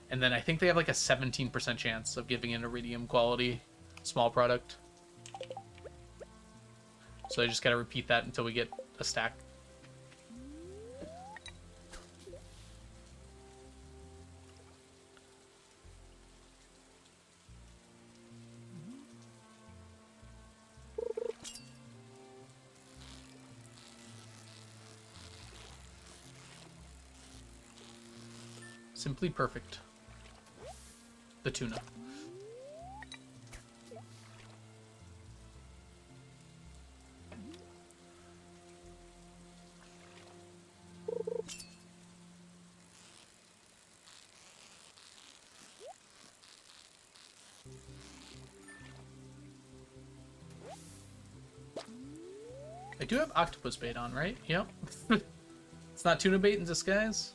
And then I think they have like a 17% chance of giving an iridium quality small product. So I just gotta repeat that until we get a stack. Simply perfect. The tuna. I do have octopus bait on, right? Yep. It's not tuna bait in disguise.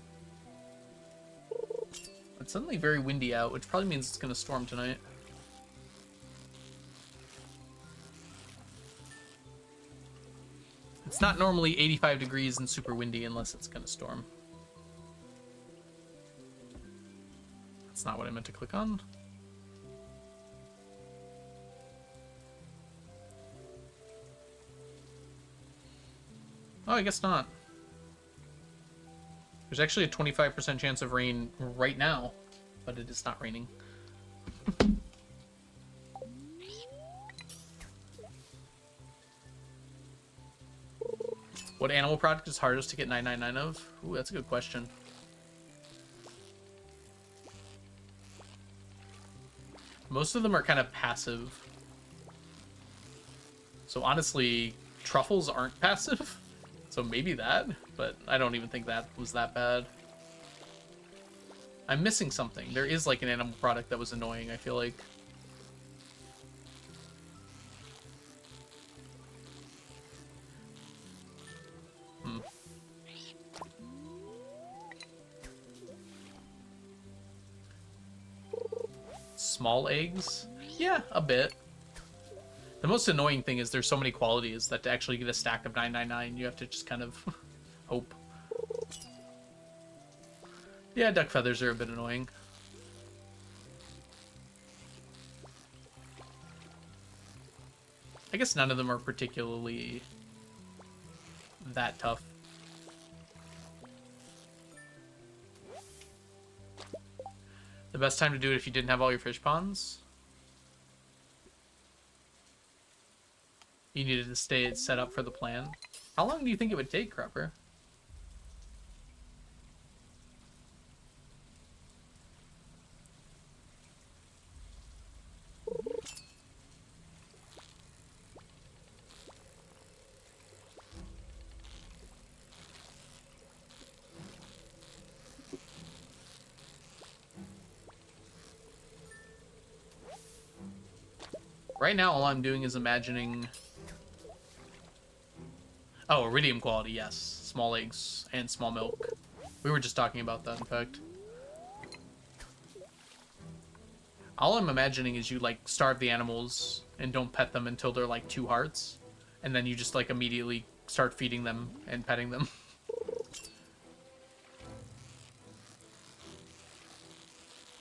It's suddenly very windy out, which probably means it's going to storm tonight. It's not normally 85 degrees and super windy unless it's going to storm. That's not what I meant to click on. Oh, I guess not. There's actually a 25% chance of rain right now, but it is not raining. What animal product is hardest to get 999 of? Ooh, that's a good question. Most of them are kind of passive. So honestly, truffles aren't passive. So maybe that, but I don't even think that was that bad. I'm missing something. There is like an animal product that was annoying, I feel like. Small eggs? Yeah, a bit. The most annoying thing is there's so many qualities that to actually get a stack of 999, you have to just kind of hope. Yeah, duck feathers are a bit annoying. I guess none of them are particularly that tough. The best time to do it if you didn't have all your fish ponds? You needed to stay set up for the plan. How long do you think it would take, Crupper? Right now, all I'm doing is imagining... Oh, iridium quality, yes. Small eggs and small milk. We were just talking about that, in fact. All I'm imagining is you, like, starve the animals and don't pet them until they're, like, 2 hearts. And then you just, like, immediately start feeding them and petting them.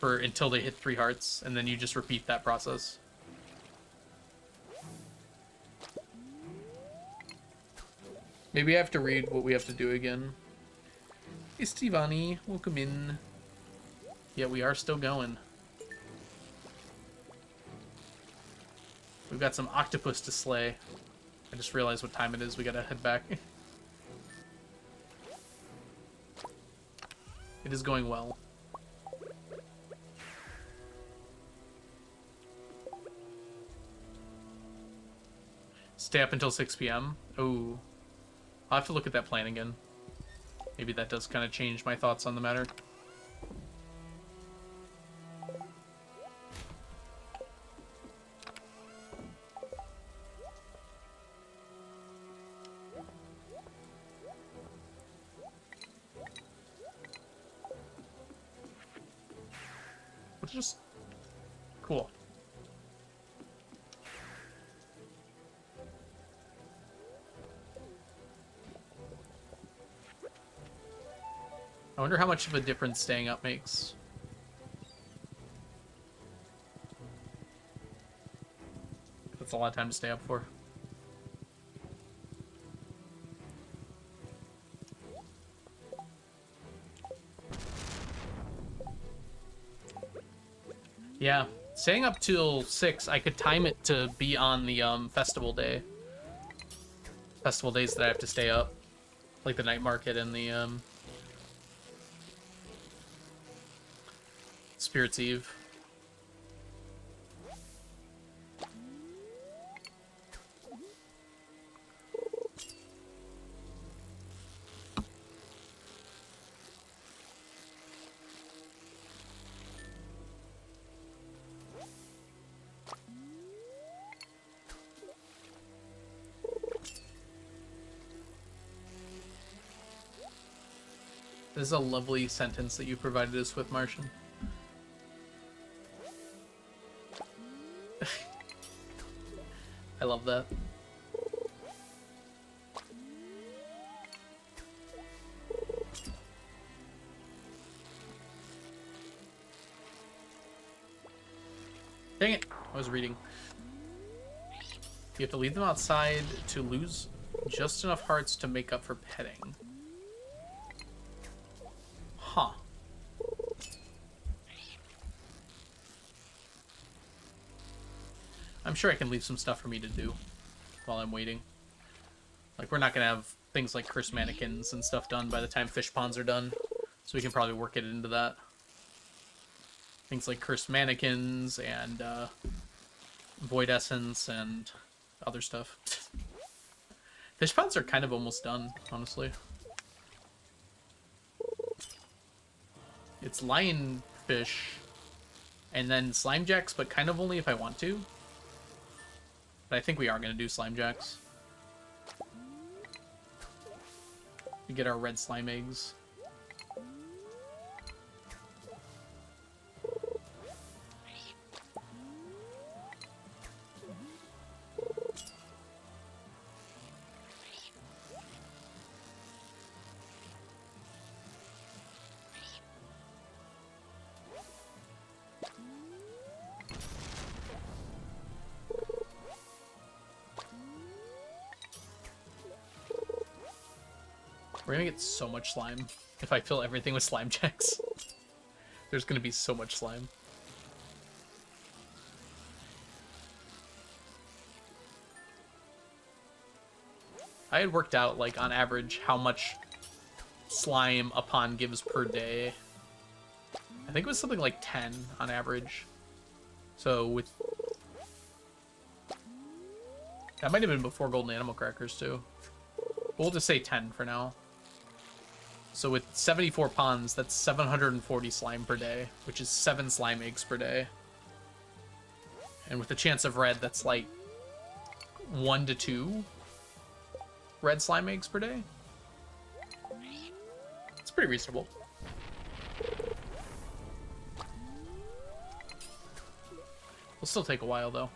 Until they hit 3 hearts, and then you just repeat that process. Maybe I have to read what we have to do again. Hey, Stevani, welcome in. Yeah, we are still going. We've got some octopus to slay. I just realized what time it is. We gotta head back. It is going well. Stay up until 6 p.m. Oh. I'll have to look at that plan again. Maybe that does kind of change my thoughts on the matter. Just cool. I wonder how much of a difference staying up makes. That's a lot of time to stay up for. Yeah, staying up till 6, I could time it to be on the festival day. Festival days that I have to stay up. Like the night market and the Spirit's Eve. This is a lovely sentence that you provided us with, Martian. I love that. Dang it! I was reading. You have to leave them outside to lose just enough hearts to make up for petting. Huh. I'm sure I can leave some stuff for me to do while I'm waiting. Like, we're not gonna have things like cursed mannequins and stuff done by the time fish ponds are done, so we can probably work it into that. Things like cursed mannequins and void essence and other stuff. Fish ponds are kind of almost done, honestly. It's lionfish and then slime jacks, but kind of only if I want to. But I think we are going to do slime jacks. We get our red slime eggs. We're gonna get so much slime if I fill everything with slime jacks. There's gonna be so much slime. I had worked out, like, on average, how much slime a pond gives per day. I think it was something like 10 on average. So with... That might have been before golden animal crackers, too. We'll just say 10 for now. So with 74 ponds, that's 740 slime per day, which is 7 slime eggs per day. And with the chance of red, that's like 1 to 2 red slime eggs per day. It's pretty reasonable. Will still take a while, though.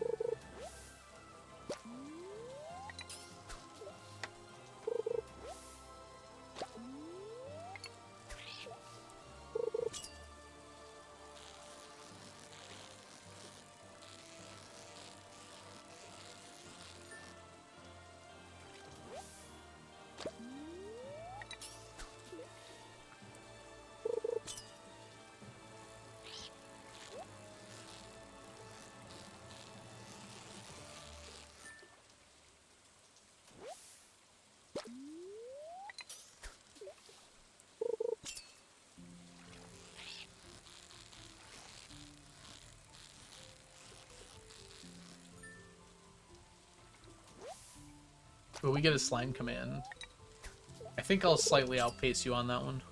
But we get a slime command. I think I'll slightly outpace you on that one.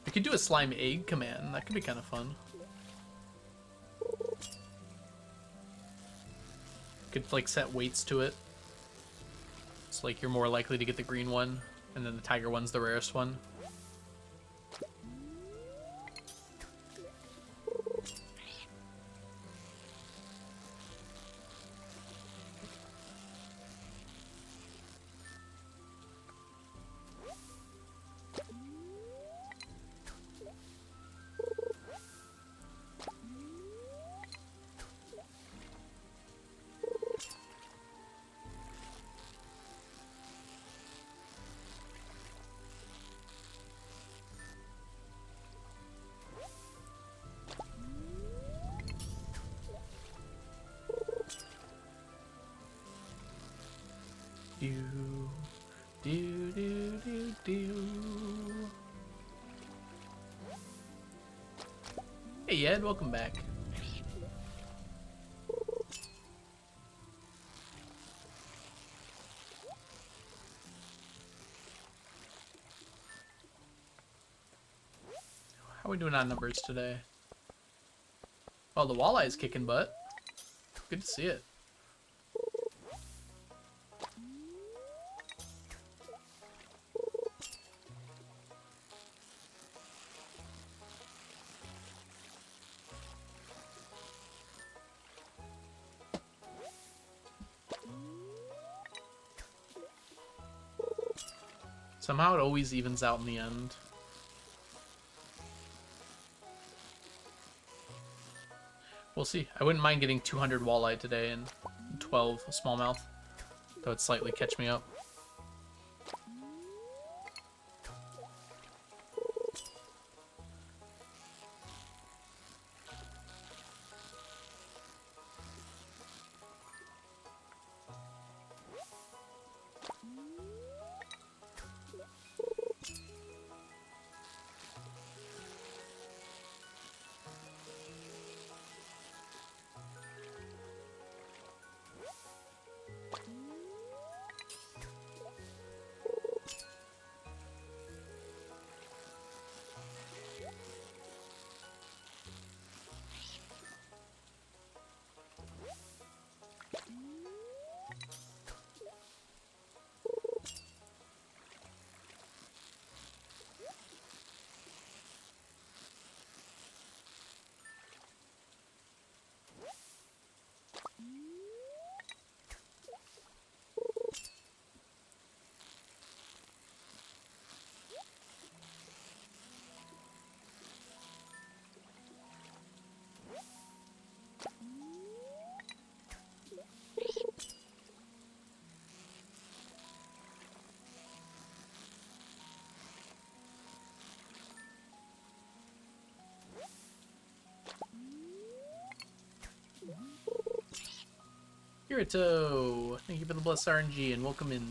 We could do a slime egg command. That could be kind of fun. Could, like, set weights to it. It's like you're more likely to get the green one, and then the tiger one's the rarest one. Hey Ed, welcome back. How are we doing on numbers today? Oh, the walleye is kicking butt. Good to see it. Somehow it always evens out in the end. We'll see. I wouldn't mind getting 200 walleye today and 12 smallmouth. That would slightly catch me up. Kirito, thank you for the blessed RNG and welcome in.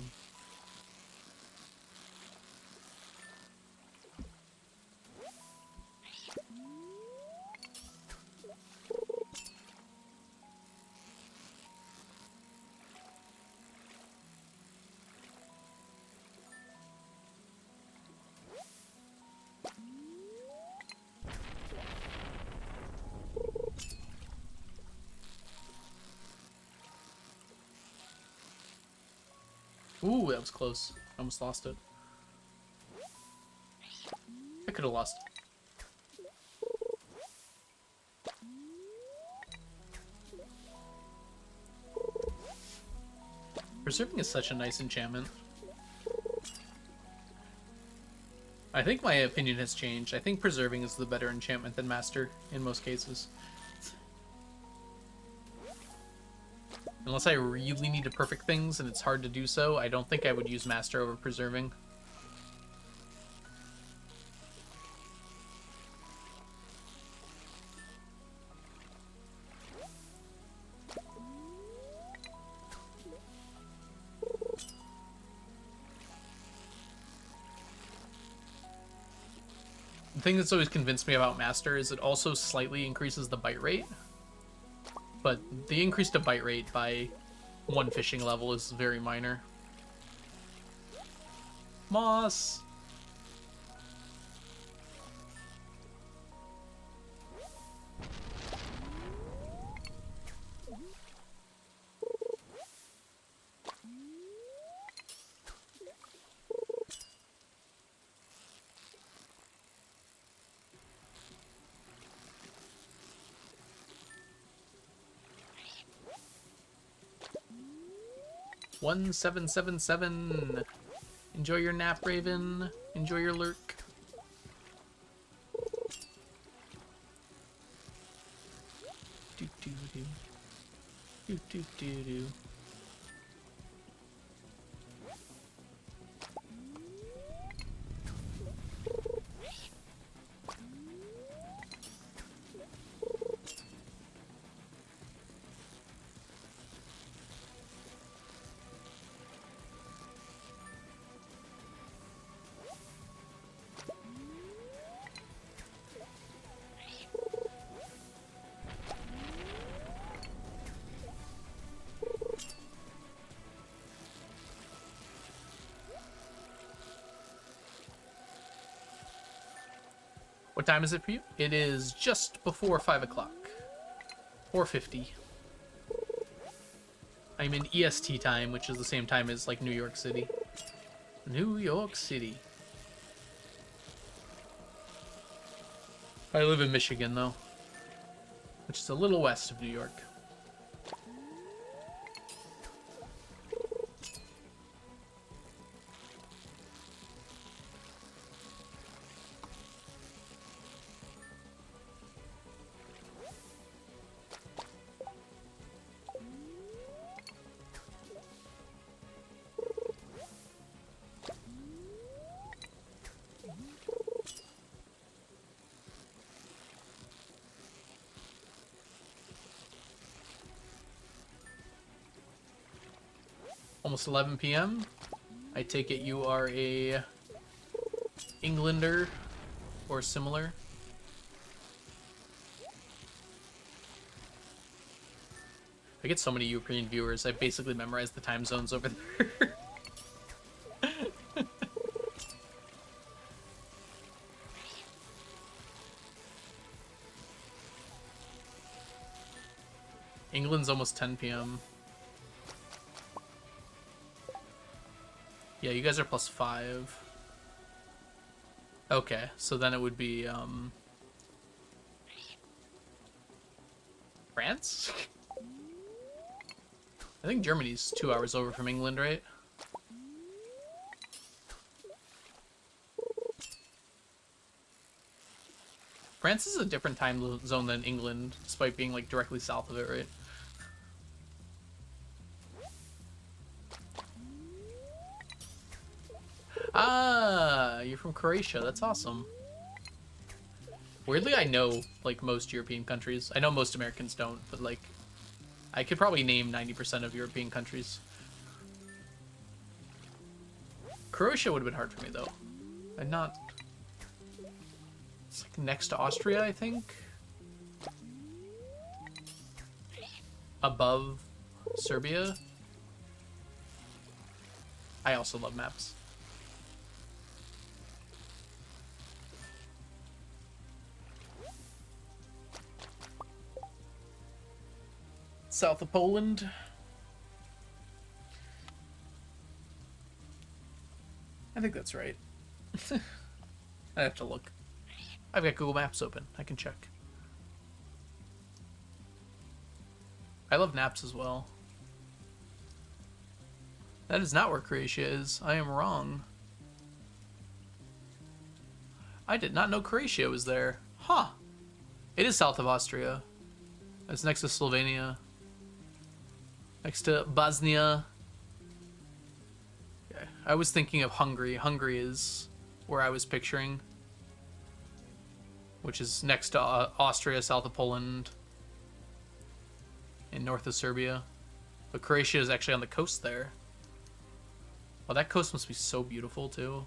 Ooh, that was close. I almost lost it. I could have lost it. Preserving is such a nice enchantment. I think my opinion has changed. I think preserving is the better enchantment than master in most cases. Unless I really need to perfect things and it's hard to do so, I don't think I would use master over preserving. The thing that's always convinced me about master is it also slightly increases the bite rate. But the increase to bite rate by one fishing level is very minor. Moss! One 777. Enjoy your nap, Raven. Enjoy your lurk. Do do do. Do do do do. What time is it for you? It is just before 5 o'clock. 4:50. I'm in EST time, which is the same time as, like, New York City. New York City. I live in Michigan, though. Which is a little west of New York. Almost 11 p.m. I take it you are a Englander or similar. I get so many European viewers, I basically memorized the time zones over there. England's almost 10 p.m. Yeah, you guys are +5. Okay, so then it would be, France? I think Germany's 2 hours over from England, right? France is a different time zone than England, despite being, like, directly south of it, right? Ah, you're from Croatia. That's awesome. Weirdly, I know, like, most European countries. I know most Americans don't, but, like, I could probably name 90% of European countries. Croatia would have been hard for me, though. And not... It's like next to Austria, I think? Above Serbia? I also love maps. South of Poland. I think that's right. I have to look. I've got Google Maps open. I can check. I love naps as well. That is not where Croatia is. I am wrong. I did not know Croatia was there. Huh. It is south of Austria. It's next to Slovenia. Next to Bosnia. Okay. I was thinking of Hungary. Hungary is where I was picturing. Which is next to Austria, south of Poland. And north of Serbia. But Croatia is actually on the coast there. Oh, that coast must be so beautiful, too.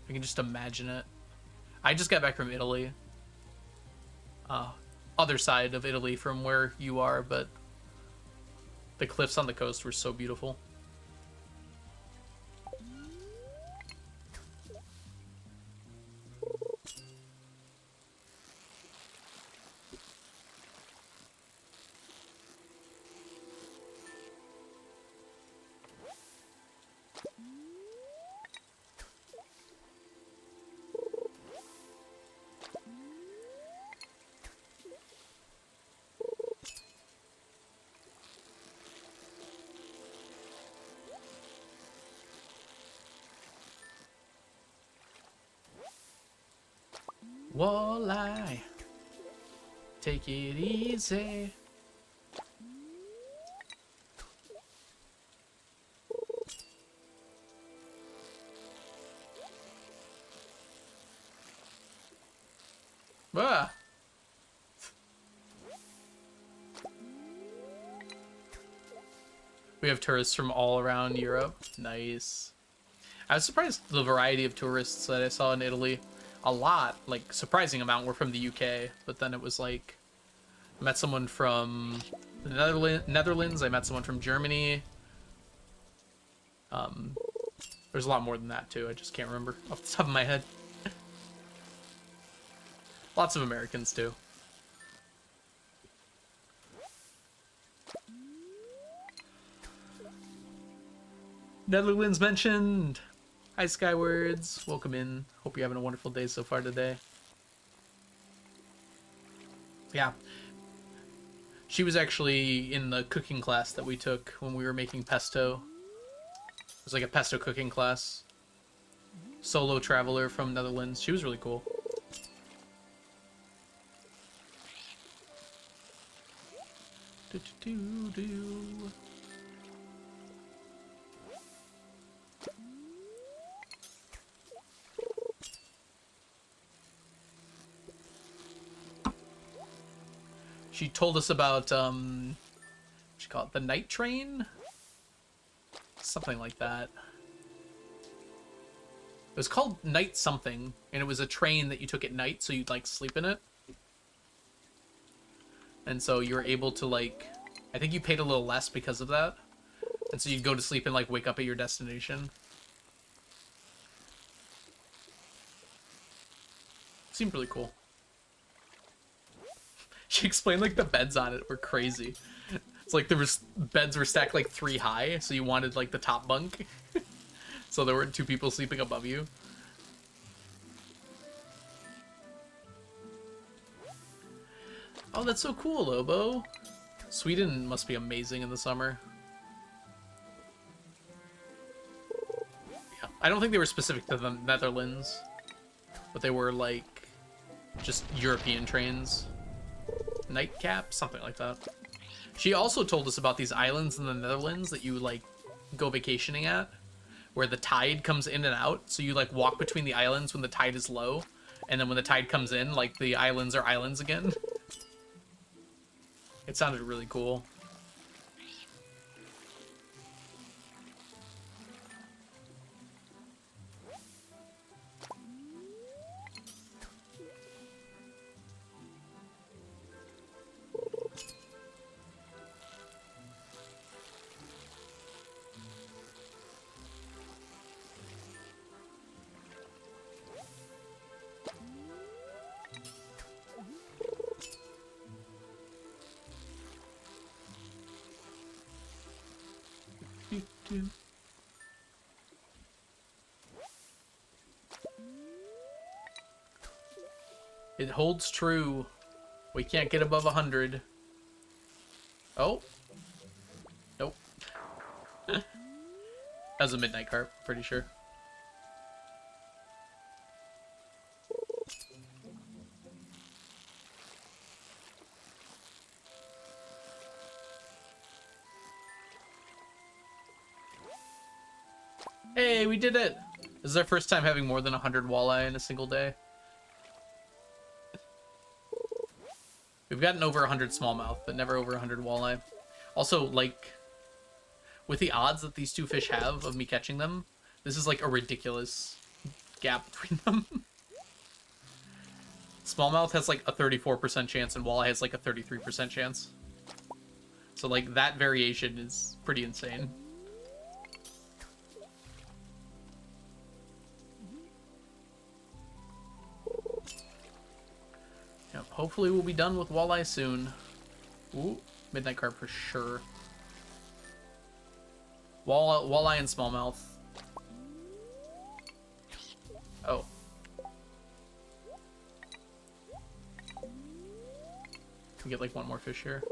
I can just imagine it. I just got back from Italy. Other side of Italy from where you are, but the cliffs on the coast were so beautiful. Walleye, take it easy. Ah. We have tourists from all around Europe. Nice. I was surprised the variety of tourists that I saw in Italy. A lot, like surprising amount, were from the UK, but then it was like I met someone from the Netherlands. I met someone from Germany. There's a lot more than that too. I just can't remember off the top of my head. Lots of Americans too. Netherlands mentioned. Hi, Skywards. Welcome in. Hope you're having a wonderful day so far today. Yeah. She was actually in the cooking class that we took when we were making pesto. It was like a pesto cooking class. Solo traveler from Netherlands. She was really cool. Do-do-do-do. She told us about, what you call it, the night train? Something like that. It was called Night Something, and it was a train that you took at night, so you'd, like, sleep in it. And so you were able to, like, I think you paid a little less because of that. And so you'd go to sleep and, like, wake up at your destination. Seemed really cool. She explained, like, the beds on it were crazy. It's like there was beds were stacked like 3 high, so you wanted like the top bunk. So there weren't 2 people sleeping above you. Oh, that's so cool, Lobo. Sweden must be amazing in the summer. Yeah, I don't think they were specific to the Netherlands, but they were like just European trains. Nightcap, something like that. She also told us about these islands in the Netherlands that you like go vacationing at, where the tide comes in and out. So you like walk between the islands when the tide is low, and then when the tide comes in, like the islands are islands again. It sounded really cool. It holds true. We can't get above 100. Oh. Nope. That was a midnight carp, pretty sure. Hey, we did it! This is our first time having more than 100 walleye in a single day. We've gotten over 100 smallmouth, but never over 100 walleye. Also, like, with the odds that these two fish have of me catching them, this is like a ridiculous gap between them. Smallmouth has like a 34% chance and walleye has like a 33% chance. So like that variation is pretty insane. Yep, hopefully we'll be done with walleye soon. Ooh, midnight carp for sure. Walleye and smallmouth. Oh. We get like one more fish here.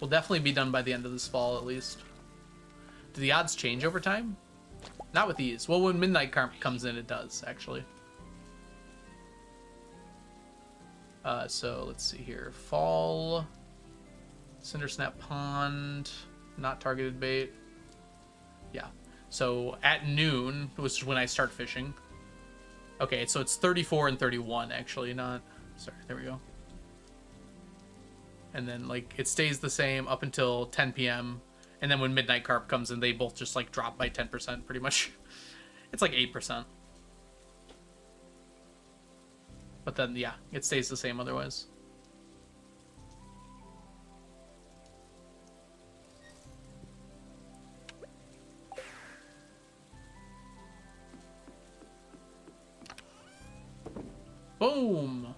We'll definitely be done by the end of this fall at least. Do the odds change over time? Not with these. Well, when midnight carp comes in, it does, actually. So let's see here. Fall, Cinder Snap Pond, not targeted bait. Yeah. So at noon, which is when I start fishing. Okay, so it's 34 and 31, actually, not... Sorry, there we go. And then, like, it stays the same up until 10 p.m., and then when midnight carp comes in, they both just, like, drop by 10%, pretty much. It's like 8%. But then, yeah, it stays the same otherwise. Boom!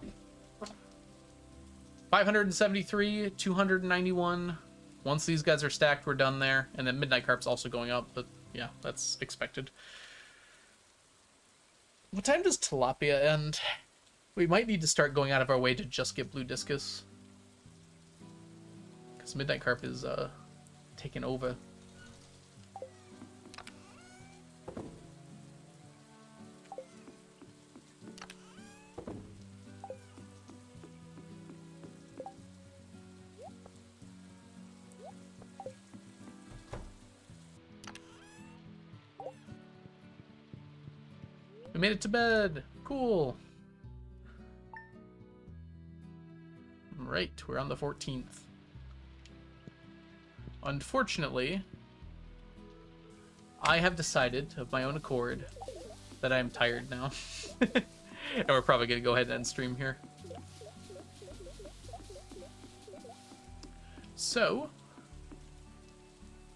573, 291. Once these guys are stacked, we're done there. And then midnight carp's also going up, but yeah, that's expected. What time does tilapia end? We might need to start going out of our way to just get blue discus. Because midnight carp is taking over. We made it to bed. Cool. Right, we're on the 14th. Unfortunately, I have decided of my own accord that I am tired now. And we're probably going to go ahead and end stream here. So,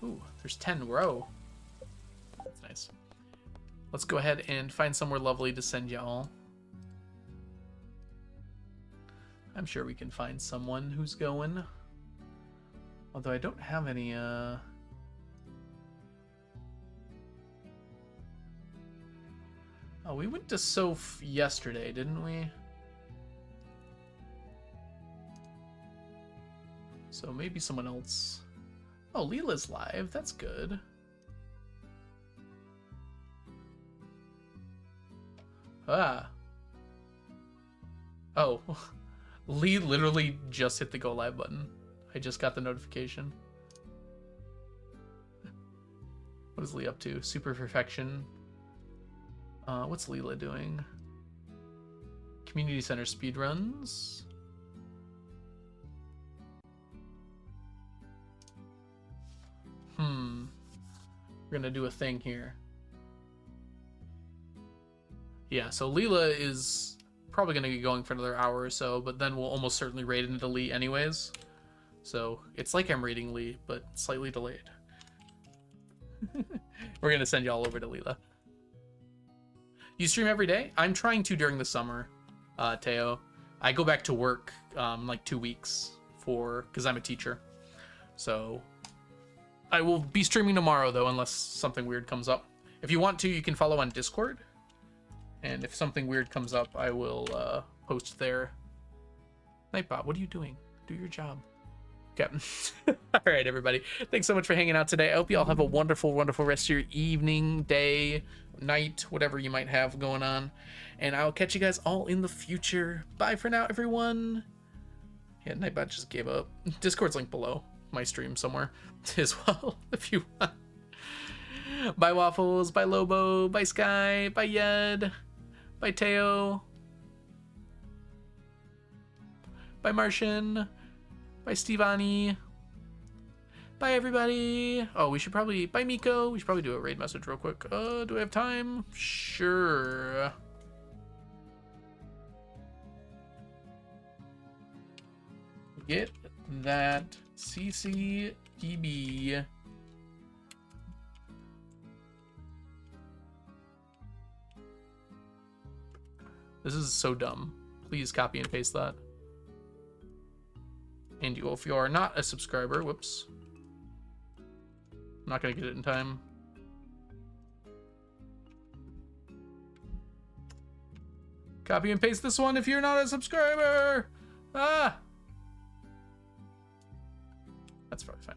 ooh, there's 10 in a row. That's nice. Let's go ahead and find somewhere lovely to send y'all. I'm sure we can find someone who's going. Although I don't have any, Oh, we went to Soph yesterday, didn't we? So maybe someone else. Oh, Leela's live. That's good. Ah. Oh. Lee literally just hit the go live button. I just got the notification. What is Lee up to? Super perfection. What's Leela doing? Community center speedruns. We're gonna do a thing here. Yeah, so Leela is probably gonna get going for another hour or so, but then we'll almost certainly raid into Lee anyways. So it's like I'm raiding Lee, but slightly delayed. We're gonna send y'all over to Leela. You stream every day? I'm trying to during the summer, Teo. I go back to work like 2 weeks because I'm a teacher. So I will be streaming tomorrow though, unless something weird comes up. If you want to, you can follow on Discord. And if something weird comes up, I will post there. Nightbot, what are you doing? Do your job. Okay. All right, everybody. Thanks so much for hanging out today. I hope you all have a wonderful, wonderful rest of your evening, day, night, whatever you might have going on. And I'll catch you guys all in the future. Bye for now, everyone. Yeah, Nightbot just gave up. Discord's linked below my stream somewhere as well, if you want. Bye, Waffles. Bye, Lobo. Bye, Sky. Bye, Yed. Bye, Teo. Bye, Martian. Bye, Stevani. Bye, everybody. Oh, we should probably... Bye, Miko. We should probably do a raid message real quick. Do I have time? Sure. Get that CCDB. This is so dumb. Please copy and paste that. And you, if you are not a subscriber, whoops. I'm not gonna get it in time. Copy and paste this one if you're not a subscriber. Ah! That's probably fine.